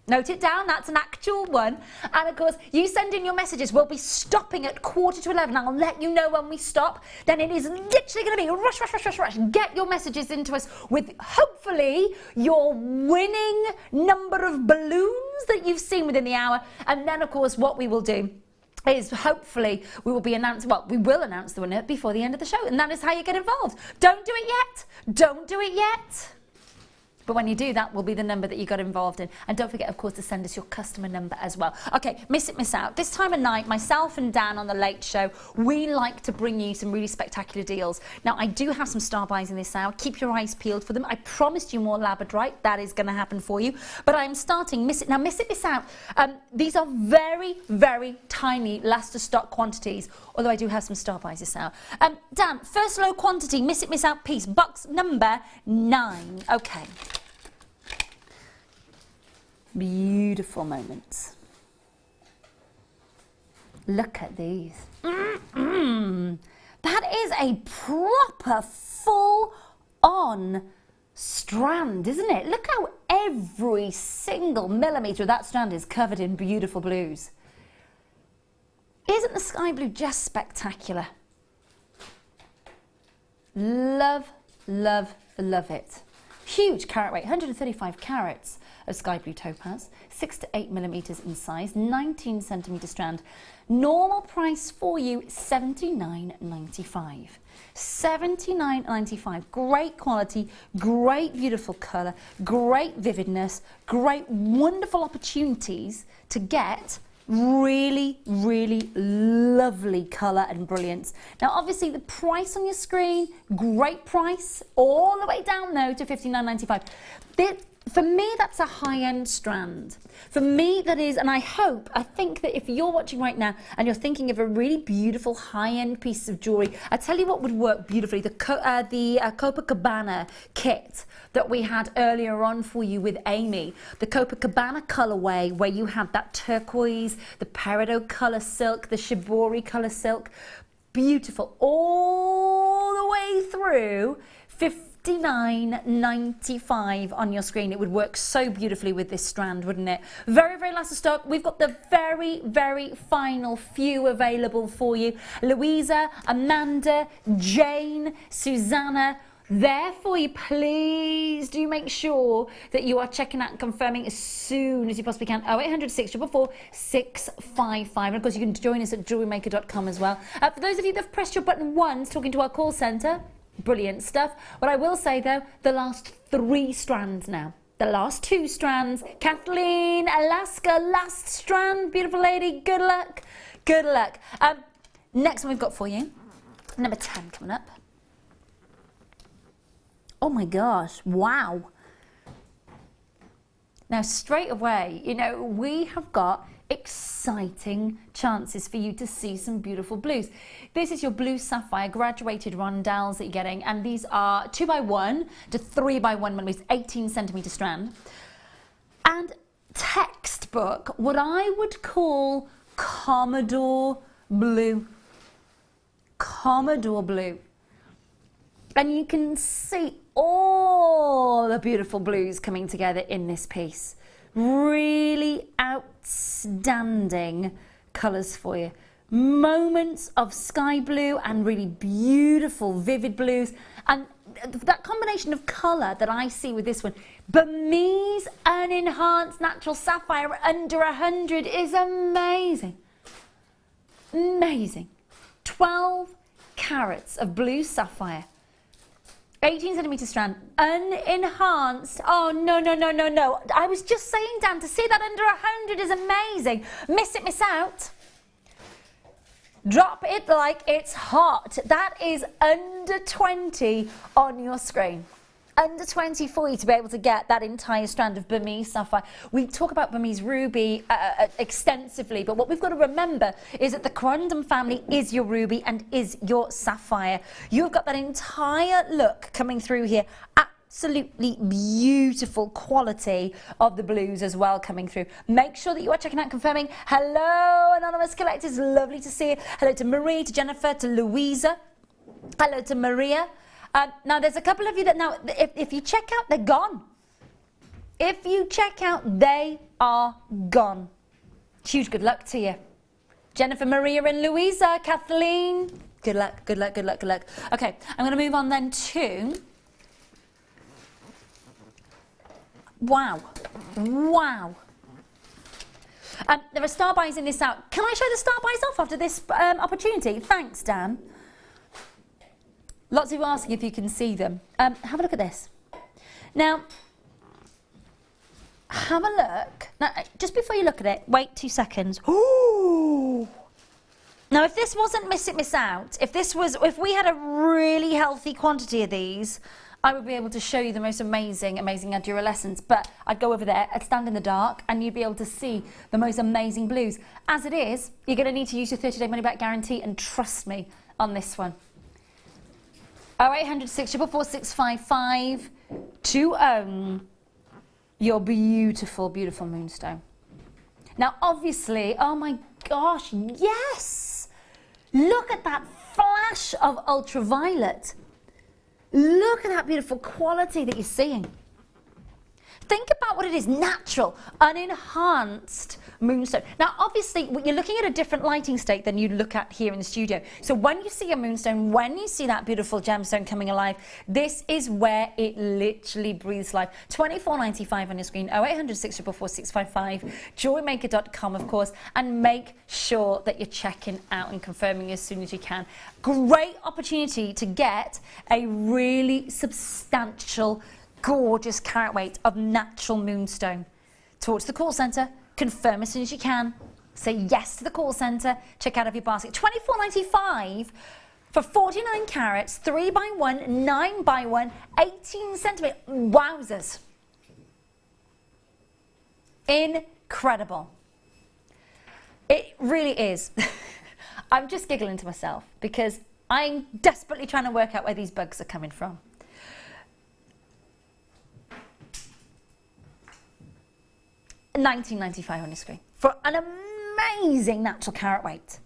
Note it down, that's an actual one. And of course, you send in your messages. We'll be stopping at 11:15. I'll let you know when we stop. Then it is literally going to be rush, rush, rush, rush, rush. Get your messages into us with hopefully your winning number of balloons that you've seen within the hour. And then, of course, what we will do is hopefully we will announce the winner before the end of the show. And that is how you get involved. Don't do it yet. Don't do it yet. But when you do, that will be the number that you got involved in. And don't forget, of course, to send us your customer number as well. Okay, miss it, miss out. This time of night, myself and Dan on The Late Show, we like to bring you some really spectacular deals. Now, I do have some star buys in this hour. Keep your eyes peeled for them. I promised you more Labradorite. That is going to happen for you. But I'm starting, miss it. Now, miss it, miss out. These are very, very tiny last of stock quantities, although I do have some star buys this hour. Dan, first low quantity, miss it, miss out piece, box number 9. Okay. Beautiful moments. Look at these. That is a proper full-on strand, isn't it? Look how every single millimetre of that strand is covered in beautiful blues. Isn't the sky blue just spectacular? Love, love, love it. Huge carat weight, 135 carats of sky blue topaz, 6 to 8 millimetres in size, 19 centimetre strand. Normal price for you, $79.95. $79.95. Great quality, great beautiful colour, great vividness, great wonderful opportunities to get really, really lovely colour and brilliance. Now, obviously, the price on your screen, great price, all the way down though to $59.95. For me, that's a high-end strand. For me, that is, and I think that if you're watching right now and you're thinking of a really beautiful high-end piece of jewellery, I tell you what would work beautifully, the Copacabana kit that we had earlier on for you with Amy. The Copacabana colourway where you have that turquoise, the peridot colour silk, the Shibori colour silk. Beautiful. All the way through $59.95 on your screen. It would work so beautifully with this strand, wouldn't it? Very, very last of stock. We've got the very, very final few available for you. Louisa, Amanda, Jane, Susanna, there for you. Please do make sure that you are checking out and confirming as soon as you possibly can. 0800 644 655. And of course, you can join us at JewelleryMaker.com as well. For those of you that have pressed your button once talking to our call centre, brilliant stuff. What I will say though, the last 3 strands now. The last 2 strands. Kathleen, Alaska, last strand. Beautiful lady. Good luck. Good luck. Next one we've got for you. Number 10 coming up. Oh my gosh. Wow. Now straight away, you know, we have got exciting chances for you to see some beautiful blues. This is your blue sapphire graduated rondelles that you're getting, and these are 2x1 to 3x1 millimeters, 18 centimetre strand. And textbook, what I would call Commodore blue. Commodore blue. And you can see all the beautiful blues coming together in this piece. Really outstanding colours for you. Moments of sky blue and really beautiful vivid blues. And that combination of colour that I see with this one, Burmese unenhanced natural sapphire under 100 is amazing. Amazing. 12 carats of blue sapphire. 18 centimetre strand, unenhanced. Oh, no, no, no, no, no. I was just saying, Dan, to see that under 100 is amazing. Miss it, miss out. Drop it like it's hot. That is under 20 on your screen. Under 20 for you to be able to get that entire strand of Burmese sapphire. We talk about Burmese ruby extensively, but what we've got to remember is that the corundum family is your ruby and is your sapphire. You've got that entire look coming through here. absolutely beautiful quality of the blues as well coming through. Make sure that you are checking out, confirming. Hello, anonymous collectors, lovely to see you. Hello to Marie, to Jennifer, to Louisa. Hello to Maria. Now, there's a couple of you that now, if you check out, they're gone. If you check out, they are gone. Huge good luck to you. Jennifer, Maria and Louisa, Kathleen. Good luck, good luck, good luck, good luck. Okay, I'm going to move on then to... Wow. Wow. There are star buys in this out. Can I show the star buys off after this opportunity? Thanks, Dan. Lots of you asking if you can see them. Have a look at this. Now, have a look. Now, just before you look at it, wait 2 seconds. Ooh. Now, if this wasn't miss it, miss out, if we had a really healthy quantity of these, I would be able to show you the most amazing adolescents. But I'd go over there, I'd stand in the dark, and you'd be able to see the most amazing blues. As it is, you're going to need to use your 30-day money-back guarantee, and trust me on this one. 0800 644 655 to own your beautiful, beautiful moonstone. Now, obviously, oh my gosh, yes! Look at that flash of ultraviolet. Look at that beautiful quality that you're seeing. Think about what it is, natural, unenhanced moonstone. Now, obviously, you're looking at a different lighting state than you'd look at here in the studio. So when you see a moonstone, when you see that beautiful gemstone coming alive, this is where it literally breathes life. $24.95 on your screen, 0800 644 655, JewelleryMaker.com, of course, and make sure that you're checking out and confirming as soon as you can. Great opportunity to get a really substantial, gorgeous carat weight of natural moonstone. Talk to the call centre, confirm as soon as you can, say yes to the call centre, check out of your basket. $24.95 for 49 carats, 3x1, 9x1, 18 centimetre. Wowzers. Incredible. It really is. I'm just giggling to myself because I'm desperately trying to work out where these bugs are coming from. $19.95 on your screen for an amazing natural carat weight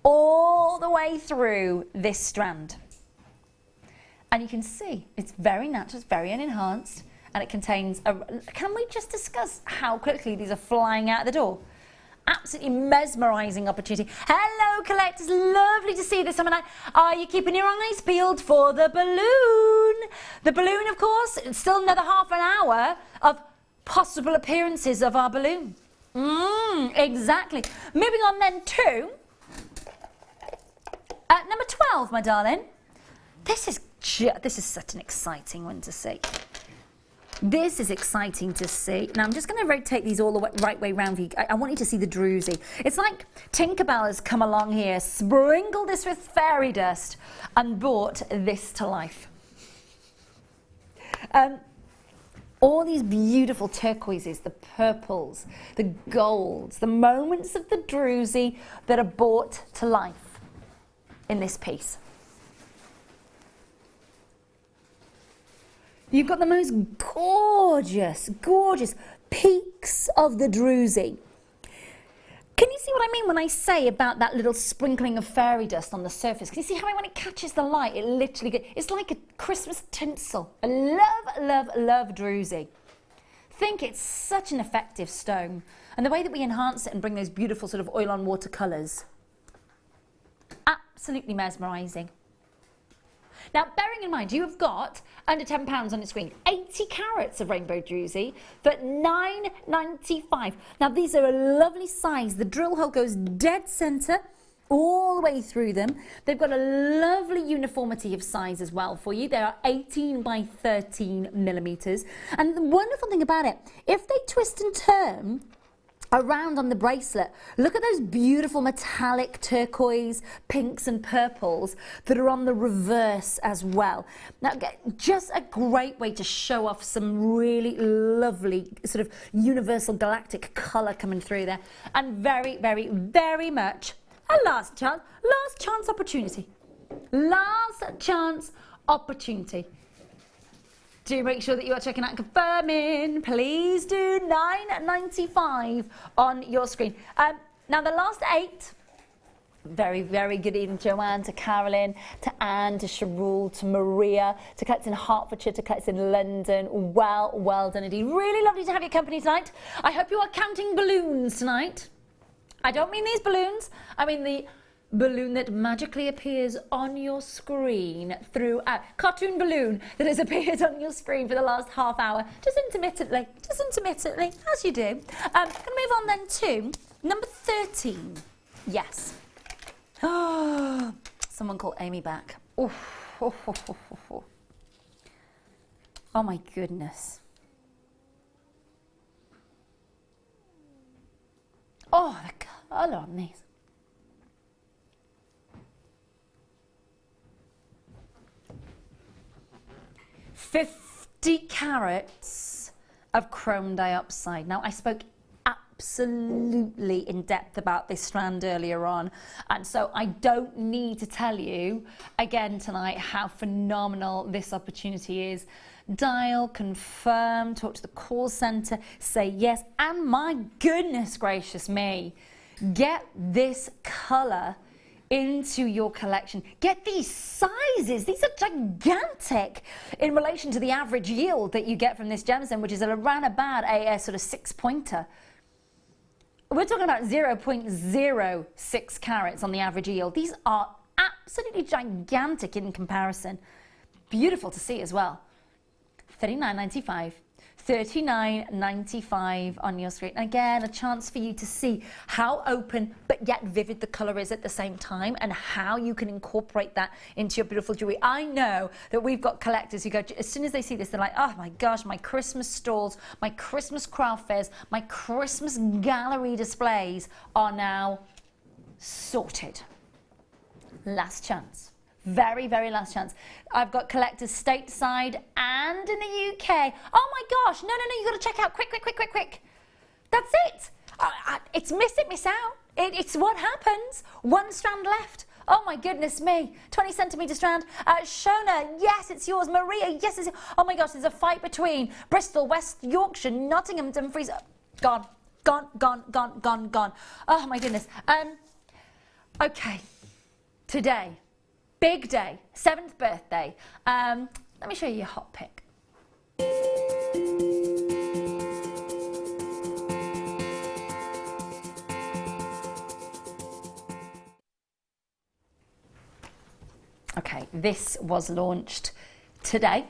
all the way through this strand. And you can see it's very natural, it's very unenhanced, and it contains a... Can we just discuss how quickly these are flying out the door? Absolutely mesmerising opportunity. Hello, collectors. Lovely to see you this summer night. Are you keeping your eyes peeled for the balloon? The balloon, of course, it's still another half an hour of possible appearances of our balloon. Exactly. Moving on then to number 12, my darling. This is such an exciting one to see. This is exciting to see. Now I'm just going to rotate these all the right way round for you. I want you to see the druzy. It's like Tinkerbell has come along here, sprinkled this with fairy dust, and brought this to life. All these beautiful turquoises, the purples, the golds, the moments of the druzy that are brought to life in this piece. You've got the most gorgeous, gorgeous peaks of the druzy. Can you see what I mean when I say about that little sprinkling of fairy dust on the surface? Can you see how when it catches the light, it literally, it's like a Christmas tinsel. I love, love, love druzy. Think it's such an effective stone. And the way that we enhance it and bring those beautiful sort of oil on water colours. Absolutely mesmerising. Now, bearing in mind, you have got under £10 on your screen, 80 carats of rainbow druzy for $9.95. Now, these are a lovely size. The drill hole goes dead centre all the way through them. They've got a lovely uniformity of size as well for you. They are 18 by 13 millimetres. And the wonderful thing about it, if they twist and turn around on the bracelet, look at those beautiful metallic turquoise, pinks and purples that are on the reverse as well. Now, just a great way to show off some really lovely sort of universal galactic colour coming through there, and very, very, very much a last chance opportunity. Last chance opportunity. do make sure that you are checking out and confirming. Please do. $9.95 on your screen. Now the last 8. Very, very good evening, Joanne, to Carolyn, to Anne, to Sharul, to Maria, to collectors in Hertfordshire, to collectors in London. Well done indeed. Really lovely to have your company tonight. I hope you are counting balloons tonight. I don't mean these balloons. I mean the balloon that magically appears on your screen through a cartoon balloon that has appeared on your screen for the last half hour, just intermittently, as you do. I'm going to move on then to number 13. Yes. Oh, someone called Amy back. Oh my goodness. Oh, the colour on these. $50 carats of chrome dioxide. Now, I spoke absolutely in depth about this strand earlier on, and so I don't need to tell you again tonight how phenomenal this opportunity is. Dial, confirm, talk to the call centre, say yes, and my goodness gracious me, get this colour into your collection. Get these sizes. These are gigantic in relation to the average yield that you get from this gemstone, which is around about a sort of 6-pointer. We're talking about 0.06 carats on the average yield. These are absolutely gigantic in comparison. Beautiful to see as well. $39.95. $39.95 on your screen. Again, a chance for you to see how open but yet vivid the colour is at the same time, and how you can incorporate that into your beautiful jewellery. I know that we've got collectors who go, as soon as they see this, they're like, oh my gosh, my Christmas stalls, my Christmas craft fairs, my Christmas gallery displays are now sorted. Last chance. Very, very last chance. I've got collectors stateside and in the UK. Oh my gosh, no, you got to check out. Quick. That's it. It's miss it, miss out. It's what happens. One strand left. Oh my goodness me. 20 centimetre strand. Shona, yes, it's yours. Maria, yes, it's yours. Oh my gosh, there's a fight between Bristol, West Yorkshire, Nottingham, Dumfries. Gone. Oh my goodness. Okay, today. Big day, 7th birthday. Let me show you your hot pick. Okay, this was launched today.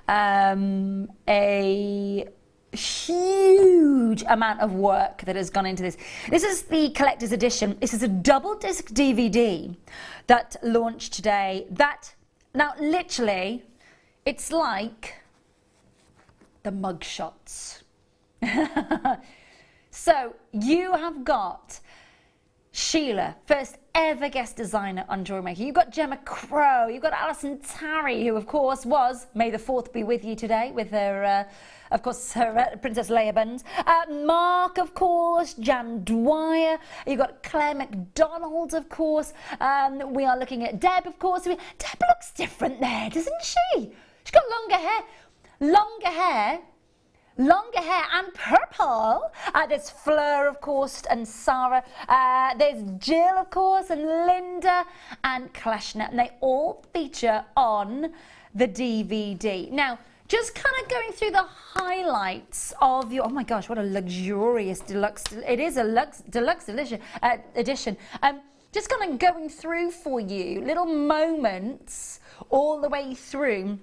A huge amount of work that has gone into this. This is the collector's edition. This is a double disc DVD that launched today. That, now literally, it's like the mug shots. So you have got Sheila, first ever guest designer on Jewellery Maker. You've got Gemma Crow. You've got Alison Tarry, who of course was, may the 4th be with you today, with her, of course, her Princess Leia buns. Mark, of course, Jan Dwyer. You've got Claire McDonald, of course. We are looking at Deb, of course. Deb looks different there, doesn't she? She's got longer hair and purple. There's Fleur, of course, and Sarah. There's Jill, of course, and Linda and Kleshner, and they all feature on the DVD. Now, just kind of going through the highlights of your, oh my gosh, what a luxurious deluxe, it is a deluxe edition. Just kind of going through for you little moments all the way through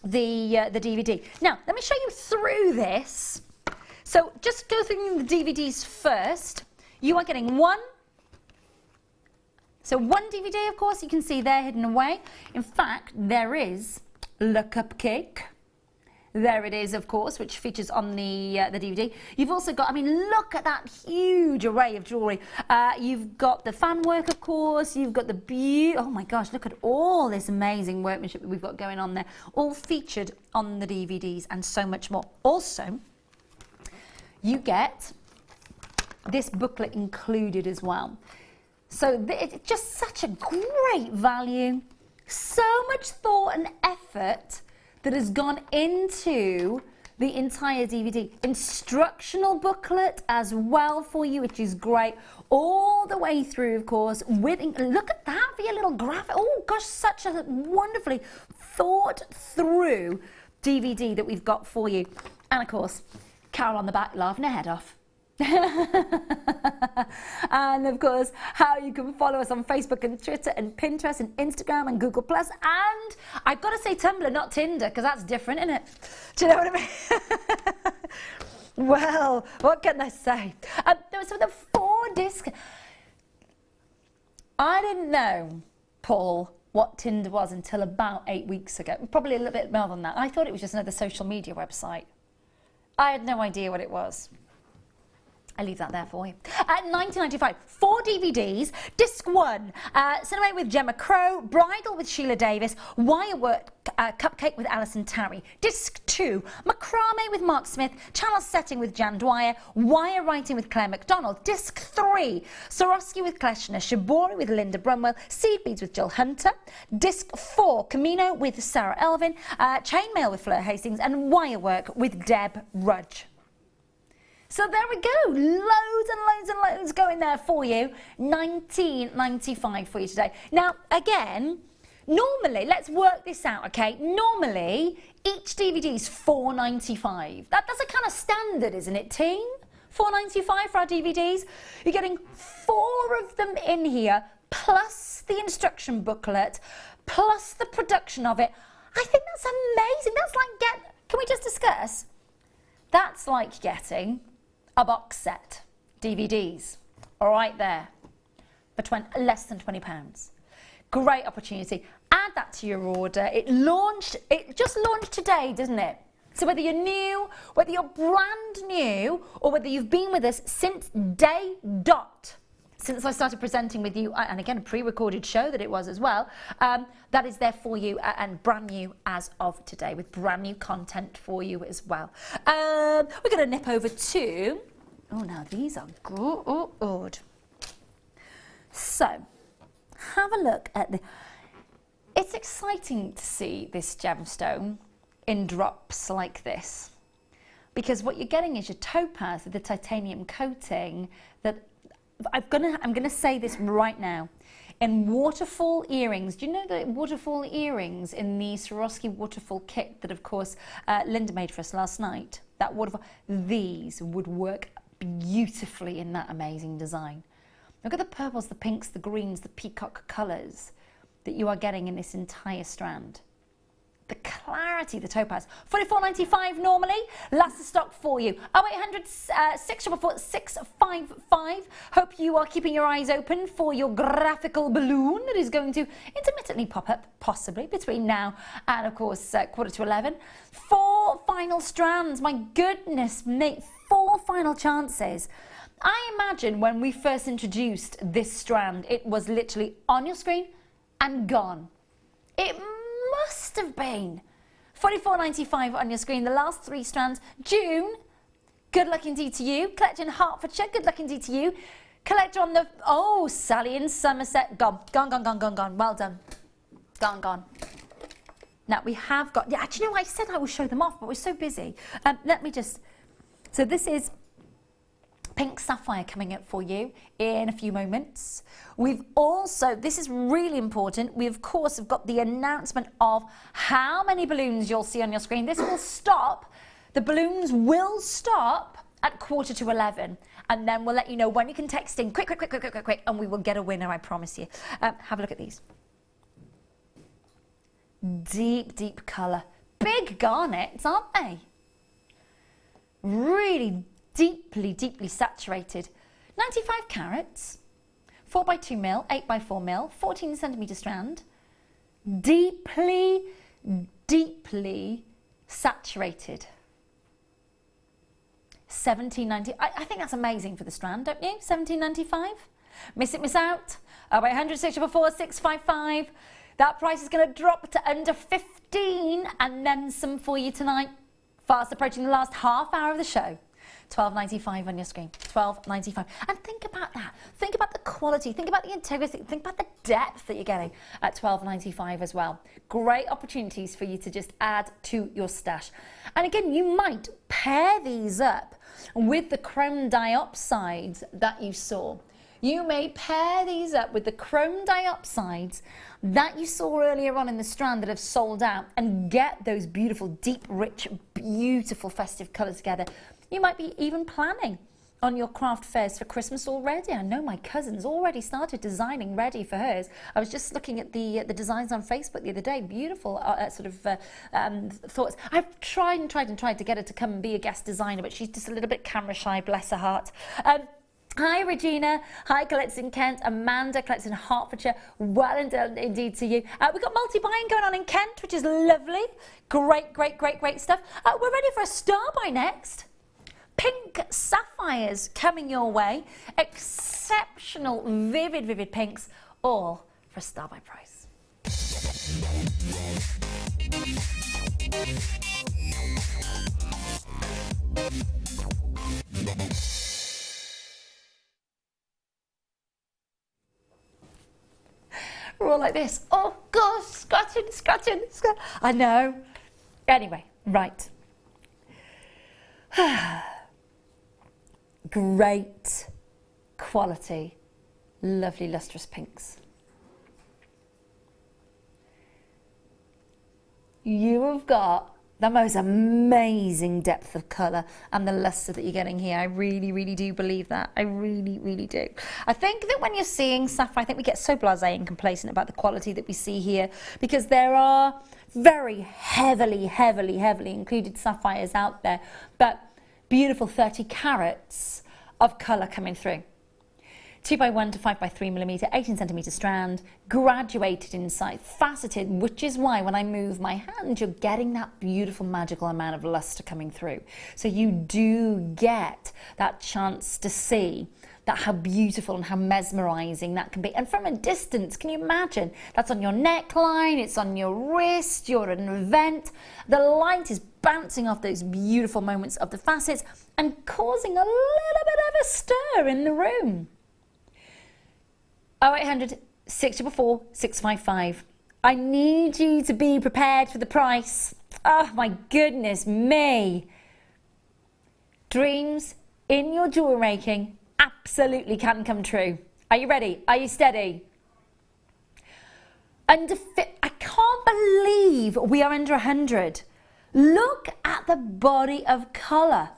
the DVD. Now, let me show you through this. So just go through the DVDs first. You are getting one DVD, of course, you can see there hidden away. In fact, there is Le Cupcake. There it is, of course, which features on the DVD. You've also got, I mean, look at that huge array of jewellery. You've got the fan work, of course. You've got the oh my gosh, look at all this amazing workmanship that we've got going on there. All featured on the DVDs and so much more. Also, you get this booklet included as well. So it's just such a great value. So much thought and effort that has gone into the entire DVD. Instructional booklet as well for you, which is great. All the way through, of course, with, look at that for your little graphic. Oh gosh, such a wonderfully thought through DVD that we've got for you. And of course, Carol on the back laughing her head off. And of course, how you can follow us on Facebook and Twitter and Pinterest and Instagram and Google Plus, and I've got to say Tumblr, not Tinder, because that's different, isn't it? Do you know what I mean? Well, what can I say? There was the 4-disc. I didn't know, Paul, what Tinder was until about 8 weeks ago. Probably a little bit more than that. I thought it was just another social media website. I had no idea what it was. I leave that there for you. At $19.95, 4 DVDs. Disc 1, Cinema with Gemma Crow, Bridal with Sheila Davis, Wirework Cupcake with Alison Tarry. Disc 2, Macrame with Mark Smith, Channel Setting with Jan Dwyer, Wire Writing with Claire MacDonald. Disc 3, Swarovski with Kleshner, Shibori with Linda Brunwell, Seed Beads with Jill Hunter. Disc 4, Camino with Sarah Elvin, Chainmail with Fleur Hastings, and Wirework with Deb Rudge. So there we go, loads and loads and loads going there for you. $19.95 for you today. Now, again, normally, let's work this out, okay? Normally, each DVD is $4.95. That's a kind of standard, isn't it, team? $4.95 for our DVDs. You're getting 4 of them in here, plus the instruction booklet, plus the production of it. I think that's amazing. That's like can we just discuss? That's like getting a box set, DVDs, right there, for less than £20. Great opportunity. Add that to your order. It just launched today, doesn't it? So whether you're new, whether you're brand new, or whether you've been with us since day dot, since I started presenting with you, and again, a pre-recorded show that it was as well, that is there for you and brand new as of today with brand new content for you as well. We're going to nip over to, oh, now these are good. So, have a look at it's exciting to see this gemstone in drops like this, because what you're getting is your topaz with the titanium coating that I'm gonna say this right now. In waterfall earrings, do you know the waterfall earrings in the Swarovski waterfall kit that, of course, Linda made for us last night? That waterfall, these would work beautifully in that amazing design. Look at the purples, the pinks, the greens, the peacock colours that you are getting in this entire strand. The clarity, the topaz. $44.95 normally. Last of stock for you. 0800 644 655. Hope you are keeping your eyes open for your graphical balloon that is going to intermittently pop up, possibly, between now and, of course, 11:15. 4 final strands. My goodness, mate. 4 final chances. I imagine when we first introduced this strand, it was literally on your screen and gone. It must have been $44.95 on your screen. The last 3 strands. June, good luck indeed to you. Collector in Hertfordshire, good luck indeed to you. Collector on the, oh, Sally in Somerset, gone. Well done. Gone. Now we have got, yeah, actually, no, I said I would show them off, but we're so busy. Let me just, so this is pink sapphire coming up for you in a few moments. We've also, this is really important, we of course have got the announcement of how many balloons you'll see on your screen. This will stop, the balloons will stop at 11:15, and then we'll let you know when you can text in quick, and we will get a winner, I promise you. Have a look at these. Deep colour. Big garnets, aren't they? Really deeply saturated. 95 carats, 4x2 mil, 8x4 mil, 14 centimetre strand. Deeply saturated. $17.90. I think that's amazing for the strand, don't you? $17.95. Miss it, miss out. 0800 644 655. That price is going to drop to under 15 and then some for you tonight. Fast approaching the last half hour of the show. £12.95 on your screen, £12.95. And think about that. Think about the quality, think about the integrity, think about the depth that you're getting at £12.95 as well. Great opportunities for you to just add to your stash. And again, you might pair these up with the chrome dioxides that you saw. You may pair these up with the chrome dioxides that you saw earlier on in the strand that have sold out and get those beautiful, deep, rich, beautiful festive colours together. You might be even planning on your craft fairs for Christmas already. I know my cousin's already started designing ready for hers. I was just looking at the designs on Facebook the other day. Beautiful thoughts. I've tried to get her to come and be a guest designer, but she's just a little bit camera shy, bless her heart. Hi Regina, hi collects in Kent, Amanda collects in Hertfordshire, well indeed to you. We've got multi-buying going on in Kent, which is lovely. Great stuff. We're ready for a star buy next. Pink sapphires coming your way. Exceptional, vivid pinks, all for a star buy price. We're all like this. Oh gosh, scratching. I know. Anyway, right. Great quality, lovely lustrous pinks. You have got the most amazing depth of colour and the lustre that you're getting here. I really do believe that. I really do. I think that when you're seeing sapphire, I think we get so blasé and complacent about the quality that we see here, because there are very heavily included sapphires out there, but beautiful 30 carats of colour coming through. 2x1 to 5x3mm, 18cm strand, graduated inside, faceted, which is why when I move my hand, you're getting that beautiful magical amount of lustre coming through. So you do get that chance to see that how beautiful and how mesmerising that can be. And from a distance, can you imagine? That's on your neckline, it's on your wrist, you're at an event. The light is bouncing off those beautiful moments of the facets and causing a little bit of a stir in the room. 0800 644 655. I need you to be prepared for the price. Oh my goodness me. Dreams in your jewellery making absolutely can come true. Are you ready? Are you steady? I can't believe we are under 100. Look at the body of colour.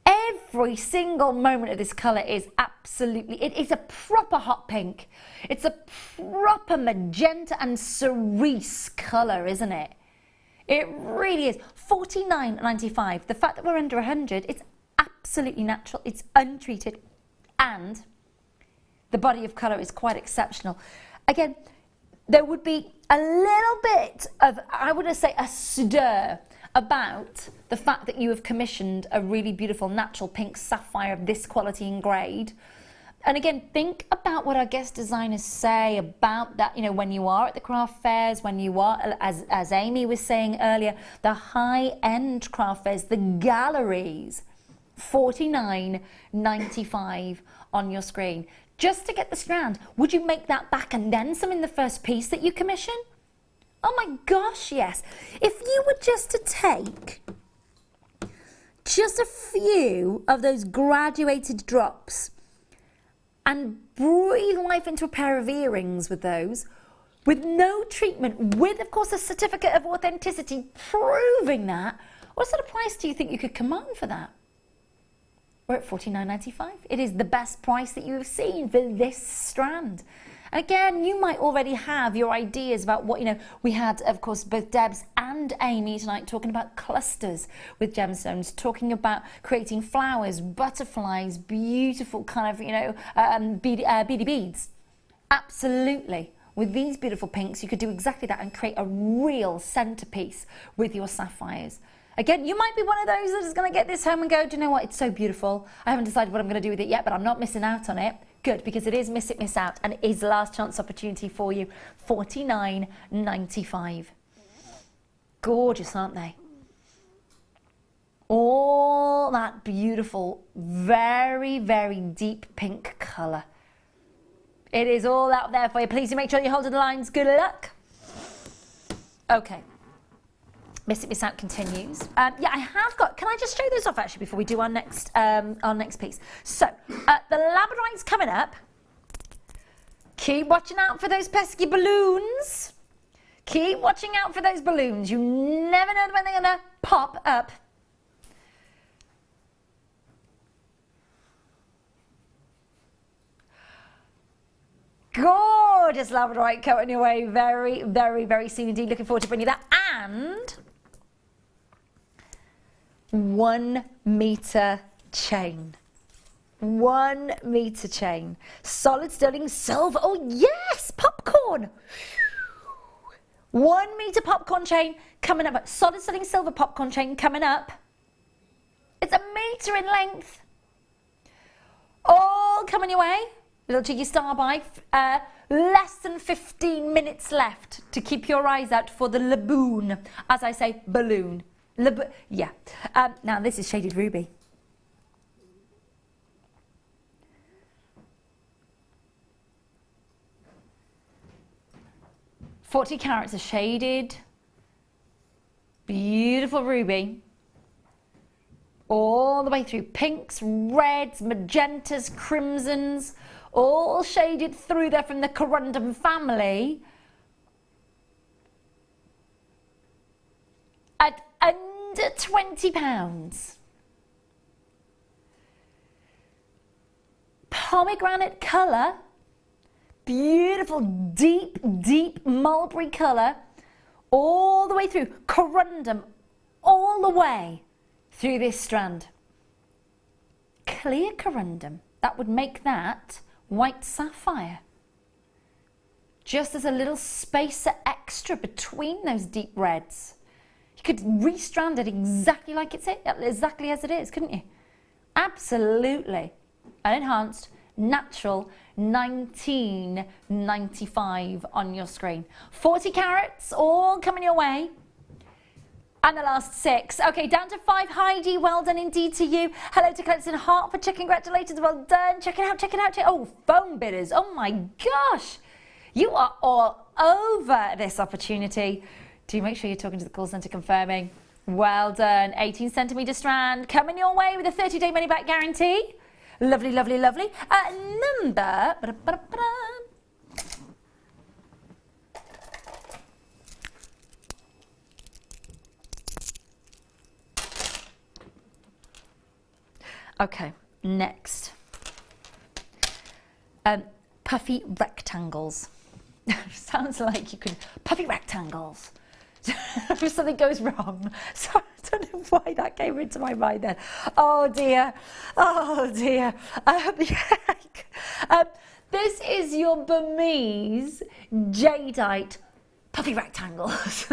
Every single moment of this colour is absolutely, it is a proper hot pink. It's a proper magenta and cerise colour, isn't it? It really is. $49.95. The fact that we're under 100, it's absolutely natural, it's untreated, and the body of colour is quite exceptional. Again, there would be a little bit of, I would say, a stir about the fact that you have commissioned a really beautiful natural pink sapphire of this quality and grade. And again, think about what our guest designers say about that, you know, when you are at the craft fairs, when you are, as Amy was saying earlier, the high-end craft fairs, the galleries, $49.95 on your screen. Just to get the strand, would you make that back and then some in the first piece that you commission? Oh my gosh, yes. If you were just to take just a few of those graduated drops and breathe life into a pair of earrings with those, with no treatment, with, of course, a certificate of authenticity proving that, what sort of price do you think you could command for that? We're at $49.95. It is the best price that you have seen for this strand. Again, you might already have your ideas about what, you know, we had, of course, both Debs and Amy tonight talking about clusters with gemstones, talking about creating flowers, butterflies, beautiful kind of, you know, beady beads. Absolutely. With these beautiful pinks, you could do exactly that and create a real centerpiece with your sapphires. Again, you might be one of those that is going to get this home and go, do you know what, it's so beautiful. I haven't decided what I'm going to do with it yet, but I'm not missing out on it. Good, because it is miss it, miss out, and it is the last chance opportunity for you. $49.95. Gorgeous, aren't they? All that beautiful, very, very deep pink colour. It is all out there for you. Please do make sure you're holding the lines. Good luck. Okay. Miss It, Miss Out continues. Yeah, I have got, can I just show those off actually before we do our next piece? So, the Labradorite's coming up. Keep watching out for those pesky balloons. Keep watching out for those balloons. You never know when they're going to pop up. Gorgeous Labradorite coming your way. Very, very, very soon indeed. Looking forward to bringing you that. And 1 metre chain. 1 metre chain. Solid sterling silver. Oh yes, popcorn. 1 metre popcorn chain coming up. Solid sterling silver popcorn chain coming up. It's 1 metre in length. All coming your way. Little cheeky star by. Less than 15 minutes left to keep your eyes out for the laboon. As I say, balloon. Yeah. Now this is shaded ruby. .40 carats of shaded, beautiful ruby. All the way through. Pinks, reds, magentas, crimsons. All shaded through there from the corundum family at under £20. Pomegranate colour, beautiful deep, deep mulberry colour, all the way through, corundum, all the way through this strand. Clear corundum, that would make that white sapphire. Just as a little spacer extra between those deep reds. You could restrand it exactly like it's exactly as it is, couldn't you? Absolutely. Unenhanced, natural, 19.95 on your screen. 40 carats, all coming your way. And the last 6. Okay, down to 5. Heidi, well done indeed to you. Hello to Clemson Hertfordshire, congratulations, well done. Check it out, check it out. Oh, phone bidders, oh my gosh. You are all over this opportunity. Do make sure you're talking to the call centre confirming. Well done. 18 centimetre strand coming your way with a 30-day money-back guarantee. Lovely, lovely, lovely. Number... Okay, next. Puffy rectangles. Sounds like you could... Puffy rectangles. If something goes wrong. So I don't know why that came into my mind then. Oh dear. Oh dear. This is your Burmese jadeite puffy rectangles.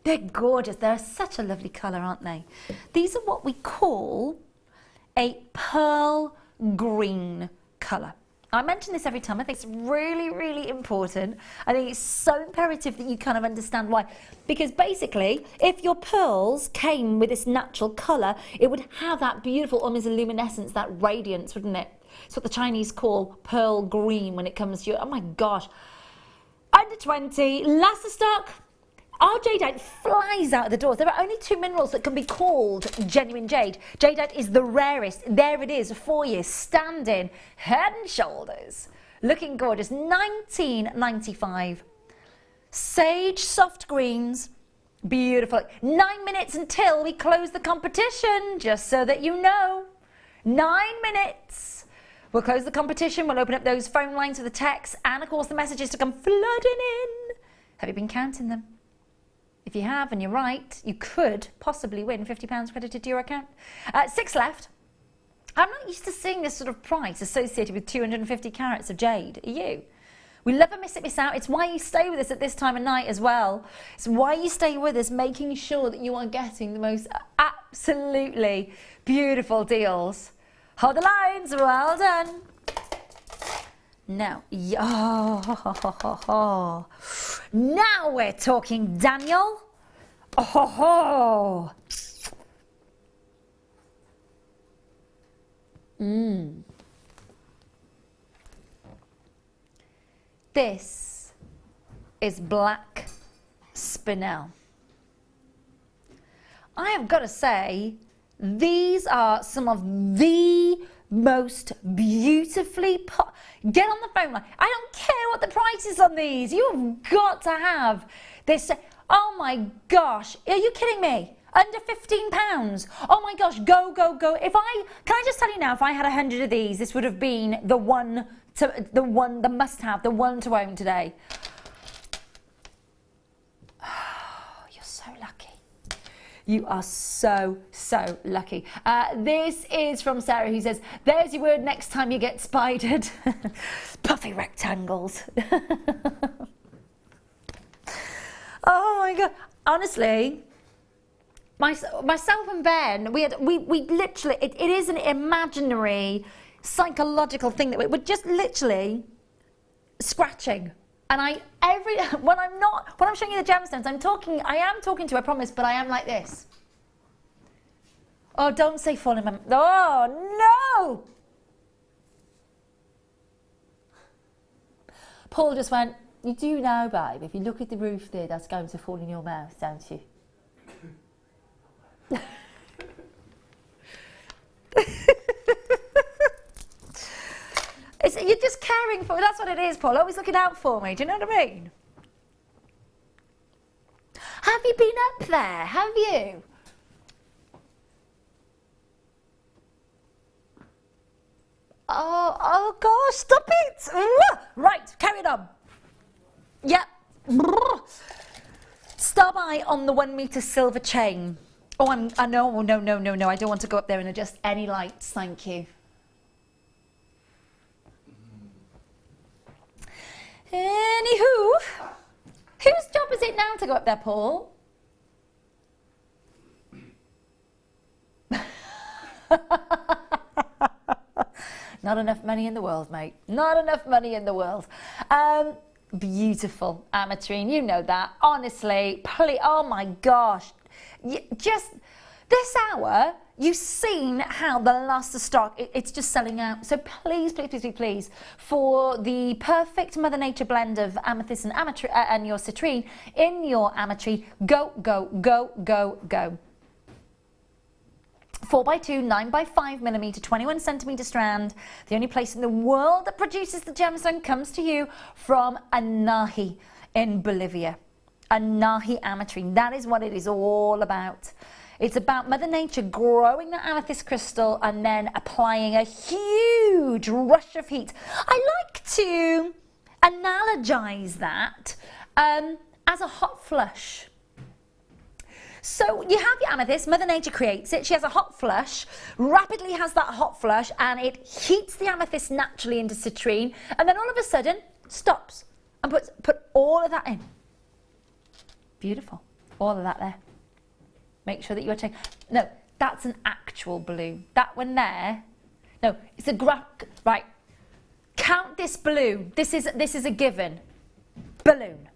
They're gorgeous. They're such a lovely colour, aren't they? These are what we call a pearl green colour. I mention this every time. I think it's really, really important. I think it's so imperative that you kind of understand why. Because basically, if your pearls came with this natural colour, it would have that beautiful, almost luminescence, that radiance, wouldn't it? It's what the Chinese call pearl green when it comes to you. Oh my gosh. Under 20, last of stock. Our jadeite flies out of the doors. There are only 2 minerals that can be called genuine jade. Jadeite is the rarest. There it is for you, standing head and shoulders. Looking gorgeous. 19.95. Sage soft greens. Beautiful. 9 minutes until we close the competition, just so that you know. 9 minutes. We'll close the competition. We'll open up those phone lines for the text and, of course, the messages to come flooding in. Have you been counting them? If you have and you're right, you could possibly win £50 credited to your account. 6 left. I'm not used to seeing this sort of price associated with 250 carats of jade. Are you? We love a miss it, miss out. It's why you stay with us at this time of night as well. It's why you stay with us, making sure that you are getting the most absolutely beautiful deals. Hold the lines. Well done. Now, now we're talking, Daniel. Oh, This is black spinel. I have got to say, these are some of the most beautifully get on the phone. I don't care what the price is on these. You've got to have this. Oh my gosh, are you kidding me? Under £15. Oh my gosh, go, go, go. Can I just tell you now, if I had 100 of these, this would have been the must have, the one to own today. Oh, you're so lucky. You are so, so lucky. This is from Sarah, who says, there's your word next time you get spidered. Puffy rectangles. Oh my God. Honestly, myself and Ben, we literally, it is an imaginary psychological thing that we're just literally scratching. And when I'm showing you the gemstones, I am talking to, I promise, but I am like this. Oh, don't say falling, oh no! Paul just went, you do know, babe, if you look at the roof there, that's going to fall in your mouth, don't you? You're just caring for me. That's what it is, Paul. Always looking out for me. Do you know what I mean? Have you been up there? Have you? Oh gosh, stop it! Right, carry it on. Yep. Star by on the 1 meter silver chain. Oh, no, I don't want to go up there and adjust any lights, thank you. Anywho, whose job is it now to go up there, Paul? Not enough money in the world, mate. Not enough money in the world. Beautiful ametrine, you know that. Honestly, please, oh my gosh. Just this hour, you've seen how the last of stock, it's just selling out. So please, please, please, please, please, for the perfect Mother Nature blend of amethyst and your citrine in your ametrine, go, go, go, go, go. 4x2, 9x5 millimeter, 21 centimeter strand. The only place in the world that produces the gemstone comes to you from Anahi in Bolivia. Anahi ametrine. That is what it is all about. It's about Mother Nature growing the amethyst crystal and then applying a huge rush of heat. I like to analogize that as a hot flush. So you have your amethyst, Mother Nature creates it, she has a hot flush, rapidly has that hot flush, and it heats the amethyst naturally into citrine, and then all of a sudden stops and put all of that in. Beautiful. All of that there. Make sure that you're checking. No, that's an actual balloon. That one there. No, it's a right. Count this balloon. This is a given. Balloon.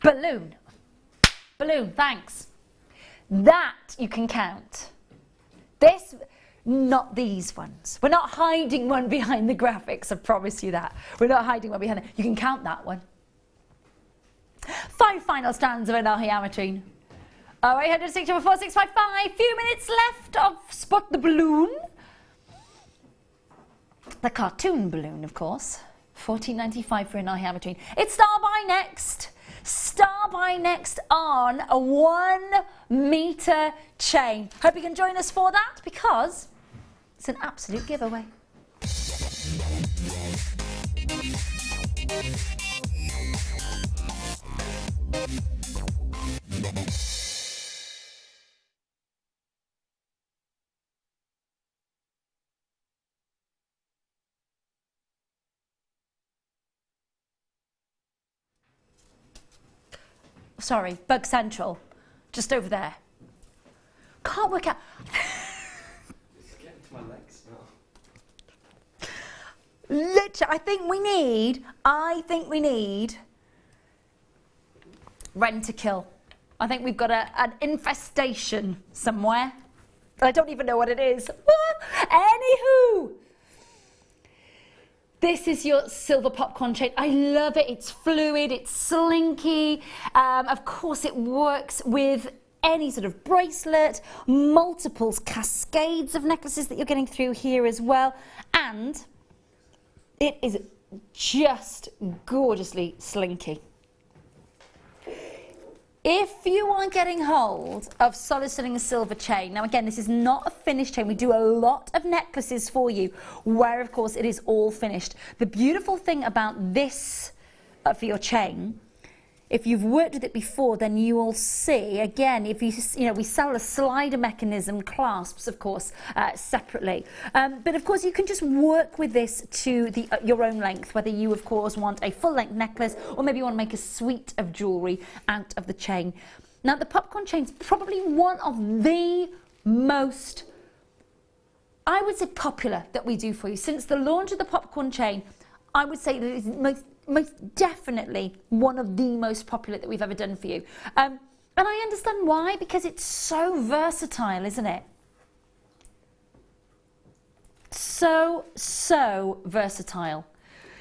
Balloon. Balloon, thanks. That you can count. This, not these ones. We're not hiding one behind the graphics, I promise you that. We're not hiding one behind it. You can count that one. 5 final strands of Anahi ametrine. 0800-644-655. Few minutes left of Spot the Balloon. The cartoon balloon, of course. $14.95 for Anahi ametrine. It's Star by next. Star by next on a 1 meter chain. Hope you can join us for that because it's an absolute giveaway. Sorry, Bug Central, just over there. Can't work out. It's getting to my legs now. Literally, I think we need Rent to Kill. I think we've got an infestation somewhere. I don't even know what it is. Anywho, this is your silver popcorn chain. I love it. It's fluid, it's slinky. Of course, it works with any sort of bracelet, multiples, cascades of necklaces that you're getting through here as well. And it is just gorgeously slinky. If you are getting hold of solid sterling silver chain, now again, this is not a finished chain. We do a lot of necklaces for you where, of course, it is all finished. The beautiful thing about this for your chain, if you've worked with it before, then you will see, again, if you know, we sell a slider mechanism, clasps, of course, separately. But of course, you can just work with this to your own length, whether you, of course, want a full-length necklace or maybe you want to make a suite of jewellery out of the chain. Now, the popcorn chain is probably one of the most, I would say, popular that we do for you. Since the launch of the popcorn chain, I would say that it is most definitely one of the most popular that we've ever done for you. And I understand why, because it's so versatile, isn't it? So versatile.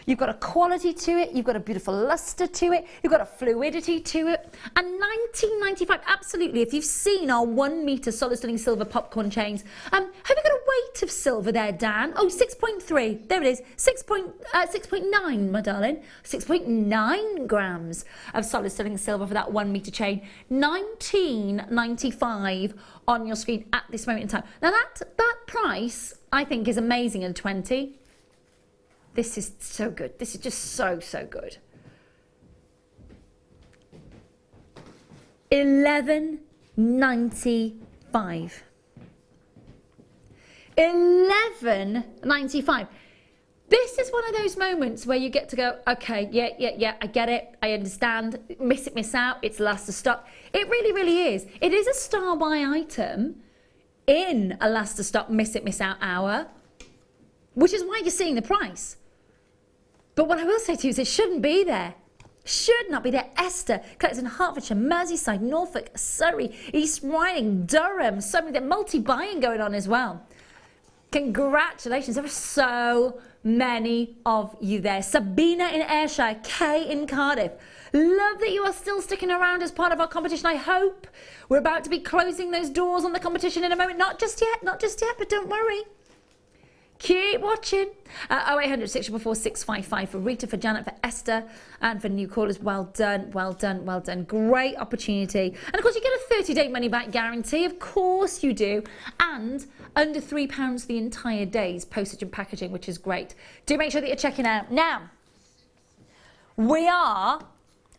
You've got a quality to it, you've got a beautiful luster to it, you've got a fluidity to it. And $19.95, absolutely. If you've seen our 1 metre solid sterling silver popcorn chains, have you got a weight of silver there, Dan? Oh, 6.3. There it is. 6.9, my darling. 6.9 grams of solid sterling silver for that 1 metre chain. $19.95 on your screen at this moment in time. Now that price, I think, is amazing in 20. This is so good. This is just so good. $11.95. $11.95. This is one of those moments where you get to go, okay, yeah, I get it, I understand, miss it, miss out, it's last to stock. It really is. It is a star buy item in a last to stock, miss it, miss out hour, which is why you're seeing the price. But what I will say to you is it shouldn't be there. Should not be there. Esther collects in Hertfordshire, Merseyside, Norfolk, Surrey, East Riding, Durham. So many, multi-buying going on as well. Congratulations. There are so many of you there. Sabina in Ayrshire, Kay in Cardiff. Love that you are still sticking around as part of our competition. I hope we're about to be closing those doors on the competition in a moment. Not just yet, but don't worry. Keep watching. 0800 644 655 for Rita, for Janet, for Esther, and for new callers. Well done. Great opportunity. And of course, you get a 30-day money-back guarantee. Of course you do. And under £3 the entire day's postage and packaging, which is great. Do make sure that you're checking out. Now, we are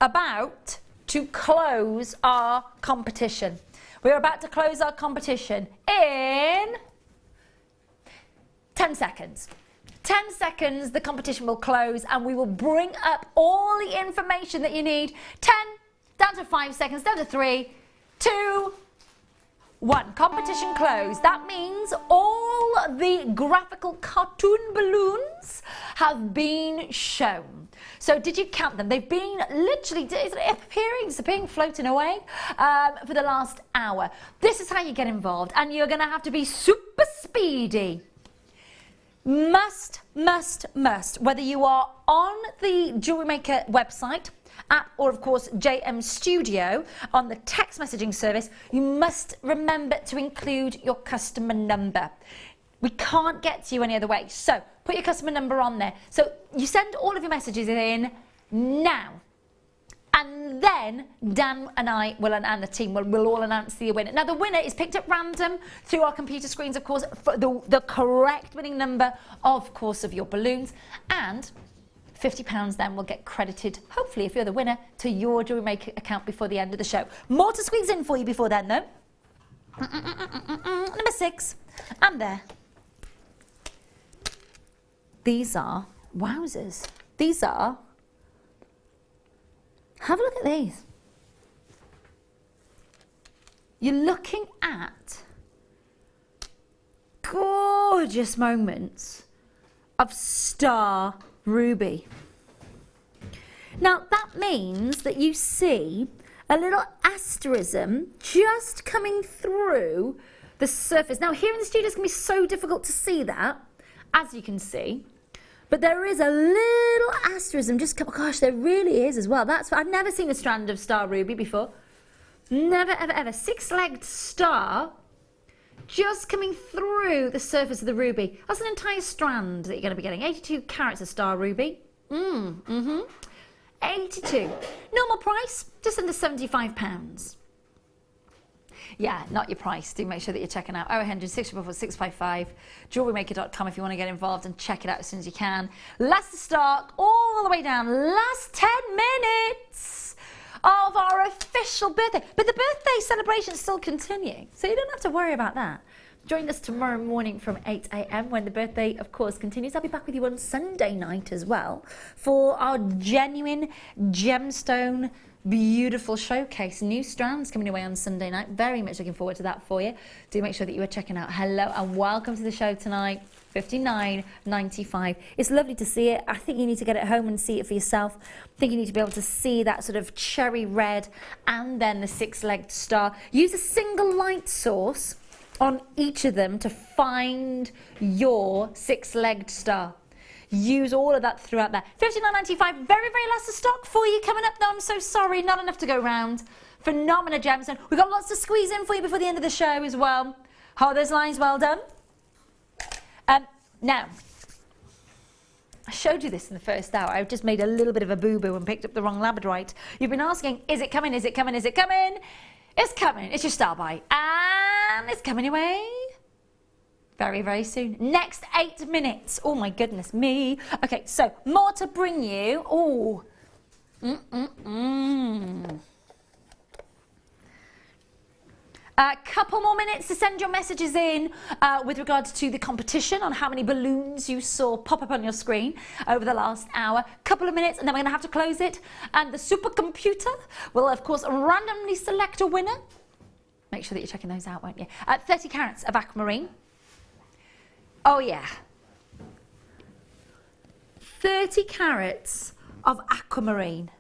about to close our competition. We're about to close our competition in 10 seconds. 10 seconds, the competition will close and we will bring up all the information that you need. 10, down to 5 seconds, down to 3, 2, 1. Competition closed. That means all the graphical cartoon balloons have been shown. So did you count them? They've been literally disappearing, floating away for the last hour. This is how you get involved, and you're going to have to be super speedy. Must, whether you are on the Jewellery Maker website app or, of course, JM Studio on the text messaging service, you must remember to include your customer number. We can't get to you any other way. So put your customer number on there. So you send all of your messages in now. And then Dan and I will, and the team will all announce the winner. Now, the winner is picked at random through our computer screens, of course, for the correct winning number, of course, of your balloons. And £50 then will get credited, hopefully, if you're the winner, to your Jewellery Maker account before the end of the show. More to squeeze in for you before then, though. Number 6. And there. These are, wowzers, these are, have a look at these. You're looking at gorgeous moments of star ruby. Now that means that you see a little asterism just coming through the surface. Now here in the studio it's going to be so difficult to see that, as you can see. But there is a little asterism, just, oh gosh, there really is as well. I've never seen a strand of star ruby before. Never, ever, ever. 6-legged star just coming through the surface of the ruby. That's an entire strand that you're going to be getting. 82 carats of star ruby. 82. Normal price, just under £75. Yeah, not your price. Do make sure that you're checking out 0800 644 655, jewellerymaker.com if you want to get involved and check it out as soon as you can. Last stock, all the way down, last 10 minutes of our official birthday. But the birthday celebrations still continue, so you don't have to worry about that. Join us tomorrow morning from 8 a.m. when the birthday, of course, continues. I'll be back with you on Sunday night as well for our genuine gemstone beautiful showcase. New strands coming away on Sunday night. Very much looking forward to that for you. Do make sure that you are checking out. Hello and welcome to the show tonight. $59.95. It's lovely to see it. I think you need to get it home and see it for yourself. I think you need to be able to see that sort of cherry red and then the 6-legged star. Use a single light source on each of them to find your 6-legged star. Use all of that throughout there. $59.95, very, very last of stock for you coming up. No, I'm so sorry, not enough to go round. Phenomenal gemstone. We've got lots to squeeze in for you before the end of the show as well. Hold those lines, well done. Now, I showed you this in the first hour. I've just made a little bit of a boo-boo and picked up the wrong Labradorite. You've been asking, is it coming, is it coming, is it coming? It's coming, it's your star buy. And it's coming away very, very soon. Next 8 minutes. Oh my goodness me. Okay, so more to bring you. Oh. A couple more minutes to send your messages in with regards to the competition on how many balloons you saw pop up on your screen over the last hour. Couple of minutes and then we're going to have to close it. And the supercomputer will, of course, randomly select a winner. Make sure that you're checking those out, won't you? 30 carats of aquamarine. Oh yeah, 30 carats of aquamarine.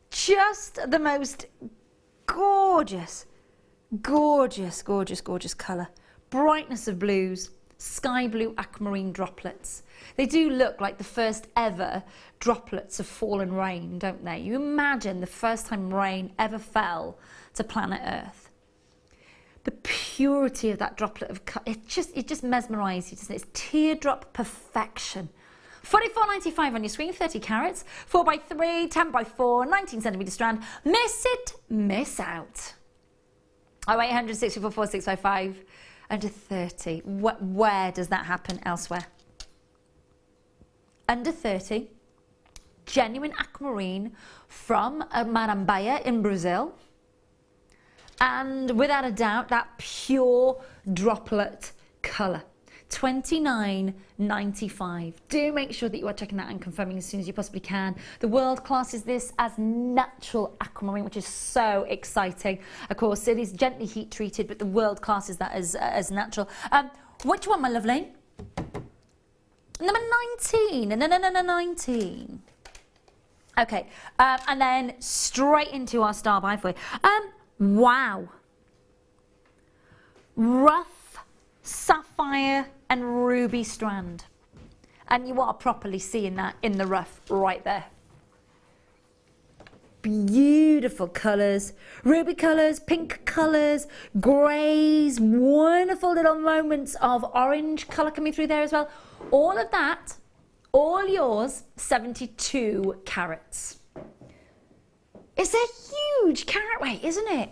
Just the most gorgeous, gorgeous, gorgeous, gorgeous colour. Brightness of blues, sky blue aquamarine droplets. They do look like the first ever droplets of fallen rain, don't they? You imagine the first time rain ever fell to planet Earth. The purity of that droplet of colour, it just mesmerises you, doesn't it? It's teardrop perfection. $44.95 on your screen, 30 carats, 4x3, 10x4, 19 centimetre strand. Miss it, miss out. 0800 644 655, under 30. Where does that happen elsewhere? Under 30, genuine aquamarine from Marambaia in Brazil. And without a doubt, that pure droplet colour. $29.95. Do make sure that you are checking that and confirming as soon as you possibly can. The world classes this as natural aquamarine, which is so exciting. Of course, it is gently heat treated, but the world classes that as natural. Which one, my lovely? Number 19. No, 19. Okay, and then straight into our star buy for you. Wow. Rough sapphire and ruby strand. And you are properly seeing that in the rough right there. Beautiful colours. Ruby colours, pink colours, greys, wonderful little moments of orange colour coming through there as well. All of that, all yours, 72 carats. It's a huge carat weight, isn't it?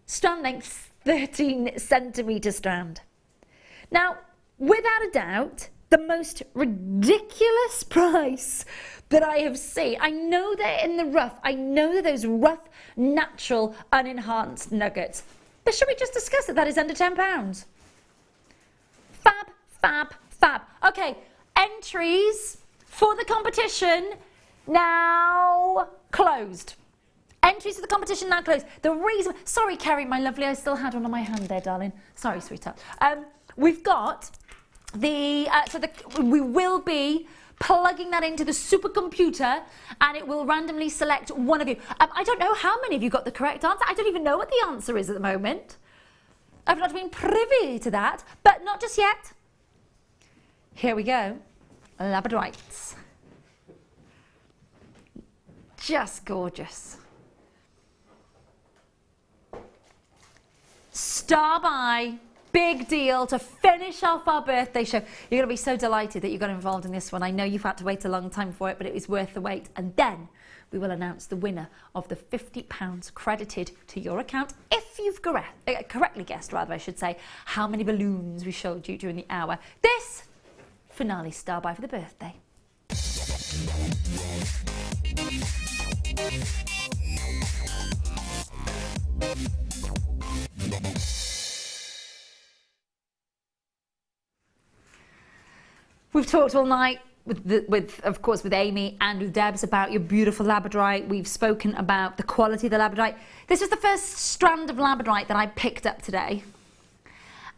Strand length, 13 centimetre strand. Now, without a doubt, the most ridiculous price that I have seen. I know they're in the rough. I know they're those rough, natural, unenhanced nuggets. But should we just discuss it? That is under £10. Fab, fab, fab. Okay, entries for the competition now closed. Entries for the competition now closed. The reason... Sorry, Kerry, my lovely. I still had one on my hand there, darling. Sorry, sweetheart. We've got the... we will be plugging that into the supercomputer, and it will randomly select one of you. I don't know how many of you got the correct answer. I don't even know what the answer is at the moment. I've not been privy to that, but not just yet. Here we go. Labradorites. Just gorgeous. Star by. Big deal to finish off our birthday show. You're going to be so delighted that you got involved in this one. I know you've had to wait a long time for it, but it was worth the wait. And then we will announce the winner of the £50 credited to your account if you've correctly guessed, rather, I should say, how many balloons we showed you during the hour. This finale star by for the birthday. We've talked all night of course, with Amy and with Debs about your beautiful Labradorite. We've spoken about the quality of the Labradorite. This was the first strand of Labradorite that I picked up today.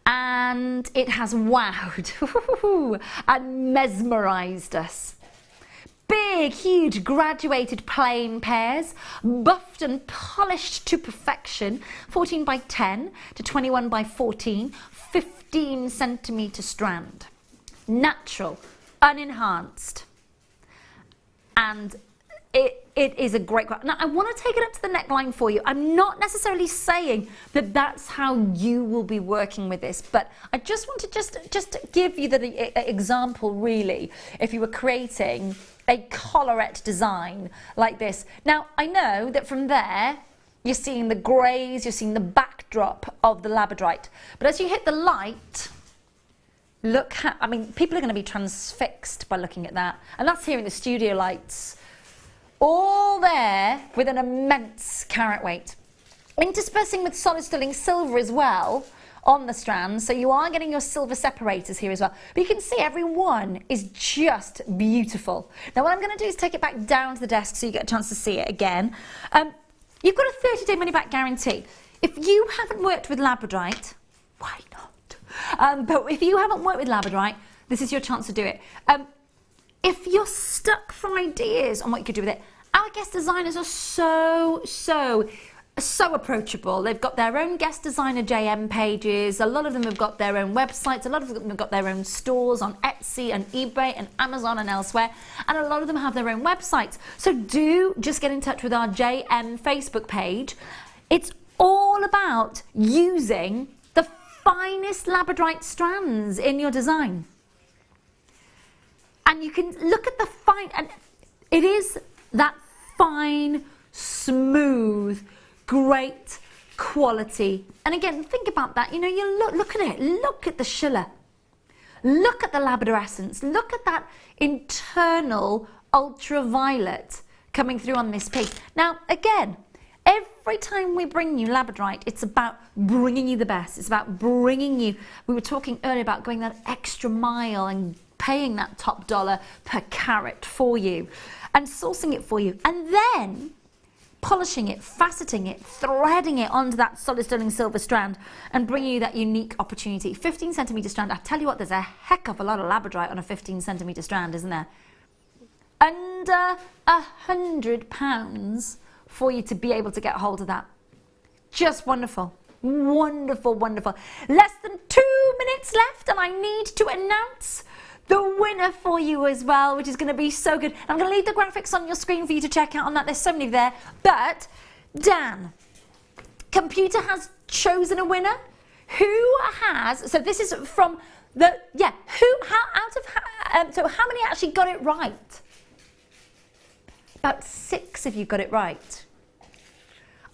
And it has wowed and mesmerised us. Big, huge, graduated plain pairs, buffed and polished to perfection, 14 by 10 to 21 by 14, 15 centimetre strand. Natural, unenhanced, and it is a great craft. Now I want to take it up to the neckline for you. I'm not necessarily saying that that's how you will be working with this, but I just want to just give you the example, really, if you were creating a collarette design like this. Now I know that from there you're seeing the greys, you're seeing the backdrop of the Labradorite, but as you hit the light, look how, I mean, people are going to be transfixed by looking at that. And that's here in the studio lights. All there with an immense carat weight. Interspersing with solid sterling silver as well on the strands. So you are getting your silver separators here as well. But you can see every one is just beautiful. Now what I'm going to do is take it back down to the desk so you get a chance to see it again. You've got a 30-day money-back guarantee. If you haven't worked with Labradorite, why not? But if you haven't worked with Labradorite, this is your chance to do it. If you're stuck for ideas on what you could do with it, our guest designers are so approachable. They've got their own guest designer JM pages. A lot of them have got their own websites. A lot of them have got their own stores on Etsy and eBay and Amazon and elsewhere. And a lot of them have their own websites. So do just get in touch with our JM Facebook page. It's all about using the finest Labradorite strands in your design. And you can look at the fine, and it is that fine, smooth, great quality. And again, think about that. You know, you look at it. Look at the Schiller. Look at the Labradorescence. Look at that internal ultraviolet coming through on this piece. Now, again, every time we bring you Labradorite, it's about bringing you the best. It's about bringing you, we were talking earlier about going that extra mile and paying that top dollar per carat for you and sourcing it for you, and then polishing it, faceting it, threading it onto that solid sterling silver strand and bringing you that unique opportunity. 15 centimetre strand. I tell you what, there's a heck of a lot of Labradorite on a 15 centimetre strand, isn't there? Under £100 for you to be able to get hold of that. Just wonderful. Wonderful, wonderful. Less than 2 minutes left and I need to announce the winner for you as well, which is going to be so good. I'm going to leave the graphics on your screen for you to check out on that. There's so many there. But Dan, computer has chosen a winner. Who has, so this is from the, yeah, so how many actually got it right? About 6 of you got it right.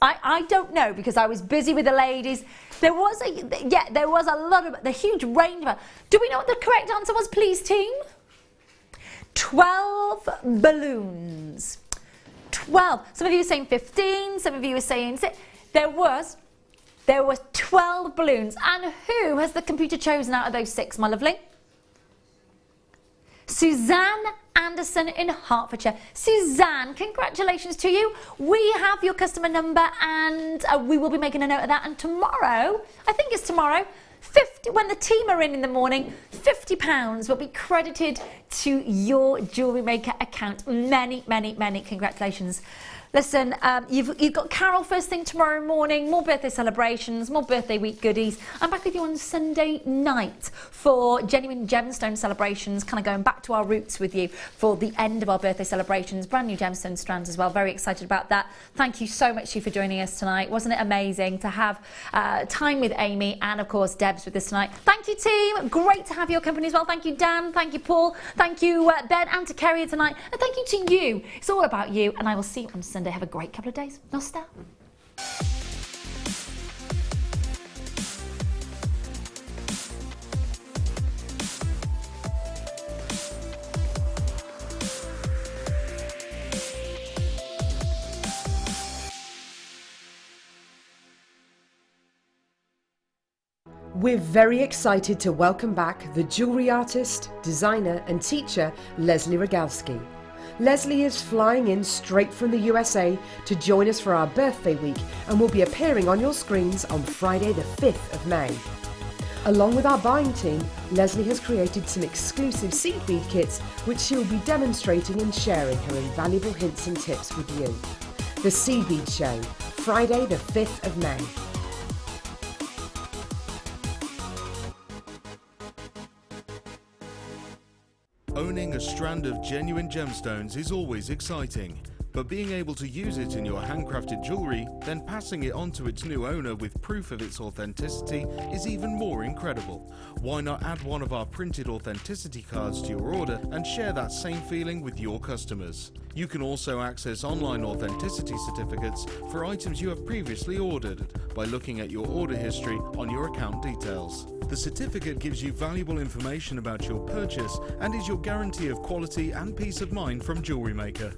I don't know because I was busy with the ladies. There was a lot of, the huge range of, do we know what the correct answer was, please, team? 12 balloons. 12. Some of you were saying 15, some of you were saying 6. There was 12 balloons. And who has the computer chosen out of those 6, my lovely? Suzanne Anderson in Hertfordshire. Suzanne, congratulations to you. We have your customer number and we will be making a note of that. And tomorrow, I think it's tomorrow, when the team are in the morning, £50 will be credited to your Jewellery Maker account. Many, many, many congratulations. Listen, you've got Carol first thing tomorrow morning, more birthday celebrations, more birthday week goodies. I'm back with you on Sunday night for genuine gemstone celebrations, kind of going back to our roots with you for the end of our birthday celebrations. Brand new gemstone strands as well. Very excited about that. Thank you so much, for joining us tonight. Wasn't it amazing to have time with Amy and, of course, Debs with us tonight. Thank you, team. Great to have your company as well. Thank you, Dan. Thank you, Paul. Thank you, Ben and to Kerry tonight. And thank you to you. It's all about you. And I will see you on Sunday. Have a great couple of days. Nostal. We're very excited to welcome back the jewellery artist, designer and teacher Leslie Rogalski. Leslie is flying in straight from the USA to join us for our birthday week and will be appearing on your screens on Friday the 5th of May. Along with our buying team, Leslie has created some exclusive seed bead kits which she will be demonstrating and sharing her invaluable hints and tips with you. The Seed Bead Show, Friday the 5th of May. Owning a strand of genuine gemstones is always exciting, but being able to use it in your handcrafted jewellery, then passing it on to its new owner with proof of its authenticity is even more incredible. Why not add one of our printed authenticity cards to your order and share that same feeling with your customers? You can also access online authenticity certificates for items you have previously ordered by looking at your order history on your account details. The certificate gives you valuable information about your purchase and is your guarantee of quality and peace of mind from Jewellery Maker.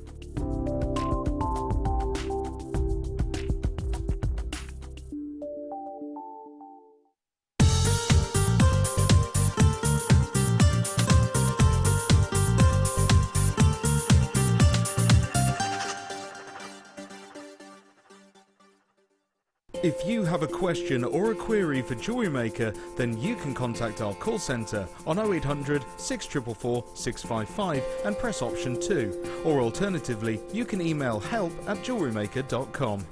If you have a question or a query for Jewellery Maker, then you can contact our call centre on 0800 644 655 and press option 2, or alternatively you can email help@jewellerymaker.com.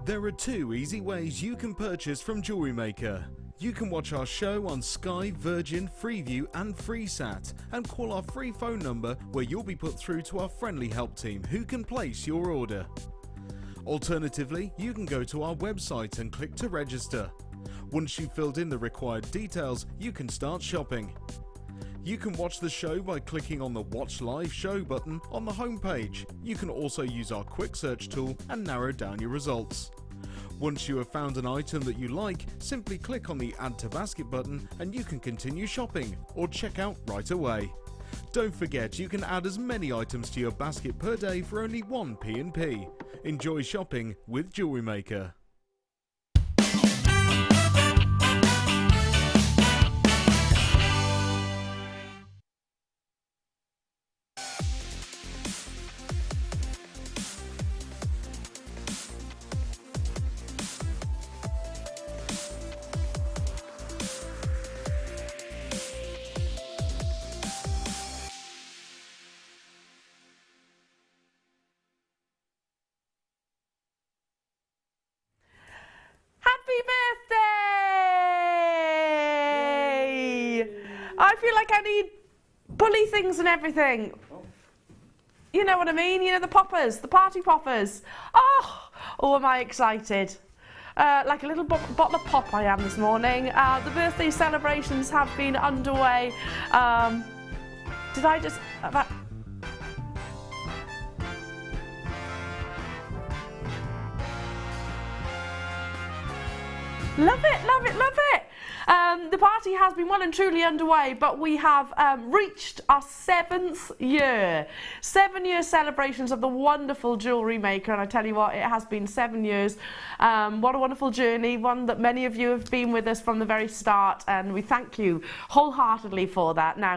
There are 2 easy ways you can purchase from Jewellery Maker. You can watch our show on Sky, Virgin, Freeview and FreeSat and call our free phone number where you'll be put through to our friendly help team who can place your order. Alternatively, you can go to our website and click to register. Once you've filled in the required details, you can start shopping. You can watch the show by clicking on the Watch Live Show button on the homepage. You can also use our quick search tool and narrow down your results. Once you have found an item that you like, simply click on the Add to Basket button and you can continue shopping or check out right away. Don't forget you can add as many items to your basket per day for only 1 P&P. Enjoy shopping with Jewellery Maker. Happy birthday! I feel like I need bully things and everything. You know what I mean? You know, the poppers, the party poppers. Oh, am I excited. Like a little bottle of pop I am this morning. The birthday celebrations have been underway. Did I just... Love it, love it, love it. The party has been well and truly underway, but we have reached our 7th year. 7-year celebrations of the wonderful Jewellery Maker, and I tell you what, it has been 7 years. What a wonderful journey, one that many of you have been with us from the very start, and we thank you wholeheartedly for that. Now,